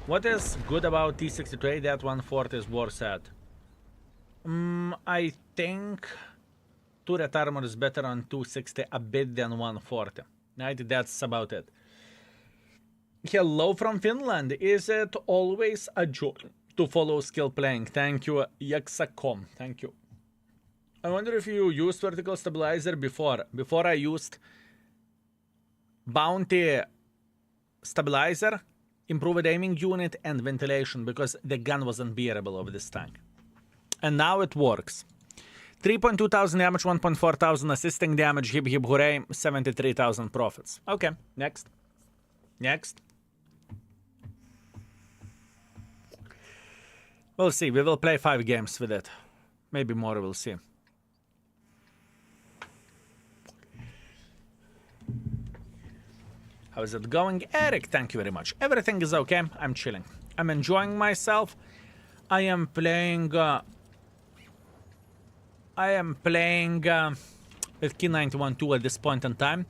What is good about T62A that 140 is war set? I think turret armor is better on 260 a bit than 140. Right? That's about it. Hello from Finland. Is it always a joy to follow skill playing? Thank you, Yaxacom. Thank you. I wonder if you used vertical stabilizer before. Before I used bounty stabilizer, improved aiming unit, and ventilation because the gun was unbearable of this tank. And now it works. 3.2 thousand damage, 1.4 thousand assisting damage, hip hip hooray, 73,000 profits. Okay, next. Next. We'll see. We will play 5 games with it. Maybe more, we'll see. How is it going? Eric, thank you very much. Everything is okay. I'm chilling. I'm enjoying myself. I am playing with Key 91-2 at this point in time.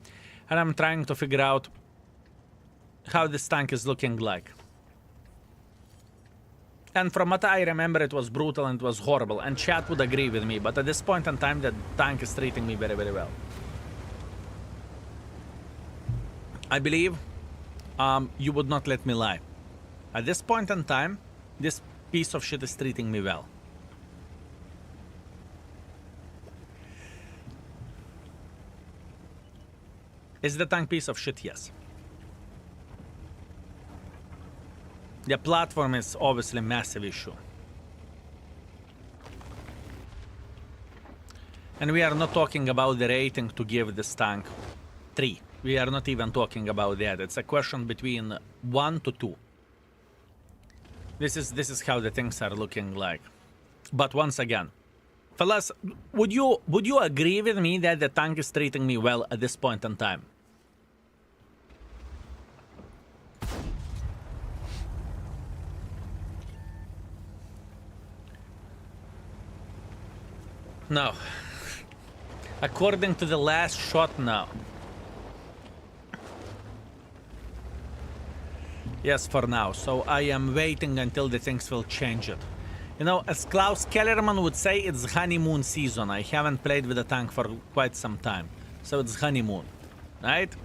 And I'm trying to figure out how this tank is looking like. And from what I remember, it was brutal and it was horrible. And chat would agree with me. But at this point in time, the tank is treating me very, very well. I believe you would not let me lie. At this point in time, this piece of shit is treating me well. Is the tank piece of shit? Yes. The platform is obviously a massive issue. And we are not talking about the rating to give this tank 3. We are not even talking about that. It's a question between 1 to 2. This is how the things are looking like. But once again, fellas, would you agree with me that the tank is treating me well at this point in time? No. According to the last shot, no. Yes, for now. So I am waiting until the things will change it. You know, as Klaus Kellerman would say, it's honeymoon season. I haven't played with a tank for quite some time. So it's honeymoon, right?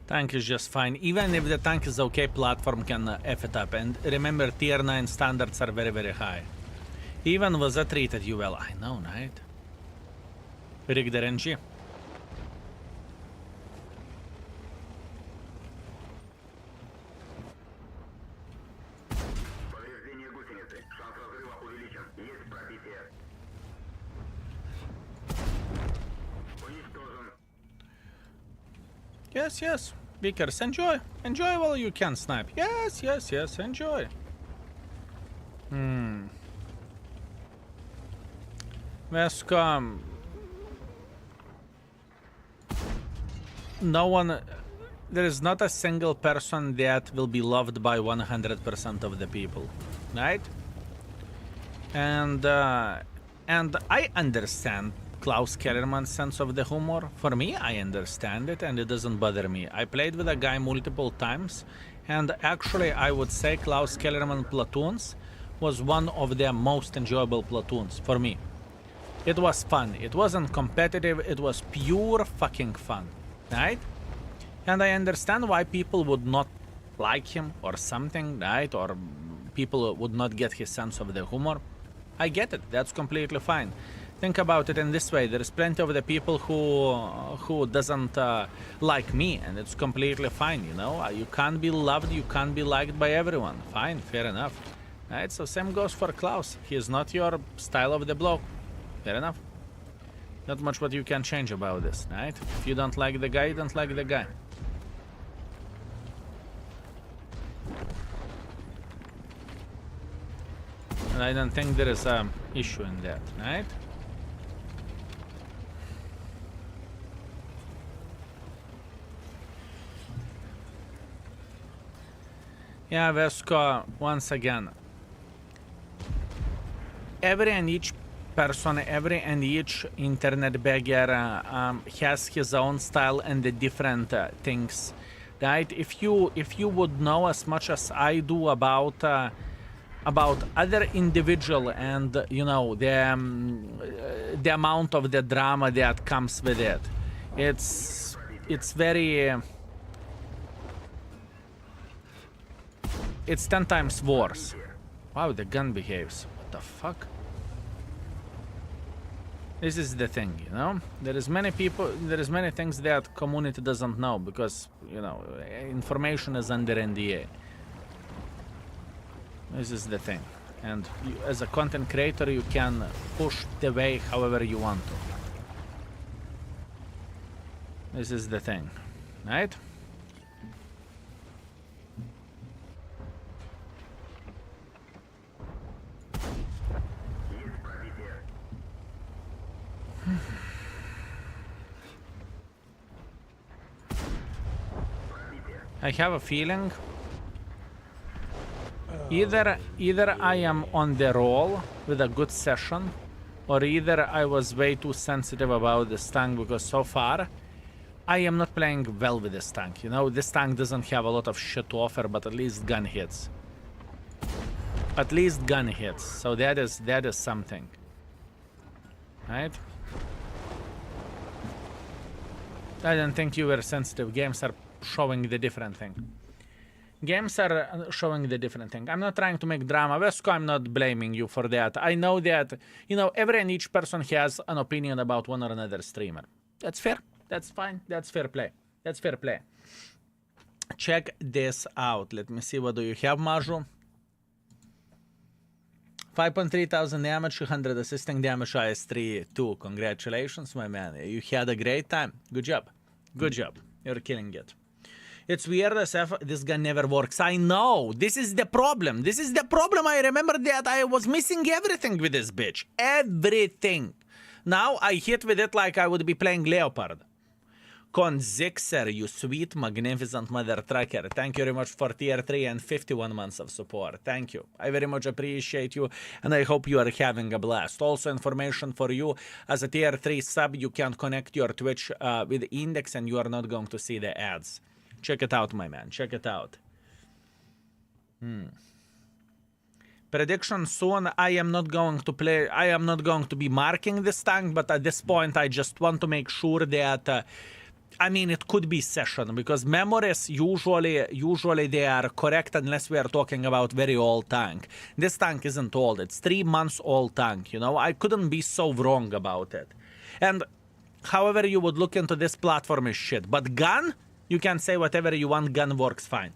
Tank is just fine. Even if the tank is okay, platform can F it up. And remember, tier 9 standards are very, very high. Even was that treated you well. I know, right? Rig the RNG. Повреждение гусеницы. Шанс разрыва увеличен. Есть пробитие. Уничтожен. Yes, yes. Vickers, enjoy. Enjoy while you can snipe. Yes, yes, yes, enjoy. Vescom. No one... There is not a single person that will be loved by 100% of the people. Right? And I understand Klaus Kellerman's sense of the humor. For me, I understand it and it doesn't bother me. I played with a guy multiple times, and actually I would say Klaus Kellerman platoons was one of their most enjoyable platoons for me. It was fun. It wasn't competitive. It was pure fucking fun, right? And I understand why people would not like him or something, right? Or people would not get his sense of the humor. I get it. That's completely fine. Think about it in this way. There's plenty of the people who doesn't like me, and it's completely fine, you know? You can't be loved, you can't be liked by everyone. Fine, fair enough. Right, so same goes for Klaus. He is not your style of the bloke. Fair enough. Not much what you can change about this, right? If you don't like the guy, you don't like the guy. And I don't think there is an issue in that, right? Yeah, Vesco, once again. Every and each person, every and each internet beggar has his own style and the different things, right? If you would know as much as I do about other individual and you know the amount of the drama that comes with it, it's very it's 10 times worse. Wow, the gun behaves. What the fuck? This is the thing, you know? There is many things that community doesn't know because, you know, information is under NDA. This is the thing. And you, as a content creator, you can push the way however you want to. This is the thing, right? I have a feeling either I am on the roll with a good session, or either I was way too sensitive about this tank, because so far I am not playing well with this tank. You know, this tank doesn't have a lot of shit to offer, but at least gun hits. At least gun hits. So that is something. Right? I don't think you were sensitive. Games are showing the different thing. Games are showing the different thing. I'm not trying to make drama. Vesco, I'm not blaming you for that. I know that, you know, every and each person has an opinion about one or another streamer. That's fair. That's fine. That's fair play. That's fair play. Check this out. Let me see. What do you have, Maju? 5.3 thousand damage, 200 assisting damage, IS3 2. Congratulations, my man. You had a great time. Good job. Good job. You're killing it. It's weird as if this gun never works. I know. This is the problem. This is the problem. I remember that I was missing everything with this bitch. Everything. Now I hit with it like I would be playing Leopard. Konzixer, you sweet, magnificent mother trucker. Thank you very much for tier 3 and 51 months of support. Thank you. I very much appreciate you, and I hope you are having a blast. Also, information for you, as a tier 3 sub, you can connect your Twitch with Index, and you are not going to see the ads. Check it out, my man. Check it out. Prediction soon. I am not going to play. I am not going to be marking this tank, but at this point, I just want to make sure that. I mean, it could be session because memories usually they are correct unless we are talking about very old tank. This tank isn't old. It's 3 months old tank. You know, I couldn't be so wrong about it. And however you would look into this platform is shit. But gun, you can say whatever you want. Gun works fine.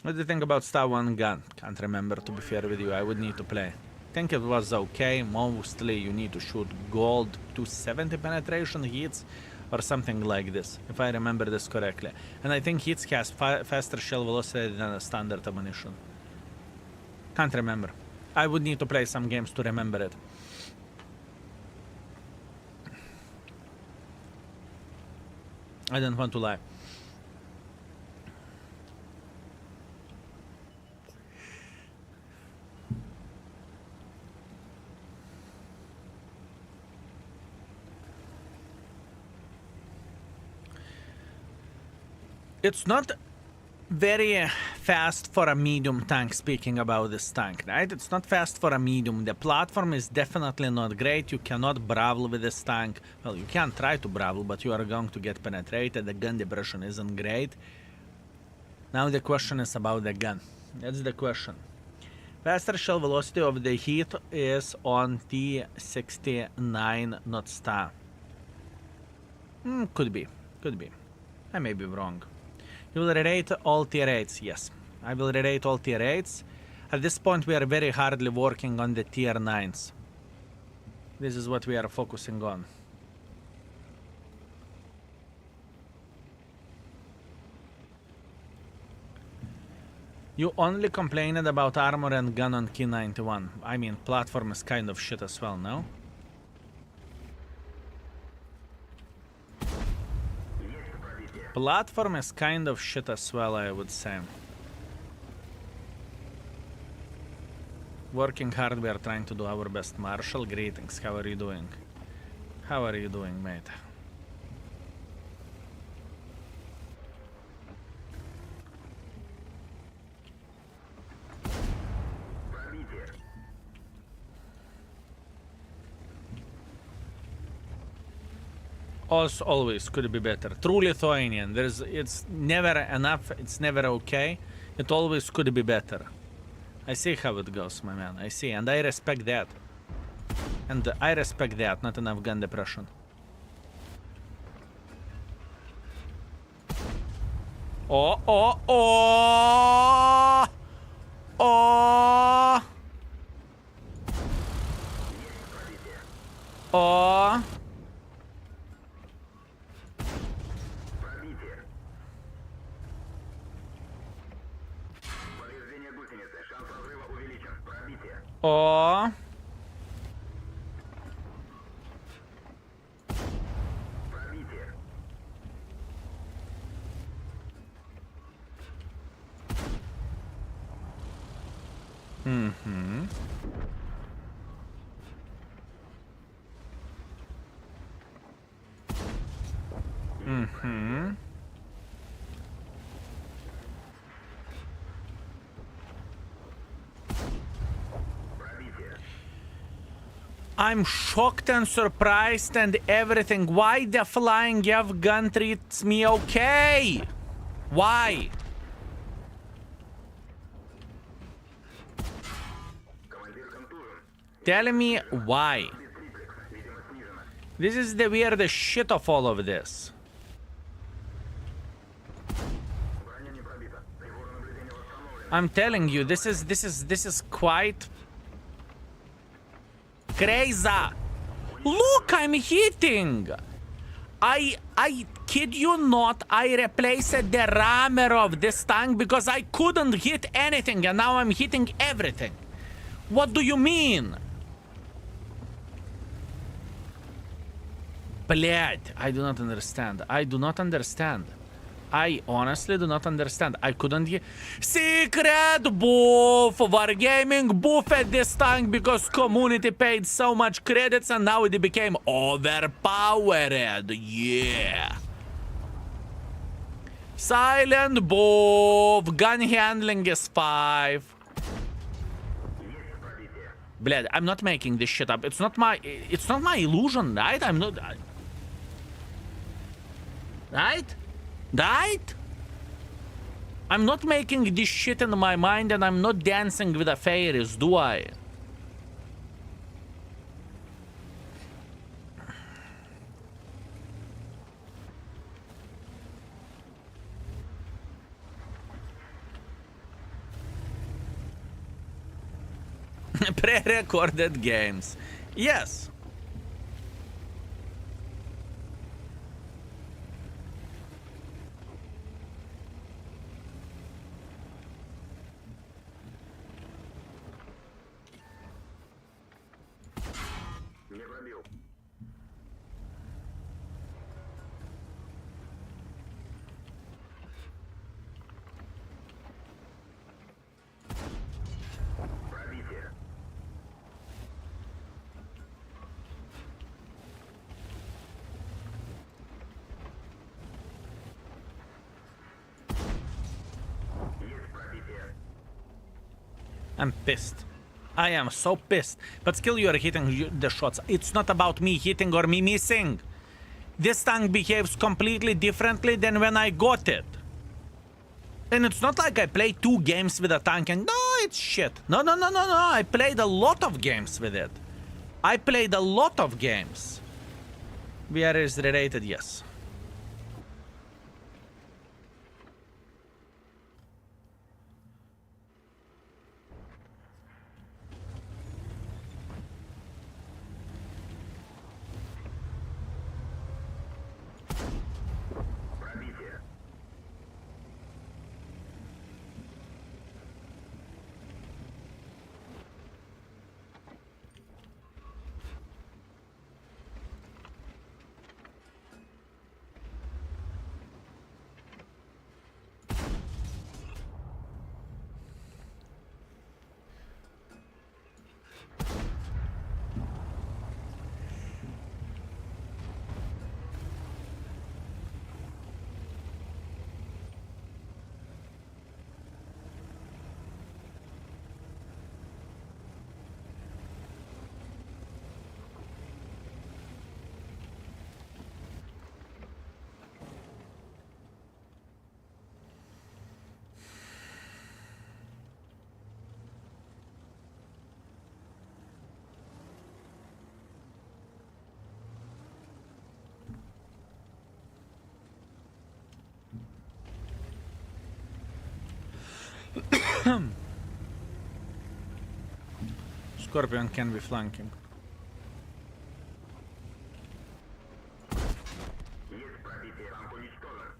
What do you think about Star 1 gun? Can't remember, to be fair with you. I would need to play. Think it was okay. Mostly you need to shoot gold 270 penetration hits or something like this, if I remember this correctly. And I think hits has faster shell velocity than a standard ammunition. Can't remember. I would need to play some games to remember it. I don't want to lie. It's not very fast for a medium tank, speaking about this tank, right? It's not fast for a medium. The platform is definitely not great. You cannot brawl with this tank. Well, you can try to brawl, but you are going to get penetrated. The gun depression isn't great. Now the question is about the gun. That's the question. Faster shell velocity of the hit is on T69, not star. Could be. Could be. I may be wrong. You will rerate all tier 8s. Yes, I will rerate all tier 8s. At this point, we are very hardly working on the tier 9s. This is what we are focusing on. You only complained about armor and gun on Key 91. I mean, platform is kind of shit as well, no? Platform is kind of shit as well, I would say. Working hard, we are trying to do our best. Marshall, greetings. How are you doing? How are you doing, mate? As always, could be better. True Lithuanian. It's never enough. It's never okay. It always could be better. I see how it goes, my man. I see, and I respect that. And I respect that. Not enough gun depression. Oh, oh, oh! Oh! Oh! О. I'm shocked and surprised and everything. Why the flying Yav gun treats me okay? Why? Tell me why. This is the weirdest shit of all of this. I'm telling you, this is quite crazy. Look, I'm hitting. I kid you not, I replaced the rammer of this tank because I couldn't hit anything and now I'm hitting everything. What do you mean? Блядь, I do not understand. I do not understand. I honestly do not understand. I couldn't get secret buff. Wargaming buffed this tank because community paid so much credits and now it became overpowered. Yeah. Silent buff. Gun handling is 5. Bled, I'm not making this shit up. It's not my illusion, right? I'm not. Right? Right? I'm not making this shit in my mind and I'm not dancing with the fairies, do I? Pre-recorded games. Yes. Не пробил. Пробитие. Есть пробитие. I'm pissed. I am so pissed. But still you are hitting the shots. It's not about me hitting or me missing. This tank behaves completely differently than when I got it. And it's not like I played 2 games with a tank and no, it's shit. No. I played a lot of games with it. I played a lot of games. VR is Rerated, yes. Пробитие. Scorpion can be flanking. Есть пробитие. Танк уничтожен.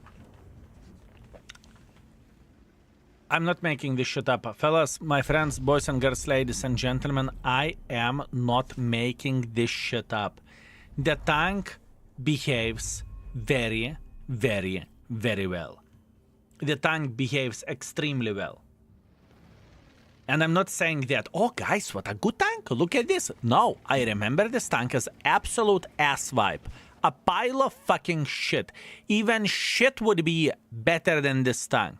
I'm not making this shit up. Fellas, my friends, boys and girls, ladies and gentlemen, I am not making this shit up. The tank behaves very, very, very well. The tank behaves extremely well. And I'm not saying that, oh guys, what a good tank, look at this. No, I remember this tank as absolute ass wipe. A pile of fucking shit. Even shit would be better than this tank.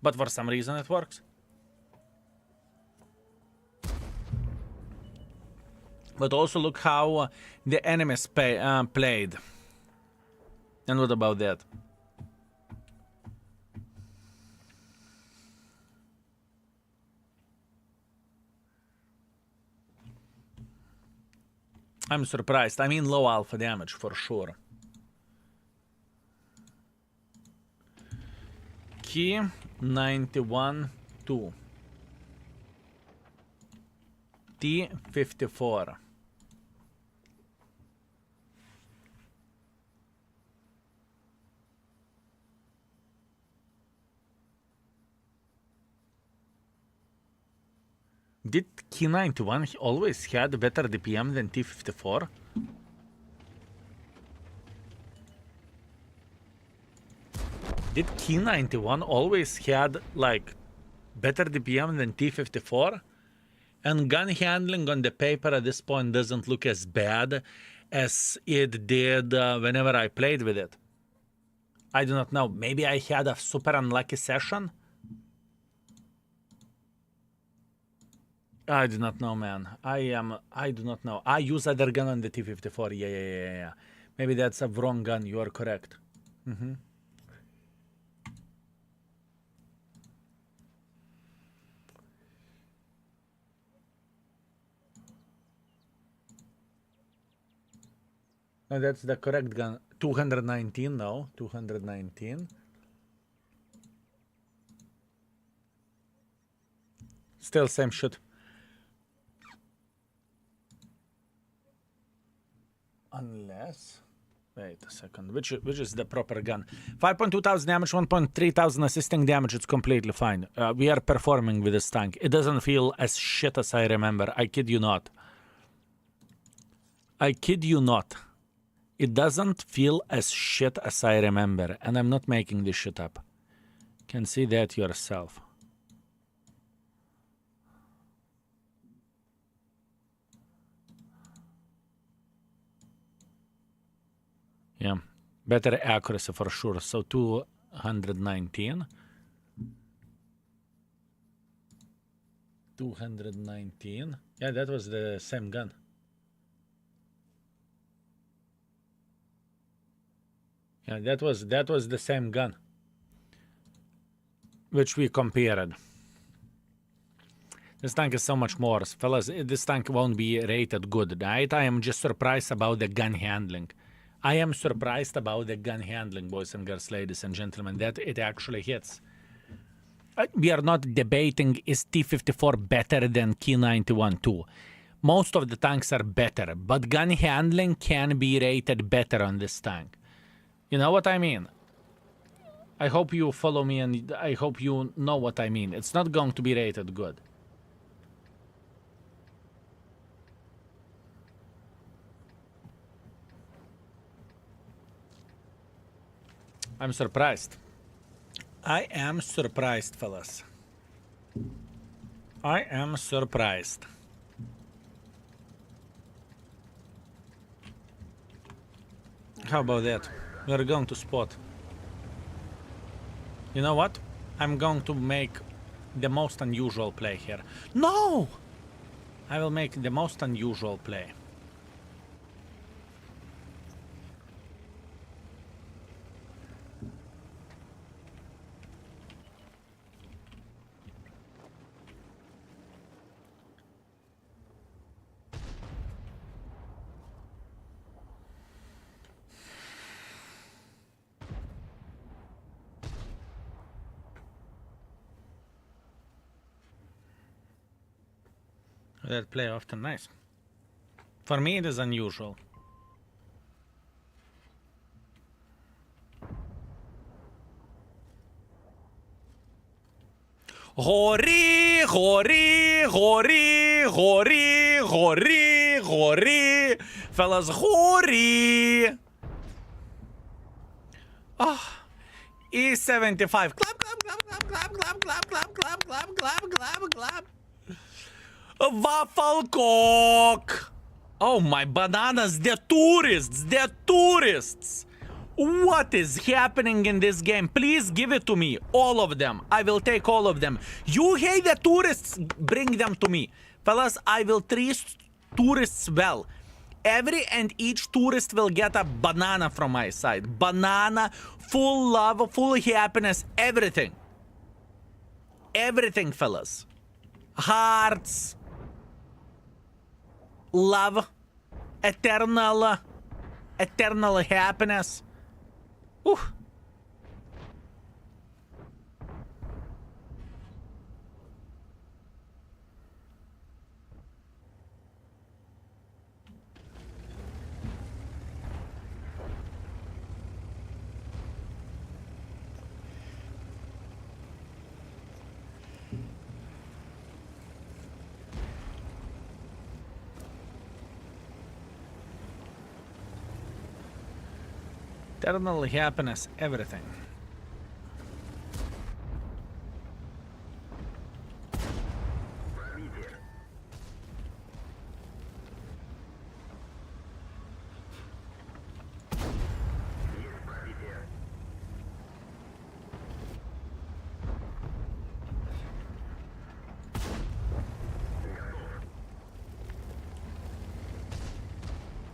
But for some reason it works. But also look how the enemies played. And what about that? I'm surprised. I mean low alpha damage for sure. Key 91 2. T54. Did Key 91 always had better DPM than T54? Did Key 91 always had like better DPM than T54? And gun handling on the paper at this point doesn't look as bad as it did whenever I played with it. I do not know. Maybe I had a super unlucky session? I do not know, man. I do not know. I use other gun on the T54. Yeah. Maybe that's a wrong gun. You are correct. No, that's the correct gun. 219, no. 219. Still same shit. Unless... Wait a second. Which is the proper gun? 5.2 thousand damage, 1.3 thousand assisting damage. It's completely fine. We are performing with this tank. It doesn't feel as shit as I remember. I kid you not. I kid you not. It doesn't feel as shit as I remember. And I'm not making this shit up. You can see that yourself. Yeah, better accuracy for sure. So 219. 219. Yeah, that was the same gun. Yeah, that was the same gun, which we compared. This tank is so much more, fellas. This tank won't be rated good, right? I am just surprised about the gun handling. I am surprised about the gun handling, boys and girls, ladies and gentlemen, that it actually hits. We are not debating is T54 better than Key 91 too. Most of the tanks are better, but gun handling can be rated better on this tank. You know what I mean? I hope you follow me and I hope you know what I mean. It's not going to be rated good. I'm surprised. I am surprised, fellas. I am surprised. How about that? We're going to spot. You know what? I'm going to make the most unusual play here. No! I will make the most unusual play. That play often nice. For me, it is unusual. Hori, hori, hori, hori, hori, hori. Fellas, hori. Ah, E75. Clap, clap, clap, clap, clap, clap, clap, clap, clap, clap, clap, clap, clap. Waffle cock! Oh my bananas, the tourists! The tourists! What is happening in this game? Please give it to me. All of them. I will take all of them. You hate the tourists? Bring them to me. Fellas, I will treat tourists well. Every and each tourist will get a banana from my side. Banana, full love, full happiness, everything. Everything, fellas. Hearts. Love, eternal happiness. Ooh. Eternal happiness, everything.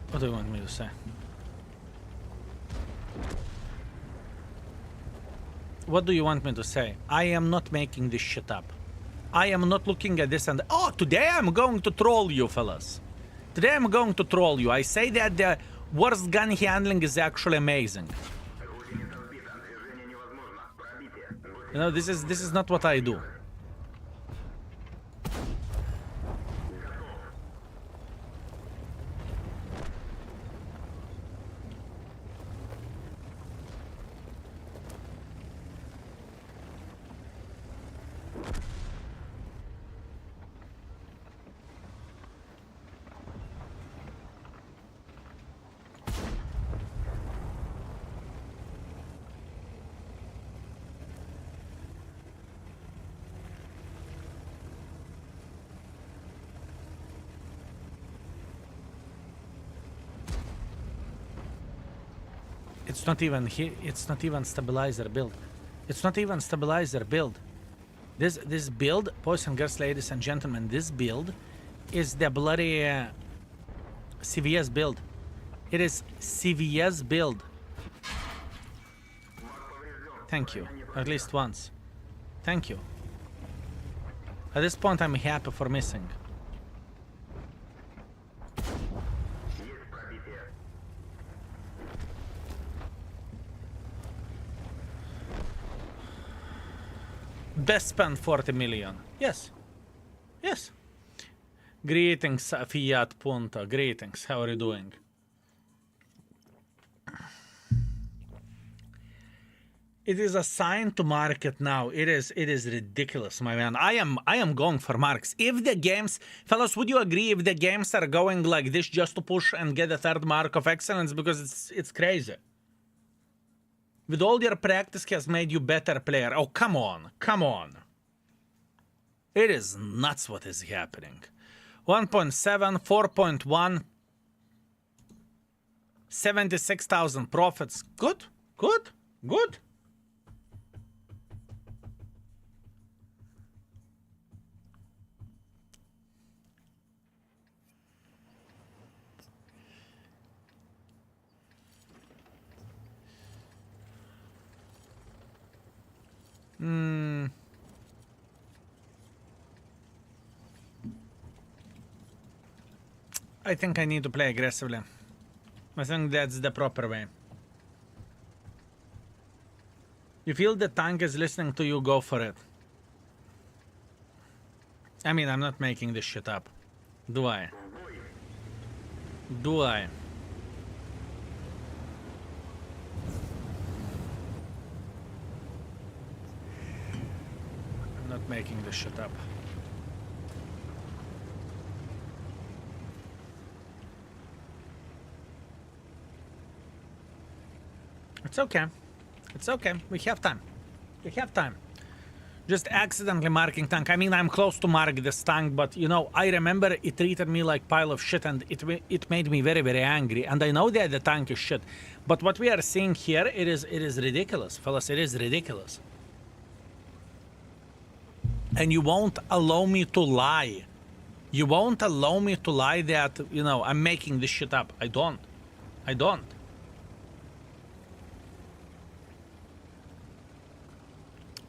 What do you want me to say? What do you want me to say? I am not making this shit up. I am not looking at this and oh, today I'm going to troll you, fellas. Today I'm going to troll you. I say that the worst gun handling is actually amazing. You know, this is not what I do. It's not even here. It's not even stabilizer build. It's not even stabilizer build. This build, boys and girls, ladies and gentlemen, this build is the bloody CVS build. It is CVS build. Thank you. At least once. Thank you. At this point, I'm happy for missing. Best spend 40 million. Yes. Yes. Greetings, Fiat Punta. Greetings. How are you doing? It is a sign to market now. It is ridiculous, my man. I am going for marks. If the games, fellas, would you agree if the games are going like this just to push and get a third mark of excellence? Because it's crazy. With all your practice has made you better player. Oh, come on. Come on. It is nuts what is happening. 1.7, 4.1, 76,000 profits. Good, good, good. I think I need to play aggressively. I think that's the proper way. You feel the tank is listening to you, go for it. I mean, I'm not making this shit up. Do I? Do I? I'm not making this shit up. It's okay. It's okay. We have time. We have time. Just accidentally marking tank. I mean, I'm close to mark this tank, but you know, I remember it treated me like pile of shit and it made me very, very angry. And I know that the tank is shit. But what we are seeing here, it is ridiculous, fellas. It is ridiculous. And you won't allow me to lie. You won't allow me to lie that, you know, I'm making this shit up. I don't. I don't.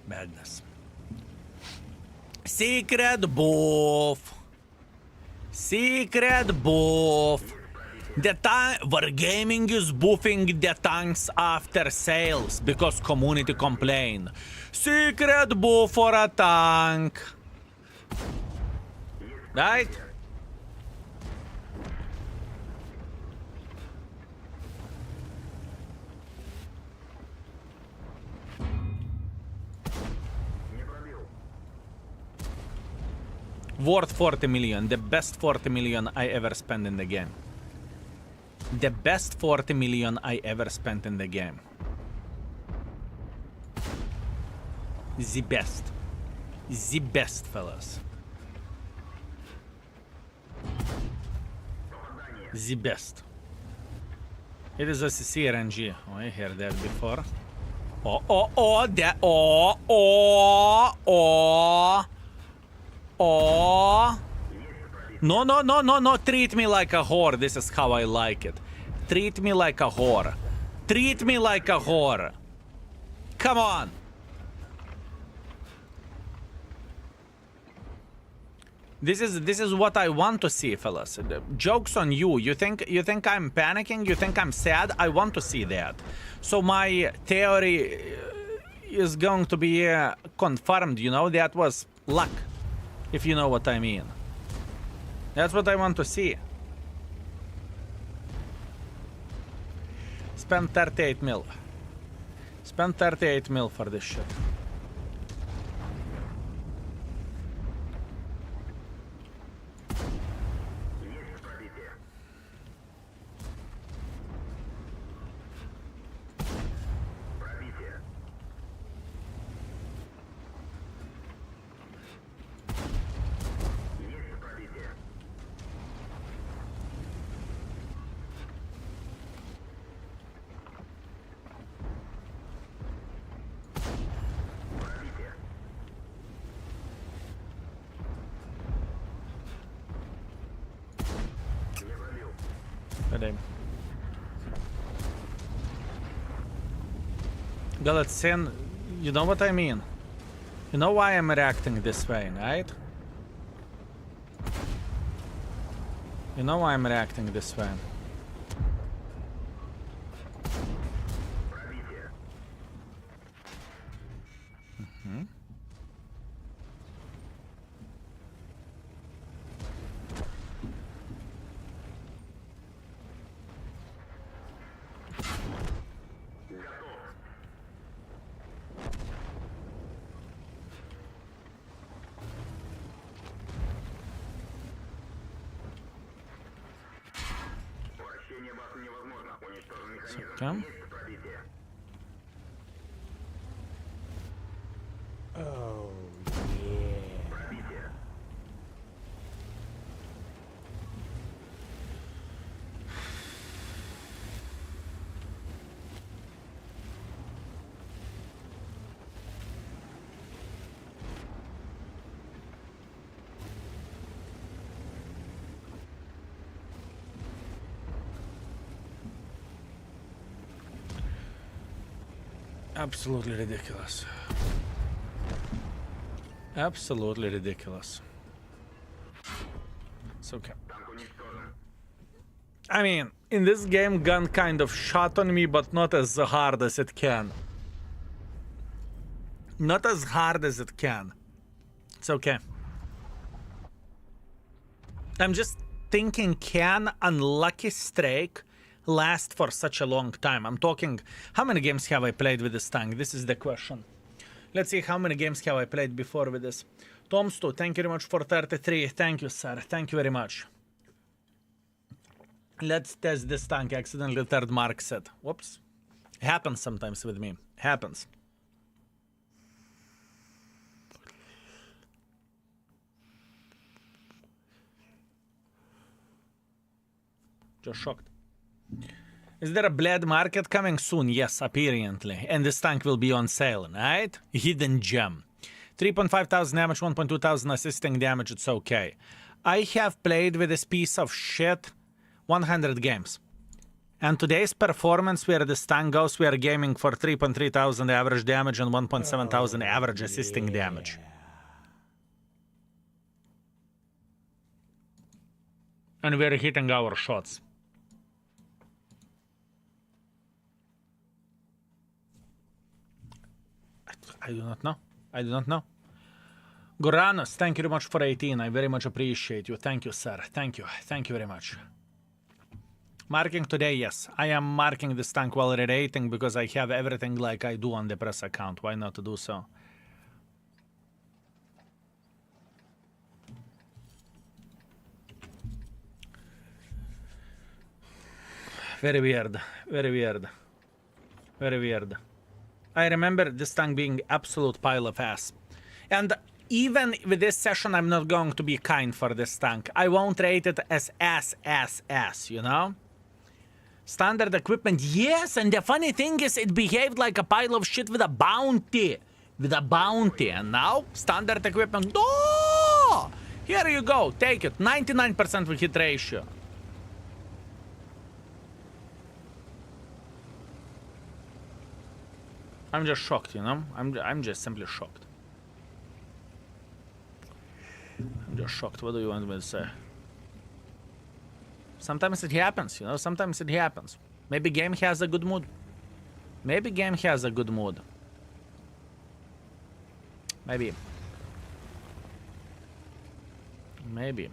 Madness. Secret buff. Secret buff. The Wargaming is buffing the tanks after sales because community complain. Secret buff for a tank. Right? Worth 40 million. The best 40 million I ever spent in the game. The best 40 million I ever spent in the game. The best. The best, fellas. The best. It is a CRNG. Oh, I heard that before. Oh. No. Treat me like a whore. This is how I like it. Treat me like a whore. Treat me like a whore. Come on. This is what I want to see, fellas. Joke's on you. You think I'm panicking? You think I'm sad? I want to see that. So my theory is going to be confirmed, you know? That was luck, if you know what I mean. That's what I want to see. Spend 38 mil. Spend 38 mil for this shit. Galatsian, you know what I mean? You know why I'm reacting this way, right? You know why I'm reacting this way. Okay. Oh, yeah. Absolutely ridiculous. Absolutely ridiculous. It's okay. I mean, in this game, gun kind of shot on me, but not as hard as it can. Not as hard as it can. It's okay. I'm just thinking, can unlucky streak last for such a long time? I'm talking, how many games have I played with this tank? This is the question. Let's see how many games have I played before with this. Tomstu, thank you very much for 33. Thank you, sir. Thank you very much. Let's test this tank. Accidentally third mark set. Whoops. Happens sometimes with me. Happens. Just shocked. Is there a blade market coming soon? Yes, apparently. And this tank will be on sale, right? Hidden gem. 3.5 thousand damage, 1.2 thousand assisting damage, it's okay. I have played with this piece of shit 100 games. And today's performance, where this tank goes, we are gaming for 3.3 thousand average damage and 1.7 thousand average assisting damage. And we're hitting our shots. I do not know. I do not know. Goranos, thank you very much for 18. I very much appreciate you. Thank you, sir. Thank you. Thank you very much. Marking today, yes. I am marking this tank while rerating because I have everything like I do on the press account. Why not to do so? Very weird. Very weird. Very weird. I remember this tank being absolute pile of ass. And even with this session, I'm not going to be kind for this tank. I won't rate it as ass, you know? Standard equipment, yes, and the funny thing is it behaved like a pile of shit with a bounty. With a bounty. And now, standard equipment, no! Here you go, take it. 99% with hit ratio. I'm just shocked, you know? I'm just simply shocked. I'm just shocked. What do you want me to say? Sometimes it happens, you know? Sometimes it happens. Maybe game has a good mood. Maybe game has a good mood. Maybe. Maybe.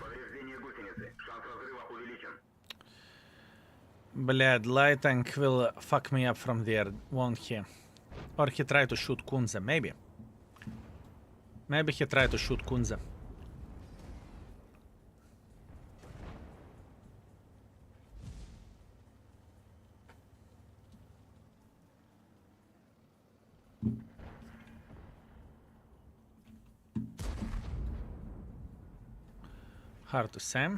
Повреждение гусеницы. Шанс разрыва увеличен. Blad, light tank will fuck me up from there, won't he? Or he try to shoot Kunze, maybe. Maybe he try to shoot Kunze. Hard to say.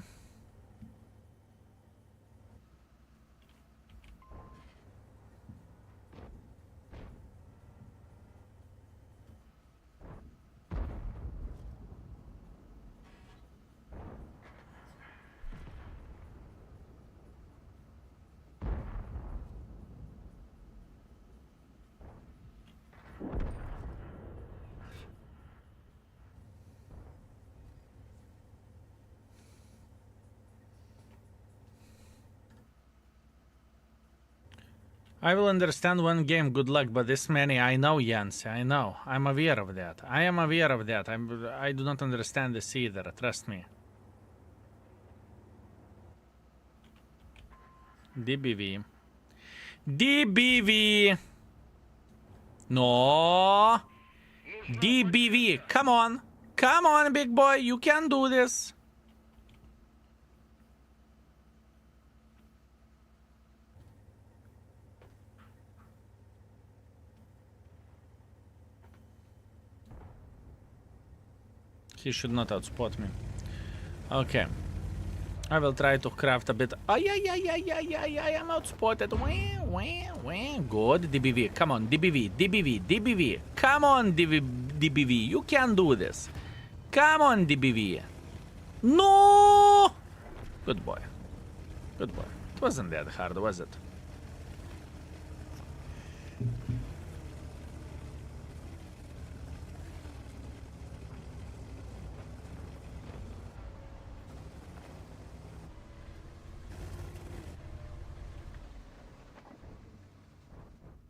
I will understand one game, good luck, but this many, I know, Jens, I know. I'm aware of that. I am aware of that. I do not understand this either, trust me. DBV. DBV! No! DBV, come on! Come on, big boy, you can do this! He should not outspot me. Okay. I will try to craft a bit. Oh, yeah, I'm outspotted. Wah. Good, DBV. Come on, DBV. Come on, DBV. You can do this. Come on, DBV. No! Good boy. Good boy. It wasn't that hard, was it?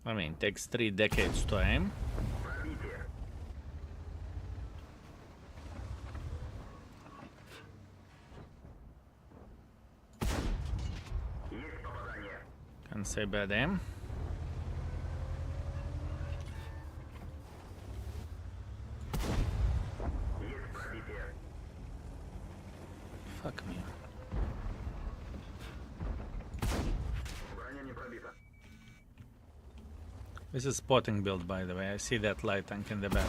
I mean, takes 3 decades to aim. Пробитие. Есть попадание. Can say bad aim. Есть пробитие. Fuck me. Броня не пробита. This is spotting build, by the way. I see that light tank in the back.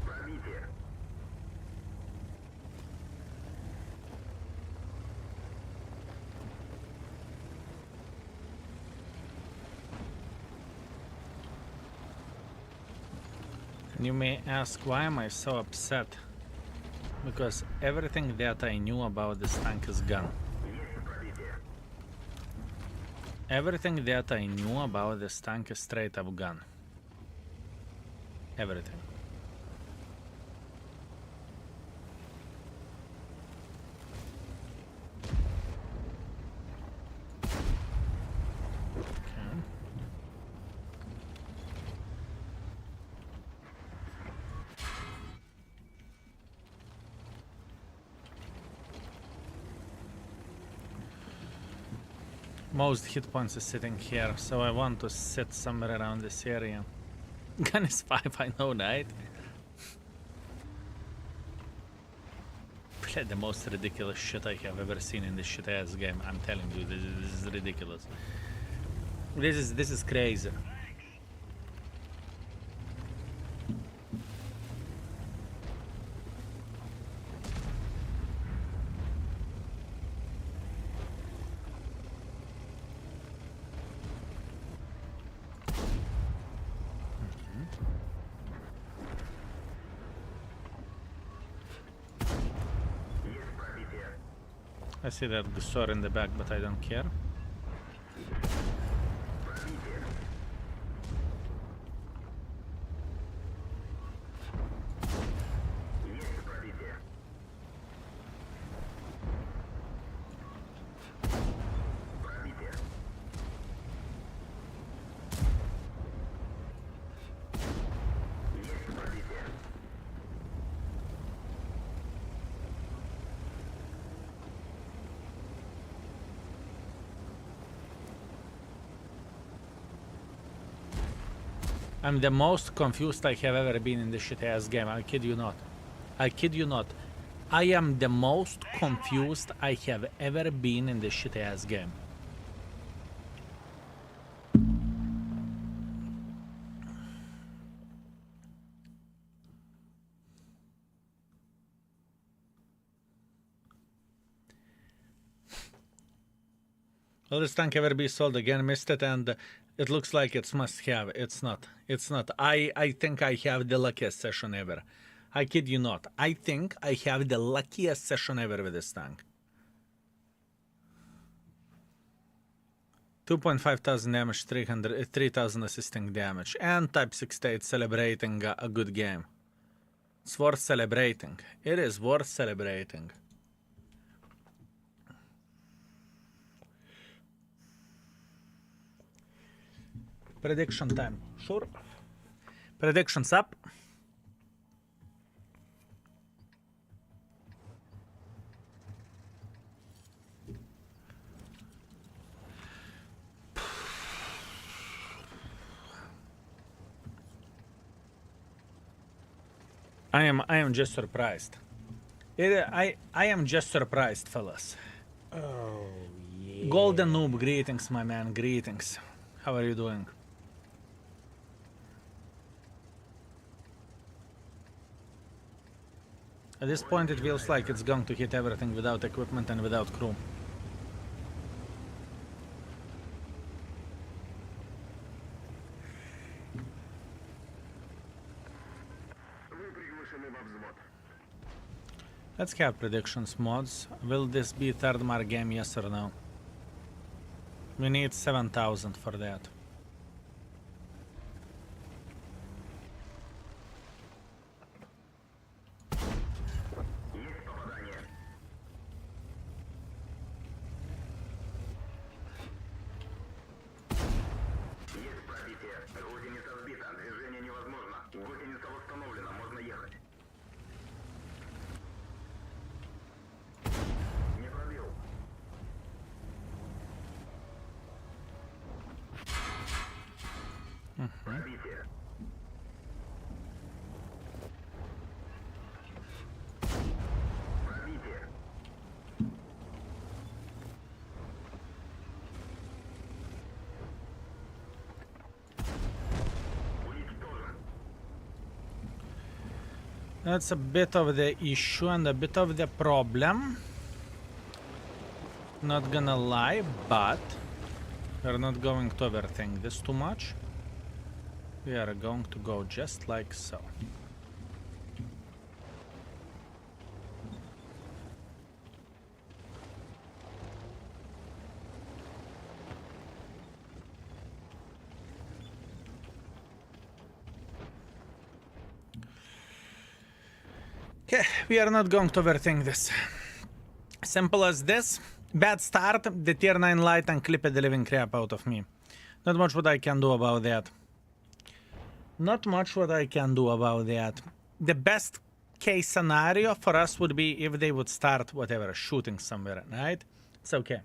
Пробитие. And you may ask, why am I so upset? Because everything that I knew about this tank is gone. Есть пробитие. Everything that I knew about this tank is straight up gone. Everything. most hit points is sitting here, so I want to sit somewhere around this area. Gun is 5, I know, right? Played the most ridiculous shit I have ever seen in this shit-ass game. I'm telling you, this is ridiculous. This is crazy. I see that Gusor in the back, but I don't care. I'm the most confused I have ever been in this shit-ass game. I kid you not. I kid you not. I am the most confused I have ever been in this shit-ass game. Will this tank ever be sold again? Missed it, and it looks like it's must have. It's not. It's not. I think I have the luckiest session ever. I kid you not. I think I have the luckiest session ever with this tank. 2,500 damage, 3,000 assisting damage, and Type 68 celebrating a good game. It's worth celebrating. It is worth celebrating. Prediction time. Sure. Predictions up. I am just surprised. I am just surprised, fellas. Oh, yeah. Golden Noob, greetings, my man, greetings. How are you doing? At this point it feels like it's going to hit everything without equipment and without crew. Let's have predictions, mods. Will this be third mar game, yes or no? We need 7,000 for that. That's a bit of the issue and a bit of the problem. Not gonna lie, but we're not going to overthink this too much. We are going to go just like so. Okay, we are not going to overthink this. Simple as this. Bad start, the tier 9 light and clipped the living crap out of me. Not much what I can do about that. Not much what I can do about that. The best case scenario for us would be if they would start whatever, shooting somewhere, right? It's okay.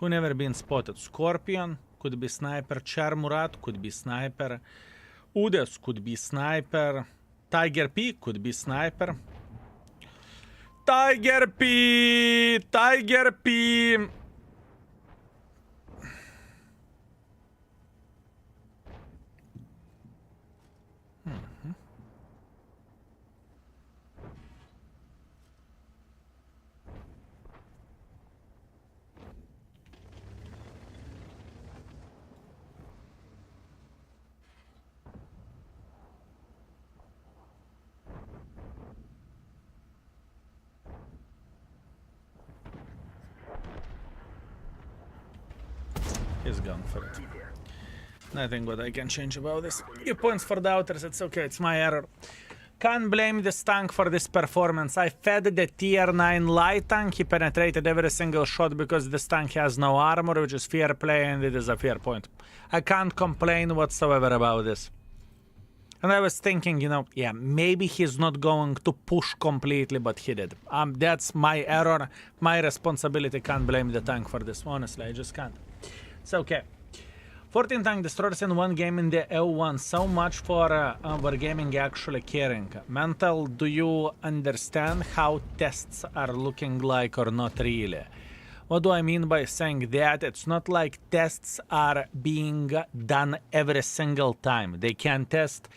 Who never been spotted? Scorpion, could be sniper. Charmurat, could be sniper. Udes, could be sniper. Tiger P, could be sniper. Tiger P! Tiger P! He's gone for it. Nothing what I can change about this. Few points for doubters, it's okay, it's my error. Can't blame this tank for this performance. I fed the tier 9 light tank, he penetrated every single shot because this tank has no armor, which is fair play and it is a fair point. I can't complain whatsoever about this. And I was thinking, you know, yeah, maybe he's not going to push completely, but he did. That's my error, my responsibility. Can't blame the tank for this, honestly, I just can't. It's okay. 14 tank destroyers in one game in the L1. So much for Wargaming actually caring. Mental, do you understand how tests are looking like or not really? What do I mean by saying that? It's not like tests are being done every single time. They can test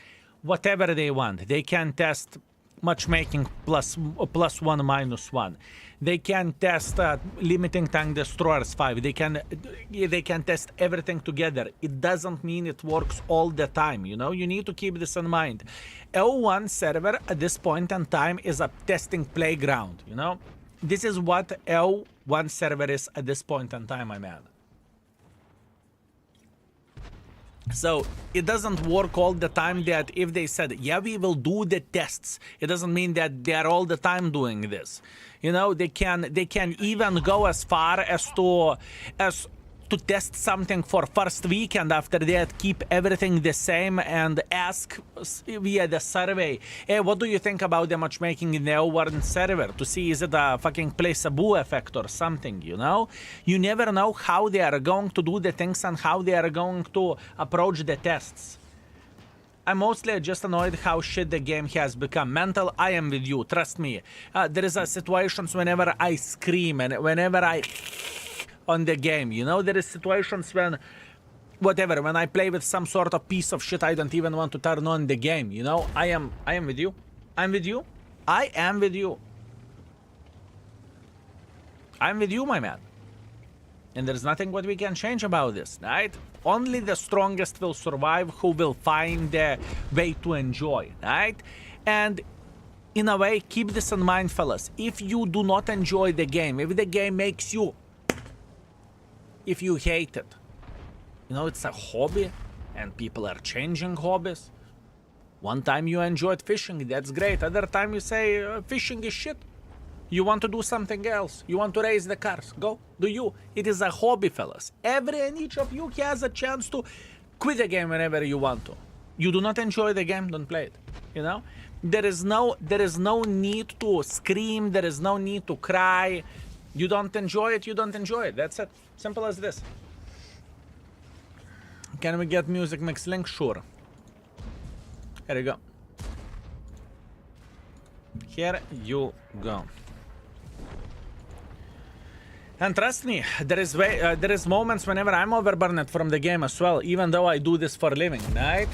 whatever they want. They can test matchmaking plus 1 minus 1. They can test limiting tank destroyers 5. They can test everything together. It doesn't mean it works all the time, you know? You need to keep this in mind. L1 server at this point in time is a testing playground, you know? This is what L1 server is at this point in time, my man. So it doesn't work all the time that if they said, yeah, we will do the tests, it doesn't mean that they are all the time doing this. You know, they can even go as far as to test something for first week, and after that keep everything the same and ask via the survey, hey, what do you think about the matchmaking in the L1 server, to see is it a fucking placebo effect or something, you know? You never know how they are going to do the things and how they are going to approach the tests. I'm mostly just annoyed how shit the game has become. Mental, I am with you, trust me. There is situations whenever I scream and whenever I on the game, you know, there is situations when whatever, when I play with some sort of piece of shit, I don't even want to turn on the game, you know? I am with you. I'm with you. I am with you. I'm with you, my man. And there's nothing what we can change about this, right? Only the strongest will survive, who will find the way to enjoy, right? And in a way, keep this in mind, fellas. If you do not enjoy the game, if the game makes you, if you hate it, you know, it's a hobby and people are changing hobbies. One time you enjoyed fishing, that's great. Other time you say fishing is shit. You want to do something else. You want to raise the cars. Go, do you. It is a hobby, fellas. Every and each of you has a chance to quit the game whenever you want to. You do not enjoy the game, don't play it. You know? There is no need to scream, there is no need to cry. You don't enjoy it, you don't enjoy it. That's it. Simple as this. Can we get music mix link? Sure. Here you go. Here you go. And trust me, there is moments whenever I'm overburned from the game as well, even though I do this for a living, right?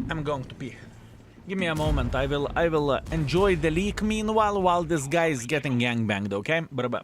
I'm going to pee. Give me a moment. I will enjoy the leak meanwhile while this guy is getting gangbanged, okay? Bye-bye.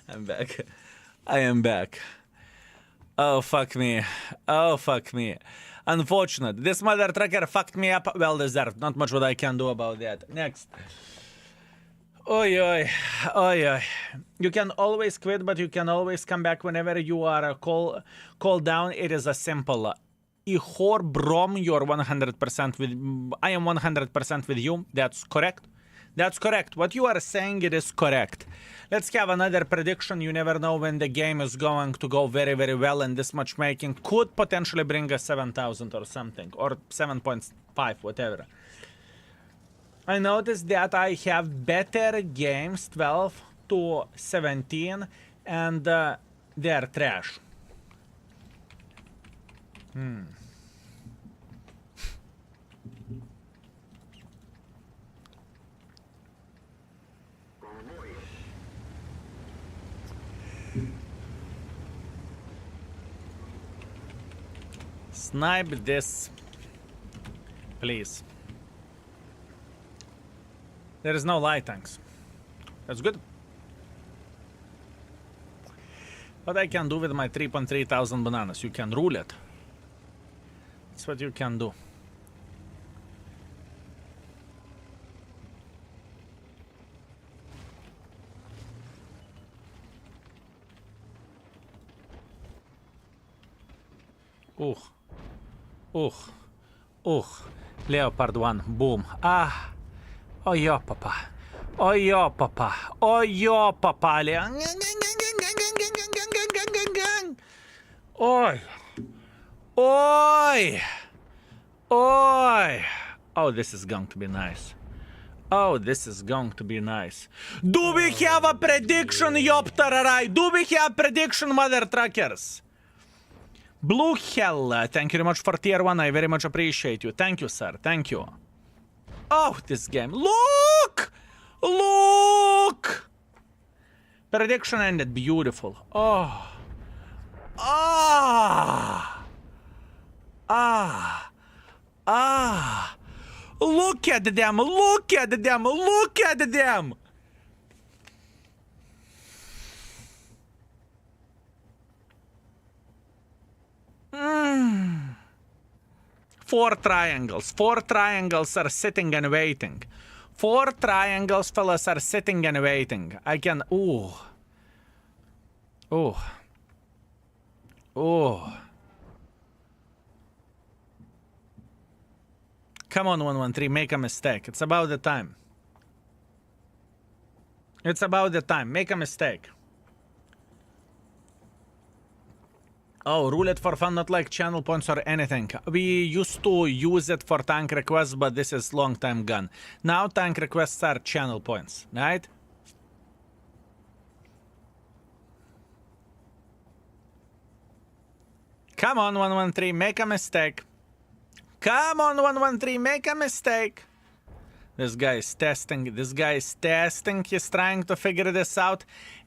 I'm back. I am back. Oh, fuck me. Oh, fuck me. Unfortunate. This mother trucker fucked me up. Well deserved. Not much what I can do about that. Next. Oi, oi. Oi, oi. You can always quit, but you can always come back whenever you are called down. It is a simple. Ihor Brom, you're 100% with... I am 100% with you. That's correct. That's correct. What you are saying, it is correct. Let's have another prediction. You never know when the game is going to go very, very well, and this matchmaking could potentially bring us 7,000 or something, or 7.5, whatever. I noticed that I have better games, 12 to 17, and they're trash. Snipe this, please. There is no light tanks. That's good. What I can do with my 3.3 thousand bananas? You can rule it. That's what you can do. Leopard 1, boom. Ah. Oh, yo, papa. Oh, yo, papa. Oh, yo, papa. Oi. Oi. Oi. Oh, this is going to be nice. Oh, this is going to be nice. Do we have a prediction, Yoptararai? Do we have prediction, mother truckers? Blue Hell, thank you very much for tier 1. I very much appreciate you. Thank you, sir. Thank you. Oh, this game. Look! Look! Prediction ended. Beautiful. Oh. Ah. Ah. Ah. Look at them. Look at them. Look at them. Four triangles. Four triangles are sitting and waiting. Four triangles, fellas, are sitting and waiting. I can... Ooh. Ooh. Ooh. Come on, 113, make a mistake. It's about the time. It's about the time. Make a mistake. Oh, rule it for fun, not like channel points or anything. We used to use it for tank requests, but this is long time gone. Now tank requests are channel points, right? Come on, 113, make a mistake. Come on, 113, make a mistake. This guy is testing. This guy is testing. He's trying to figure this out.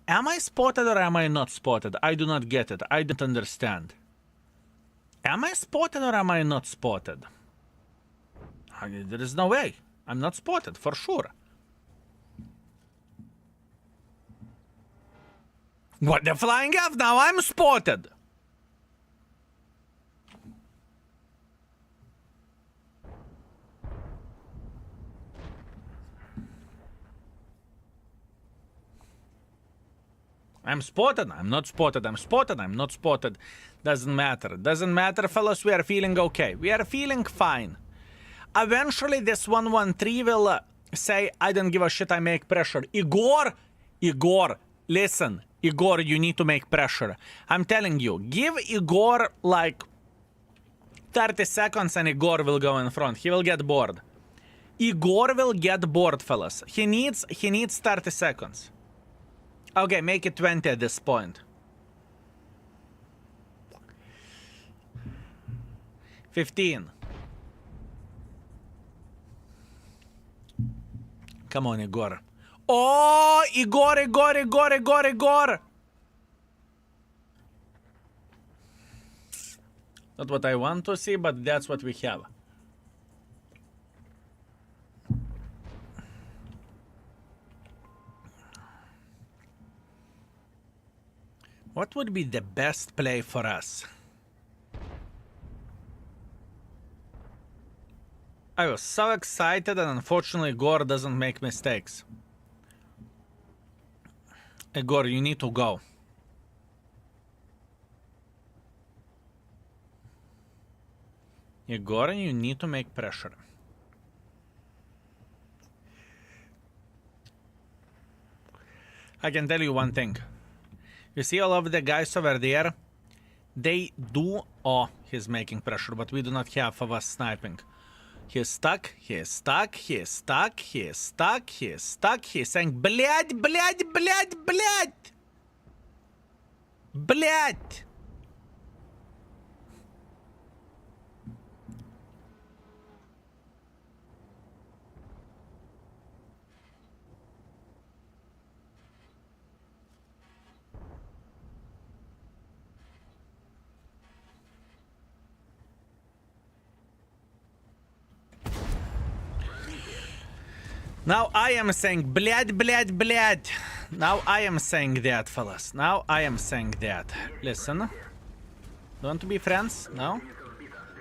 Am I spotted or am I not spotted? I do not get it. I don't understand. Am I spotted or am I not spotted? There is no way. I'm not spotted, for sure. What the flying F? Now I'm spotted. I'm spotted, I'm not spotted, I'm spotted, I'm not spotted. Doesn't matter. Doesn't matter, fellas. We are feeling okay. We are feeling fine. Eventually, this 113 will say, I don't give a shit, I make pressure. Igor, listen. Igor, you need to make pressure. I'm telling you, give Igor like 30 seconds and Igor will go in front. He will get bored. Igor will get bored, fellas. He needs 30 seconds. Okay, make it 20 at this point. 15. Come on, Igor. Oh, Igor! Not what I want to see, but that's what we have. What would be the best play for us? I was so excited, and unfortunately Gore doesn't make mistakes. Gore, you need to go. Gore, you need to make pressure. I can tell you one thing. You see all of the guys over there? They do... Oh, he's making pressure, but we do not have of us sniping. He's stuck, he's stuck, he's stuck, he's stuck, he's stuck. He's saying, блядь, блядь, блядь, блядь! Блядь! Now I am saying, блядь, блядь, блядь. Now I am saying that, fellas. Now I am saying that. Listen. You want to be friends? No?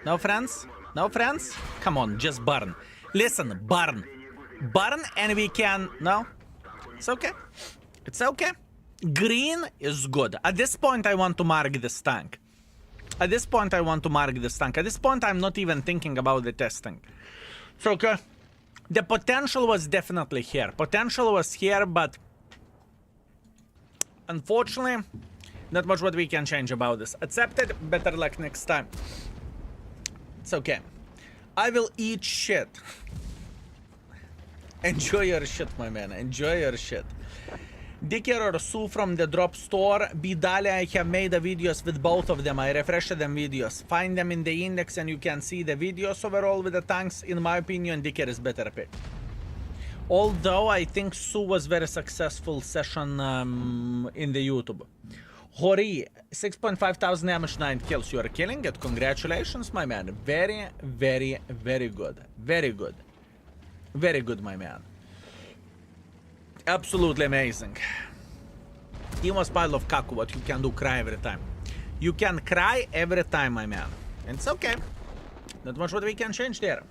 No friends? No friends? Come on, just burn. Listen, burn. Burn and we can... No? It's okay. It's okay. Green is good. At this point, I want to mark this tank. At this point, I want to mark this tank. At this point, I'm not even thinking about the testing. It's okay. The potential was definitely here. Potential was here, but unfortunately, not much what we can change about this. Accepted. Better luck next time. It's okay. I will eat shit. Enjoy your shit, my man. Enjoy your shit. Dicker or Sue from the drop store. Bidale, I have made the videos with both of them. I refreshed them videos. Find them in the index and you can see the videos overall with the tanks. In my opinion, Dicker is better pick. Although I think Sue was very successful session in the YouTube. Hori, 6.5 thousand damage, 9 kills. You are killing it. Congratulations, my man. Very, very, very good. Very good. Very good, my man. Absolutely amazing. Timo's pile of kaku, what you can do, cry every time. You can cry every time, my man. And it's okay. Not much what we can change there.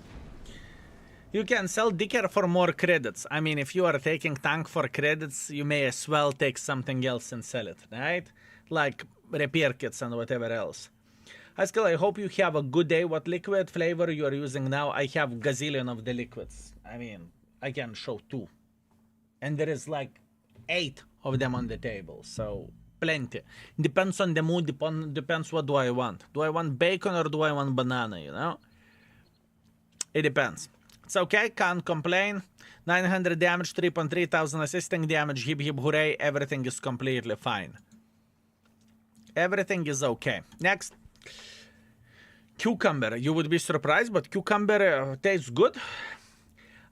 You can sell Dicker for more credits. I mean, if you are taking tank for credits, you may as well take something else and sell it, right? Like repair kits and whatever else. Haskell, I hope you have a good day. What liquid flavor you are using now? I have gazillion of the liquids. I mean, I can show 2. And there is like 8 of them on the table, so plenty. Depends on the mood, depends what do I want. Do I want bacon or do I want banana, you know? It depends. It's okay, can't complain. 900 damage, 3.3 thousand assisting damage, hip hip hooray, everything is completely fine. Everything is okay. Next. Cucumber, you would be surprised, but cucumber tastes good.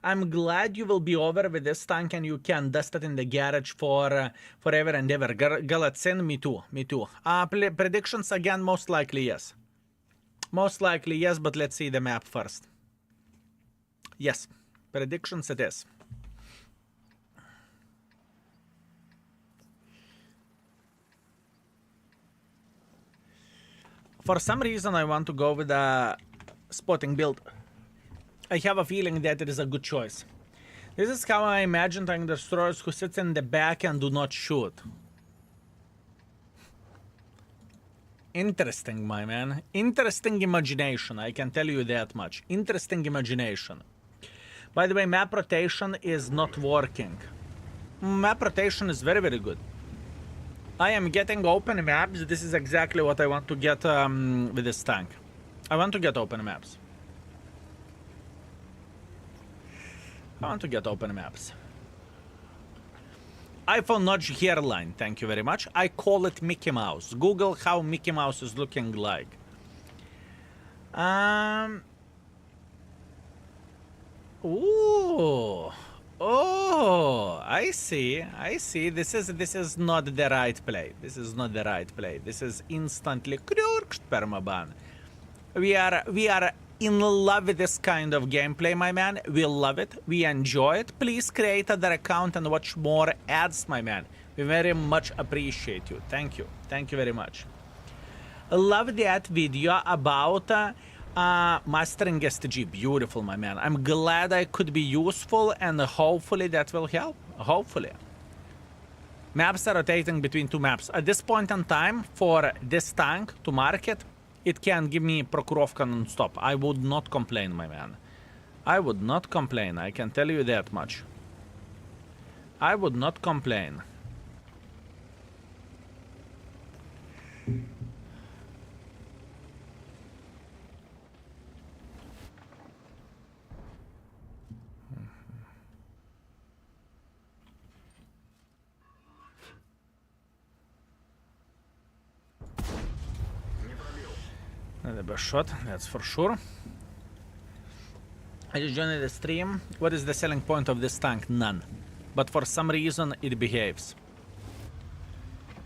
I'm glad you will be over with this tank and you can dust it in the garage for forever and ever. Galatsin, me too, me too. Predictions again, most likely yes. Most likely yes, but let's see the map first. Yes, predictions it is. For some reason I want to go with a spotting build. I have a feeling that it is a good choice. This is how I imagine tank destroyers who sits in the back and do not shoot. Interesting, my man. Interesting imagination, I can tell you that much. Interesting imagination. By the way, map rotation is not working. Map rotation is very, very good. I am getting open maps. This is exactly what I want to get with this tank. I want to get open maps. I want to get open maps. iPhone notch hairline, thank you very much. I call it Mickey Mouse. Google how Mickey Mouse is looking like. Ooh. Oh, I see. I see. This is not the right play. This is not the right play. This is instantly permaban. We are in love with this kind of gameplay, my man. We love it. We enjoy it. Please create another account and watch more ads, my man. We very much appreciate you. Thank you. Thank you very much. I love that video about mastering STG. Beautiful, my man. I'm glad I could be useful, and hopefully that will help. Hopefully. Maps are rotating between two maps. At this point in time, for this tank to market, it can give me Prokhorovka non-stop. I would not complain, my man. I would not complain. I can tell you that much. I would not complain. The best shot, that's for sure. I just joined the stream. What is the selling point of this tank? None. But for some reason, it behaves.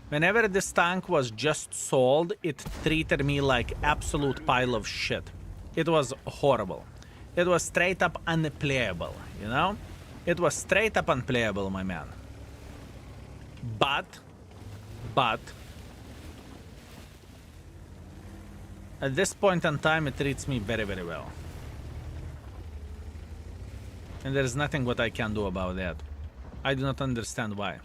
Whenever this tank was just sold, it treated me like absolute pile of shit. It was horrible. It was straight up unplayable, you know? It was straight up unplayable, my man. But... at this point in time, it treats me very, very well. And there is nothing what I can do about that. I do not understand why.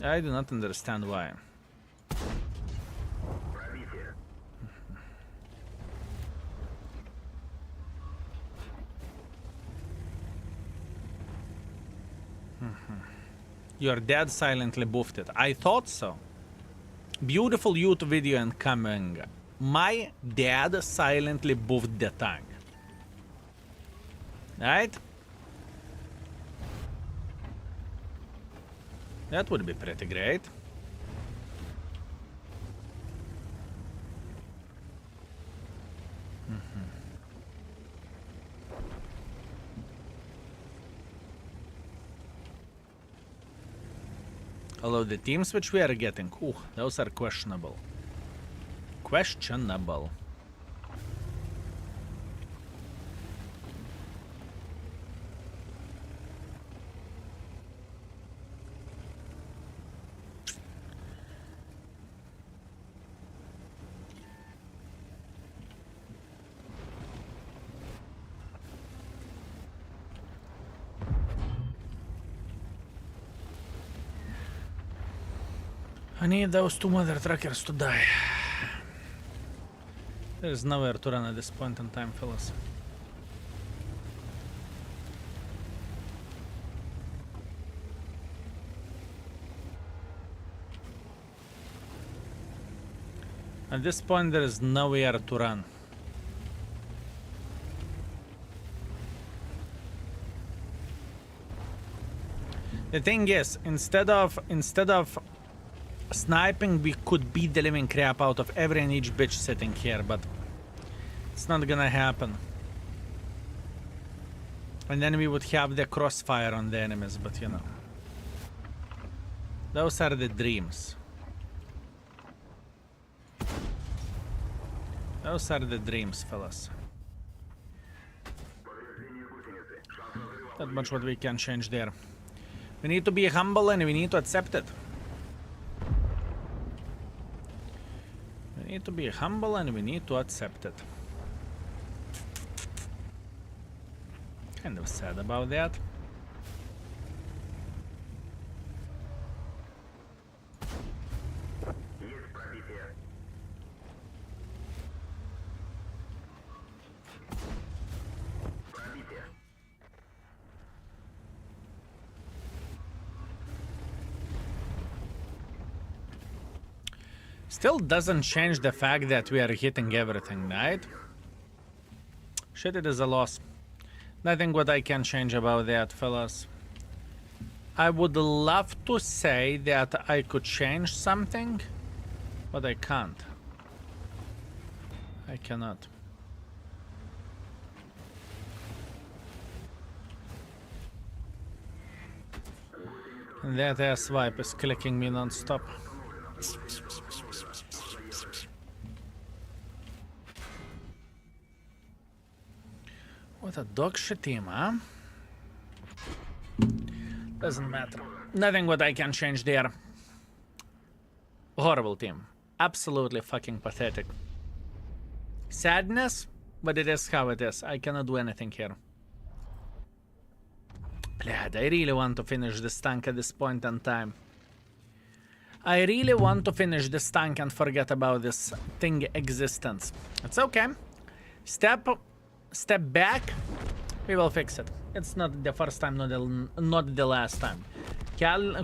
I do not understand why. Your dad silently buffed it. I thought so. Beautiful YouTube video incoming. My dad silently buffed the tank. Right? That would be pretty great. Although the teams which we are getting, ooh, those are questionable. Questionable. I need those two mother truckers to die. There is nowhere to run at this point in time, fellas. At this point, there is nowhere to run. The thing is, instead of sniping, we could beat the living crap out of every and each bitch sitting here, but it's not gonna happen. And then we would have the crossfire on the enemies, but you know. Those are the dreams. Those are the dreams, fellas. Not much what we can change there. We need to be humble and we need to accept it. We need to be humble and we need to accept it. Kind of sad about that. Still doesn't change the fact that we are hitting everything, right? Shit, it is a loss. Nothing what I can change about that, fellas. I would love to say that I could change something, but I can't. I cannot. And that ass wipe is clicking me non-stop. What a dog shit team, huh? Doesn't matter. Nothing what I can change there. Horrible team. Absolutely fucking pathetic. Sadness, but it is how it is. I cannot do anything here. Blad, I really want to finish this tank at this point in time. I really want to finish this tank and forget about this thing existence. It's okay. Step back. We will fix it. It's not the first time, not the last time.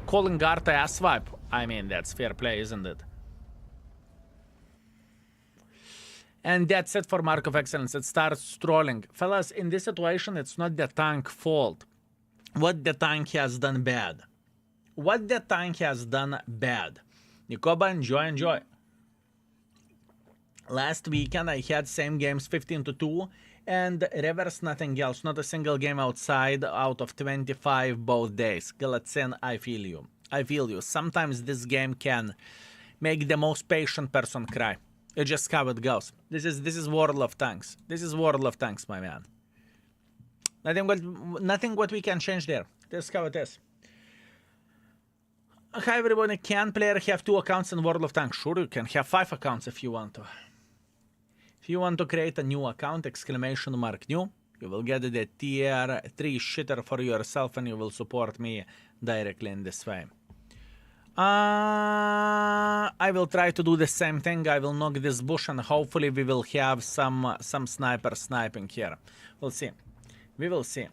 Calling guard a swipe. I mean, that's fair play, isn't it? And that's it for Mark of Excellence. It starts trolling. Fellas, in this situation, it's not the tank fault. What the tank has done bad. What the tank has done bad. Nikoba, enjoy. Last weekend, I had same games 15-2. And reverse nothing else. Not a single game outside out of 25 both days. Galatzen, I feel you. I feel you. Sometimes this game can make the most patient person cry. It's just how it goes. This is World of Tanks. This is World of Tanks, my man. Nothing what we can change there. This is how it is. Hi everybody, can player have 2 accounts in World of Tanks? Sure, you can have 5 accounts if you want to. If you want to create a new account, exclamation mark new, you will get the tier 3 shitter for yourself and you will support me directly in this way. I will try to do the same thing. I will knock this bush and hopefully we will have some sniper sniping here. We'll see. We will see.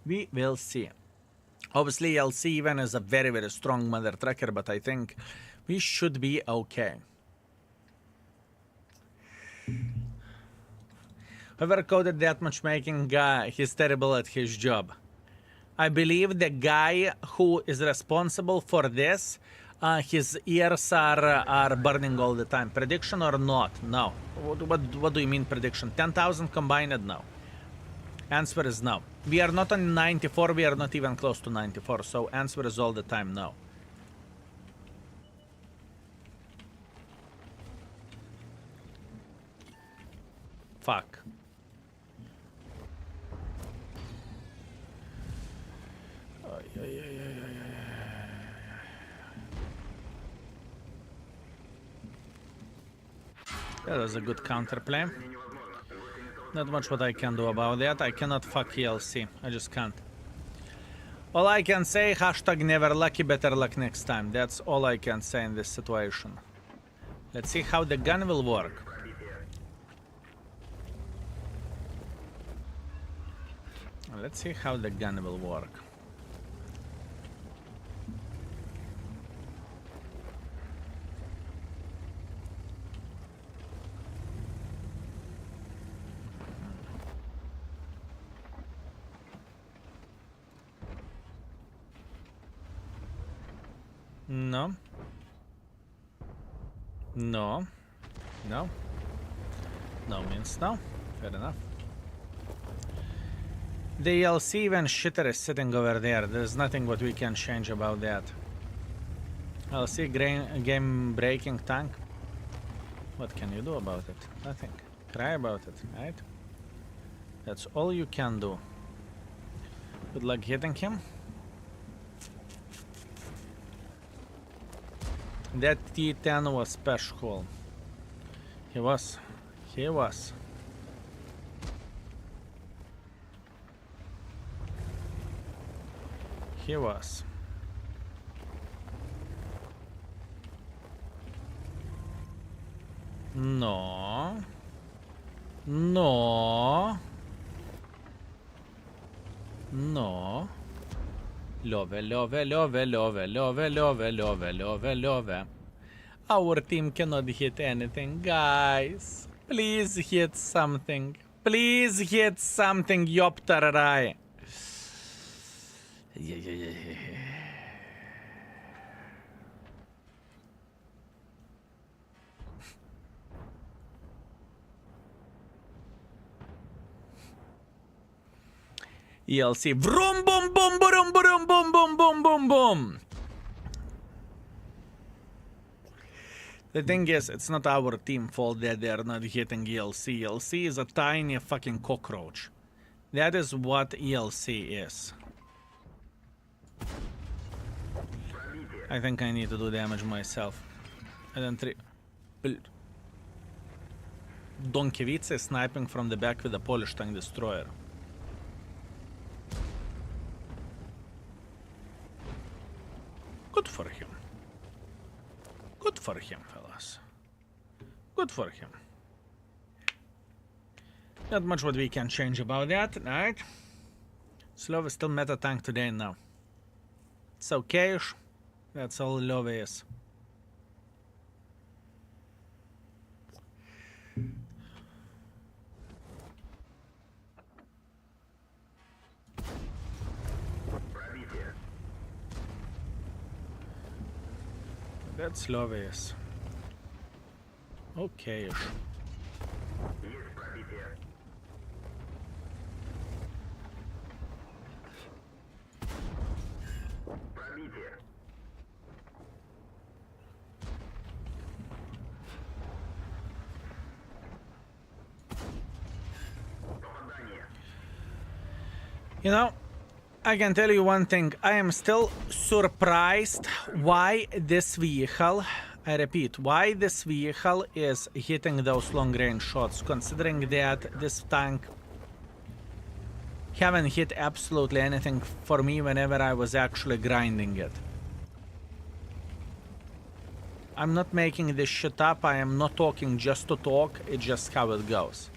We will see. Obviously, LC even is a very, very strong mother tracker, but I think we should be okay. Whoever coded that matchmaking guy, he's terrible at his job. I believe the guy who is responsible for this, his ears are burning all the time. Prediction or not? No. What do you mean prediction? 10,000 combined? No. Answer is no. We are not on 94, we are not even close to 94, so answer is all the time no. Fuck. That was a good counterplay. Not much what I can do about that. I cannot fuck ELC. I just can't. All I can say, hashtag never lucky, better luck next time. That's all I can say in this situation. Let's see how the gun will work. Let's see how the gun will work. No. No. No. No means no. Fair enough. The ELC even shitter is sitting over there. There's nothing what we can change about that. LC game breaking tank. What can you do about it? Nothing. Cry about it, right? That's all you can do. Good luck hitting him. That T10 was special. He was. He was. He was. No. No. No. Love. Our team cannot hit anything, guys. Please hit something. Please hit something, Yoptarai. ELC. Vroom, boom, boom, boom, boom, boom, boom, boom, boom, boom. The thing is, it's not our team fault that they're not hitting ELC. ELC is a tiny fucking cockroach. That is what ELC is. I think I need to do damage myself. And then Donkiewicz is sniping from the back with a Polish tank destroyer. Good for him. Good for him, fellas. Good for him. Not much what we can change about that, right? Slov is still meta tank today now. It's okay-ish. That's all Love is. That's Love is. Okay-ish. You know, I can tell you one thing. I am still surprised why this vehicle, I repeat, why this vehicle is hitting those long-range shots, considering that this tank haven't hit absolutely anything for me whenever I was actually grinding it. I'm not making this shit up. I am not talking just to talk. It's just how it goes.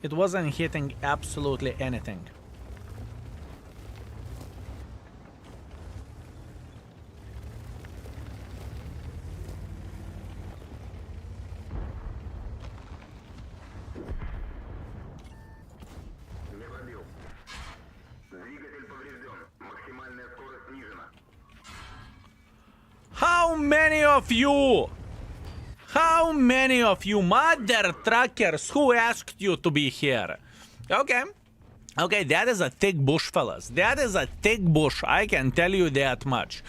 It wasn't hitting absolutely anything. How many of you mother truckers who asked you to be here? Okay, that is a thick bush, fellas. That is a thick bush, I can tell you that much.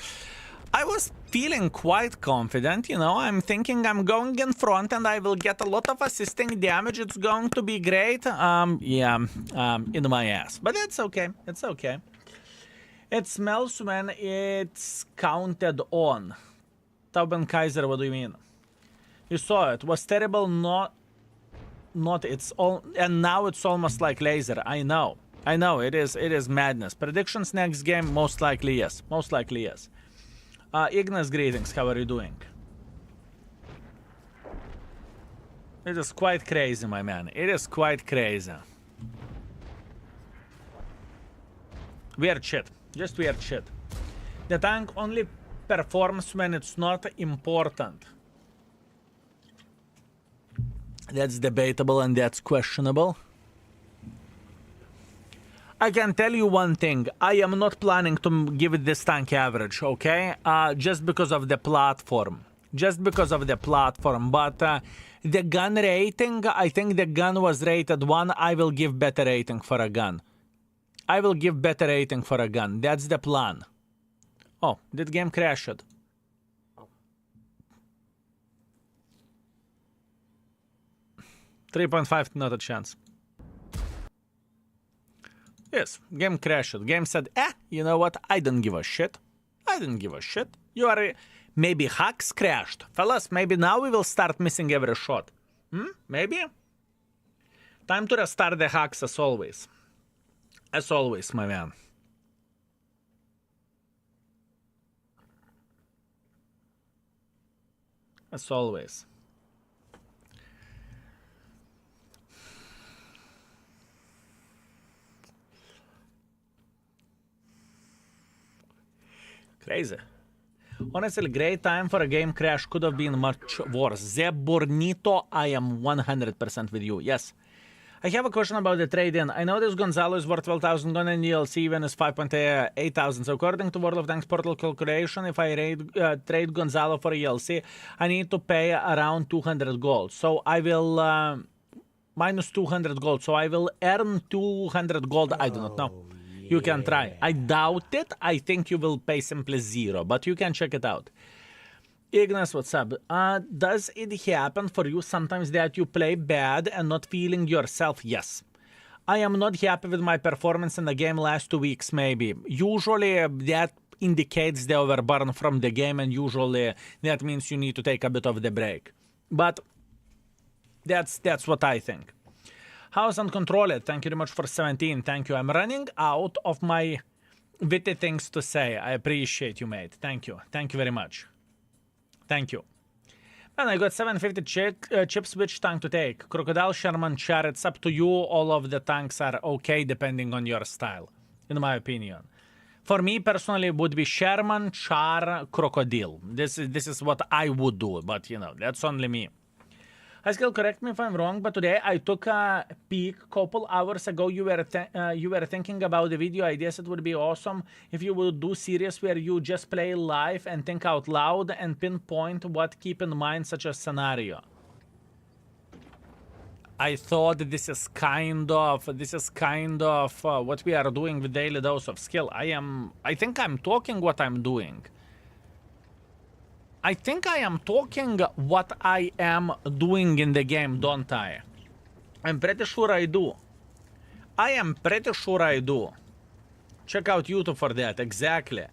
I was feeling quite confident, you know. I'm thinking I'm going in front and I will get a lot of assisting damage. It's going to be great. In my ass. But it's okay. It's okay. It smells when it's counted on. Tauben Kaiser, what do you mean? You saw it. Was terrible, not it's all, and now it's almost like laser. I know, it is madness. Predictions next game, most likely yes. Ignas, greetings, how are you doing? It is quite crazy, my man. It is quite crazy. Weird shit. Just weird shit. The tank only performs when it's not important. That's debatable and that's questionable. I can tell you one thing. I am not planning to give it this tank average, okay? Just because of the platform. But the gun rating, I think the gun was rated 1. I will give better rating for a gun. That's the plan. Oh, did game crash it? $3.5, not a chance. Yes, game crashed. Game said, you know what? I don't give a shit. You are... Maybe hacks crashed. Fellas, maybe now we will start missing every shot. Maybe? Time to restart the hacks as always. As always, my man. As always. Crazy. Honestly, great time for a game crash. Could have been much worse. Zebornito, I am 100% with you. Yes. I have a question about the trade-in. I know this Gonzalo is worth 12,000 gun and DLC even is 5,800. So according to World of Tanks portal calculation, if I trade Gonzalo for ELC, I need to pay around 200 gold. So I will minus 200 gold. So I will earn 200 gold. I do not know. You can try. I doubt it. I think you will pay simply 0, but you can check it out. Ignas, what's up? Does it happen for you sometimes that you play bad and not feeling yourself? Yes. I am not happy with my performance in the game last 2 weeks, maybe. Usually that indicates the overburn from the game, and usually that means you need to take a bit of the break. But that's what I think. House Uncontrolled, thank you very much for 17. Thank you. I'm running out of my witty things to say. I appreciate you, mate. Thank you. Thank you very much. Thank you. And I got 750 chips. Which tank to take? Crocodile, Sherman, Char. It's up to you. All of the tanks are okay depending on your style, in my opinion. For me personally, it would be Sherman, Char, Crocodile. This is what I would do, but you know, that's only me. Haskell, correct me if I'm wrong, but today I took a peek a couple hours ago. You were thinking about the video. I guess it would be awesome if you would do series where you just play live and think out loud and pinpoint what keep in mind such a scenario. I thought this is kind of what we are doing with Daily Dose of Skill. I think I'm talking what I'm doing. I think I am talking what I am doing in the game, don't I? I'm pretty sure I do. I am pretty sure I do. Check out YouTube for that, exactly.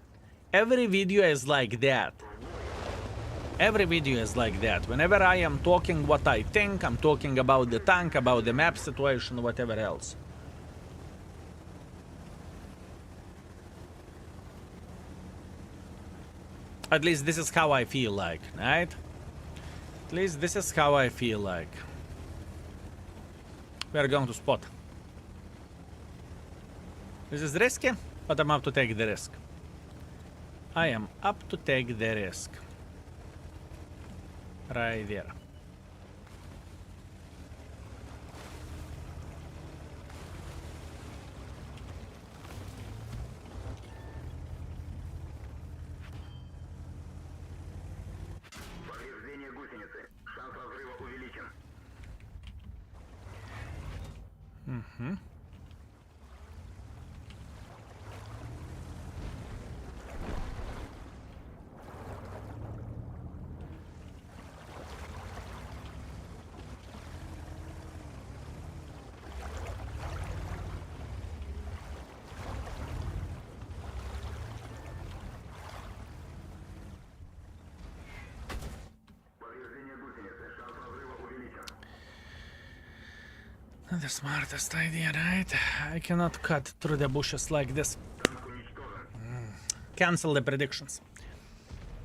Every video is like that. Every video is like that. Whenever I am talking what I think, I'm talking about the tank, about the map situation, whatever else. At least this is how I feel like, right? At least this is how I feel like. We are going to spot. This is risky, but I'm up to take the risk. I am up to take the risk. Right there. Повреждение гусеницы. Шанс разрыва увеличен. Повреждение гусеницы. Шанс разрыва увеличен. Not the smartest idea, right? I cannot cut through the bushes like this. Танк уничтожен. Cancel the predictions.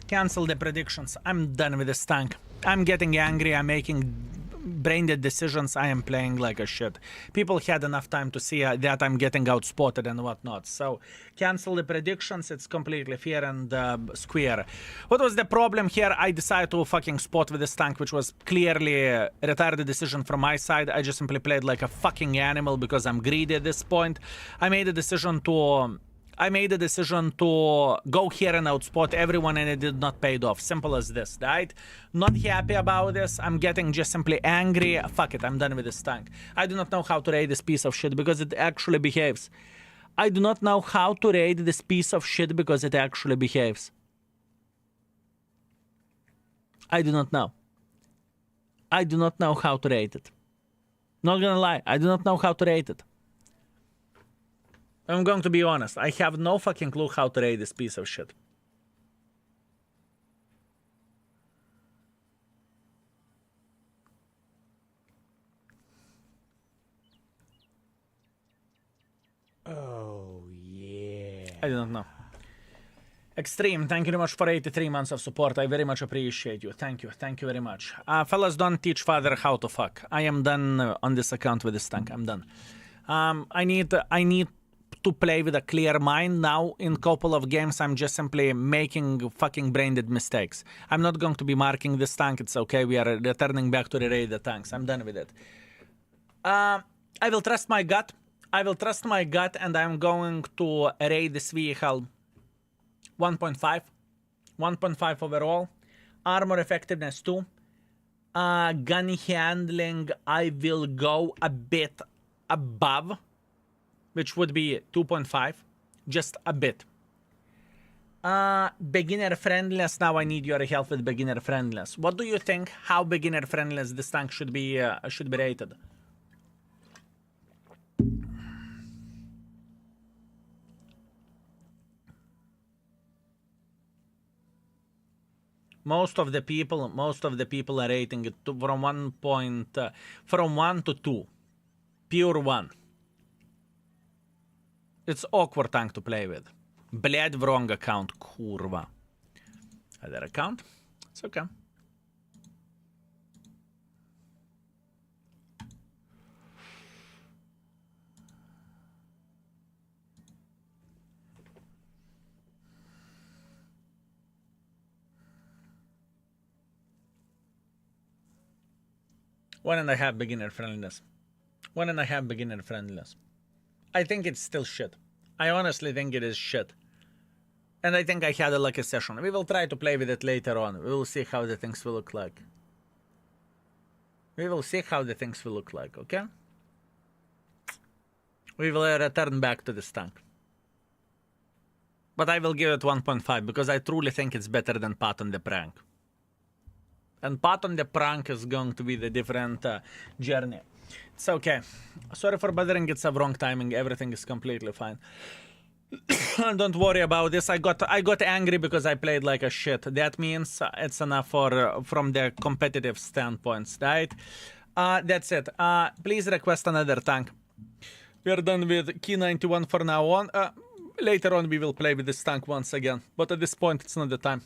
Cancel the predictions. I'm done with this tank. I'm getting angry. I'm making brain-dead decisions. I am playing like a shit. People had enough time to see that I'm getting outspotted and whatnot. So cancel the predictions. It's completely fair and square. What was the problem here? I decided to fucking spot with this tank, which was clearly a retarded decision from my side. I just simply played like a fucking animal because I'm greedy at this point. I made a decision to go here and outspot everyone, and it did not pay off. Simple as this, right? Not happy about this. I'm getting just simply angry. Fuck it, I'm done with this tank. I do not know how to raid this piece of shit because it actually behaves. I do not know how to raid this piece of shit because it actually behaves. I do not know. I do not know how to rate it. Not gonna lie, I do not know how to rate it. I'm going to be honest, I have no fucking clue how to rate this piece of shit. Oh, yeah. I do not know. Extreme, thank you very much for 83 months of support. I very much appreciate you. Thank you very much. Fellas, don't teach father how to fuck. I am done on this account with this tank. I'm done. I need to play with a clear mind now. In a couple of games, I'm just simply making fucking brain-dead mistakes. I'm not going to be marking this tank. It's okay. We are returning back to the raid the tanks. I'm done with it. I will trust my gut. I will trust my gut, and I'm going to raid this vehicle 1.5. 1.5 overall. Armor effectiveness 2. Gun handling, I will go a bit above, which would be 2.5. Just a bit. Beginner friendliness. Now I need your help with beginner friendliness. What do you think? How beginner friendliness this tank should be rated? Most of the people are rating it from 1 to 2. Pure 1. It's awkward tank to play with. Bled, wrong account, kurva. Other account? It's okay. One and a half beginner friendliness. I think it's still shit. I honestly think it is shit. And I think I had a lucky session. We will try to play with it later on. We will see how the things will look like. Okay? We will return back to this tank. But I will give it 1.5 because I truly think it's better than Pat on the Prank. And Pat on the Prank is going to be the different journey. It's okay. Sorry for bothering. It's a wrong timing. Everything is completely fine. Don't worry about this. I got angry because I played like a shit. That means it's enough for from the competitive standpoints, right? That's it. Please request another tank. We're done with Key 91 for now on. Later on we will play with this tank once again. But at this point it's not the time.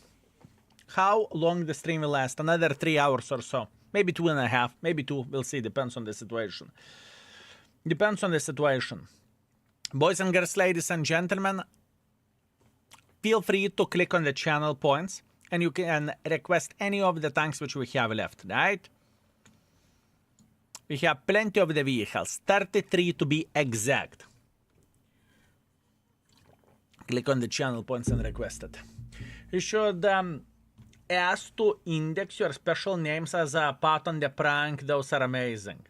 How long the stream will last? Another 3 hours or so. Maybe 2.5, maybe 2. We'll see. Depends on the situation. Boys and girls, ladies and gentlemen, feel free to click on the channel points and you can request any of the tanks which we have left, right? We have plenty of the vehicles, 33 to be exact. Click on the channel points and request it. You should ask to index your special names as a Pat on the Prank. Those are amazing.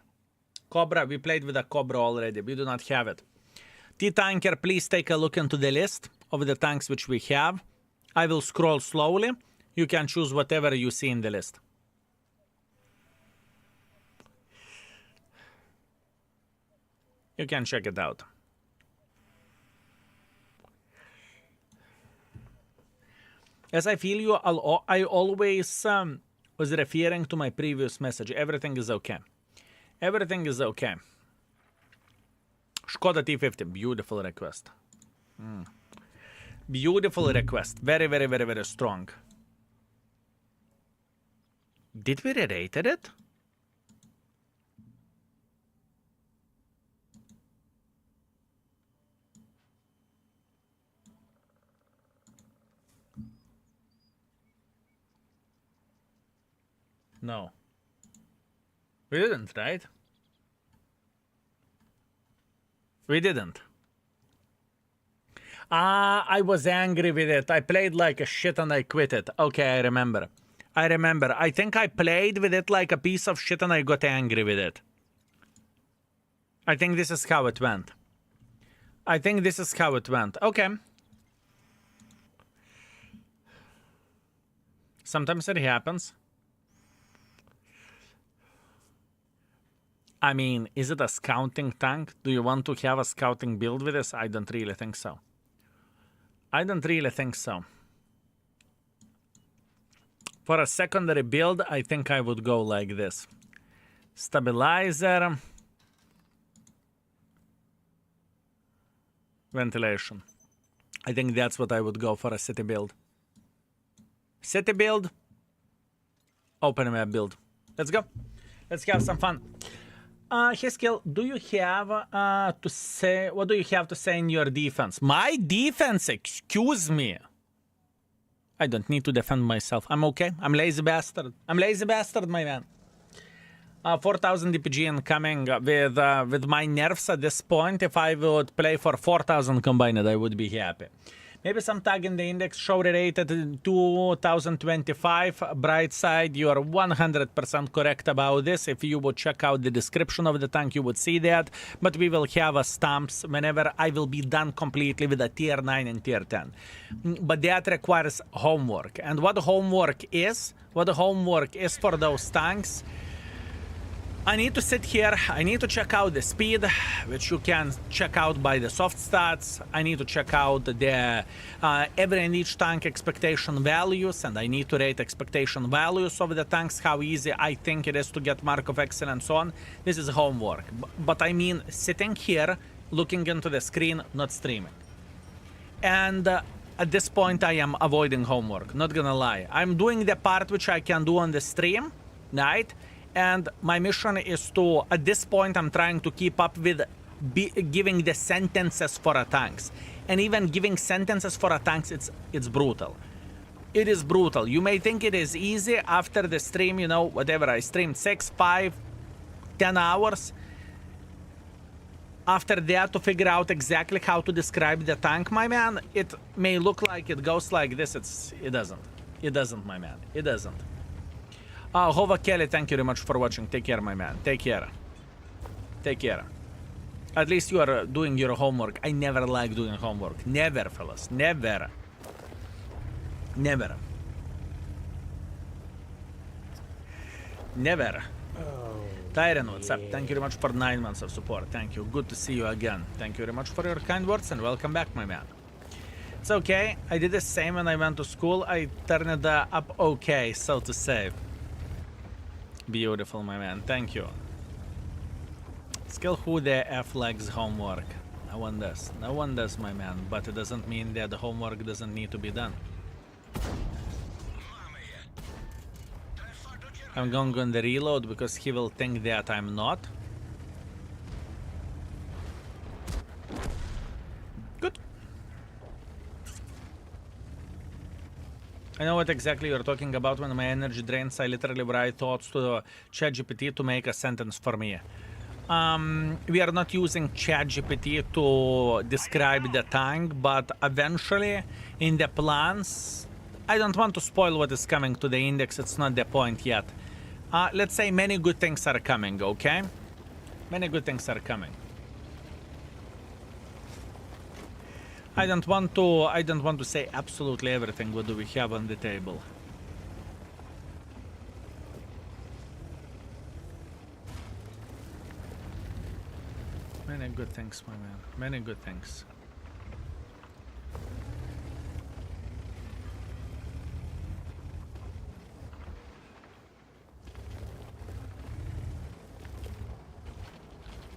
Cobra, we played with a Cobra already. We do not have it. T-Tanker, please take a look into the list of the tanks which we have. I will scroll slowly. You can choose whatever you see in the list. You can check it out. As I feel you, I always was referring to my previous message. Everything is okay. Everything is okay. Škoda T50, beautiful request. Beautiful request. Very, very, very, very strong. Did we rate it? No. We didn't, right? We didn't. I was angry with it. I played like a shit and I quit it. Okay, I remember. I think I played with it like a piece of shit and I got angry with it. I think this is how it went. Okay. Sometimes it happens. I mean, is it a scouting tank? Do you want to have a scouting build with this? I don't really think so. For a secondary build, I think I would go like this. Stabilizer. Ventilation. I think that's what I would go for a city build. City build. Open map build. Let's go. Let's have some fun. Hiskill, do you have to say, what do you have to say in your defense? My defense? Excuse me. I don't need to defend myself. I'm okay. I'm lazy bastard, my man. 4,000 DPG incoming with my nerfs at this point. If I would play for 4,000 combined, I would be happy. Maybe some tag in the index show rated in 2025. Bright side, you are 100% correct about this. If you would check out the description of the tank, you would see that. But we will have a stamps whenever I will be done completely with a tier 9 and tier 10. But that requires homework. And what homework is for those tanks, I need to sit here, I need to check out the speed, which you can check out by the soft stats. I need to check out the every and each tank expectation values, and I need to rate expectation values of the tanks, how easy I think it is to get Mark of Excellence on. This is homework. But I mean sitting here, looking into the screen, not streaming. And at this point, I am avoiding homework, not gonna lie. I'm doing the part which I can do on the stream, right? And my mission is to, at this point, I'm trying to keep up with giving the sentences for a tanks. And even giving sentences for a tanks, it's brutal. It is brutal. You may think it is easy after the stream, you know, whatever. I streamed 6, 5, 10 hours. After that, to figure out exactly how to describe the tank, my man, it may look like it goes like this. It doesn't. It doesn't, my man. It doesn't. Hova Kelly, thank you very much for watching. Take care, my man. Take care. Take care. At least you are doing your homework. I never like doing homework. Never, fellas. Never. Never. Never. Tyron, what's up? Thank you very much for 9 months of support. Thank you. Good to see you again. Thank you very much for your kind words and welcome back, my man. It's okay. I did the same when I went to school. I turned it up okay, so to say. Beautiful, my man. Thank you. Skill who the F likes homework. No one does. No one does, my man. But it doesn't mean that the homework doesn't need to be done. I'm going on the reload because he will think that I'm not. Good. I know what exactly you're talking about. When my energy drains, I literally write thoughts to ChatGPT to make a sentence for me. We are not using ChatGPT to describe the tank, but eventually in the plans, I don't want to spoil what is coming to the index. It's not the point yet. Let's say many good things are coming, okay? Many good things are coming. I don't want to say absolutely everything. What do we have on the table? Many good things, my man. Many good things.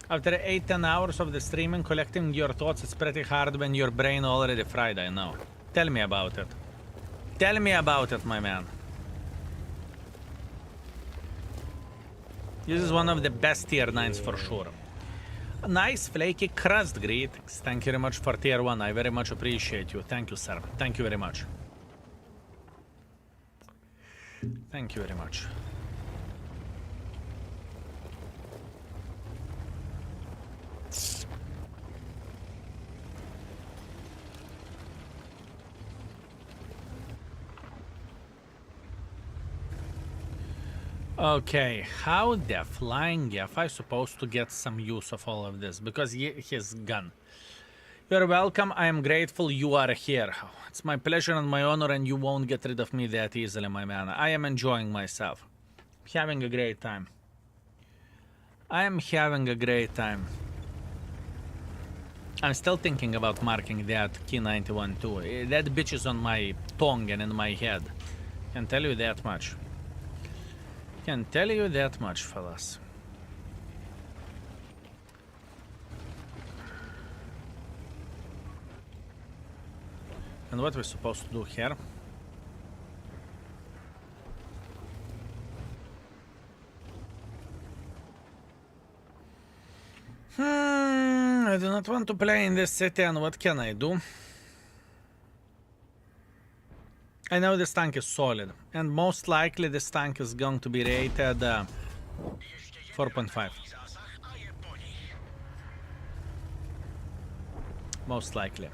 After 8-10 hours of the streaming, collecting your thoughts, it's pretty hard when your brain already fried, I know. Tell me about it. Tell me about it, my man. This is one of the best tier 9s for sure. Nice flaky crust, greetings. Thank you very much for tier 1. I very much appreciate you. Thank you, sir. Thank you very much. Thank you very much. Okay, how the flying F I supposed to get some use of all of this? Because his gun. You're welcome, I am grateful you are here. It's my pleasure and my honor, and you won't get rid of me that easily, my man. I am enjoying myself. Having a great time. I am having a great time. I'm still thinking about marking that key 91 too. That bitch is on my tongue and in my head. Can tell you that much. Can tell you that much, fellas. And what we're supposed to do here? I do not want to play in this city, and what can I do? I know this tank is solid, and most likely this tank is going to be rated 4.5. Most likely.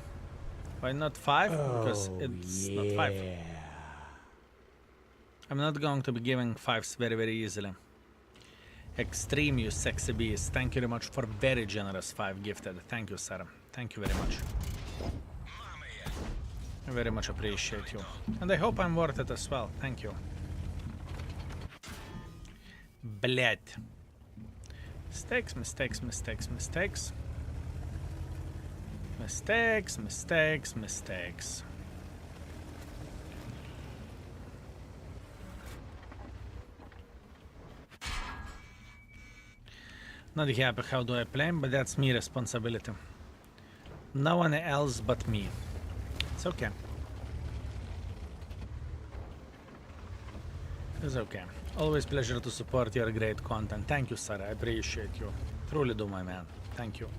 Why not 5? Because it's not 5. I'm not going to be giving 5s very, very easily. Extreme, you sexy beast. Thank you very much for very generous 5 gifted. Thank you, sir. Thank you very much. I very much appreciate you. And I hope I'm worth it as well. Thank you. Блять. Mistakes, mistakes, mistakes, mistakes. Mistakes, mistakes, mistakes. Not happy how do I play, but that's me responsibility. No one else but me. It's okay. It's okay. Always pleasure to support your great content. Thank you, sir. I appreciate you. Truly do, my man. Thank you.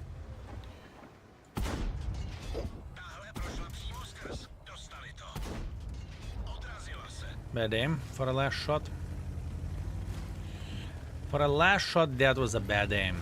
Bad aim for a last shot. For a last shot, that was a bad aim.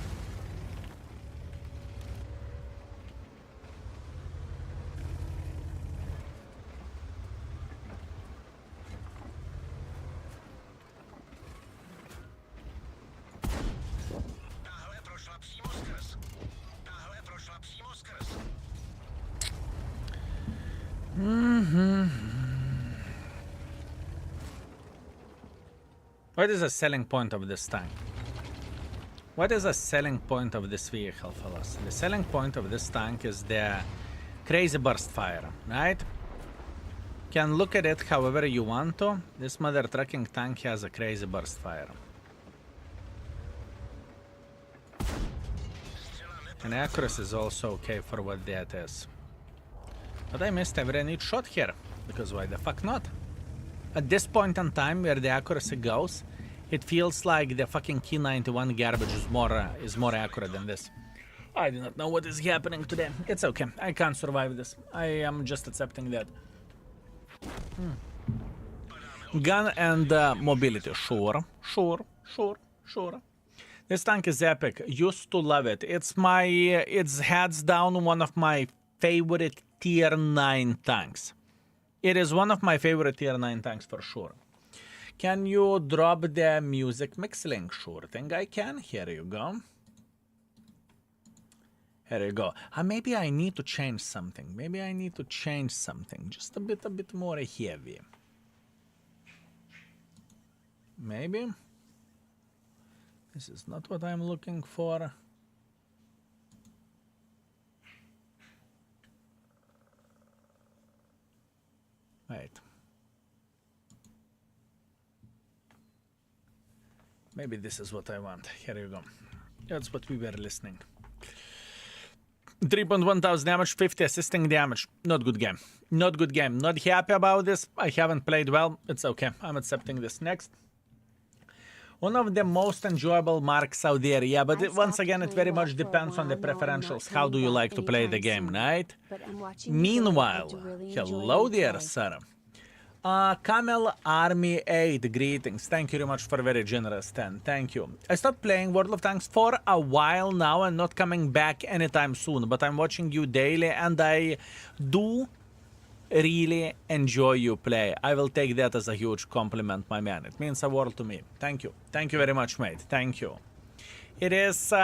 What is the selling point of this tank? What is the selling point of this vehicle, fellas? The selling point of this tank is the crazy burst fire, right? Can look at it however you want to. This mother trucking tank has a crazy burst fire. And accuracy is also okay for what that is. But I missed every neat shot here, because why the fuck not? At this point in time where the accuracy goes, it feels like the fucking Key 91 garbage is more accurate than this. I do not know what is happening today. It's okay. I can't survive this. I am just accepting that. Gun and mobility. Sure. This tank is epic. Used to love it. It's hands down one of my favorite tier 9 tanks. It is one of my favorite tier 9 tanks for sure. Can you drop the music mix link? Sure thing I can. Here you go. Here you go. Maybe I need to change something. Just a bit more heavy. Maybe. This is not what I'm looking for. Wait. Maybe this is what I want. Here you go. That's what we were listening. 3.1 thousand damage, 50 assisting damage. Not good game. Not good game. Not happy about this. I haven't played well. It's okay. I'm accepting this. Next. One of the most enjoyable marks out there. Yeah, but once again, it very much depends on the preferentials. How do you like to play the game, right? Meanwhile, hello there, sir. Camel Army 8, greetings. Thank you very much for very generous 10. Thank you. I stopped playing World of Tanks for a while now and not coming back anytime soon, but I'm watching you daily and I do really enjoy you play. I will take that as a huge compliment, my man. It means a world to me. Thank you. Thank you very much, mate. Thank you. It is,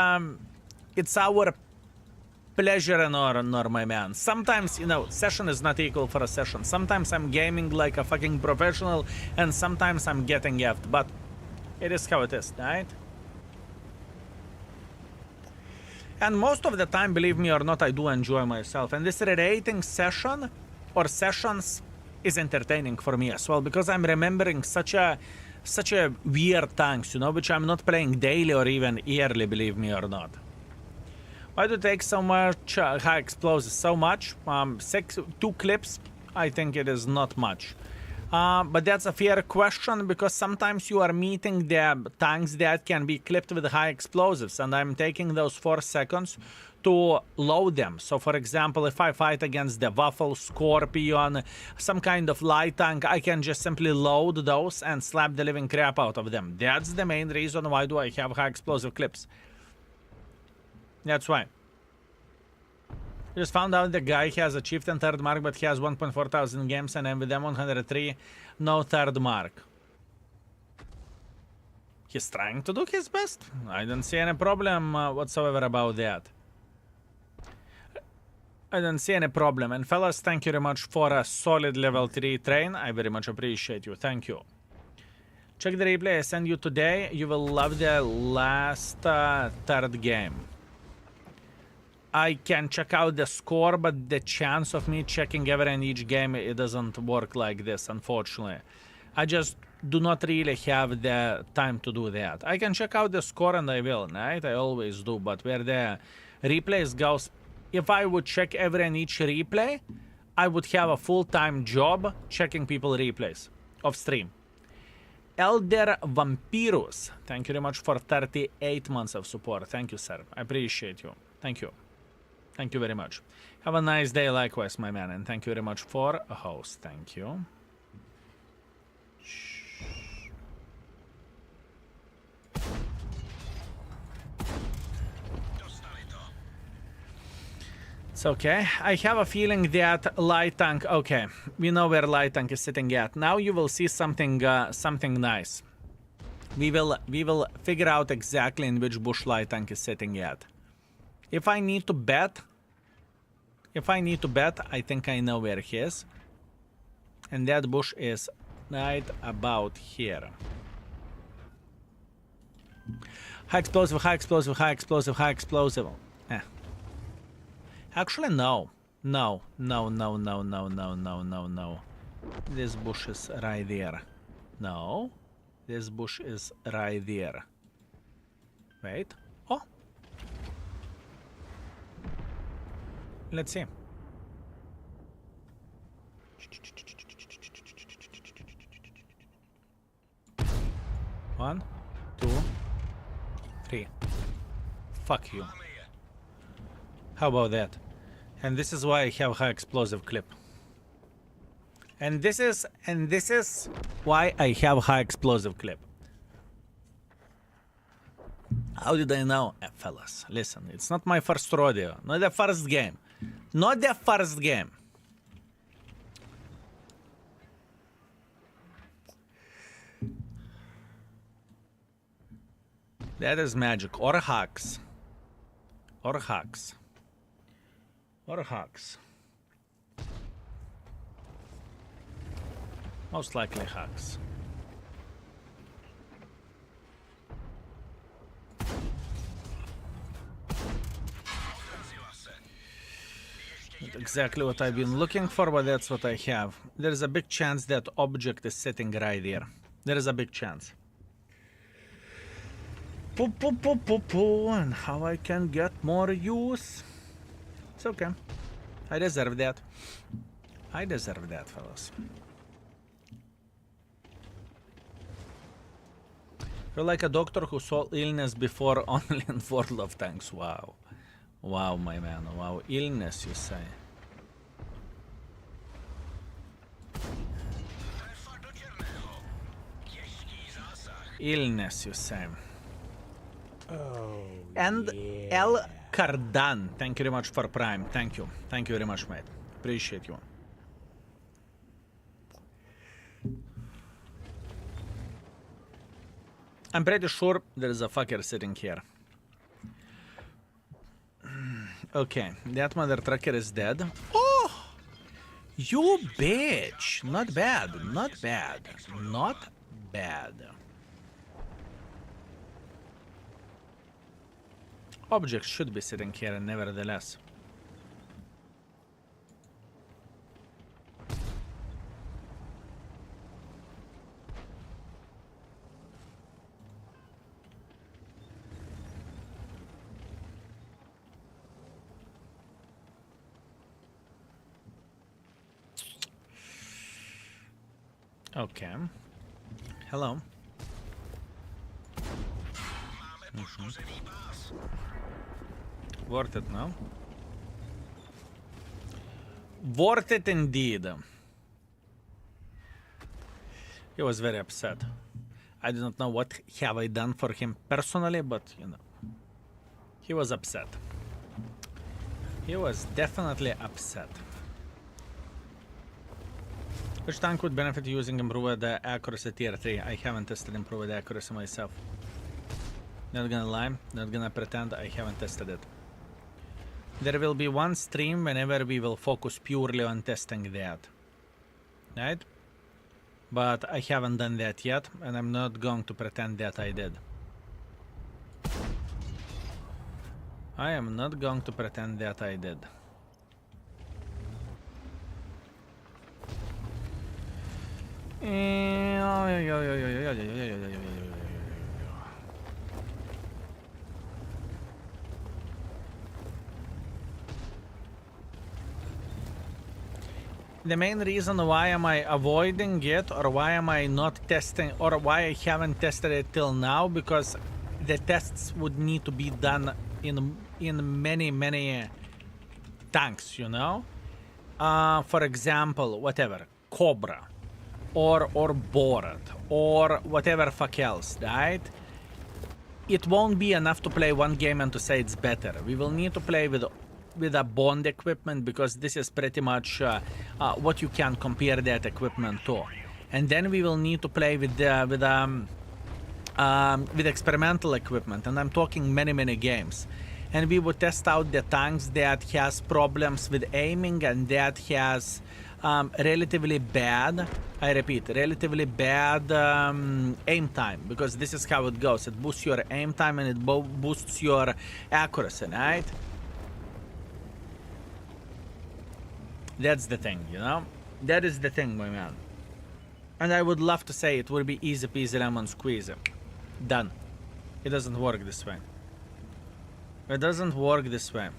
it's our pleasure and honor, my man. Sometimes, you know, session is not equal for a session. Sometimes I'm gaming like a fucking professional and sometimes I'm getting effed, but it is how it is, right? And most of the time, believe me or not, I do enjoy myself. And this Rerating session or sessions is entertaining for me as well, because I'm remembering such a weird tanks, you know, which I'm not playing daily or even yearly, believe me or not. Why do you take so much high explosives? So much? 2 clips? I think it is not much. But that's a fair question, because sometimes you are meeting the tanks that can be clipped with high explosives, and I'm taking those 4 seconds to load them. So for example, if I fight against the Waffle, Scorpion, some kind of light tank, I can just simply load those and slap the living crap out of them. That's the main reason why do I have high explosive clips. That's why. Just found out the guy has a Chieftain third mark, but he has 1.4 thousand games, and I'm with them 103, no third mark. He's trying to do his best. I don't see any problem whatsoever about that. I don't see any problem. And fellas, thank you very much for a solid level 3 train. I very much appreciate you. Thank you. Check the replay I sent you today. You will love the last third game. I can check out the score, but the chance of me checking every and each game, it doesn't work like this, unfortunately. I just do not really have the time to do that. I can check out the score and I will, right? I always do, but where the replays goes, if I would check every and each replay, I would have a full-time job checking people replays of stream. Elder Vampirus, thank you very much for 38 months of support. Thank you, sir. I appreciate you. Thank you. Thank you very much. Have a nice day likewise, my man, and thank you very much for a host. Thank you. It's okay. I have a feeling that light tank. Okay, we know where light tank is sitting at. Now you will see something, something nice. We will figure out exactly in which bush light tank is sitting at. If I need to bet, I think I know where he is. And that bush is right about here. High explosive, high explosive, high explosive, high explosive. Actually, no. No. This bush is right there. No. This bush is right there. Wait. Oh. Let's see. One, two, three. Fuck you. How about that? And this is why I have high explosive clip. And this is why I have high explosive clip. How did I know? Fellas, listen, it's not my first rodeo. Not the first game. Not the first game. That is magic. Or hacks. Or hacks. Or hacks. Most likely hacks. Not exactly what I've been looking for, but that's what I have. There is a big chance that object is sitting right there. There is a big chance. And how I can get more use? It's okay. I deserve that. I deserve that, fellas. You're like a doctor who saw illness before only in World of Tanks. Wow. Wow, my man. Wow. Illness, you say. Illness, you say. Oh, And yeah. El Cardan, thank you very much for Prime. Thank you. Thank you very much, mate. Appreciate you. I'm pretty sure there is a fucker sitting here. Okay, that mother trucker is dead. Oh! You bitch! Not bad, not bad, not bad. Objects should be sitting here, nevertheless. Okay. Hello. Worth it, no? Worth it indeed. He was very upset. I do not know what have I done for him personally, but you know, he was upset. He was definitely upset. Which tank would benefit using improved accuracy tier 3? I haven't tested improved accuracy myself. Not gonna lie, not gonna pretend I haven't tested it. There will be one stream whenever we will focus purely on testing that. Right? But I haven't done that yet, and I'm not going to pretend that I did. I am not going to pretend that I did. The main reason why am I avoiding it, or why am I not testing, or why I haven't tested it till now, because the tests would need to be done in many tanks, you know. For example, whatever, Cobra, or Borat, or whatever fuck else, right? It won't be enough to play one game and to say it's better. We will need to play with a bond equipment, because this is pretty much what you can compare that equipment to. And then we will need to play with experimental equipment, and I'm talking many games. And we would test out the tanks that has problems with aiming and that has relatively bad, I repeat, relatively bad aim time, because this is how it goes. It boosts your aim time and it boosts your accuracy, right? That's the thing, you know? That is the thing, my man. And I would love to say it would be easy peasy lemon squeezy. Done. It doesn't work this way. It doesn't work this way.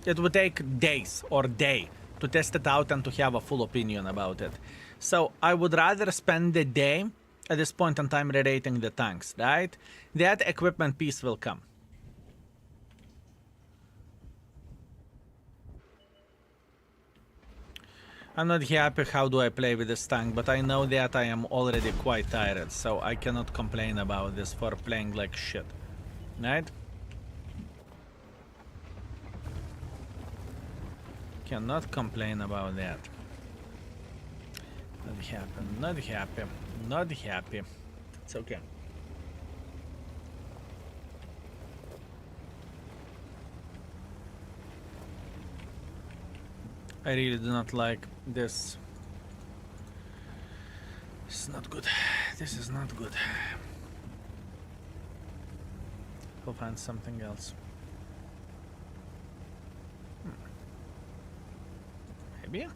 It would take days or day to test it out and to have a full opinion about it. So I would rather spend the day at this point in time rerating the tanks, right? That equipment piece will come. I'm not happy how do I play with this tank, but I know that I am already quite tired, so I cannot complain about this for playing like shit, right? Cannot complain about that. Not happy, not happy, not happy. It's okay. I really do not like this. This is not good. This is not good. I'll find something else. Maybe?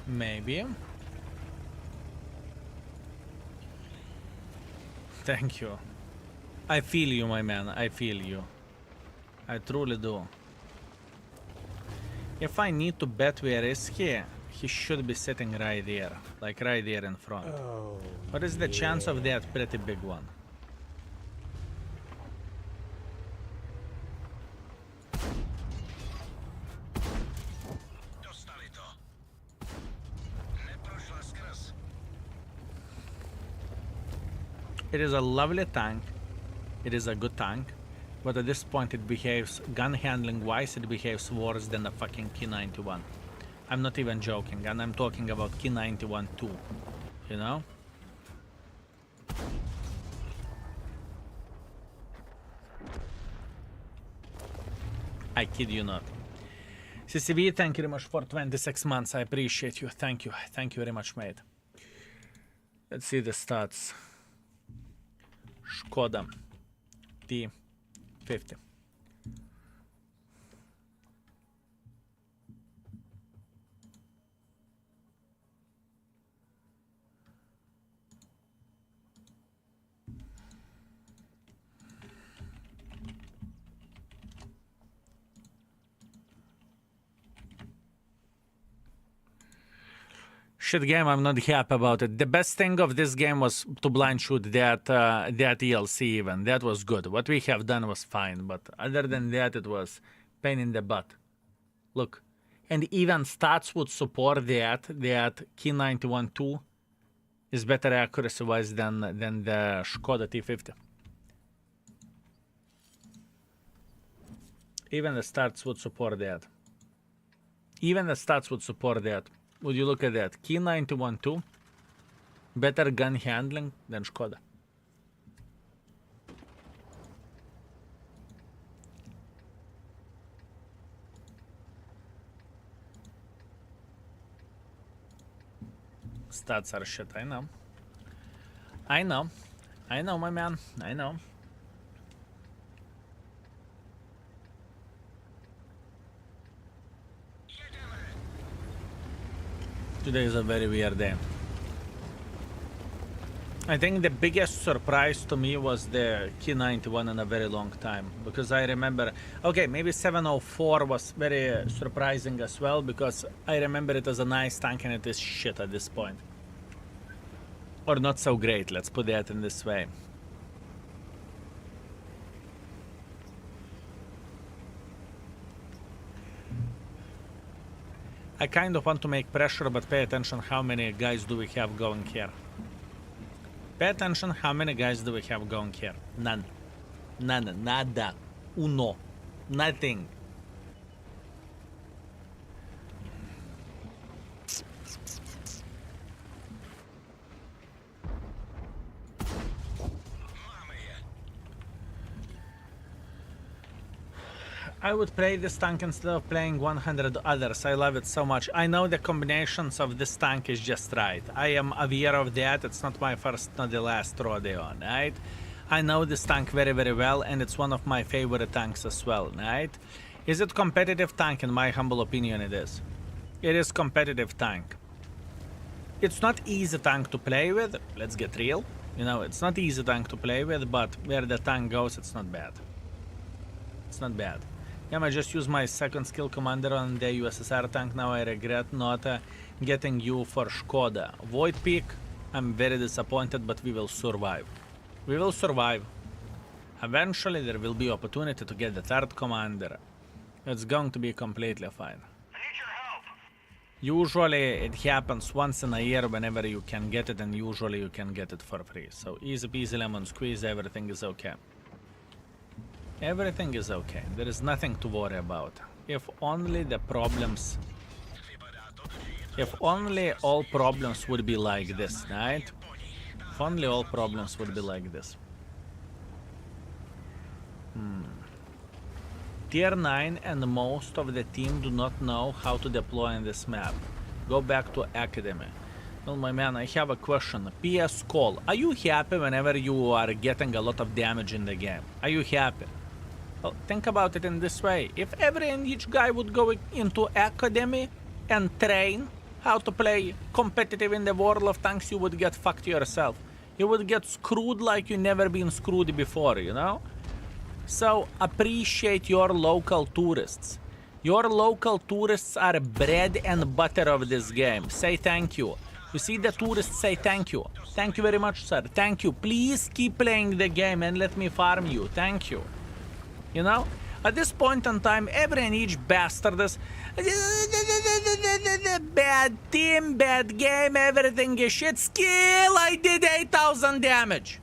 Maybe? Thank you. I feel you, my man. I feel you. I truly do. If I need to bet where is he should be sitting right there. Like right there in front. Oh, What is the chance of that? Pretty big one. It is a lovely tank. It is a good tank. But at this point it behaves, gun handling wise, it behaves worse than the fucking K91. I'm not even joking, and I'm talking about K91 too, you know? I kid you not. CCV, thank you very much for 26 months, I appreciate you, thank you very much, mate. Let's see the stats. Škoda T 50. Shit game, I'm not happy about it. The best thing of this game was to blind shoot that ELC even. That was good. What we have done was fine, but other than that, it was pain in the butt. Look, and even stats would support that K91 2 is better accuracy-wise than the Škoda T50. Even the stats would support that. Even the stats would support that. Would you look at that? Key 91-2. Better gun handling than Škoda. Stats are shit, I know. I know. I know, my man. I know. Today is a very weird day. I think the biggest surprise to me was the Key 91 in a very long time. Because I remember... Okay, maybe 704 was very surprising as well. Because I remember it as a nice tank and it is shit at this point. Or not so great, let's put that in this way. I kind of want to make pressure, but pay attention how many guys do we have going here. Pay attention how many guys do we have going here. None. None. Nada. Uno. Nothing. I would play this tank instead of playing 100 others. I love it so much. I know the combinations of this tank is just right. I am aware of that. It's not my first, not the last rodeo, right? I know this tank very, very well, and it's one of my favorite tanks as well, right? Is it competitive tank? In my humble opinion, it is. It is competitive tank. It's not easy tank to play with. Let's get real. You know, it's not easy tank to play with, but where the tank goes, it's not bad. It's not bad. Yeah, I just used my second skill commander on the USSR tank. Now I regret not getting you for Škoda. Void Peak, I'm very disappointed, but we will survive. We will survive. Eventually there will be opportunity to get the third commander. It's going to be completely fine. I need your help. Usually it happens once in a year whenever you can get it, and usually you can get it for free. So easy peasy lemon squeeze, everything is okay. Everything is okay. There is nothing to worry about. If only the problems... If only all problems would be like this, right? If only all problems would be like this. Tier 9 and most of the team do not know how to deploy on this map. Go back to Academy. Well, my man, I have a question. PS Call. Are you happy whenever you are getting a lot of damage in the game? Are you happy? Well, think about it in this way. If every and each guy would go into Academy and train how to play competitive in the World of Tanks, you would get fucked yourself. You would get screwed like you never been screwed before, you know? So, appreciate your local tourists. Your local tourists are bread and butter of this game. Say thank you. You see the tourists, say thank you. Thank you very much, sir. Thank you. Please keep playing the game and let me farm you. Thank you. You know, at this point in time, every and each bastard is bad team, bad game, everything is shit. Skill, I did 8,000 damage.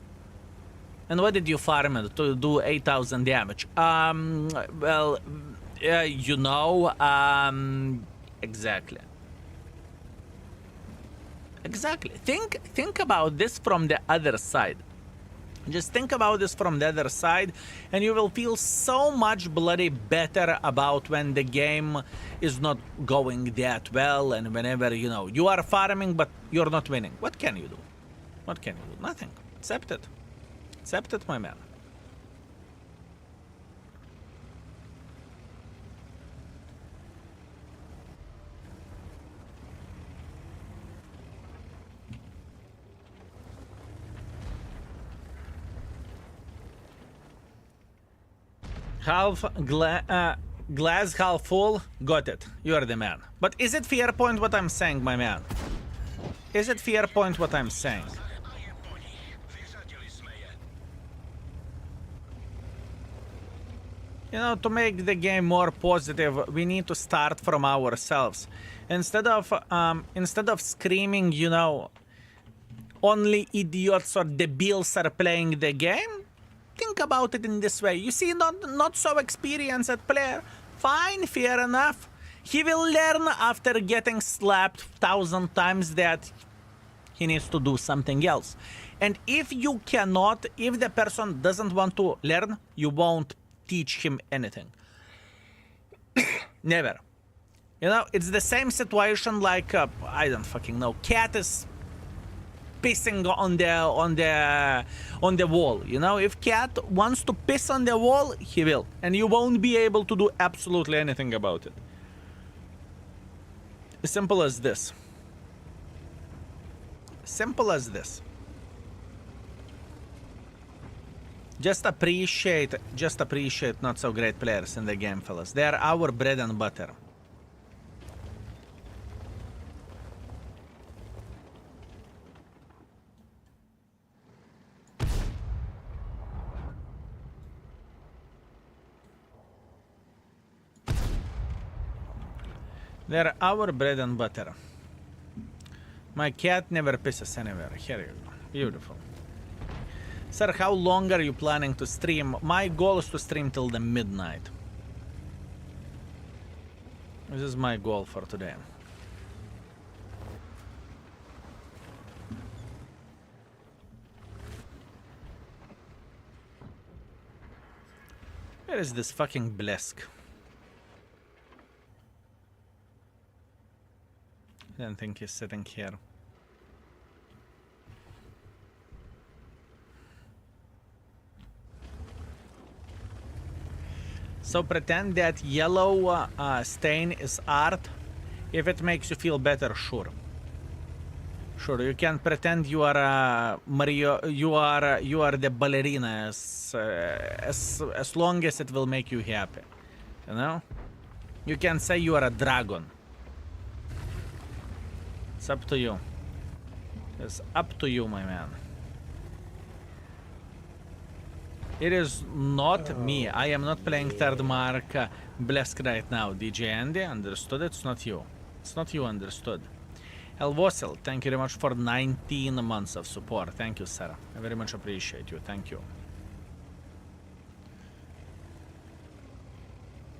And what did you farm it to do 8,000 damage? Well, you know, exactly. Exactly. Think about this from the other side. Just think about this from the other side, and you will feel so much bloody better about when the game is not going that well, and whenever, you know, you are farming, but you're not winning. What can you do? What can you do? Nothing. Accept it. Accept it, my man. Glass half full, got it. You are the man. But is it fair point what I'm saying, my man? Is it fair point what I'm saying? You know, to make the game more positive, we need to start from ourselves. Instead of screaming, you know, only idiots or debiles are playing the game, think about it in this way. You see, not so experienced player. Fine, fair enough. He will learn after getting slapped 1,000 times that he needs to do something else. And if you cannot, if the person doesn't want to learn, you won't teach him anything. Never. You know, it's the same situation like, I don't fucking know, cat is pissing on the wall. You know, if cat wants to piss on the wall, he will. And you won't be able to do absolutely anything about it. As simple as this. Simple as this. Just appreciate not so great players in the game, fellas. They are our bread and butter. They're our bread and butter. My cat never pisses anywhere. Here you go. Beautiful. Sir, how long are you planning to stream? My goal is to stream till the midnight. This is my goal for today. Where is this fucking Blesk? I don't think he's sitting here. So pretend that yellow stain is art. If it makes you feel better, sure. Sure, you can pretend you are Mario. You are the ballerina as long as it will make you happy. You know. You can say you are a dragon. It's up to you. It's up to you, my man. It is not me. I am not playing third mark Blesk right now. DJ Andy, understood? It's not you. It's not you, understood. Elvosil, thank you very much for 19 months of support. Thank you, sir. I very much appreciate you. Thank you.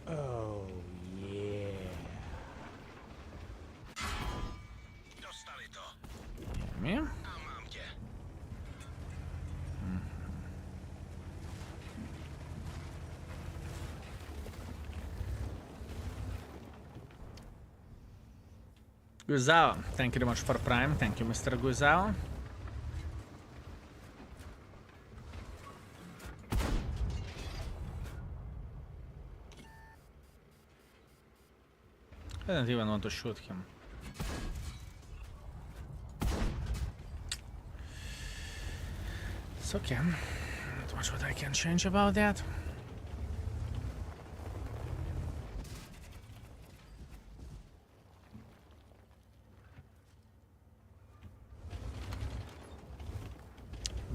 Oh, yeah. Me? Guzao, thank you very much for Prime. Thank you, Mr. Guzao. I don't even want to shoot him. It's okay. Not much what I can change about that.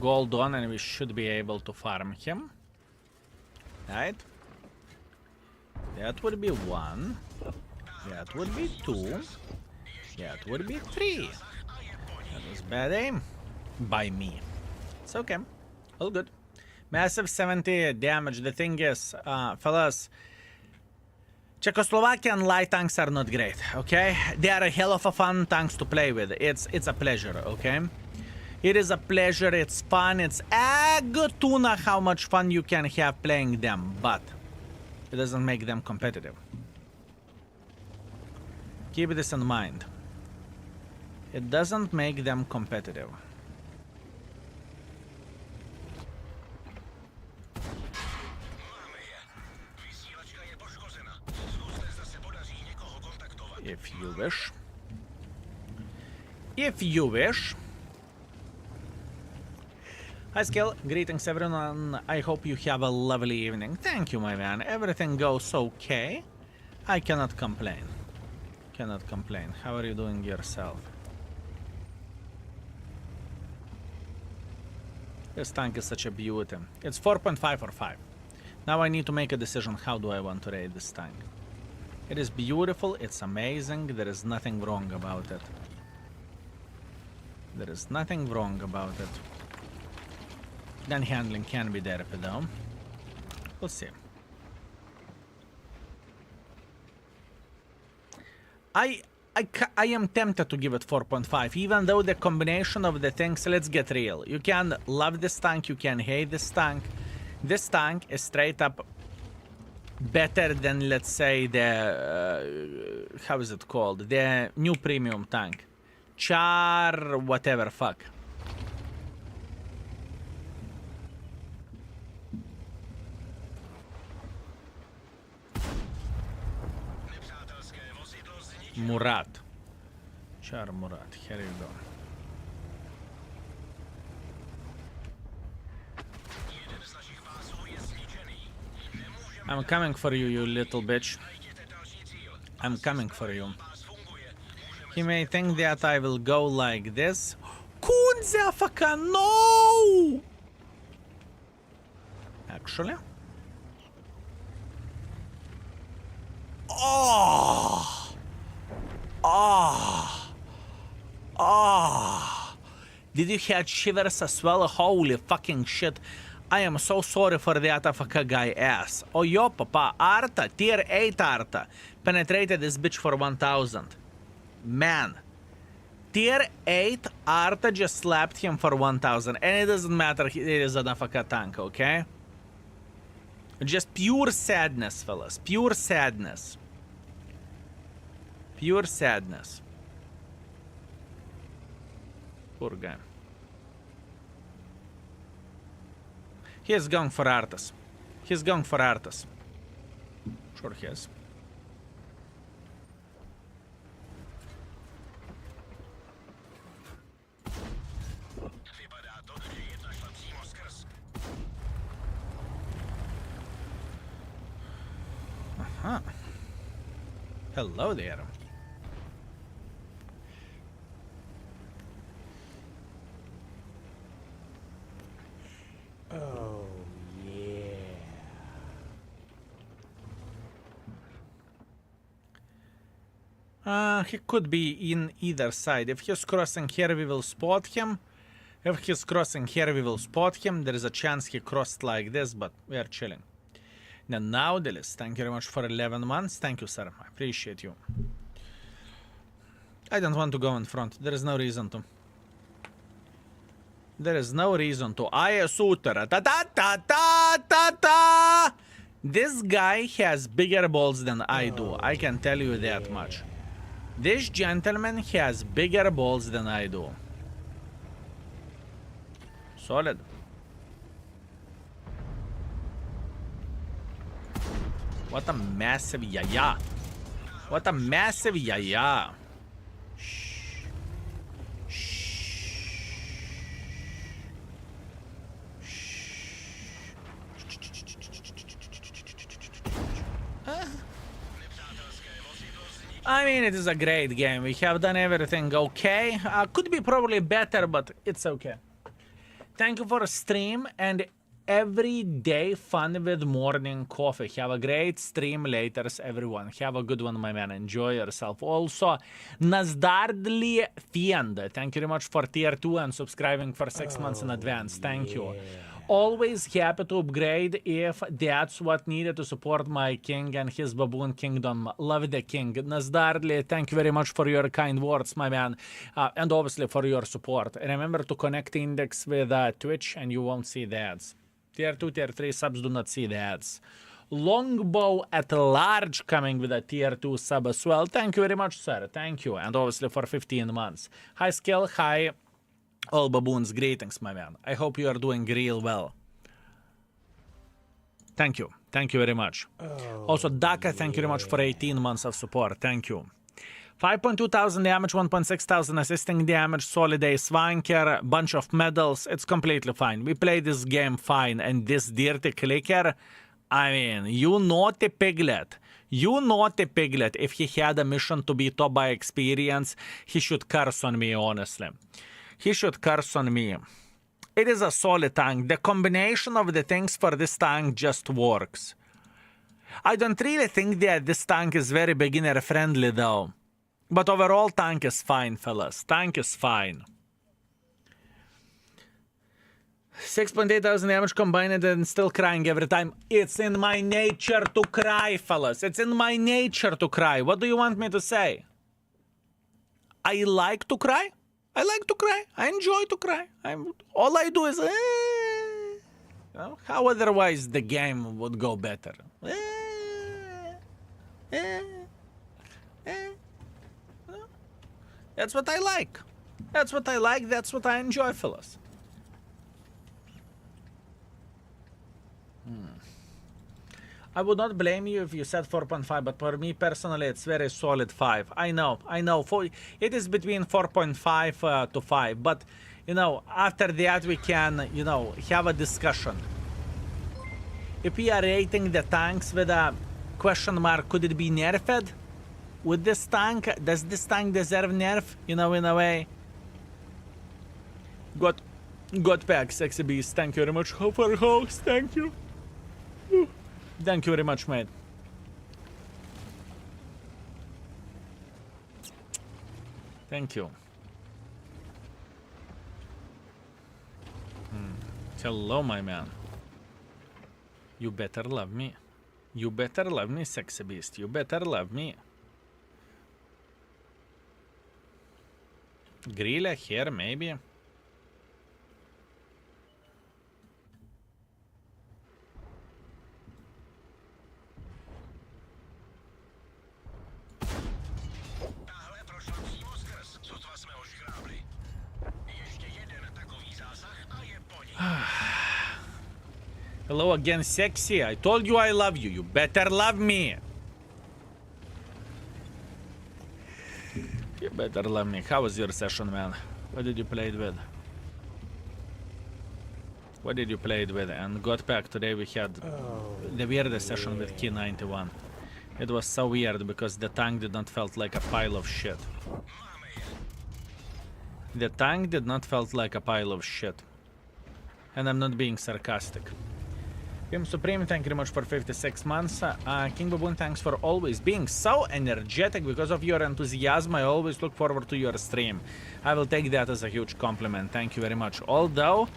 Gold on, and we should be able to farm him. Right? That would be 1. That would be 2. That would be 3. That was bad aim. By me. It's okay. All good. Massive 70 damage. The thing is, fellas, Czechoslovakian light tanks are not great, okay? They are a hell of a fun tanks to play with. It's a pleasure, okay? It is a pleasure, it's fun, it's a good tuna how much fun you can have playing them, but it doesn't make them competitive. Keep this in mind. It doesn't make them competitive. If you wish. If you wish. Hi Skill, greetings everyone. I hope you have a lovely evening. Thank you, my man. Everything goes okay. I cannot complain. Cannot complain. How are you doing yourself? This tank is such a beauty. It's 4.5 or 5. Now I need to make a decision. How do I want to rate this tank? It is beautiful. It's amazing. There is nothing wrong about it. There is nothing wrong about it. Gun handling can be there, though. We'll see. I am tempted to give it 4.5, even though the combination of the things, let's get real. You can love this tank, you can hate this tank. This tank is straight up better than, let's say, the, how is it called? The new premium tank. Char, whatever, fuck. Murat. Char Murat, here you go. I'm coming for you, you little bitch. I'm coming for you. He may think that I will go like this. Kunzafaka, no! Actually. Oh! Oh! Oh! Did you have shivers as well? Holy fucking shit. I am so sorry for that AFK guy ass. Oh yo papa, Arta, tier 8 Arta. Penetrated this bitch for 1000. Man. Tier 8 Arta just slapped him for 1000. And it doesn't matter, it is an AFK tank, okay? Just pure sadness, fellas. Pure sadness. Pure sadness. Poor guy. He is going for Artas. He's going for Artas. Sure he is. Uh-huh. Hello there. Oh, yeah. He could be in either side. If he's crossing here, we will spot him. If he's crossing here, we will spot him. There is a chance he crossed like this, but we are chilling. Now, Delis, thank you very much for 11 months. Thank you, sir. I appreciate you. I don't want to go in front. There is no reason to. There is no reason to. I suitor. Ta ta ta ta ta ta. This guy has bigger balls than I do. I can tell you that much. This gentleman has bigger balls than I do. Solid. What a massive yaya. What a massive yaya. I mean, it is a great game. We have done everything okay. Could be probably better, but it's okay. Thank you for a stream and everyday fun with morning coffee. Have a great stream later, everyone. Have a good one, my man. Enjoy yourself. Also, Nazdardly Fiend, thank you very much for tier 2 and subscribing for 6 months in advance. Thank you. Always happy to upgrade if that's what needed to support my king and his baboon kingdom. Love the king. Nazdardly, thank you very much for your kind words, my man. And obviously for your support. Remember to connect index with Twitch and you won't see the ads. Tier 2, tier 3 subs do not see the ads. Longbow at large coming with a tier 2 sub as well. Thank you very much, sir. Thank you. And obviously for 15 months. High skill, high all baboons. Greetings, my man. I hope you are doing real well. Thank you. Thank you very much. Also, Daka, thank you very much for 18 months of support. Thank you. 5.2 thousand damage, 1.6 thousand assisting damage, solid ace wanker, bunch of medals. It's completely fine. We play this game fine, and this dirty clicker, I mean, you naughty piglet. You naughty piglet. If he had a mission to be top by experience, he should curse on me, honestly. He should curse on me. It is a solid tank. The combination of the things for this tank just works. I don't really think that this tank is very beginner friendly though. But overall, tank is fine, fellas. Tank is fine. 6.8 thousand damage combined and still crying every time. It's in my nature to cry, fellas. It's in my nature to cry. What do you want me to say? I like to cry. I like to cry. I enjoy to cry. All I do is... how otherwise the game would go better? That's what I like. That's what I like. That's what I enjoy, fellas. I would not blame you if you said 4.5, but for me personally, it's very solid 5. I know. It is between 4.5 to 5, but, you know, after that we can, you know, have a discussion. If we are rating the tanks with a question mark, could it be nerfed? With this tank, does this tank deserve nerf? You know, in a way. Got pack, sexy beast. Thank you very much for the host. Thank you. Thank you very much, mate. Thank you. Hello, my man. You better love me. You better love me, sexy beast. You better love me. Grilla here, maybe. Hello again, sexy. I told you I love you. You better love me. You better love me. How was your session, man? What did you play it with? What did you play it with? And got back today we had the weirdest session with Key 91. It was so weird because the tank did not felt like a pile of shit. The tank did not felt like a pile of shit. And I'm not being sarcastic. Pim Supreme, thank you very much for 56 months. King Baboon, thanks for always being so energetic. Because of your enthusiasm, I always look forward to your stream. I will take that as a huge compliment. Thank you very much. Although,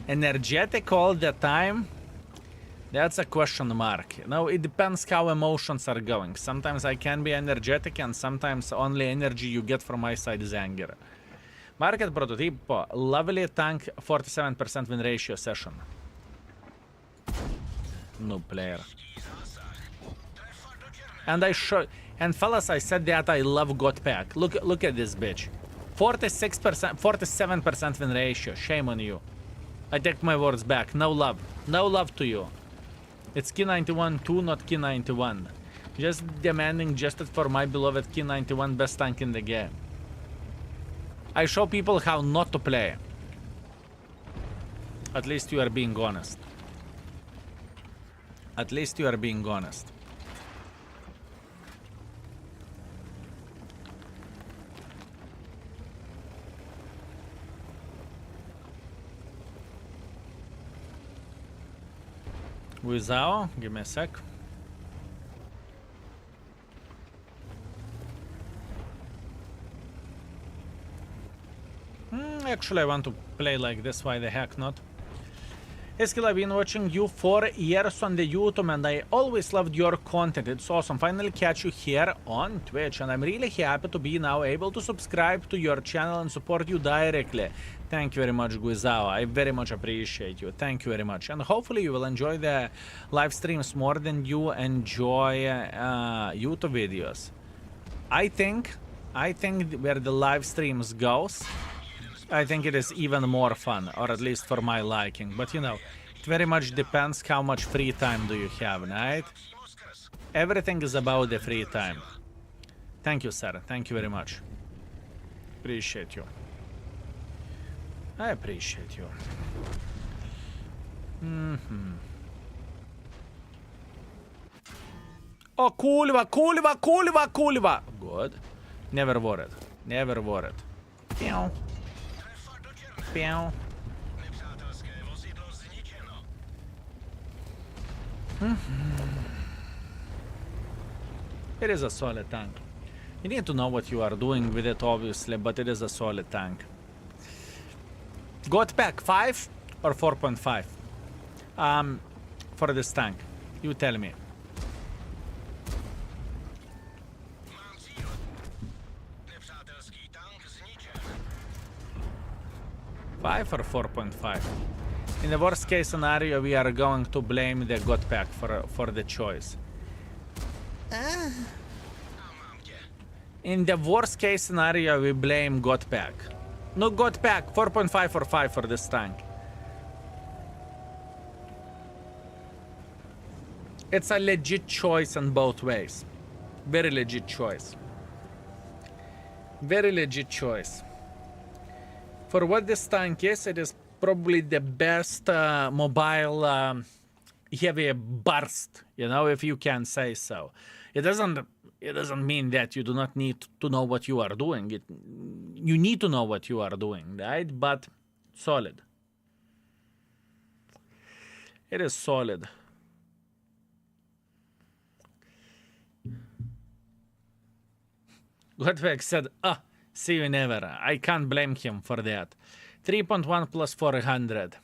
energetic all the time, that's a question mark. You know, it depends how emotions are going. Sometimes I can be energetic and sometimes only energy you get from my side is anger. Market Prototype, lovely tank, 47% win ratio session. No player. And fellas, I said that I love God Pack. Look at this bitch. 46%, 47% win ratio. Shame on you. I take my words back. No love. No love to you. It's Key 91 2, not Key 91. Just demanding justice for my beloved Key 91, best tank in the game. I show people how not to play. At least you are being honest. At least you are being honest. Wizao, give me a sec. Actually, I want to play like this. Why the heck not? Eskil, I've been watching you for years on the YouTube and I always loved your content. It's awesome. Finally catch you here on Twitch and I'm really happy to be now able to subscribe to your channel and support you directly. Thank you very much, Guizao. I very much appreciate you. Thank you very much. And hopefully you will enjoy the live streams more than you enjoy YouTube videos. I think where the live streams goes, I think it is even more fun, or at least for my liking. But you know, it very much depends how much free time do you have, right? Everything is about the free time. Thank you, sir. Thank you very much. Appreciate you. I appreciate you. Oh, kulva, kulva, kulva, kulva. Good. Never worried. Never worried. Pew. Pew. It is a solid tank. You need to know what you are doing with it, obviously, but it is a solid tank. Got pack 5? or 4.5? For this tank. You tell me. Mám cíl. Nepřátelský tank zničen. 5 or 4.5? In the worst case scenario, we are going to blame the God Pack for the choice. A mám tě. In the worst case scenario, we blame God Pack. No God Pack, 4.5 or 5 for this tank. It's a legit choice in both ways. Very legit choice. Very legit choice. For what this tank is, it is probably the best mobile heavy burst, you know, if you can say so. It doesn't mean that you do not need to know what you are doing. You need to know what you are doing, right? But solid. It is solid. Godweg said, see you never. I can't blame him for that. 3.1 plus 400.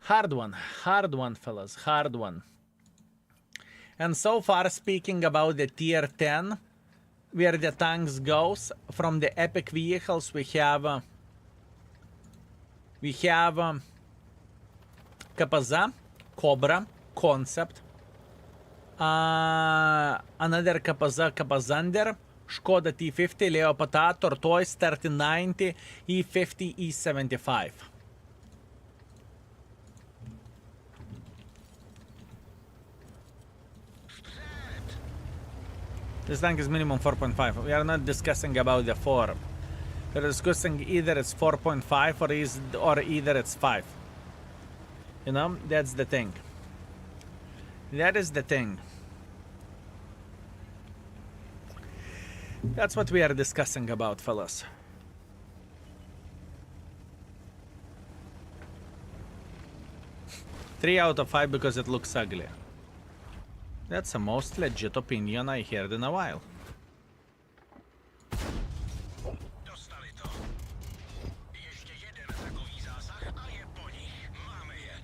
Hard one, fellas, hard one. And so far, speaking about the tier 10, where the tanks goes, from the epic vehicles, we have Kapaza, Cobra, Concept, another Kapazander, Škoda T50, Leopata, Tortoise, 3090, E50, E75. This tank is minimum 4.5. We are not discussing about the 4. We're discussing either it's 4.5 or either it's 5. You know, that's the thing. That is the thing. That's what we are discussing about, fellas. Three out of 5 because it looks ugly. That's the most legit opinion I heard in a while. Dostali to. Ještě jeden takový zásah a je po nich. Máme je.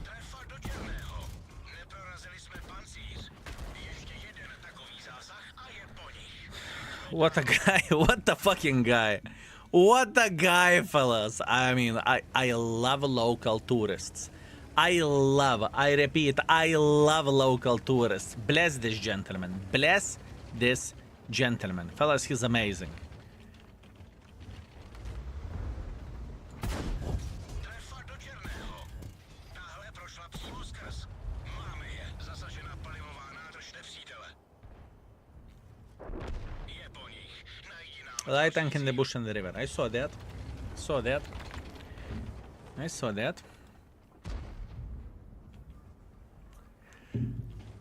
Trefa do černého. Neprorazili jsme pancíř. Ještě jeden takový zásah a je po nich. What a guy. What a fucking guy. What a guy, fellas. I mean, I love local tourists. I repeat, I love local tourists. Bless this gentleman. Bless this gentleman. Fellas, he's amazing. Trefa do černého. Tahle prošla přímo skrz. Máme je. Zasažená palivová nádrž nepřítele. Je po nich. Najdi nám. Light tank in the bush and the river. I saw that. I saw that.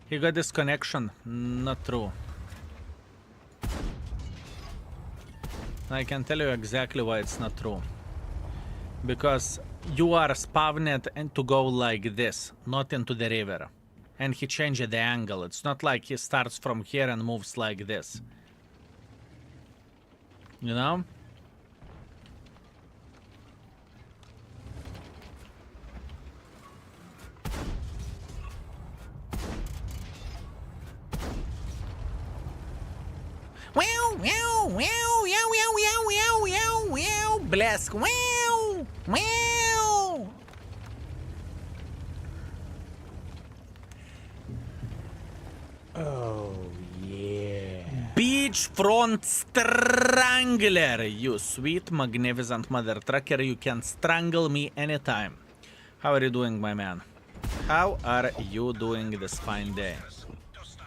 He got this connection. Not true. I can tell you exactly why it's not true. Because you are spawned and to go like this, not into the river. And he changed the angle. It's not like he starts from here and moves like this. You know? Wow, wow, wow, wow, wow, wow, wow, wow, wow, Blesk, wow, wow. Oh, yeah. Beachfront Strangler, you sweet, magnificent mother trucker, you can strangle me anytime. How are you doing, my man? How are you doing this fine day?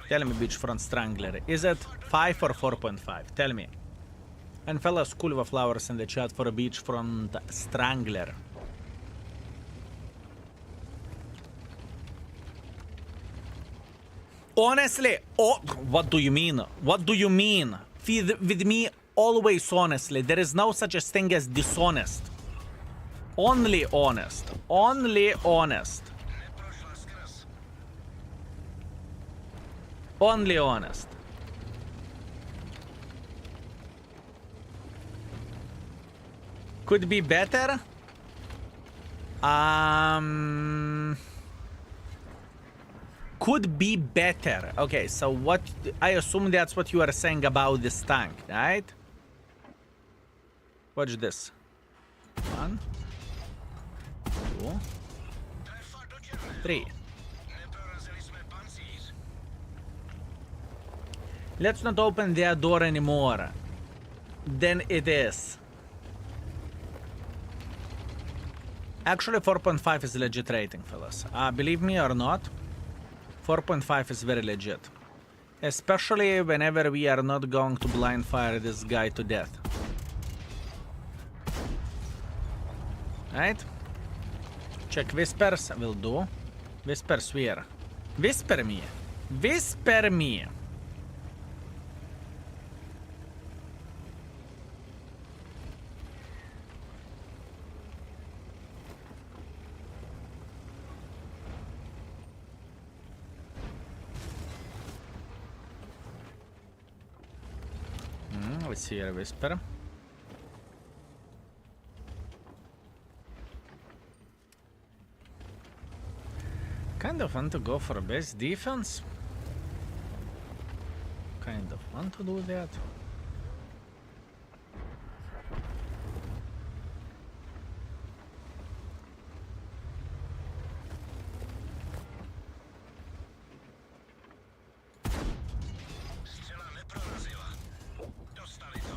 Tell me, Beachfront Strangler, is it 5 or 4.5? Tell me. And fellas, Kulva flowers in the chat for a Beachfront Strangler. Honestly, oh, what do you mean? What do you mean? With me, always honestly. There is no such a thing as dishonest. Only honest. Only honest. Neprošla skrz. Only honest. Could be better. Could be better. Okay, so what? I assume that's what you are saying about this tank, right? Watch this. 1, 2, Trefa do černého. 3. Neprorazili jsme pancíř. Let's not open their door anymore than it is. Actually, 4.5 is legit rating, fellas. Believe me or not, 4.5 is very legit. Especially whenever we are not going to blind fire this guy to death. Right? Check whispers, will do. Whispers where? Whisper me. Whisper me. Let's see a whisper. Kind of want to go for best defense. Kind of want to do that. Střela neprorazila. Dostali to.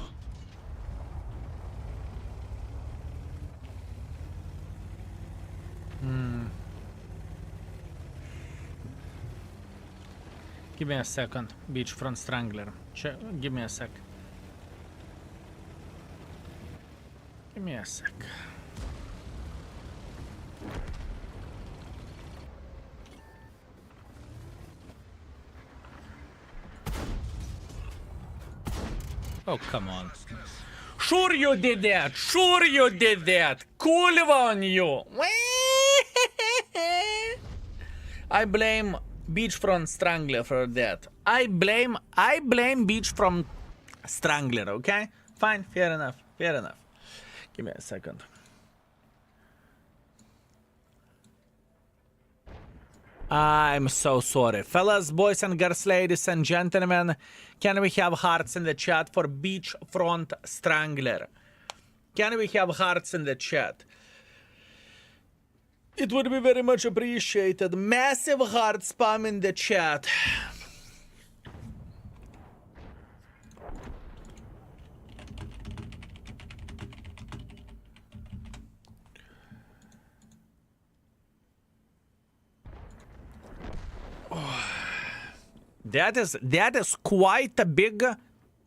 Give me a second. Beachfront Strangler. Give me a sec. Give me a sec. Oh, come on. Sure you did that. Sure you did that. Cool on you. I blame Beachfront Strangler for that. I blame Beachfront Strangler, okay? Fine, fair enough, fair enough. Give me a second. I'm so sorry. Fellas, boys and girls, ladies and gentlemen, can we have hearts in the chat for Beachfront Strangler? Can we have hearts in the chat? It would be very much appreciated. Massive heart spam in the chat. That is quite a big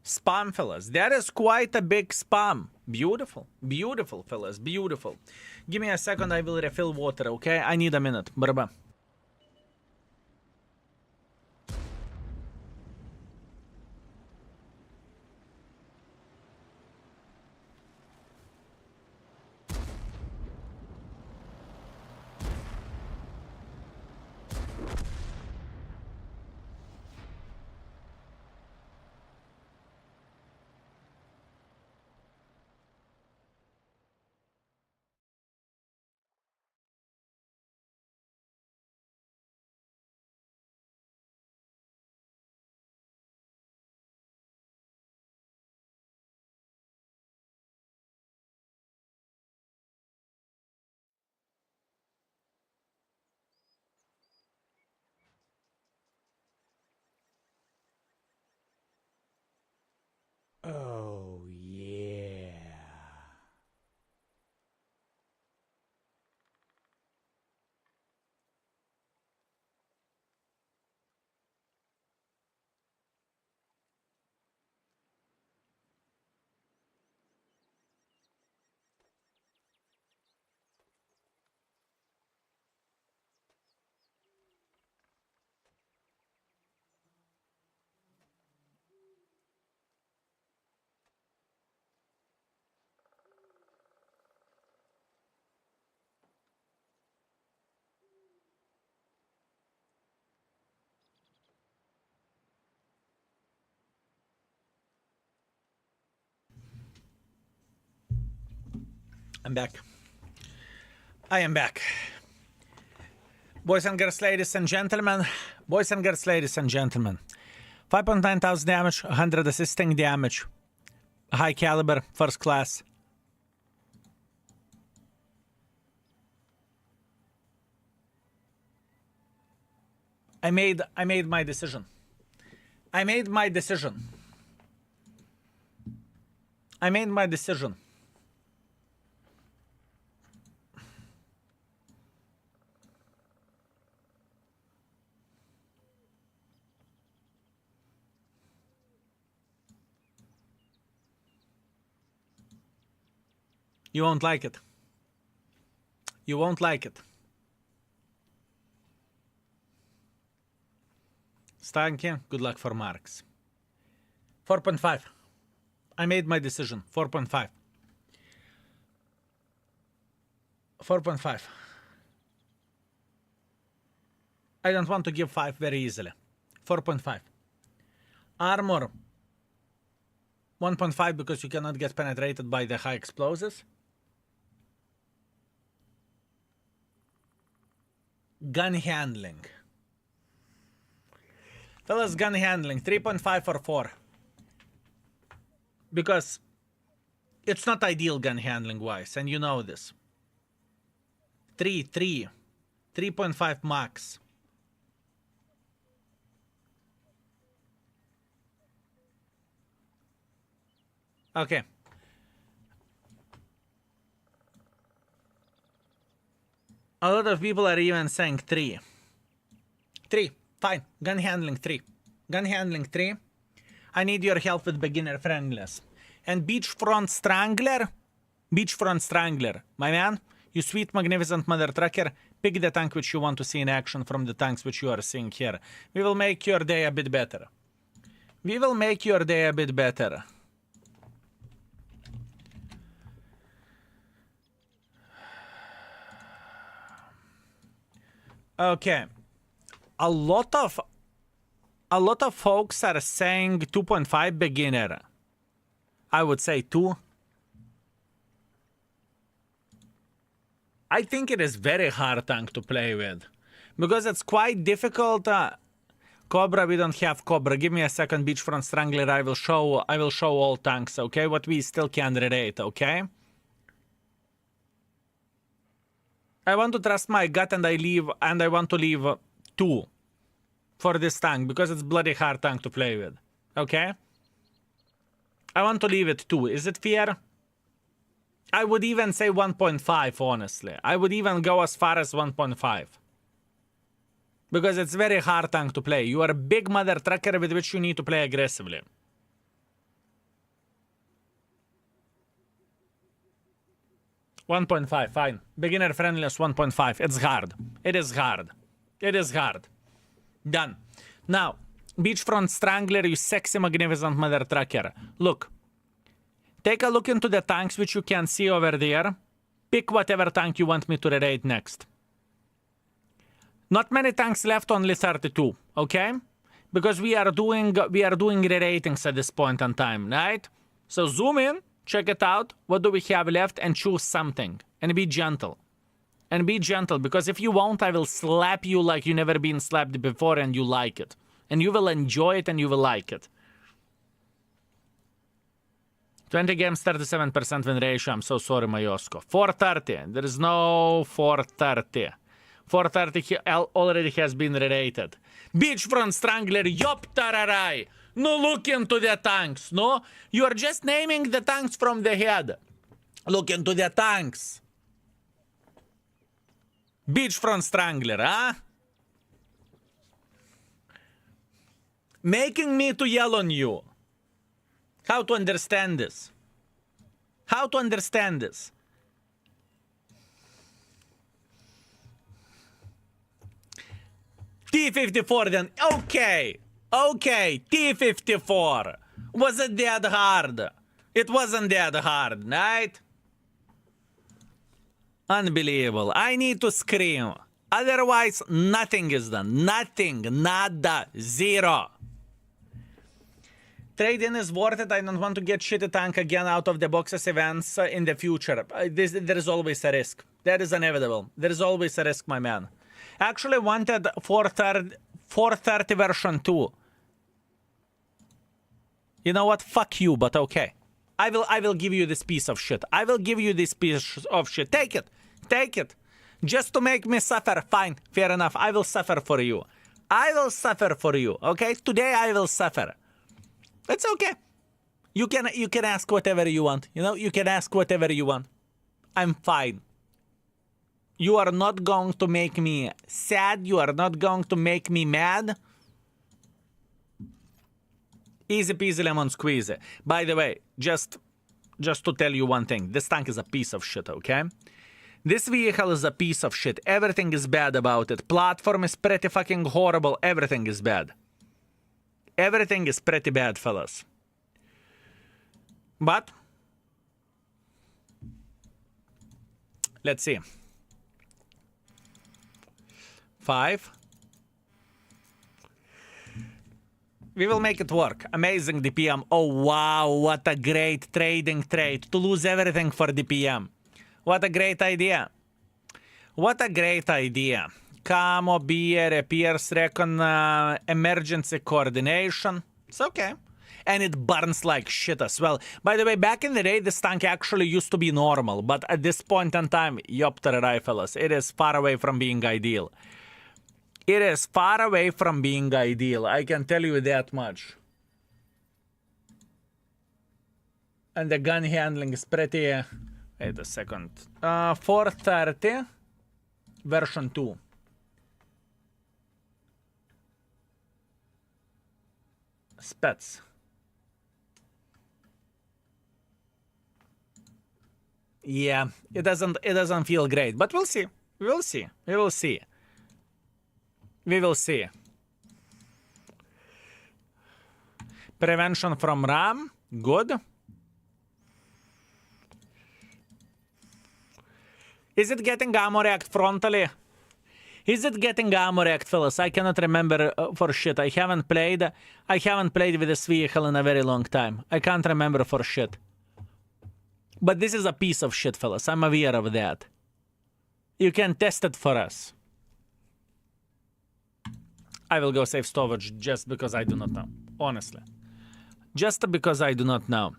spam, fellas. That is quite a big spam. Beautiful. Beautiful, fellas. Beautiful. Give me a second, I will refill water, okay? I need a minute. Bye-bye. I'm back. I am back. Boys and girls, ladies and gentlemen. Boys and girls, ladies and gentlemen. 5.9 thousand damage, 100 assisting damage. High caliber, first class. I made my decision. I made my decision. I made my decision. You won't like it. You won't like it. Stanky, good luck for marks. 4.5. I made my decision. 4.5. 4.5. I don't want to give 5 very easily. 4.5. Armor. 1.5 because you cannot get penetrated by the high explosives. Gun handling. Fellas, gun handling. 3.5 or 4. Because it's not ideal gun handling wise, and you know this. 3.5 max. Okay. A lot of people are even saying 3. 3. Fine. Gun handling 3. Gun handling 3. I need your help with beginner friendliness. And beachfront strangler. Beachfront strangler. My man, you sweet magnificent mother trucker. Pick the tank which you want to see in action from the tanks which you are seeing here. We will make your day a bit better. We will make your day a bit better. Okay. A lot of folks are saying 2.5 beginner. I would say 2. I think it is very hard tank to play with. Because it's quite difficult. Cobra, we don't have Cobra. Give me a second, Beachfront Strangler. I will show all tanks, okay? What we still can rate, okay? I want to trust my gut and I want to leave 2 for this tank because it's bloody hard tank to play with. Okay? I want to leave it 2. Is it fair? I would even say 1.5, honestly. I would even go as far as 1.5. Because it's very hard tank to play. You are a big mother trucker with which you need to play aggressively. $1.5, fine. Beginner friendliness 1.5. It's hard. It is hard. It is hard. Done. Now, Beachfront Strangler, you sexy magnificent mother trucker. Look. Take a look into the tanks which you can see over there. Pick whatever tank you want me to rate next. Not many tanks left, only 32, okay? Because we are doing re-ratings at this point in time, right? So zoom in. Check it out. What do we have left? And choose something. And be gentle. And be gentle. Because if you won't, I will slap you like you never been slapped before and you like it. And you will enjoy it and you will like it. 20 games, 37% win ratio. I'm so sorry, Mayosko. 430. There is no 430. 430 already has been re-rated. Beachfront Strangler, yop tararai. No look into the tanks, no? You are just naming the tanks from the head. Look into the tanks. Beachfront Strangler, huh? Making me to yell on you. How to understand this? How to understand this? T54 then, okay. Okay, T54. Was it that hard? It wasn't that hard, right? Unbelievable. I need to scream. Otherwise, nothing is done. Nothing. Nada. Zero. Trade-in is worth it. I don't want to get shitty tank again out of the boxes events in the future. There is always a risk. That is inevitable. There is always a risk, my man. Actually wanted 430 version 2. You know what? Fuck you, but okay. I will give you this piece of shit. I will give you this piece of shit. Take it. Take it. Just to make me suffer. Fine. Fair enough. I will suffer for you. I will suffer for you. Okay? Today I will suffer. It's okay. You can ask whatever you want. You know, you can ask whatever you want. I'm fine. You are not going to make me sad. You are not going to make me mad. Easy peasy lemon squeezy. By the way, just to tell you one thing. This tank is a piece of shit, okay? This vehicle is a piece of shit. Everything is bad about it. Platform is pretty fucking horrible. Everything is bad. Everything is pretty bad, fellas. But let's see. 5. We will make it work. Amazing DPM. Oh wow, what a great trading trade. To lose everything for DPM. What a great idea. What a great idea. Camo, beer, repairs, recon, emergency coordination. It's okay. And it burns like shit as well. By the way, back in the day, this tank actually used to be normal. But at this point in time, yopter fellas, it is far away from being ideal. It is far away from being ideal. I can tell you that much. And the gun handling is pretty... wait a second. 430 version 2. Spets. Yeah, it doesn't feel great, but we'll see. We will see. We will see. We will see. Prevention from RAM. Good. Is it getting ammo react frontally? Is it getting ammo react, fellas? I cannot remember for shit. I haven't played with this vehicle in a very long time. I can't remember for shit. But this is a piece of shit, fellas. I'm aware of that. You can test it for us. I will go save storage just because I do not know. Honestly. Just because I do not know.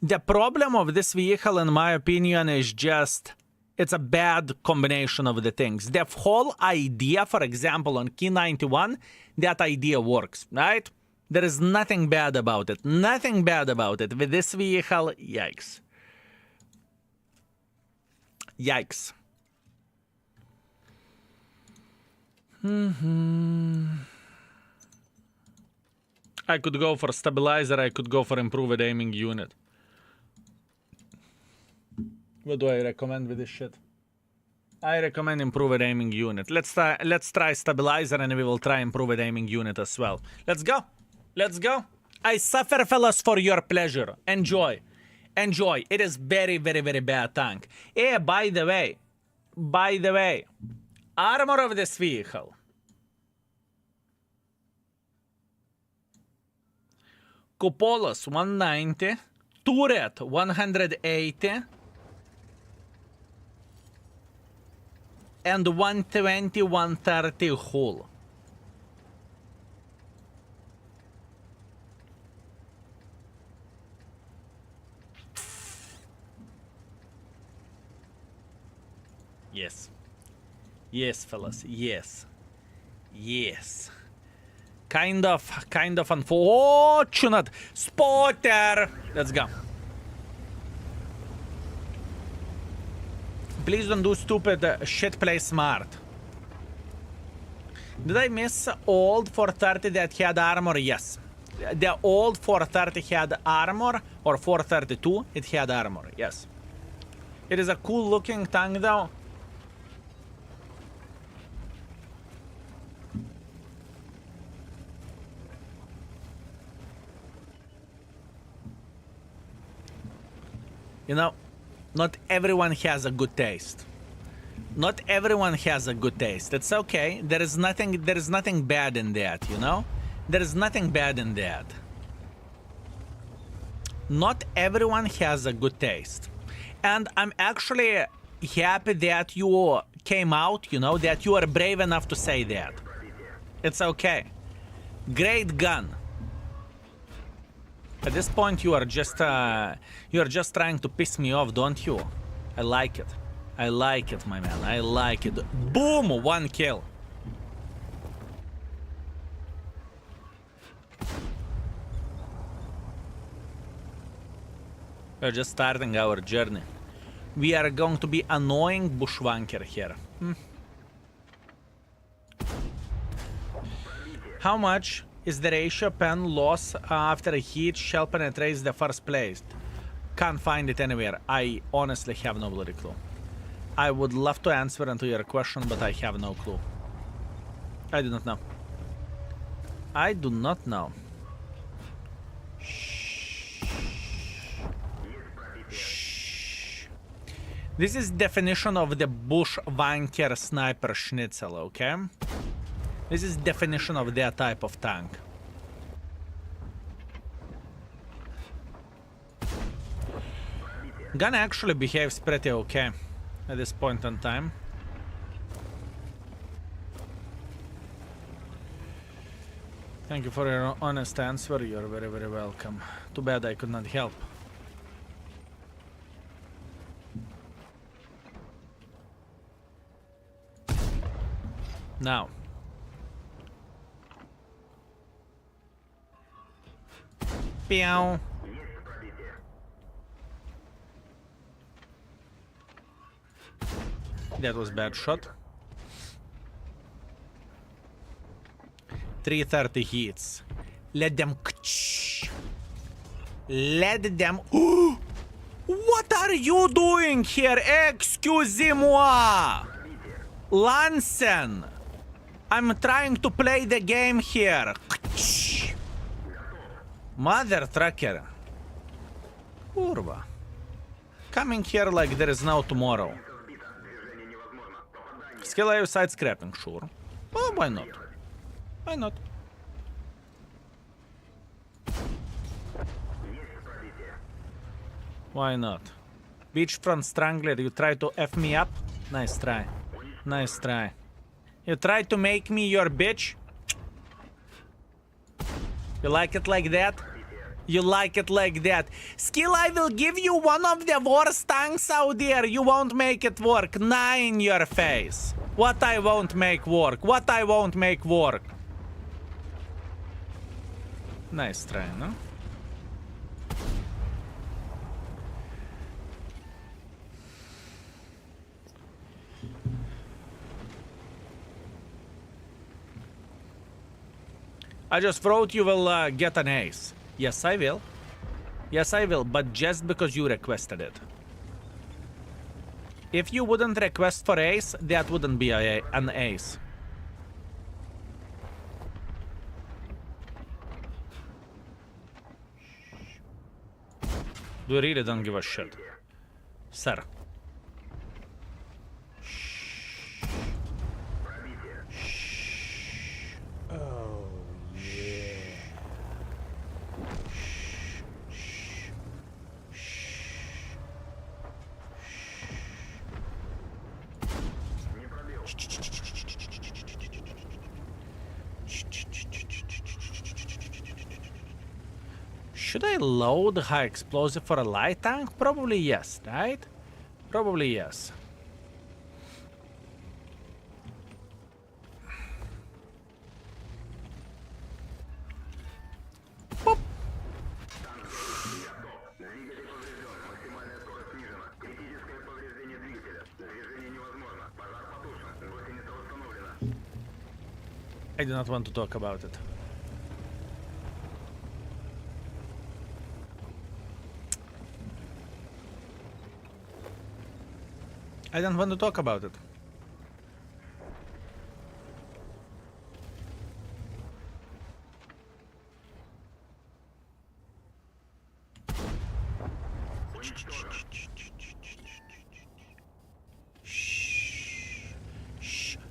The problem of this vehicle, in my opinion, is just... it's a bad combination of the things. The whole idea, for example, on Key 91, that idea works, right? There is nothing bad about it. Nothing bad about it. With this vehicle, yikes. Yikes. I could go for stabilizer. I could go for improved aiming unit. What do I recommend with this shit? I recommend improved aiming unit. Let's try stabilizer and we will try improved aiming unit as well. Let's go. Let's go. I suffer, fellas, for your pleasure. Enjoy. Enjoy. It is very, very, very bad tank. Yeah, by the way, armor of this vehicle. Cupolas 190, turret 180, and 120, 130 hull. Yes. Yes, fellas. Yes. Yes. Kind of unfortunate. Spotter! Let's go. Please don't do stupid shit, play smart. Did I miss old 430 that had armor? Yes. The old 430 had armor, or 432, it had armor, yes. It is a cool looking tank though. You know, not everyone has a good taste. Not everyone has a good taste. It's okay. There is nothing bad in that, you know? There is nothing bad in that. Not everyone has a good taste. And I'm actually happy that you came out, you know, that you are brave enough to say that. It's okay. Great gun. At this point, you are just trying to piss me off, don't you? I like it. I like it, my man. I like it. Boom! 1 kill. We're just starting our journey. We are going to be annoying bushwanker here. How much is the ratio pen loss after a heat shell penetrates the first place? Can't find it anywhere. I honestly have no bloody clue. I would love to answer into your question, but I have no clue. I do not know. I do not know. This is definition of the bushwanker sniper schnitzel, okay? This is definition of that type of tank. Gun actually behaves pretty okay at this point in time. Thank you for your honest answer. You're very, very welcome. Too bad I could not help. Now. Pew. That was bad shot. 330 hits. Let them. Let them. What are you doing here? Excusez-moi. Lansen. I'm trying to play the game here. Mother trucker. Kurva. Coming here like there is no tomorrow. Skill AU side scrapping, sure. Well, why not? Why not? Why not? Beachfront Strangler, you try to F me up? Nice try. Nice try. You try to make me your bitch? You like it like that? You like it like that. Skill, I will give you one of the worst tanks out there. You won't make it work. Nah, in your face. What I won't make work? What I won't make work? Nice try, no? I just wrote you will get an ace. Yes, I will. Yes, I will, but just because you requested it. If you wouldn't request for ace, that wouldn't be an ace. You really don't give a shit. Sir. Should I load high explosive for a light tank? Probably yes, right? Probably yes. Boop. I do not want to talk about it. I don't want to talk about it.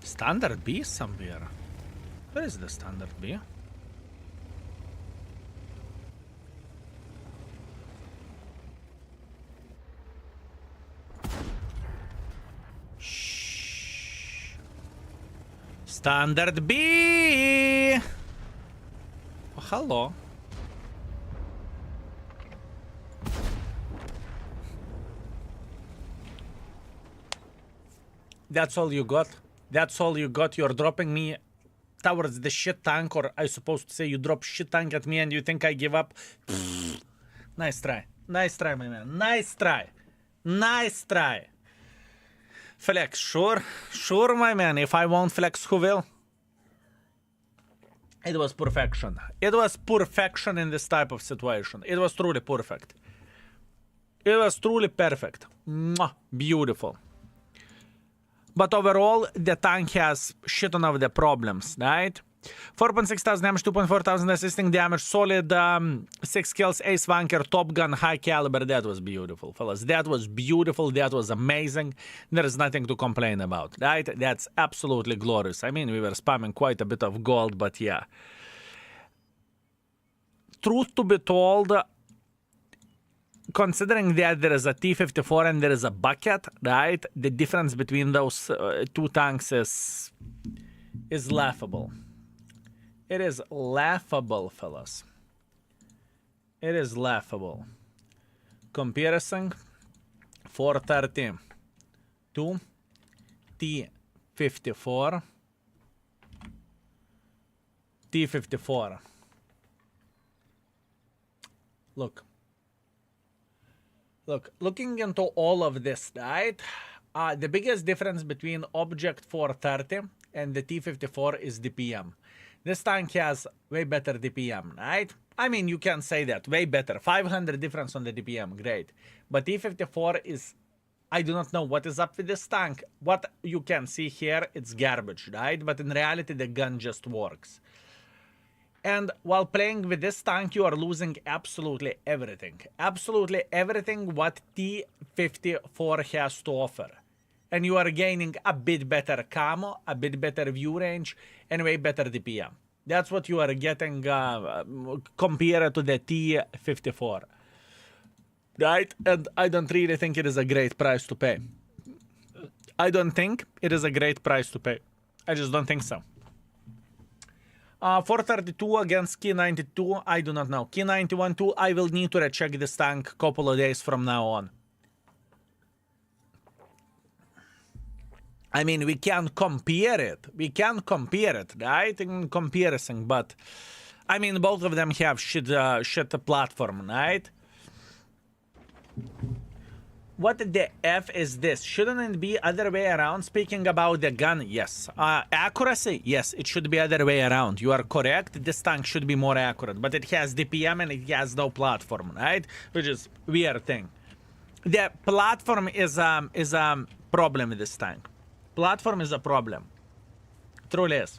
Standard B somewhere. Where is the standard B? Standard B. Oh, hello. That's all you got? That's all you got? You're dropping me towards the shit tank, or I supposed to say you drop shit tank at me and you think I give up? Nice try. Nice try, my man. Nice try. Nice try. Flex, sure. Sure, my man. If I won't flex, who will? It was perfection. It was perfection in this type of situation. It was truly perfect. It was truly perfect. Mwah. Beautiful. But overall, the tank has shit ton of the problems, right? 4.6 thousand damage, 2.4 thousand assisting damage, solid 6 kills, ace wanker, top gun, high caliber. That was beautiful, fellas. That was beautiful. That was amazing. There is nothing to complain about, right? That's absolutely glorious. I mean, we were spamming quite a bit of gold, but yeah. Truth to be told, considering that there is a T-54 and there is a bucket, right? The difference between those two tanks is laughable. It is laughable, fellas. It is laughable. Comparison 430 to T-54. T-54. Look. Look, looking into all of this, right? The biggest difference between Object 430 and the T-54 is DPM. This tank has way better DPM, right? I mean, you can say that, way better. 500 difference on the DPM, great. But T-54 is, I do not know what is up with this tank. What you can see here, it's garbage, right? But in reality, the gun just works. And while playing with this tank, you are losing absolutely everything. Absolutely everything what T-54 has to offer. And you are gaining a bit better camo, a bit better view range, and way better DPM. That's what you are getting compared to the T-54. Right? And I don't really think it is a great price to pay. I don't think it is a great price to pay. I just don't think so. 432 against Key 92, I do not know. Key 91 too, I will need to recheck this tank a couple of days from now on. I mean, we can compare it. We can compare it, right? In comparison, but I mean, both of them have shit platform, right? What the F is this? Shouldn't it be other way around? Speaking about the gun, yes. Accuracy, yes, it should be other way around. You are correct. This tank should be more accurate, but it has DPM and it has no platform, right? Which is weird thing. The platform is a problem with this tank. Platform is a problem. Truly is.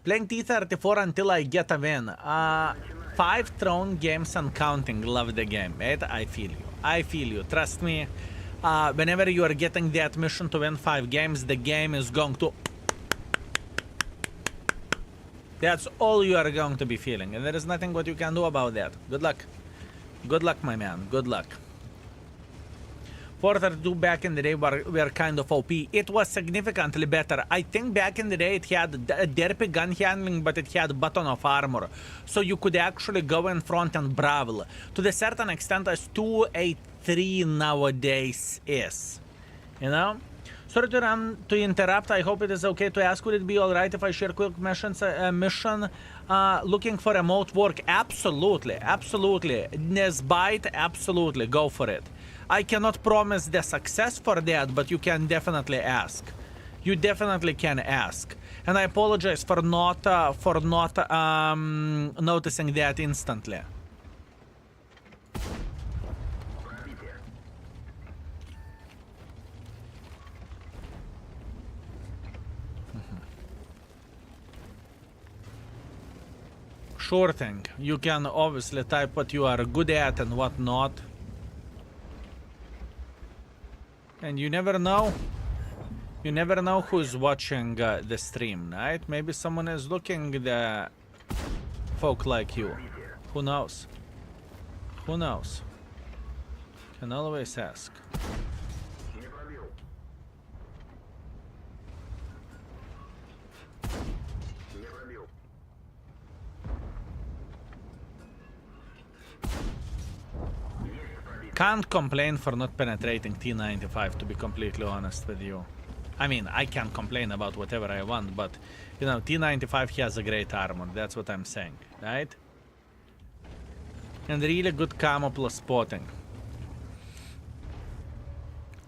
Playing T-34 until I get a win. 5 thrown games and counting. Love the game, right? I feel you. I feel you. Trust me. Whenever you are getting that mission to win 5 games, the game is going to... That's all you are going to be feeling. And there is nothing what you can do about that. Good luck. Good luck, my man. Good luck. 432 back in the day were kind of OP. It was significantly better. I think back in the day it had a derpy gun handling, but it had button of armor. So you could actually go in front and brawl. To the certain extent as 283 nowadays is. You know? Sorry to interrupt. I hope it is okay to ask. Would it be alright if I share quick mission looking for remote work? Absolutely. Absolutely. Nesbite, absolutely. Go for it. I cannot promise the success for that, but you can definitely ask. You definitely can ask. And I apologize for not noticing that instantly. Sure thing. You can obviously type what you are good at and what not. And you never know. You never know who's watching the stream, right? Maybe someone is looking at the folk like you. Who knows? Who knows? Can always ask. Can't complain for not penetrating T95, to be completely honest with you. I mean, I can complain about whatever I want, but, you know, T95 has a great armor. That's what I'm saying, right? And really good camo plus spotting.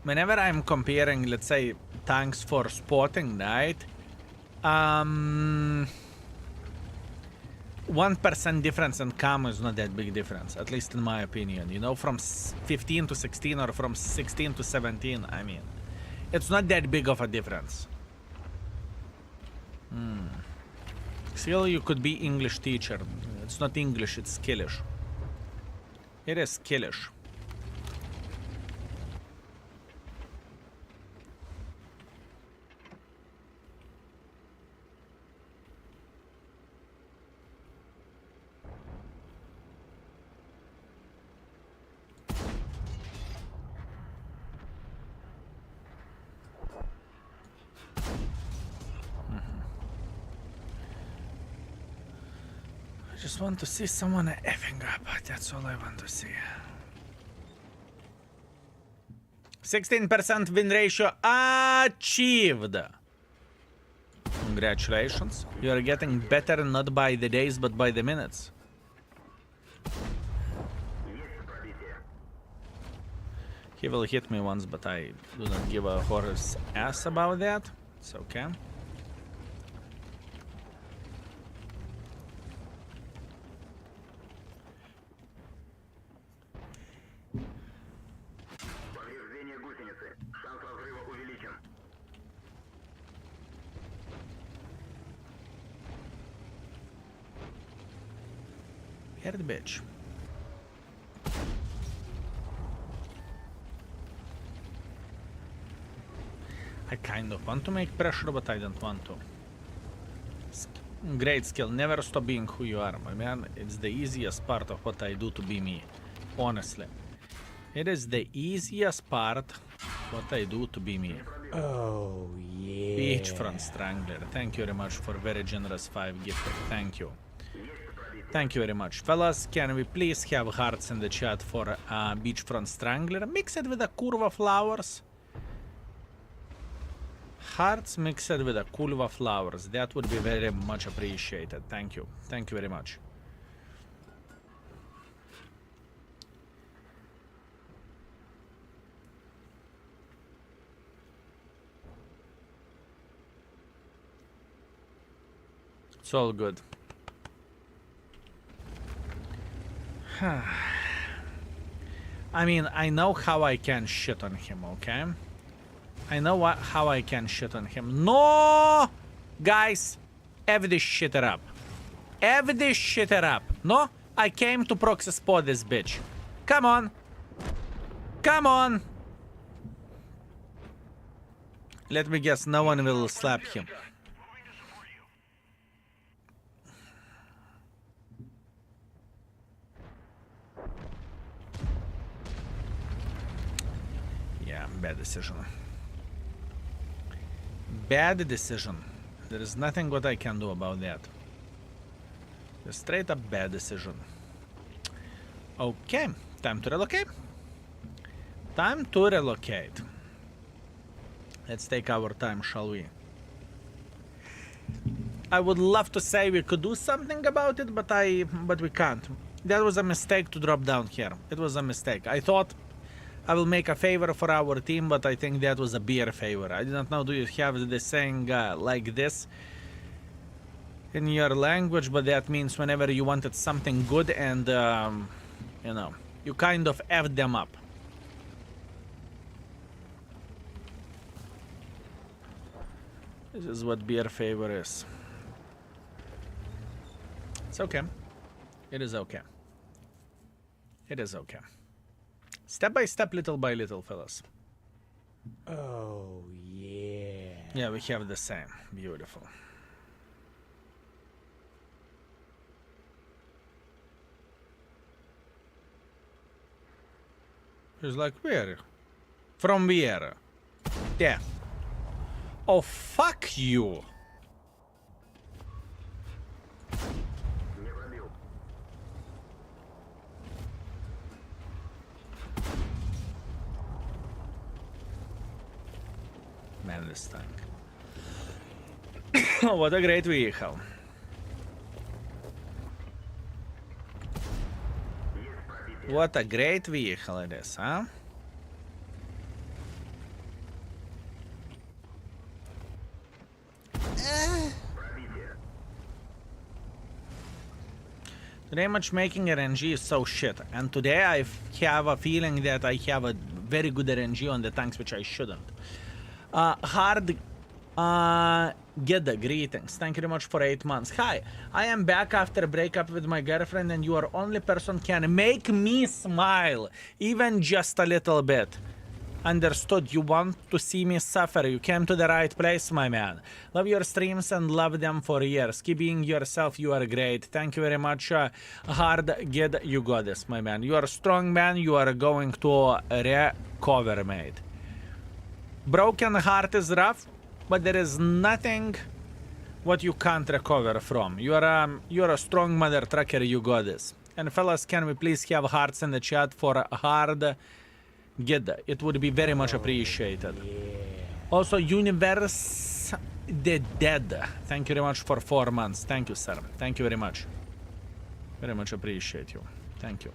Whenever I'm comparing, let's say, tanks for spotting, right? 1% difference in camo is not that big difference, at least in my opinion. You know, from 15 to 16 or from 16 to 17, I mean. It's not that big of a difference. Still, you could be English teacher. It's not English, it's skillish. It is skillish. I just want to see someone effing up. That's all I want to see. 16% win ratio achieved. Congratulations. You are getting better not by the days but by the minutes. He will hit me once, but I do not give a horse ass about that. It's okay. Weird bitch. I kind of want to make pressure, but I don't want to. Great skill. Never stop being who you are, my man. It's the easiest part of what I do to be me. Honestly. It is the easiest part what I do to be me. Oh, yeah. Beachfront Strangler. Thank you very much for very generous 5 gifted. Thank you. Thank you very much. Fellas, can we please have hearts in the chat for Beachfront Strangler? Mix it with the curva flowers. Hearts mixed with the curva flowers. That would be very much appreciated. Thank you. Thank you very much. It's all good. I mean, I know how I can shit on him, okay? I know how I can shit on him. No! Guys, F this shitter up. F this shitter up. No? I came to proxy spot this bitch. Come on. Come on. Let me guess, no one will slap him. Yeah, bad decision. Bad decision. There is nothing what I can do about that. A straight up bad decision. Okay, time to relocate. Time to relocate. Let's take our time, shall we? I would love to say we could do something about it, but we can't. That was a mistake to drop down here. It was a mistake. I thought I will make a favor for our team, but I think that was a beer favor. I do not know, do you have the saying like this in your language, but that means whenever you wanted something good and, you know, you kind of effed them up. This is what beer favor is. It's okay. It is okay. It is okay. Step by step, little by little, fellas. Oh, yeah. Yeah, we have the same. Beautiful. He's like, where? From where? Yeah. Oh, fuck you. this tank. What a great vehicle. What a great vehicle it is, huh? Today matchmaking RNG is so shit, and today I have a feeling that I have a very good RNG on the tanks, which I shouldn't. Hard Geda, greetings. Thank you very much for 8 months. Hi, I am back after breakup with my girlfriend, and you are only person can make me smile, even just a little bit. Understood. You want to see me suffer. You came to the right place, my man. Love your streams and love them for years. Keep being yourself. You are great. Thank you very much. Hard Ged, you got this, my man. You are a strong man. You are going to recover, mate. Broken heart is rough, but there is nothing what you can't recover from. You are a strong mother trucker. You got this. And fellas, can we please have hearts in the chat for Hard Ged? It would be very much appreciated. Also, Universe the Dead. Thank you very much for 4 months. Thank you, sir. Thank you very much. Very much appreciate you. Thank you.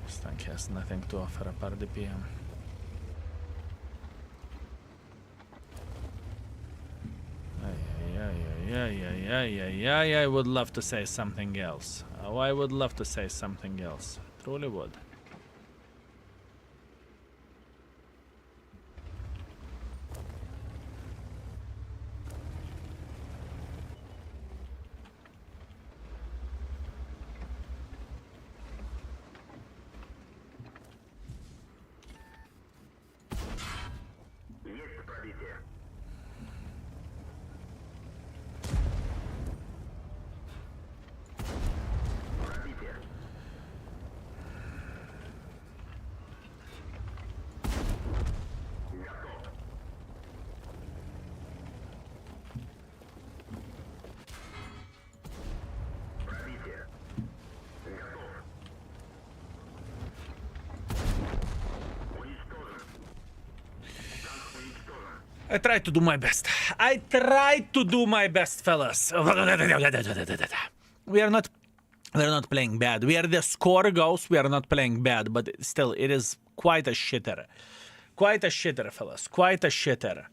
This tank has nothing to offer apart the PM. Yeah, I would love to say something else. Oh, I would love to say something else. Truly would. I tried to do my best. I tried to do my best, fellas. We are not playing bad. Where the score goes, we are not playing bad, but still, it is quite a shitter. Quite a shitter, fellas. Quite a shitter.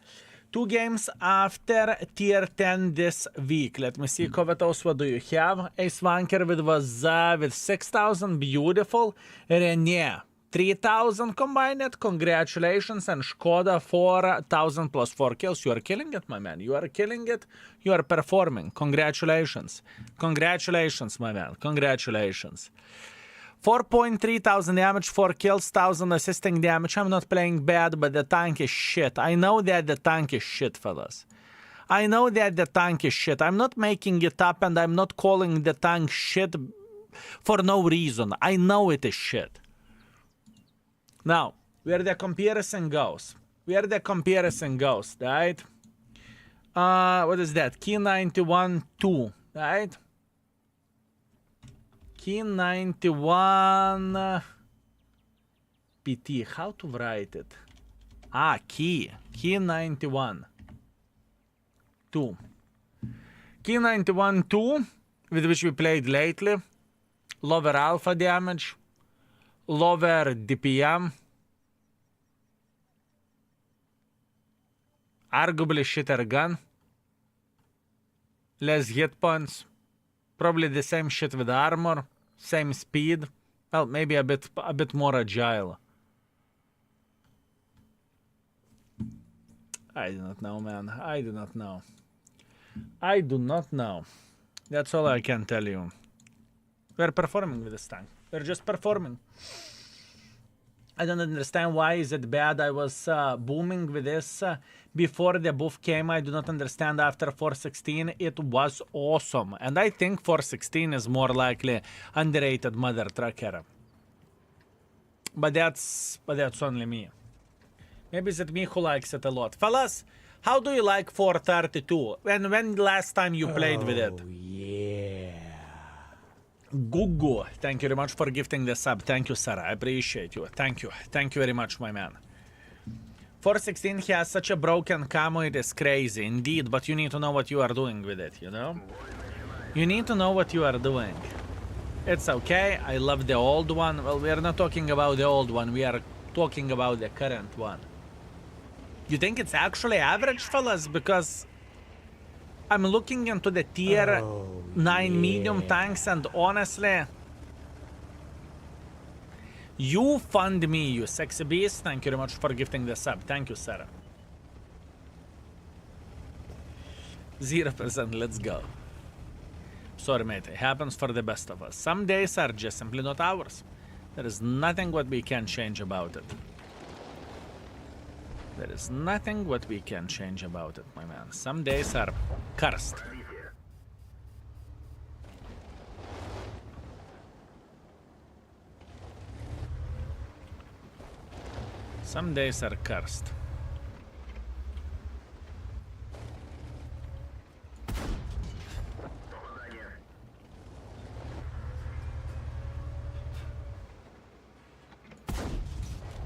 2 games after tier 10 this week. Let me see, Kovatos, what do you have? Ace Wanker with 6,000, beautiful. Rene, 3,000 combined, congratulations, and Škoda 4,000 plus 4 kills. You are killing it, my man. You are killing it. You are performing. Congratulations. Congratulations, my man. Congratulations. 4.3 thousand damage, 4 kills, 1,000 assisting damage. I'm not playing bad, but the tank is shit. I know that the tank is shit, fellas. I know that the tank is shit. I'm not making it up, and I'm not calling the tank shit for no reason. I know it is shit. Now, where the comparison goes. Where the comparison goes, right? What is that? Key 91 2, right? Key 91 PT. How to write it? Key 91 2. Key 91 2, with which we played lately. Lower alpha damage. Lower DPM. Arguably shitter gun. Less hit points. Probably the same shit with armor. Same speed. Well, maybe a bit more agile. I do not know, man. I do not know. I do not know. That's all I can tell you. We're performing with this tank. We're just performing. I don't understand why is it bad. I was booming with this before the buff came. I do not understand after 416. It was awesome. And I think 416 is more likely underrated mother trucker. But that's only me. Maybe it's me who likes it a lot. Fellas, how do you like 432? And when last time you played with it? Yeah. Gugu, thank you very much for gifting the sub. Thank you, sir. I appreciate you. Thank you. Thank you very much, my man. 416 he has such a broken camo, it is crazy. Indeed, but you need to know what you are doing with it, you know? You need to know what you are doing. It's okay, I love the old one. Well, we are not talking about the old one, we are talking about the current one. You think it's actually average, fellas? Because I'm looking into the tier 9 medium tanks and honestly... You fund me, you sexy beast. Thank you very much for gifting the sub. Thank you, sir. 0%, let's go. Sorry, mate. It happens for the best of us. Some days are just simply not ours. There is nothing what we can change about it. There is nothing what we can change about it, my man. Some days are cursed. Some days are cursed.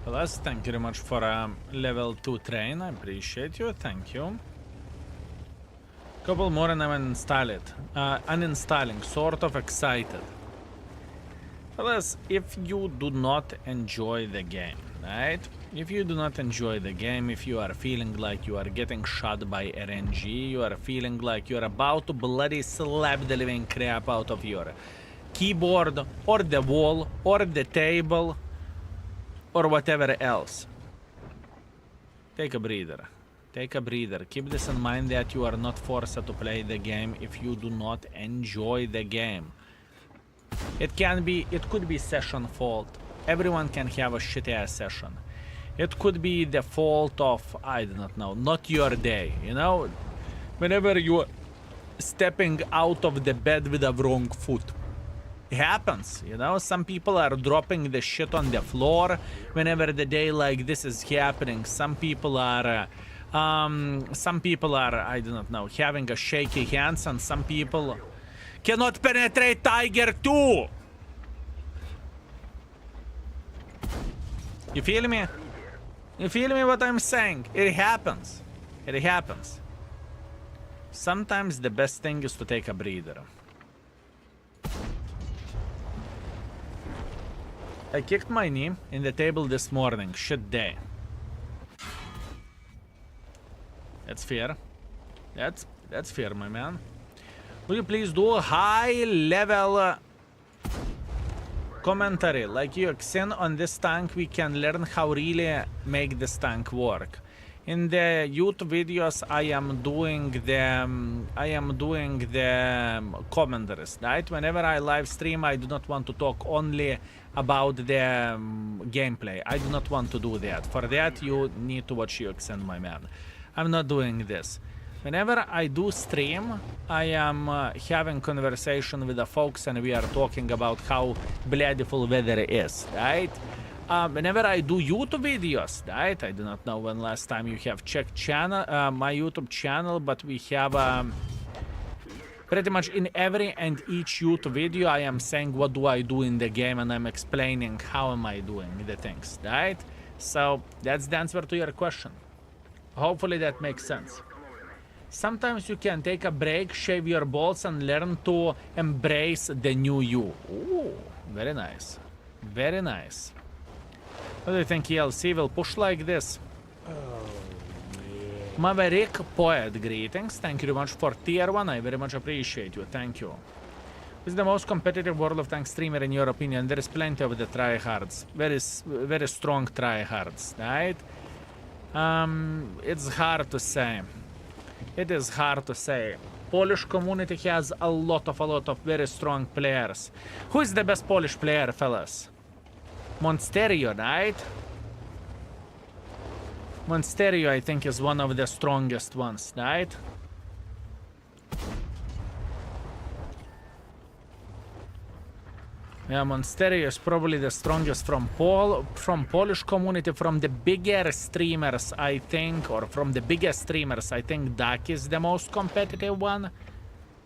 Plus, thank you very much for level 2 train. I appreciate you. Thank you. Couple more and I'm install it. Uninstalling. Sort of excited. Plus, if you do not enjoy the game, right? If you do not enjoy the game, if you are feeling like you are getting shot by RNG, you are feeling like you are about to bloody slap the living crap out of your keyboard, or the wall, or the table, or whatever else. Take a breather. Take a breather. Keep this in mind that you are not forced to play the game if you do not enjoy the game. It could be session fault. Everyone can have a shitty ass session. It could be the fault of, I do not know, not your day, you know? Whenever you're stepping out of the bed with a wrong foot. It happens, you know? Some people are dropping the shit on the floor whenever the day like this is happening. Some people are, I do not know, having a shaky hands, and some people cannot penetrate Tiger 2! You feel me? You feel me what I'm saying? It happens. It happens. Sometimes the best thing is to take a breather. I kicked my knee in the table this morning. Shit day. That's fair. That's fair, my man. Will you please do a high level commentary like you extend on this tank? We can learn how really make this tank work. In the YouTube videos I am doing the commentaries, right? Whenever I live stream, I do not want to talk only about the gameplay. I do not want to do that. For that you need to watch UXN, my man. I'm not doing this. Whenever I do stream, I am having conversation with the folks and we are talking about how bloodful weather is, right? Whenever I do YouTube videos, right? I do not know when last time you have checked channel, my YouTube channel, but we have pretty much in every and each YouTube video I am saying what do I do in the game and I'm explaining how am I doing the things, right? So that's the answer to your question. Hopefully that makes sense. Sometimes you can take a break, shave your balls, and learn to embrace the new you. Ooh, very nice. Very nice. What do you think ELC will push like this? Oh, yeah. Maverick Poet, greetings. Thank you very much for tier 1. I very much appreciate you. Thank you. Who's the most competitive World of Tanks streamer in your opinion? There is plenty of the tryhards. Very strong tryhards, right? It's hard to say. It is hard to say. Polish community has a lot of very strong players. Who is the best Polish player, fellas? Monsterio, right? Monsterio, I think, is one of the strongest ones, right? Yeah, Monsterio is probably the strongest from Polish community. From the bigger streamers, I think, or from the biggest streamers, I think Dak is the most competitive one,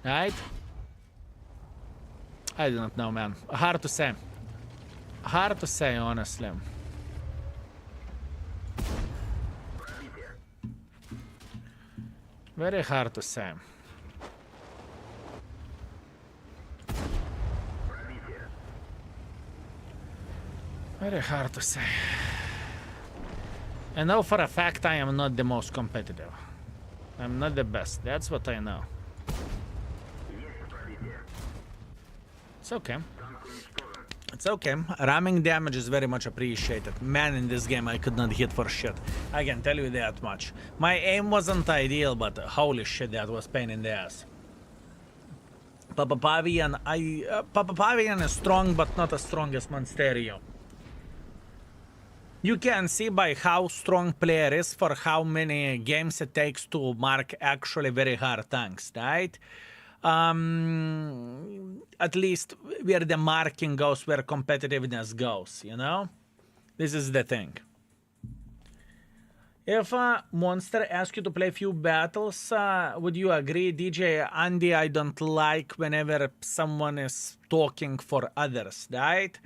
right? I do not know, man. Hard to say. Hard to say, honestly. Very hard to say. Very hard to say. I know for a fact I am not the most competitive. I'm not the best. That's what I know. It's okay. It's okay. Ramming damage is very much appreciated. Man, in this game I could not hit for shit. I can tell you that much. My aim wasn't ideal, but holy shit, that was pain in the ass. Papa Pavian is strong, but not as strong as Monsterio. You can see by how strong player is for how many games it takes to mark actually very hard tanks, right? At least where the marking goes, where competitiveness goes, you know? This is the thing. If a monster asks you to play few battles, would you agree, DJ Andy? I don't like whenever someone is talking for others, right?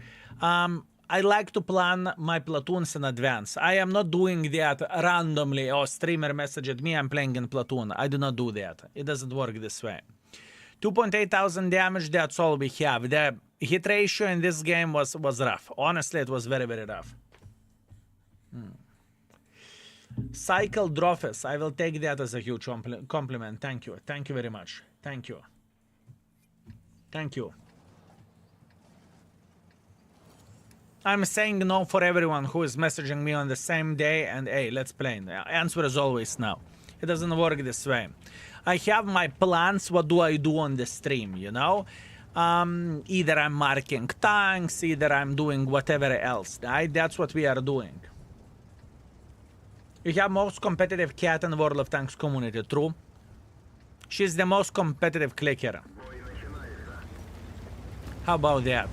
I like to plan my platoons in advance. I am not doing that randomly. Oh, streamer messaged me, I'm playing in platoon. I do not do that. It doesn't work this way. 2.8 thousand damage, that's all we have. The hit ratio in this game was rough. Honestly, it was very, very rough. Cycle Drophis, I will take that as a huge compliment. Thank you. Thank you very much. Thank you. Thank you. I'm saying no for everyone who is messaging me on the same day and hey, let's play. The answer is always no. It doesn't work this way. I have my plans. What do I do on the stream, you know? Either I'm marking tanks, either I'm doing whatever else, right? That's what we are doing. You have most competitive cat in the World of Tanks community, true? She's the most competitive clicker. How about that?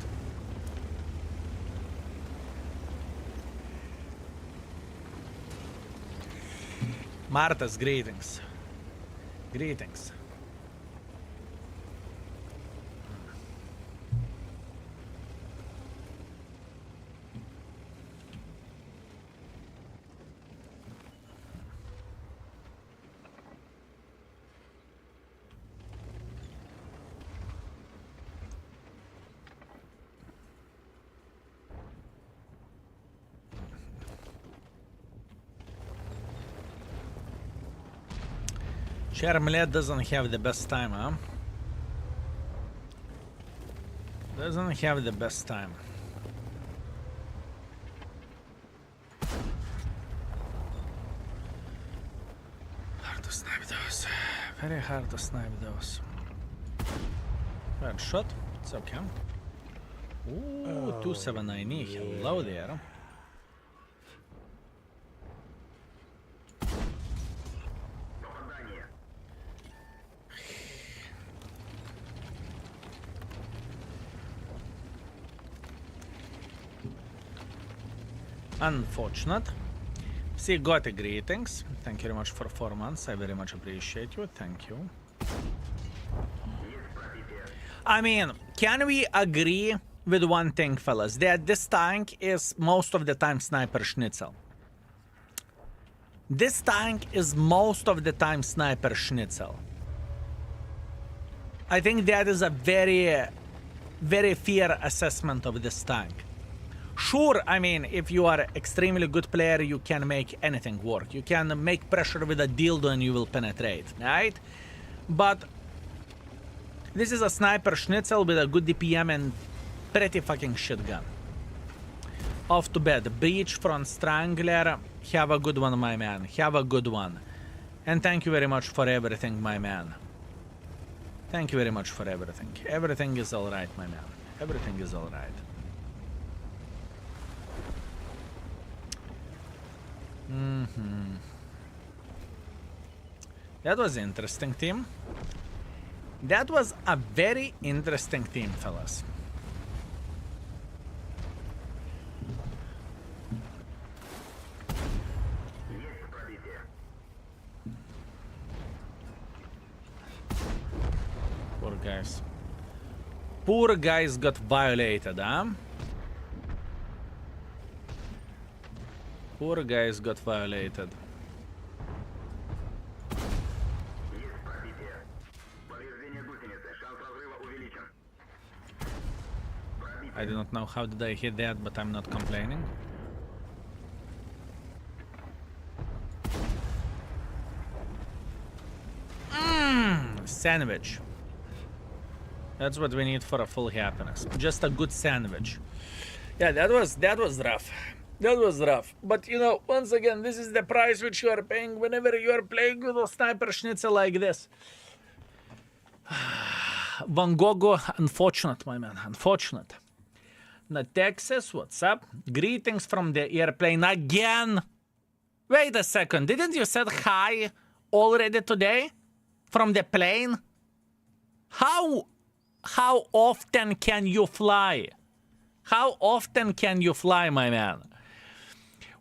Marta's greetings. Greetings. Charmelet doesn't have the best time, huh? Doesn't have the best time. Hard to snipe those. Very hard to snipe those. Bad shot. It's okay. Ooh, 279E. Hello there. Unfortunate. See, got a greetings. Thank you very much for 4 months. I very much appreciate you. Thank you. I mean, can we agree with one thing, fellas? That this tank is most of the time Sniper Schnitzel. This tank is most of the time Sniper Schnitzel. I think that is a very, very fair assessment of this tank. Sure, I mean, if you are extremely good player, you can make anything work. You can make pressure with a dildo and you will penetrate, right? But this is a Sniper Schnitzel with a good DPM and pretty fucking shit gun. Off to bed. Breach, Front Strangler. Have a good one, my man. Have a good one. And thank you very much for everything, my man. Thank you very much for everything. Everything is alright, my man. Everything is alright. That was interesting, team. That was a very interesting team, fellas. Poor guys. Poor guys got violated, huh? Poor guys got violated. I do not know how did I hit that, but I'm not complaining. Sandwich. That's what we need for a full happiness. Just a good sandwich. Yeah, that was rough. That was rough. But you know, once again, this is the price which you are paying whenever you are playing with a sniper schnitzel like this. Van Gogh, unfortunate, my man, unfortunate. Now, Texas, what's up? Greetings from the airplane again. Wait a second, didn't you said hi already today? From the plane? How often can you fly? How often can you fly, my man?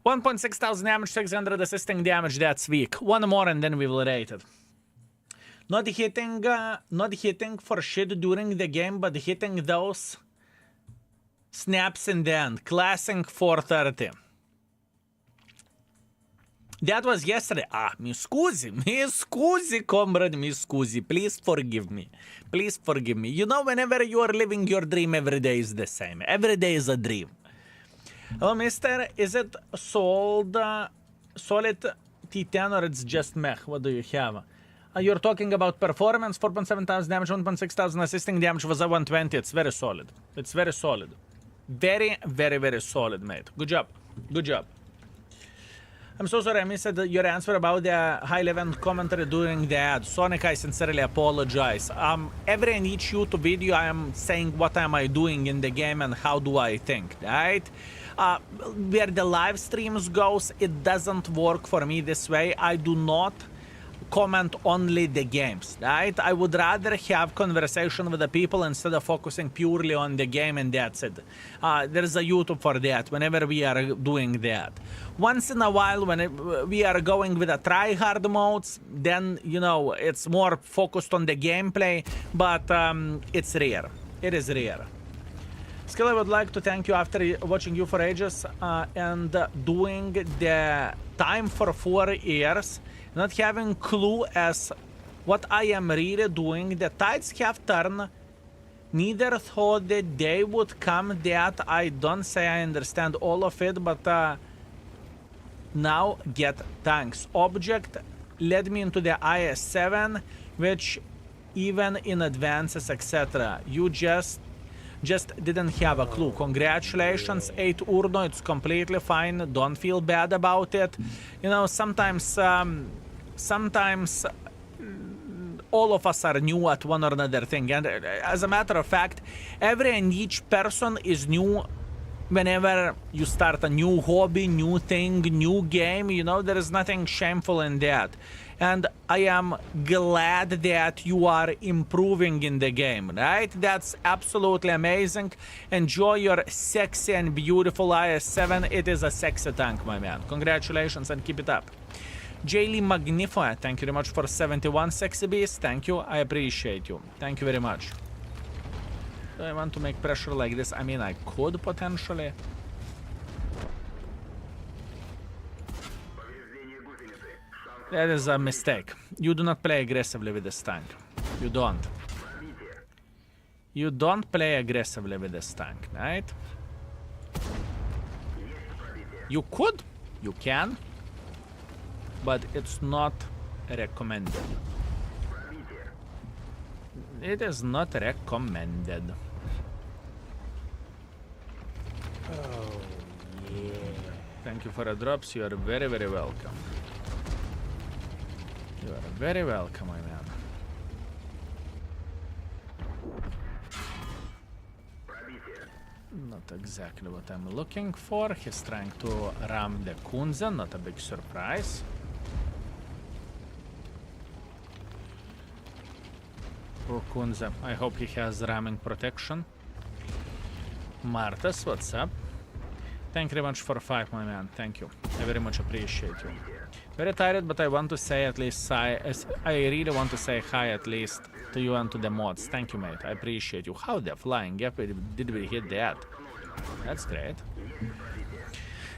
1.6 thousand damage, 600 assisting damage, that's weak. One more and then we will rate it. Not hitting for shit during the game, but hitting those snaps in the end. Classic 430. That was yesterday. Mi scusi, comrade, mi scusi. Please forgive me. Please forgive me. You know, whenever you are living your dream, every day is the same. Every day is a dream. Hello, mister. Is it solid T10 or it's just mech? What do you have? You're talking about performance, 4.7 thousand damage, 1.6 thousand assisting damage was a 120. It's very solid. It's very solid. Very, very, very solid, mate. Good job. Good job. I'm so sorry I missed your answer about the high-level commentary during the ad. Sonic, I sincerely apologize. Every and each YouTube video I am saying what am I doing in the game and how do I think, right? Where the live streams goes, it doesn't work for me this way. I do not comment only the games, right? I would rather have conversation with the people instead of focusing purely on the game and that's it. There's a YouTube for that whenever we are doing that. Once in a while when we are going with a try-hard modes, then, you know, it's more focused on the gameplay, but it's rare. It is rare. Skill, I would like to thank you after watching you for ages and doing the time for 4 years. Not having clue as what I am really doing. The tides have turned. Neither thought the day would come that I don't say I understand all of it, but now get thanks. Object led me into the IS-7, which even in advances, etc. You just didn't have a clue. Congratulations, 8 Urno, it's completely fine. Don't feel bad about it. You know, sometimes all of us are new at one or another thing. And as a matter of fact, every and each person is new whenever you start a new hobby, new thing, new game. You know, there is nothing shameful in that. And I am glad that you are improving in the game, right? That's absolutely amazing. Enjoy your sexy and beautiful IS-7. It is a sexy tank, my man. Congratulations and keep it up. Jaylee Magnified, thank you very much for 71 sexy beast. Thank you. I appreciate you. Thank you very much. Do I want to make pressure like this? I mean, I could potentially. That is a mistake. You do not play aggressively with this tank. You don't. You don't play aggressively with this tank, right? You could. You can. But it's not recommended. It is not recommended. Oh, yeah. Thank you for the drops. You are very, very welcome. You are very welcome, my man. Not exactly what I'm looking for. He's trying to ram the Kunze, not a big surprise. Poor Kunze. I hope he has ramming protection. Martas, what's up? Thank you very much for 5, my man. Thank you. I very much appreciate you. Very tired, but I want to say at least I really want to say hi at least to you and to the mods. Thank you, mate. I appreciate you. How they're flying? Yep, did we hit that? That's great.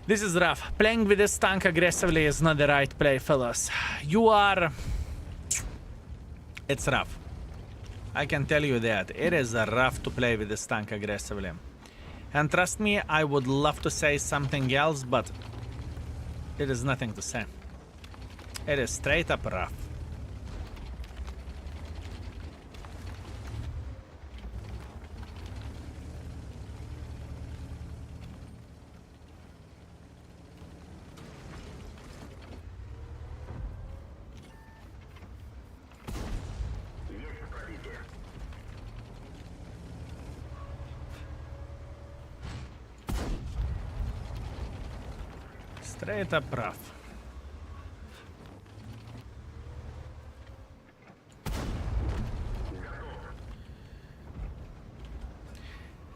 This is rough. Playing with this tank aggressively is not the right play, fellas. You are... It's rough. I can tell you that. It is rough to play with this tank aggressively. And trust me, I would love to say something else, but there is nothing to say. It is straight up rough. Straight up rough.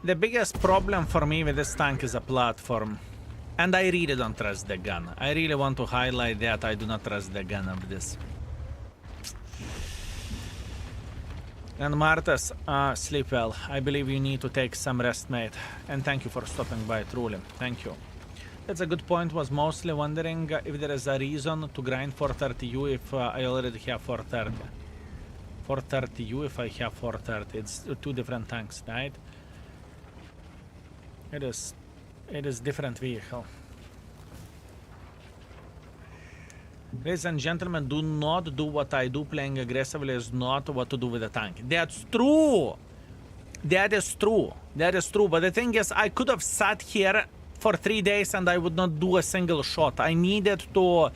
The biggest problem for me with this tank is a platform. And I really don't trust the gun. I really want to highlight that I do not trust the gun of this. And Martas, sleep well. I believe you need to take some rest, mate. And thank you for stopping by, truly. Thank you. That's a good point. Was mostly wondering if there is a reason to grind 430U if I already have 430. 430U if I have 430. It's two different tanks, right? It is different vehicle. Ladies and gentlemen, do not do what I do. Playing aggressively is not what to do with a tank. That's true. That is true. That is true. But the thing is, I could have sat here for 3 days and I would not do a single shot. I needed to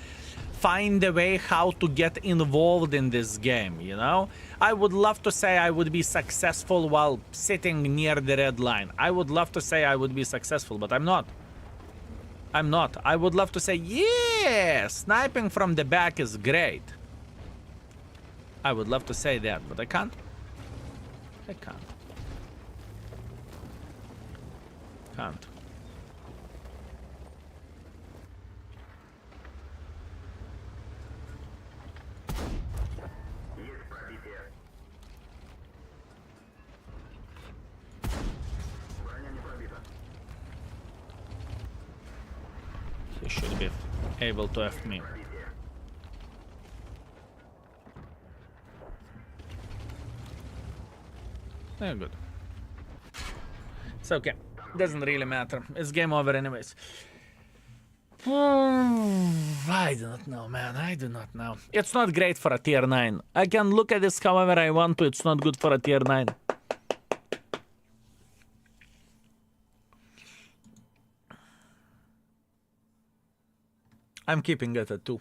find a way how to get involved in this game, you know? I would love to say I would be successful while sitting near the red line. I would love to say I would be successful, but I'm not. I'm not. I would love to say, yeah, sniping from the back is great. I would love to say that, but I can't. I can't. Can't. He should be able to F me. Yeah, good. It's okay. Doesn't really matter. It's game over anyways. I do not know, man. I do not know. It's not great for a tier 9. I can look at this however I want to. It's not good for a tier 9. I'm keeping it at 2.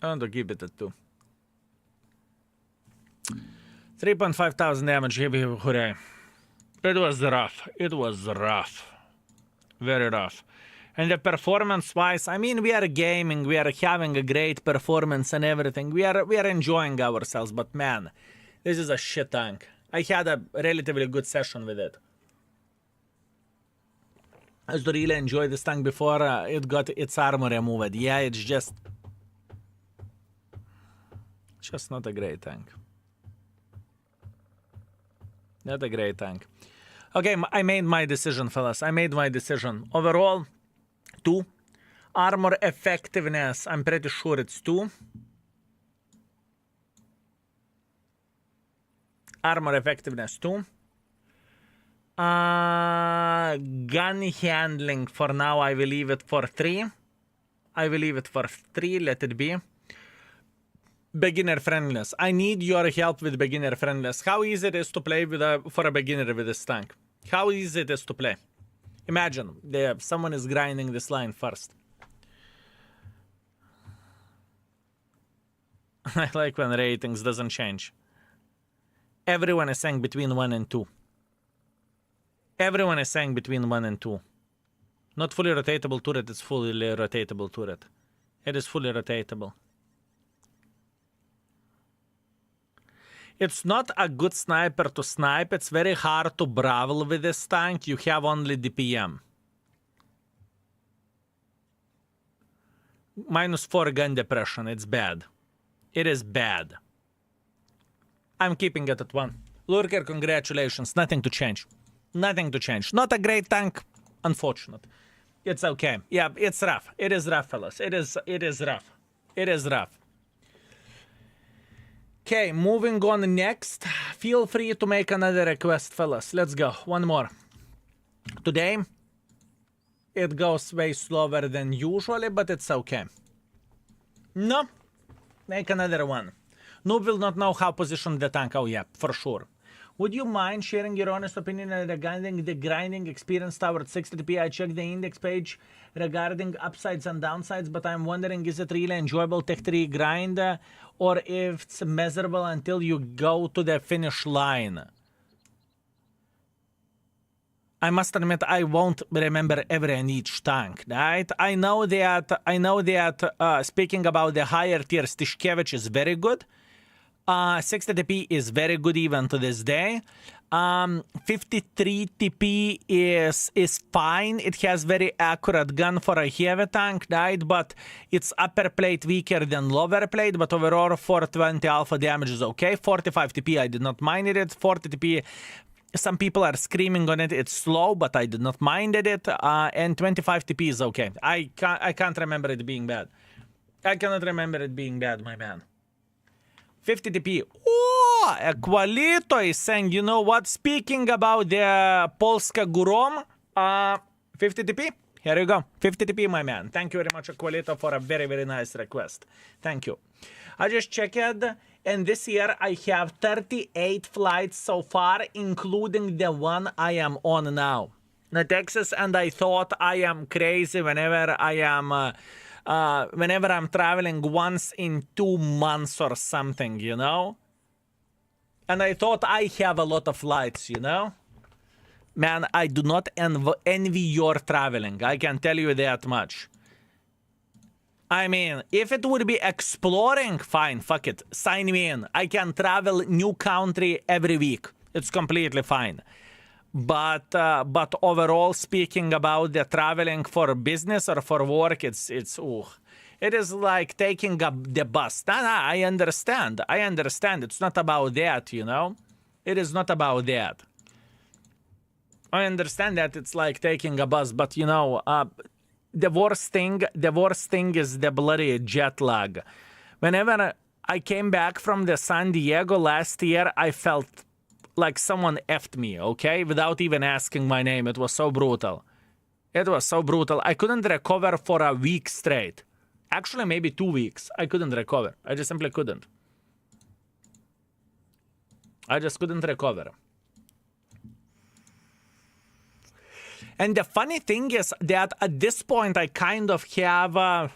I want to keep it at 2. 3.5 thousand damage, hooray. It was rough. It was rough. Very rough. And the performance-wise, I mean, we are gaming, we are having a great performance and everything. We are enjoying ourselves, but man, this is a shit tank. I had a relatively good session with it. I used to really enjoy this tank before it got its armor removed. Yeah, it's just not a great tank. Not a great tank. Okay, I made my decision, fellas. I made my decision. Overall, 2. Armor effectiveness, I'm pretty sure it's 2. Armor effectiveness 2. Gun handling for now, I will leave it for 3. I will leave it for 3, let it be. Beginner friendliness. I need your help with beginner friendliness. How easy it is to play with for a beginner with this tank? How easy it is to play? Imagine someone is grinding this line first. I like when ratings doesn't change. Everyone is saying between 1 and 2. Everyone is saying between 1 and 2. Not fully rotatable turret, it's fully rotatable turret. It is fully rotatable. It's not a good sniper to snipe. It's very hard to brawl with this tank. You have only DPM. -4 gun depression. It's bad. It is bad. I'm keeping it at 1. Lurker, congratulations. Nothing to change. Nothing to change. Not a great tank. Unfortunate. It's okay. Yeah, it's rough. It is rough, fellas. It is rough. It is rough. Okay, moving on next. Feel free to make another request, fellas. Let's go. One more. Today, it goes way slower than usually, but it's okay. No. Make another one. Noob will not know how position the tank. Oh yeah, for sure. Would you mind sharing your honest opinion regarding the grinding experience towards 60p? I checked the index page regarding upsides and downsides, but I'm wondering, is it really enjoyable Tech 3 grind, or if it's miserable until you go to the finish line? I must admit, I won't remember every and each tank, right? I know that speaking about the higher tier, Stishkevich is very good. 60 TP is very good even to this day. 53 TP is fine. It has very accurate gun for a heavy tank, right? But it's upper plate weaker than lower plate, but overall 420 alpha damage is okay. 45 TP, I did not mind it. 40 TP, some people are screaming on it. It's slow, but I did not mind it. And 25 TP is okay. I can't remember it being bad. I cannot remember it being bad, my man. 50 TP. Oh, Aqualito is saying, you know what? Speaking about the Polska Gurom, 50 TP. Here you go. 50 TP, my man. Thank you very much, Aqualito, for a very, very nice request. Thank you. I just checked, and this year I have 38 flights so far, including the one I am on now. The Texas, and I thought I am crazy whenever I'm traveling once in 2 months or something, you know? And I thought I have a lot of flights, you know? Man, I do not envy your traveling. I can tell you that much. I mean, if it would be exploring, fine, fuck it. Sign me in. I can travel new country every week. It's completely fine. But overall, speaking about the traveling for business or for work, it is like taking the bus. Nah, I understand. It's not about that, you know? It is not about that. I understand that it's like taking a bus, but you know, the worst thing is the bloody jet lag. Whenever I came back from the San Diego last year, I felt like someone effed me, okay? Without even asking my name. It was so brutal. It was so brutal. I couldn't recover for a week straight. Actually, maybe 2 weeks. I couldn't recover. I just simply couldn't. I just couldn't recover. And the funny thing is that at this point, I kind of have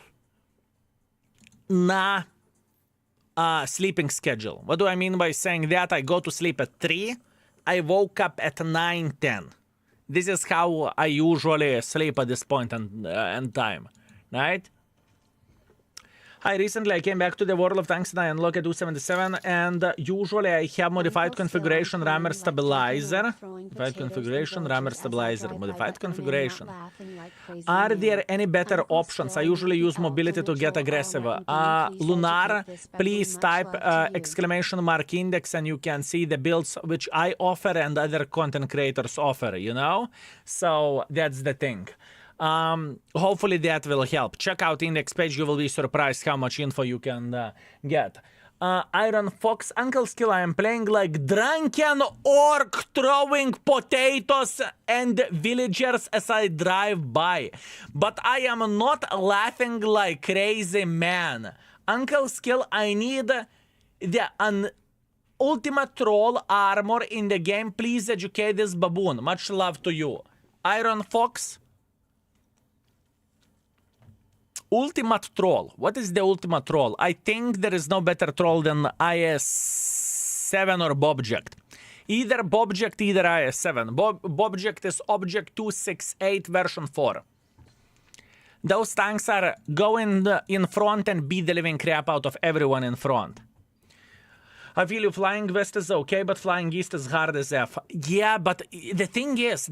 sleeping schedule. What do I mean by saying that? I go to sleep at 3. I woke up at 9, 10. This is how I usually sleep at this point in time, right? Recently I came back to the World of Tanks and I unlocked a 277, and usually I have modified configuration rammer stabilizer. Modified configuration rammer stabilizer. Modified configuration. Are there any better options? I usually use mobility to get aggressive. Lunar, please type > index and you can see the builds which I offer and other content creators offer, you know? So that's the thing. Hopefully that will help. Check out index page, you will be surprised how much info you can get. Iron Fox, Uncle Skill, I am playing like drunken orc, throwing potatoes and villagers as I drive by. But I am not laughing like crazy, man. Uncle Skill, I need the ultimate troll armor in the game. Please educate this baboon. Much love to you. Iron Fox. Ultimate troll. What is the ultimate troll? I think there is no better troll than IS-7 or Bobject. Either Bobject, either IS-7. Bobject is Object 268 version 4. Those tanks are going in front and beat the living crap out of everyone in front. I feel you flying west is okay, but flying east is hard as F. Yeah, but the thing is,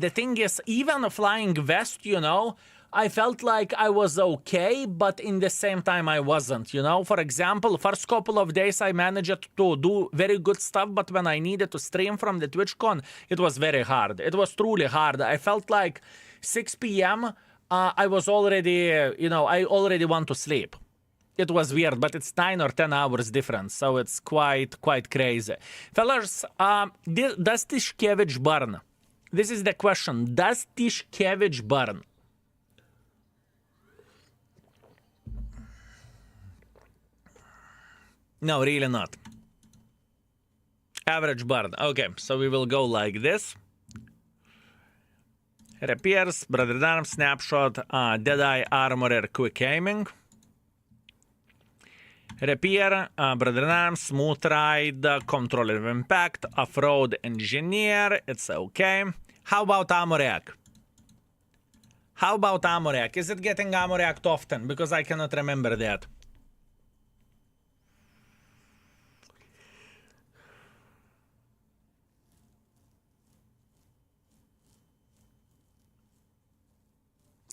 even flying west, you know, I felt like I was okay, but in the same time I wasn't, you know? For example, first couple of days I managed to do very good stuff, but when I needed to stream from the TwitchCon, it was very hard. It was truly hard. I felt like 6 p.m., I was already, you know, I already want to sleep. It was weird, but it's 9 or 10 hours difference, so it's quite crazy. Fellas, does Tishkevich burn? This is the question. Does Tishkevich burn? No, really not. Average burn. Okay, so we will go like this. Repairs, Brother Arm, Snapshot, Deadeye, Armorer, Quick Aiming. Repair, Brother Arm, Smooth Ride, Controller of Impact, Off-Road Engineer, it's okay. How about Ammo Rack? How about Ammo Rack? Is it getting Ammo Racked often? Because I cannot remember that.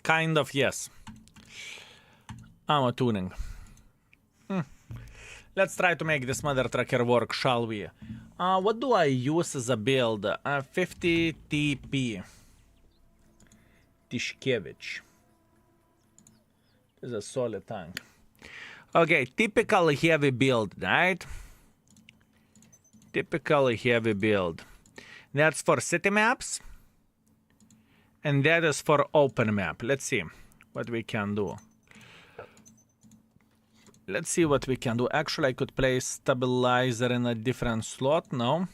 Kind of, yes. Ammo tuning. Let's try to make this mother trucker work, shall we? What do I use as a build? 50 TP. Tishkevich. This is a solid tank. Okay, typical heavy build, right? Typical heavy build. That's for city maps. And that is for open map. Let's see what we can do. Let's see what we can do. Actually, I could place stabilizer in a different slot. No.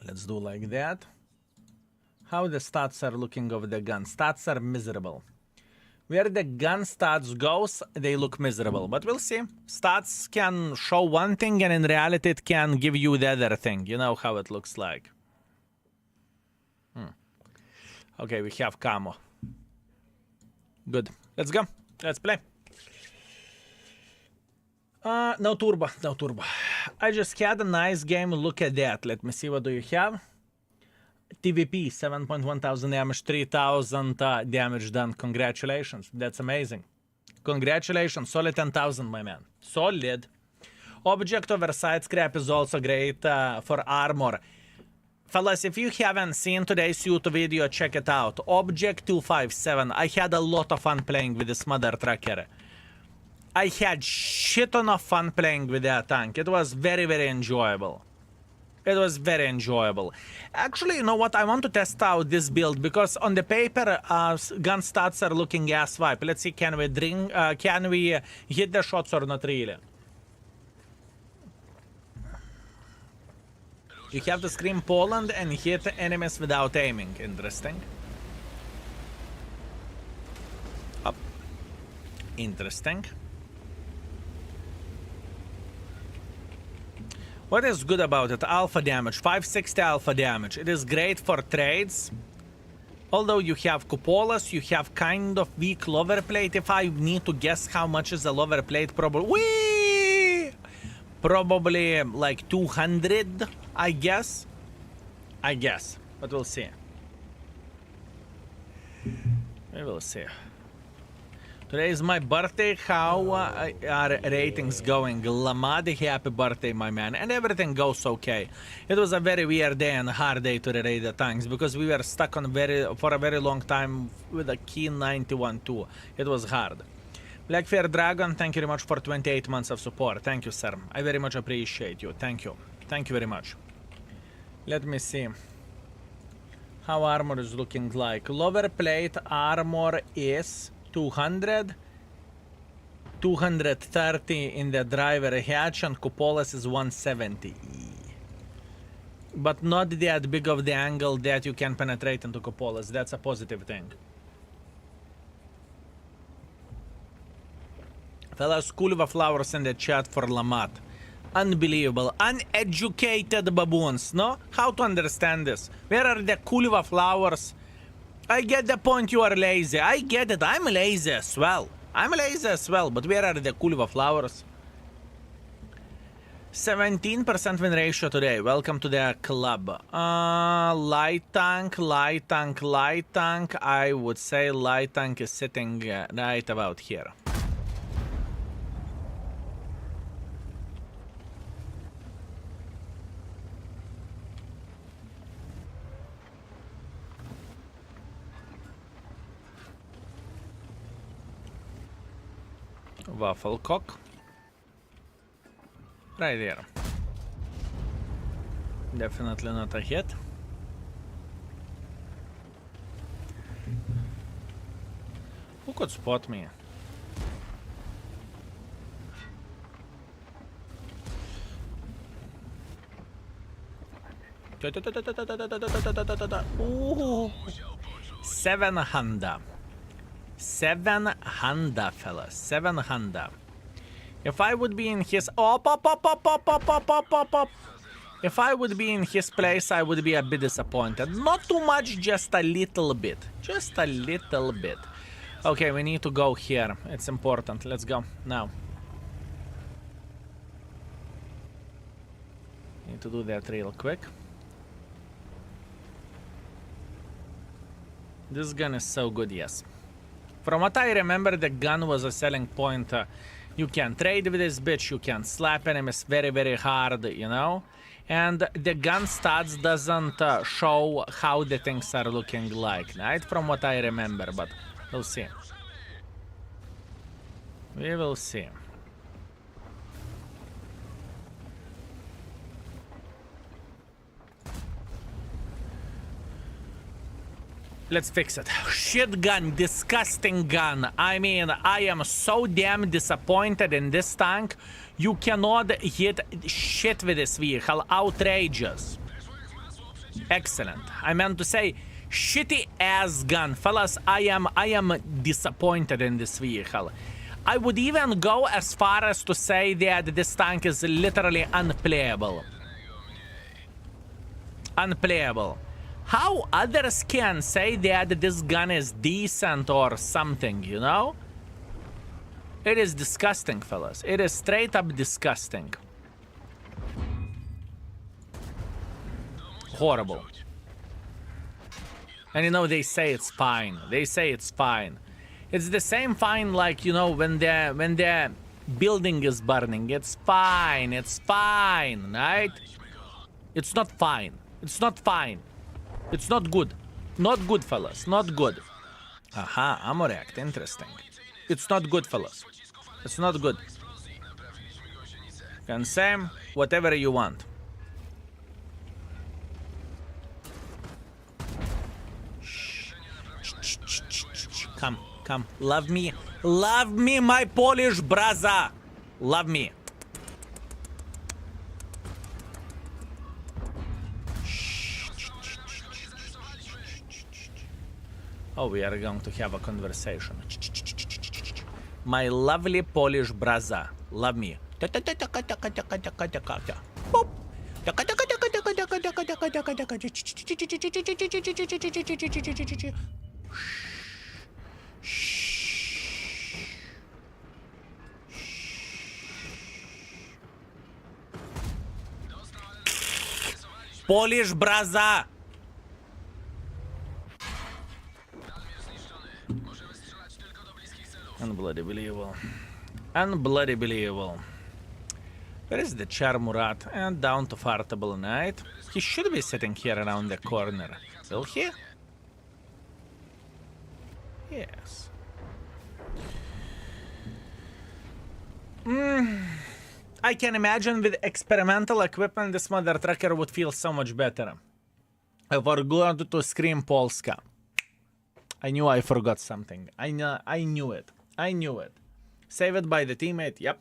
Let's do like that. How the stats are looking of the gun? Stats are miserable. Where the gun stats goes, they look miserable. But we'll see. Stats can show one thing, and in reality, it can give you the other thing. You know how it looks like. Okay, we have camo. Good. Let's go. Let's play. No turbo. No turbo. I just had a nice game. Look at that. Let me see. What do you have? TVP, 7.1 thousand damage, 3,000 damage done. Congratulations. That's amazing. Congratulations. Solid 10,000, my man. Solid. Object oversight scrap is also great for armor. Fellas, if you haven't seen today's suit video, check it out. Object 257. I had a lot of fun playing with this mother trucker. I had shit ton of fun playing with that tank. It was very enjoyable. It was very enjoyable. Actually, you know what? I want to test out this build because on the paper, gun stats are looking ass wipe. Let's see, can we hit the shots or not really? You have to scream Poland and hit enemies without aiming. Interesting. Up. Interesting. What is good about it? Alpha damage. 560 alpha damage. It is great for trades. Although you have cupolas, you have kind of weak lower plate. If I need to guess how much is a lower plate, probably like 200, I guess. But we'll see. We will see. Today is my birthday. How are ratings going? Lamadi, happy birthday, my man. And everything goes okay. It was a very weird day and a hard day to rate the tanks because we were stuck on for a very long time with a key 91-2. It was hard. Blackfair Dragon, thank you very much for 28 months of support. Thank you, sir. I very much appreciate you. Thank you. Thank you very much. Let me see how armor is looking like. Lower plate armor is 200, 230 in the driver hatch, and cupolas is 170. But not that big of the angle that you can penetrate into cupolas. That's a positive thing. Fellas, Kulva flowers in the chat for Lamat. Unbelievable. Uneducated baboons, no? How to understand this? Where are the Kulva flowers? I get the point, you are lazy. I get it. I'm lazy as well. But where are the Kulva flowers? 17% win ratio today. Welcome to the club. Light tank, light tank, light tank. I would say light tank is sitting right about here. Waffle cock. Right there. Definitely not a hit. Who could spot me? Ooh. 700. 700, fellas. 700. If I would be in his... Op. If I would be in his place, I would be a bit disappointed. Not too much, just a little bit. Just a little bit. Okay, we need to go here. It's important. Let's go now. Need to do that real quick. This gun is so good, yes. From what I remember, the gun was a selling point. You can trade with this bitch, you can slap enemies very, very hard, you know? And the gun stats doesn't show how the things are looking like, right? From what I remember, but we'll see. We will see. Let's fix it. Shit gun, disgusting gun. I mean, I am so damn disappointed in this tank. You cannot hit shit with this vehicle. Outrageous. Excellent. I meant to say, shitty ass gun. Fellas, I am disappointed in this vehicle. I would even go as far as to say that this tank is literally unplayable. Unplayable. How others can say that this gun is decent or something, you know? It is disgusting, fellas. It is straight up disgusting. Horrible. And you know, they say it's fine. They say it's fine. It's the same fine like, you know, when the building is burning. It's fine. It's fine, right? It's not fine. It's not fine. It's not good. Not good, fellas. Not good. Aha, ammo react. Interesting. It's not good, fellas. It's not good. You can say whatever you want. Come, come. Love me. Love me, my Polish brother. Love me. Oh, we are going to have a conversation. My lovely Polish brother. Love me. Polish brother. Unbloody believable. Unbloody believable. Where is the Charmurat? And down to Fartable Night. He should be sitting here around the corner. Will he? Yes. I can imagine with experimental equipment this mother trucker would feel so much better. I forgot to scream Polska. I knew I forgot something. I knew it. I knew it. Save it by the teammate. Yep.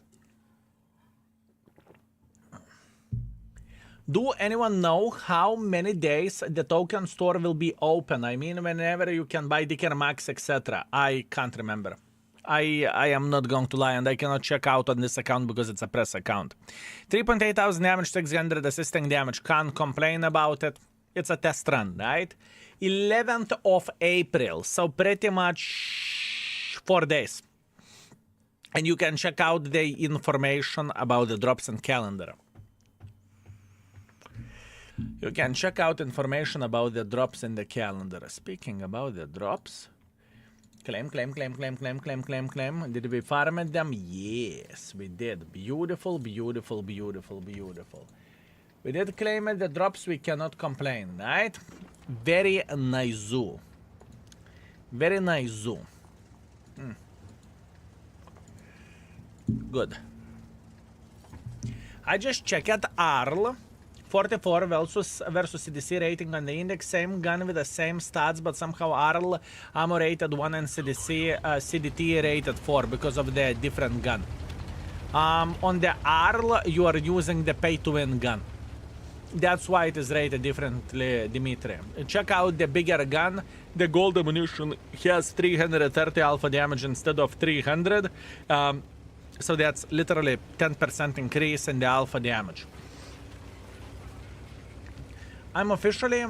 Do anyone know how many days the token store will be open? I mean, whenever you can buy Dicker Max, etc. I can't remember. I am not going to lie, and I cannot check out on this account because it's a press account. 3.8 thousand damage, 600 assisting damage. Can't complain about it. It's a test run, right? 11th of April, so pretty much 4 days. And you can check out the information about the drops and calendar. You can check out information about the drops in the calendar. Speaking about the drops, claim. Did we farm them? Yes, we did. Beautiful. We did claim the drops. We cannot complain, right? Very nice. Very nice. Good. I just checked Arl. 44 versus CDC rating on the index. Same gun with the same stats, but somehow Arl ammo rated 1 and CDT rated 4 because of the different gun. On the Arl, you are using the pay-to-win gun. That's why it is rated differently, Dimitri. Check out the bigger gun. The gold ammunition has 330 alpha damage instead of 300. So that's literally 10% increase in the alpha damage. I'm officially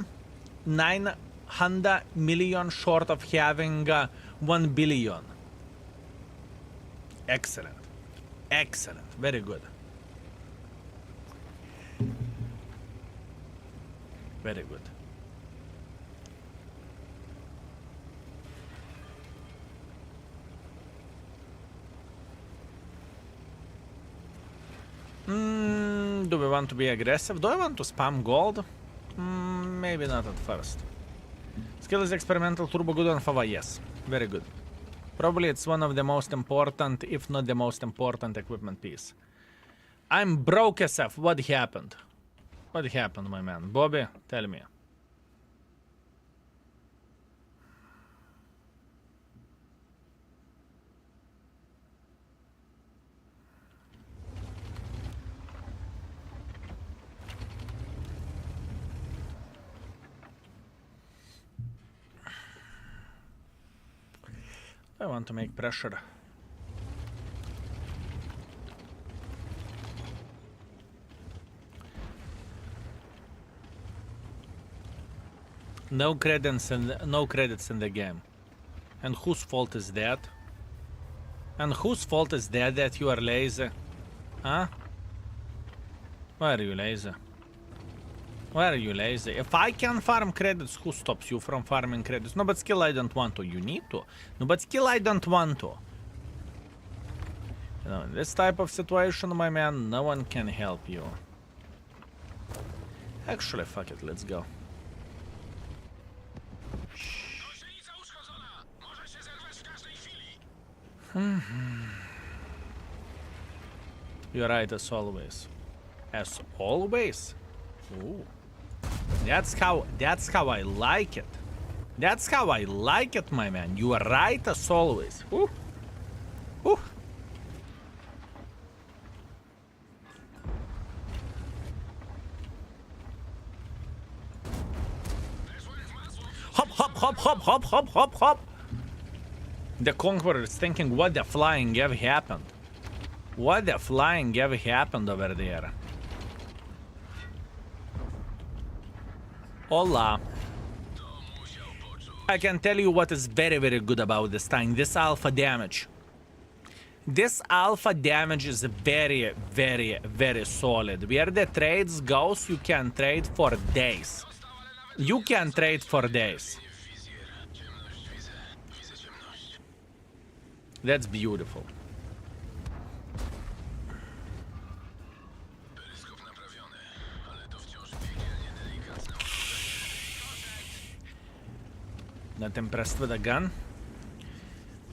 900 million short of having 1 billion. Excellent. Excellent. Very good. Very good. Do we want to be aggressive? Do I want to spam gold? Maybe not at first. Skill is experimental, turbo good on Fava, yes. Very good. Probably it's one of the most important, if not the most important equipment piece. I'm broke as F. What happened? What happened, my man? Bobby, tell me. I want to make pressure. No credits in the game. And whose fault is that? And whose fault is that you are lazy? Huh? Why are you lazy? Why are you lazy? If I can farm credits, who stops you from farming credits? No, but skill I don't want to. You need to. No, but skill I don't want to. You know, in this type of situation, my man, no one can help you. Actually, fuck it, let's go. You're right, as always. As always? Ooh. That's how I like it. That's how I like it, my man. You are right as always. Ooh. Ooh. Hop. The Conqueror is thinking, what the flying ever happened? What the flying ever happened over there? Hola. I can tell you what is very, very good about this tank. This alpha damage. This alpha damage is very, very, very solid. Where the trades goes, you can trade for days. You can trade for days. That's beautiful. Not impressed with a gun.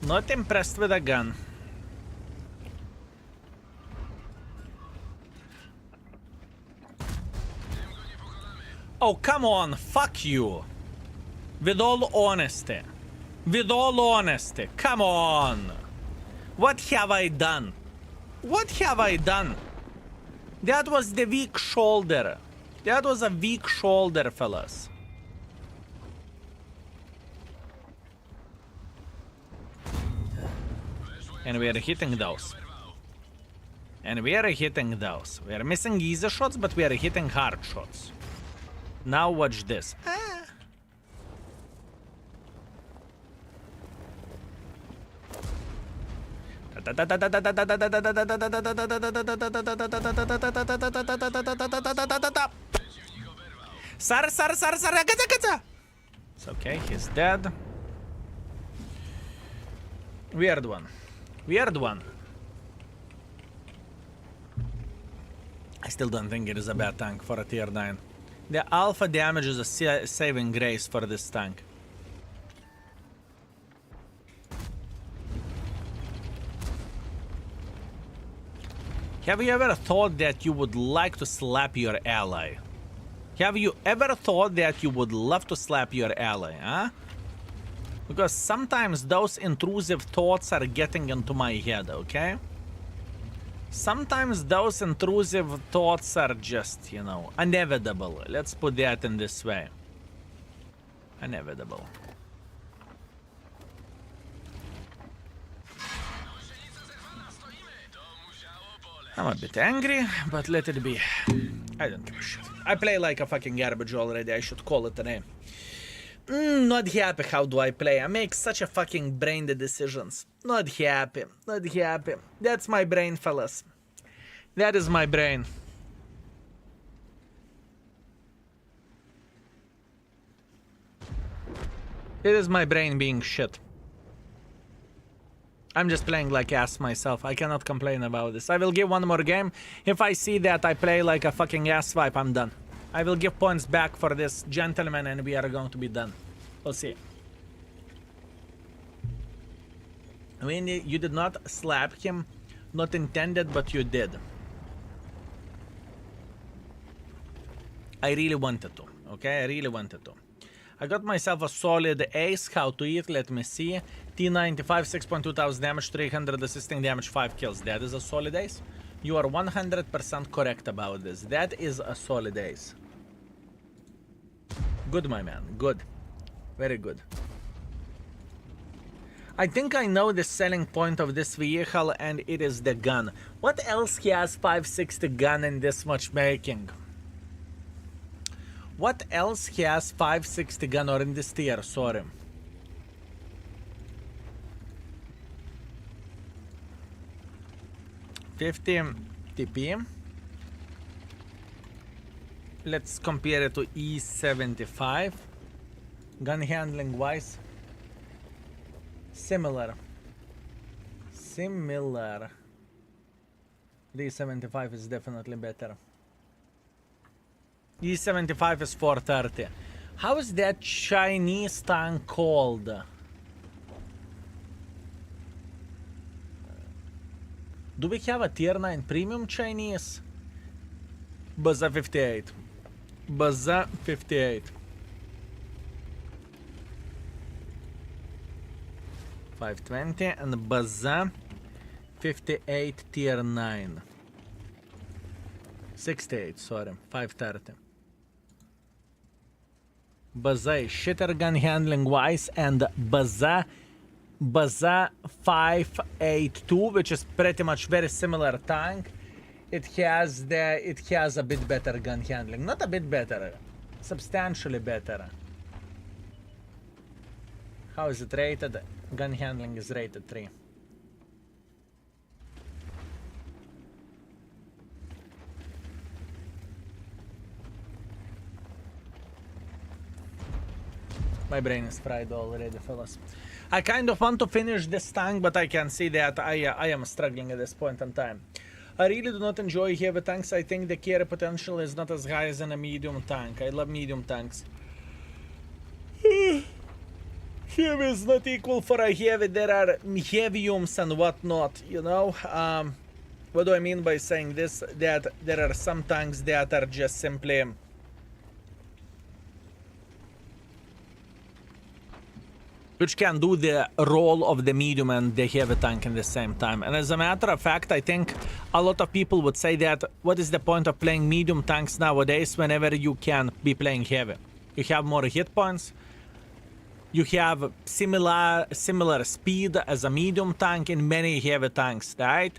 Not impressed with a gun. Oh, come on. Fuck you. With all honesty. With all honesty. Come on. What have I done? What have I done? That was the weak shoulder. That was a weak shoulder, fellas. And we are hitting those. And we are hitting those. We are missing easy shots, but we are hitting hard shots. Now watch this. Sar, gata. It's okay, he's dead. Weird one. Weird one. I still don't think it is a bad tank for a tier 9. The alpha damage is a saving grace for this tank. Have you ever thought that you would like to slap your ally? Have you ever thought that you would love to slap your ally, huh? Because sometimes those intrusive thoughts are getting into my head, okay? Sometimes those intrusive thoughts are just, you know, inevitable. Let's put that in this way. Inevitable. I'm a bit angry, but let it be. I don't give a shit. I play like a fucking garbage already, I should call it a name. Not happy how do I play. I make such a fucking brain decisions. Not happy. Not happy. That's my brain, fellas. That is my brain. It is my brain being shit. I'm just playing like ass myself. I cannot complain about this. I will give one more game. If I see that I play like a fucking ass wipe, I'm done. I will give points back for this gentleman and we are going to be done. We'll see. I mean, you did not slap him. Not intended, but you did. I really wanted to. Okay, I really wanted to. I got myself a solid ace. How to eat? Let me see. T95, 6.2 thousand damage, 300 assisting damage, 5 kills. That is a solid ace. You are 100% correct about this. That is a solid ace. Good, my man. Good. Very good. I think I know the selling point of this vehicle, and it is the gun. What else has 560 gun in this matchmaking? What else has 560 gun or in this tier? Sorry. $50 TP. Let's compare it to E75. Gun handling wise, similar. Similar. The E75 is definitely better. E75 is 430. How is that Chinese tank called? Do we have a tier 9 premium Chinese? Baza 58. Baza 58. 520 and Baza 58 tier 9. 68, sorry, 530. Baza is shitter gun handling wise, and Baza 582, which is pretty much very similar tank. It has a bit better gun handling, not a bit better, substantially better. How is it rated? Gun handling is rated 3. My brain is fried already, fellas. I kind of want to finish this tank, but I can see that I am struggling at this point in time. I really do not enjoy heavy tanks. I think the carry potential is not as high as in a medium tank. I love medium tanks. Heavy is not equal for a heavy. There are heaviums and whatnot, you know. What do I mean by saying this? That there are some tanks that are just simply... which can do the role of the medium and the heavy tank in the same time. And as a matter of fact, I think a lot of people would say that what is the point of playing medium tanks nowadays whenever you can be playing heavy? You have more hit points. You have similar speed as a medium tank in many heavy tanks, right?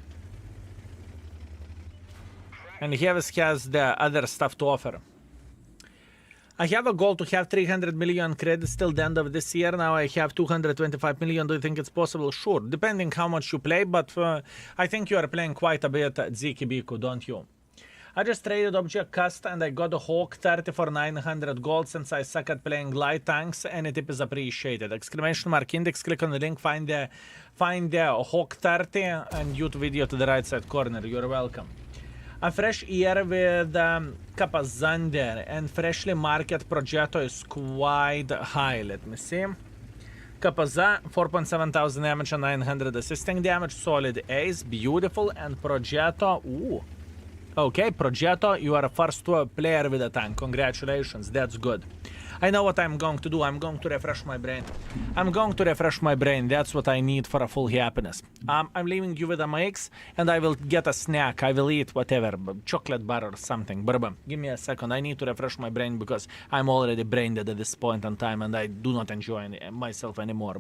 And heavy has the other stuff to offer. I have a goal to have 300 million credits till the end of this year. Now I have 225 million. Do you think it's possible? Sure, depending how much you play, but I think you are playing quite a bit at Ziki Biku, don't you? I just traded object cost and I got a Hawk 30 for 900 gold since I suck at playing light tanks. Any tip is appreciated. Exclamation mark index, click on the link, find the Hawk 30 and YouTube video to the right side corner. You're welcome. A fresh ear with Capazander and freshly market Progetto is quite high. Let me see. Capaza, 4.7 thousand damage and 900 assisting damage. Solid ace, beautiful. And Progetto, ooh. Okay, Progetto, you are a first player with a tank. Congratulations, that's good. I know what I'm going to do. I'm going to refresh my brain. That's what I need for a full happiness. I'm leaving you with a mix, and I will get a snack. I will eat whatever, chocolate bar or something. Give me a second. I need to refresh my brain because I'm already brain dead at this point in time, and I do not enjoy myself anymore.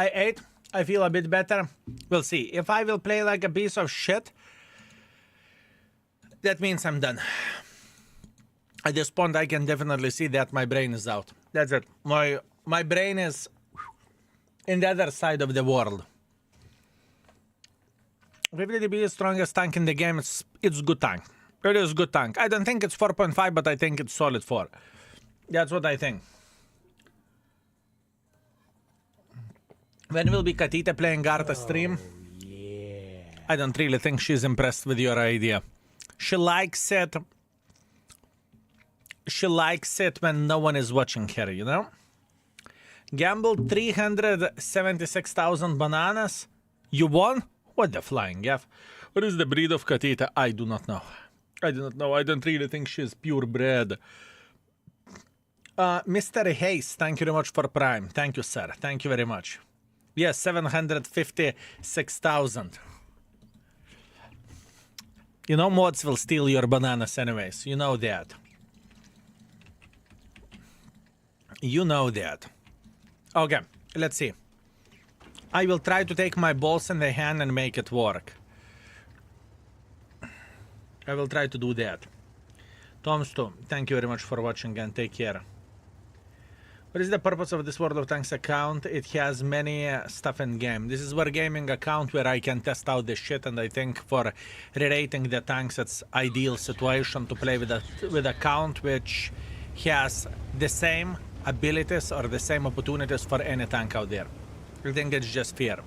I ate. I feel a bit better. We'll see. If I will play like a piece of shit, that means I'm done. At this point, I can definitely see that my brain is out. That's it. My brain is in the other side of the world. 50 DB is strongest tank in the game. It's good tank. It is good tank. I don't think it's 4.5, but I think it's solid 4. That's what I think. When will be Katita playing Garta stream? Yeah. I don't really think she's impressed with your idea. She likes it. She likes it when no one is watching her, you know? Gambled 376,000 bananas. You won? What the flying F? What is the breed of Katita? I do not know. I do not know. I don't really think she's purebred. Mr. Hayes, thank you very much for Prime. Thank you, sir. Thank you very much. Yes, 756,000. You know mods will steal your bananas anyways. You know that. You know that. Okay, let's see. I will try to take my balls in the hand and make it work. I will try to do that. Tomstu, thank you very much for watching and take care. What is the purpose of this World of Tanks account? It has many stuff in game. This is a gaming account where I can test out the shit, and I think for rerating the tanks, it's ideal situation to play with with account which has the same abilities or the same opportunities for any tank out there. I think it's just fair.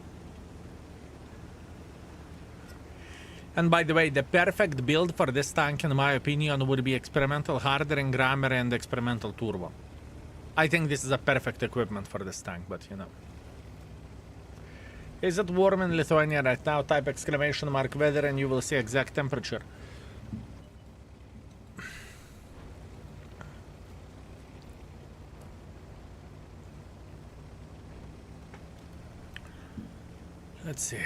And by the way, the perfect build for this tank, in my opinion, would be experimental harder ingame and experimental turbo. I think this is a perfect equipment for this tank, but you know. Is it warm in Lithuania right now? Type exclamation mark weather and you will see exact temperature. Let's see.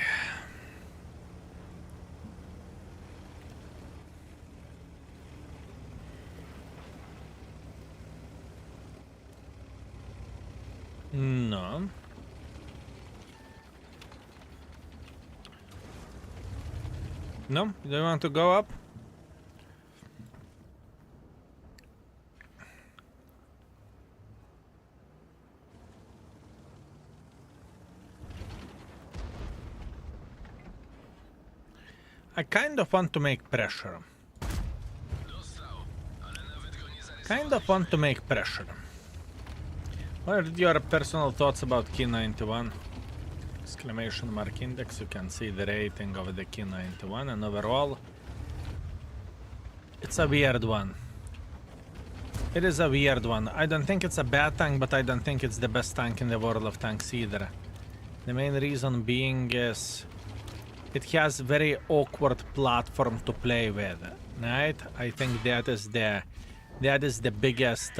No. No? You don't want to go up? I kind of want to make pressure. Kind of want to make pressure. What are your personal thoughts about Key 91? Exclamation mark index. You can see the rating of the Key 91, and overall, it's a weird one. It is a weird one. I don't think it's a bad tank, but I don't think it's the best tank in the world of tanks either. The main reason being is it has very awkward platform to play with, right? I think that is the biggest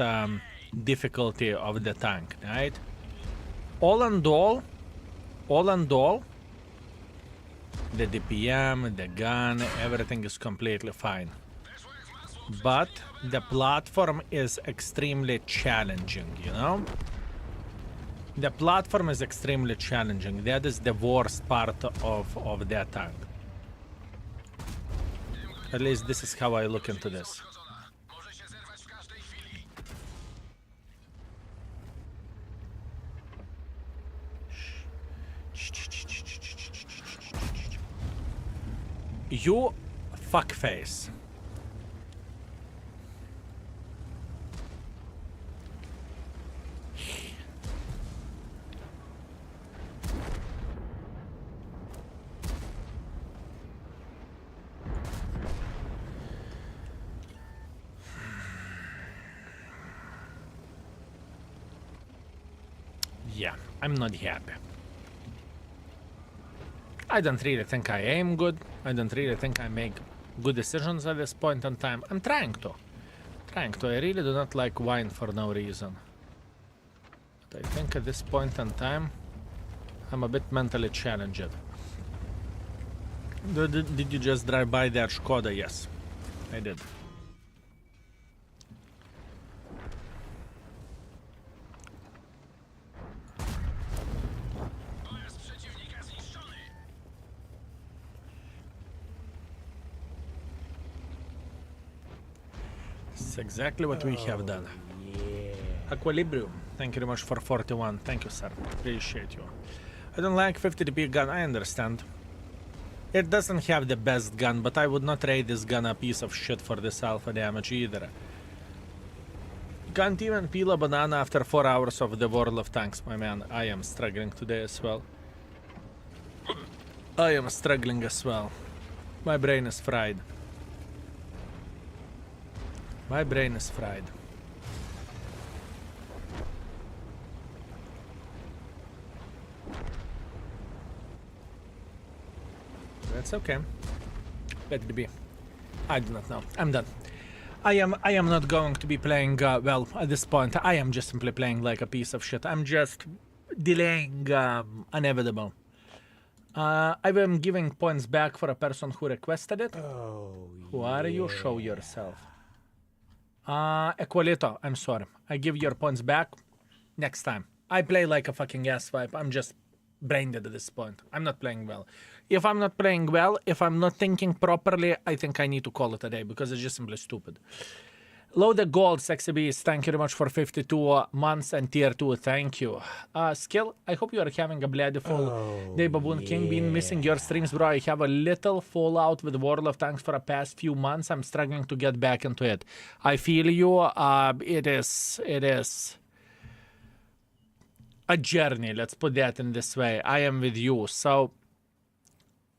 difficulty of the tank, right? All in all, the DPM, the gun, everything is completely fine. But the platform is extremely challenging, you know? The platform is extremely challenging. That is the worst part of that tank. At least this is how I look into this. You fuckface. Yeah, I'm not happy. I don't really think I aim good. I don't really think I make good decisions at this point in time. I'm trying to. I really do not like wine for no reason. But I think at this point in time, I'm a bit mentally challenged. Did you just drive by that Škoda? Yes, I did. It's exactly what we have done. Yeah. Equilibrium, thank you very much for 41. Thank you, sir. Appreciate you. I don't like 50 DP gun, I understand. It doesn't have the best gun, but I would not rate this gun a piece of shit for this alpha damage either. Can't even peel a banana after 4 hours of the World of Tanks, my man. I am struggling today as well. I am struggling as well. My brain is fried. My brain is fried. That's okay. Let it be. I do not know. I'm done. I am not going to be playing well at this point. I am just simply playing like a piece of shit. I'm just delaying inevitable. I am giving points back for a person who requested it. Oh, Who are you? Show yourself. Equalito, I'm sorry. I give your points back next time. I play like a fucking ass vibe. I'm just brain dead at this point. I'm not playing well. If I'm not playing well, if I'm not thinking properly, I think I need to call it a day because it's just simply stupid. Loaded gold, Sexy Beast, thank you very much for 52 months and tier 2, thank you. Skill, I hope you are having a bloody full day, Baboon King. Been missing your streams, bro. I have a little fallout with World of Tanks for the past few months. I'm struggling to get back into it. I feel you. It is a journey, let's put that in this way. I am with you, so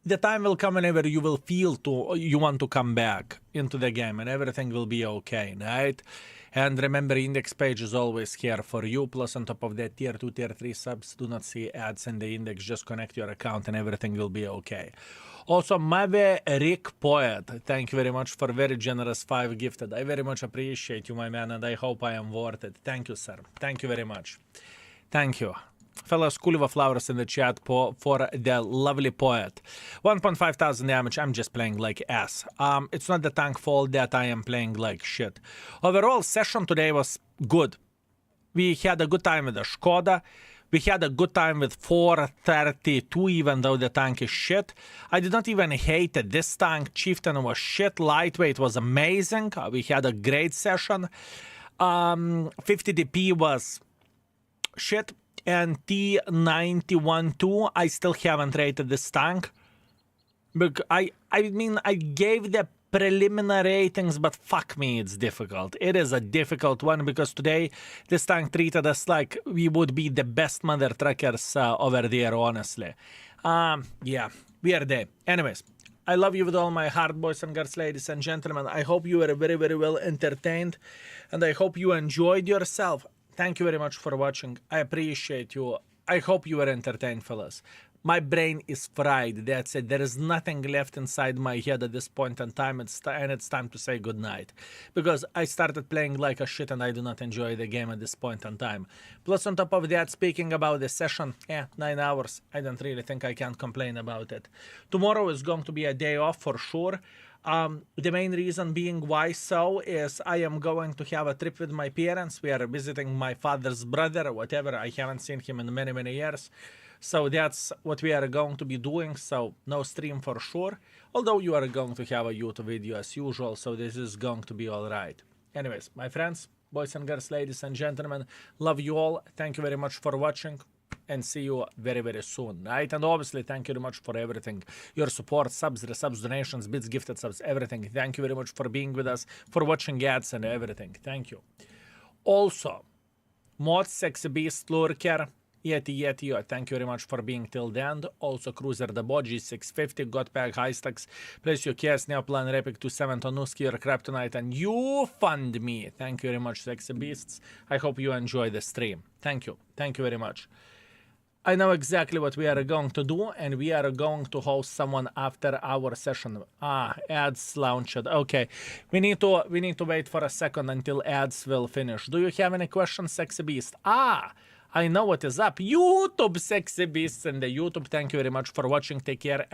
the time will come whenever you will feel you want to come back into the game and everything will be okay, right? And remember, index page is always here for you. Plus on top of that, tier 2, tier 3 subs do not see ads in the index. Just connect your account and everything will be okay. Also, Mave Rick Poet, thank you very much for very generous 5 gifted. I very much appreciate you, my man, and I hope I am worth it. Thank you, sir. Thank you very much. Thank you. Fellas, Kuliva flowers in the chat for the lovely poet. 1.5 thousand damage, I'm just playing like ass. It's not the tank fault that I am playing like shit. Overall, session today was good. We had a good time with the Škoda. We had a good time with 432, even though the tank is shit. I did not even hate this tank. Chieftain was shit. Lightweight was amazing. We had a great session. 50 DP was shit. And T91-2, I still haven't rated this tank. Because I mean, I gave the preliminary ratings, but fuck me, it's difficult. It is a difficult one because today this tank treated us like we would be the best mother truckers over there, honestly. Yeah, we are there. Anyways, I love you with all my heart, boys and girls, ladies and gentlemen. I hope you were very, very well entertained, and I hope you enjoyed yourself. Thank you very much for watching. I appreciate you. I hope you were entertained, fellas. My brain is fried. That's it. There is nothing left inside my head at this point in time. And it's time to say goodnight. Because I started playing like a shit and I do not enjoy the game at this point in time. Plus, on top of that, speaking about the session, 9 hours. I don't really think I can complain about it. Tomorrow is going to be a day off for sure. The main reason being why so is I am going to have a trip with my parents. We are visiting my father's brother or whatever. I haven't seen him in many, many years. So that's what we are going to be doing. So no stream for sure. Although you are going to have a YouTube video as usual. So this is going to be all right. Anyways, my friends, boys and girls, ladies and gentlemen, love you all. Thank you very much for watching. And see you very, very soon, right? And obviously, thank you very much for everything. Your support, subs, resubs, donations, bits, gifted subs, everything. Thank you very much for being with us, for watching ads and everything. Thank you. Also, Mod, Sexy Beast, Lurker, Yeti, thank you very much for being till the end. Also, Cruiser the Bodgy, 650, Godpack, High Stacks, Place Your Cares, Neoplan, Repic, 27, Tonuski, or Kryptonite, and You Fund Me. Thank you very much, Sexy Beasts. I hope you enjoy the stream. Thank you. Thank you very much. I know exactly what we are going to do, and we are going to host someone after our session. Ads launched. Okay, we need to wait for a second until ads will finish. Do you have any questions, Sexy Beast? I know what is up. YouTube, Sexy Beasts, and the YouTube. Thank you very much for watching. Take care.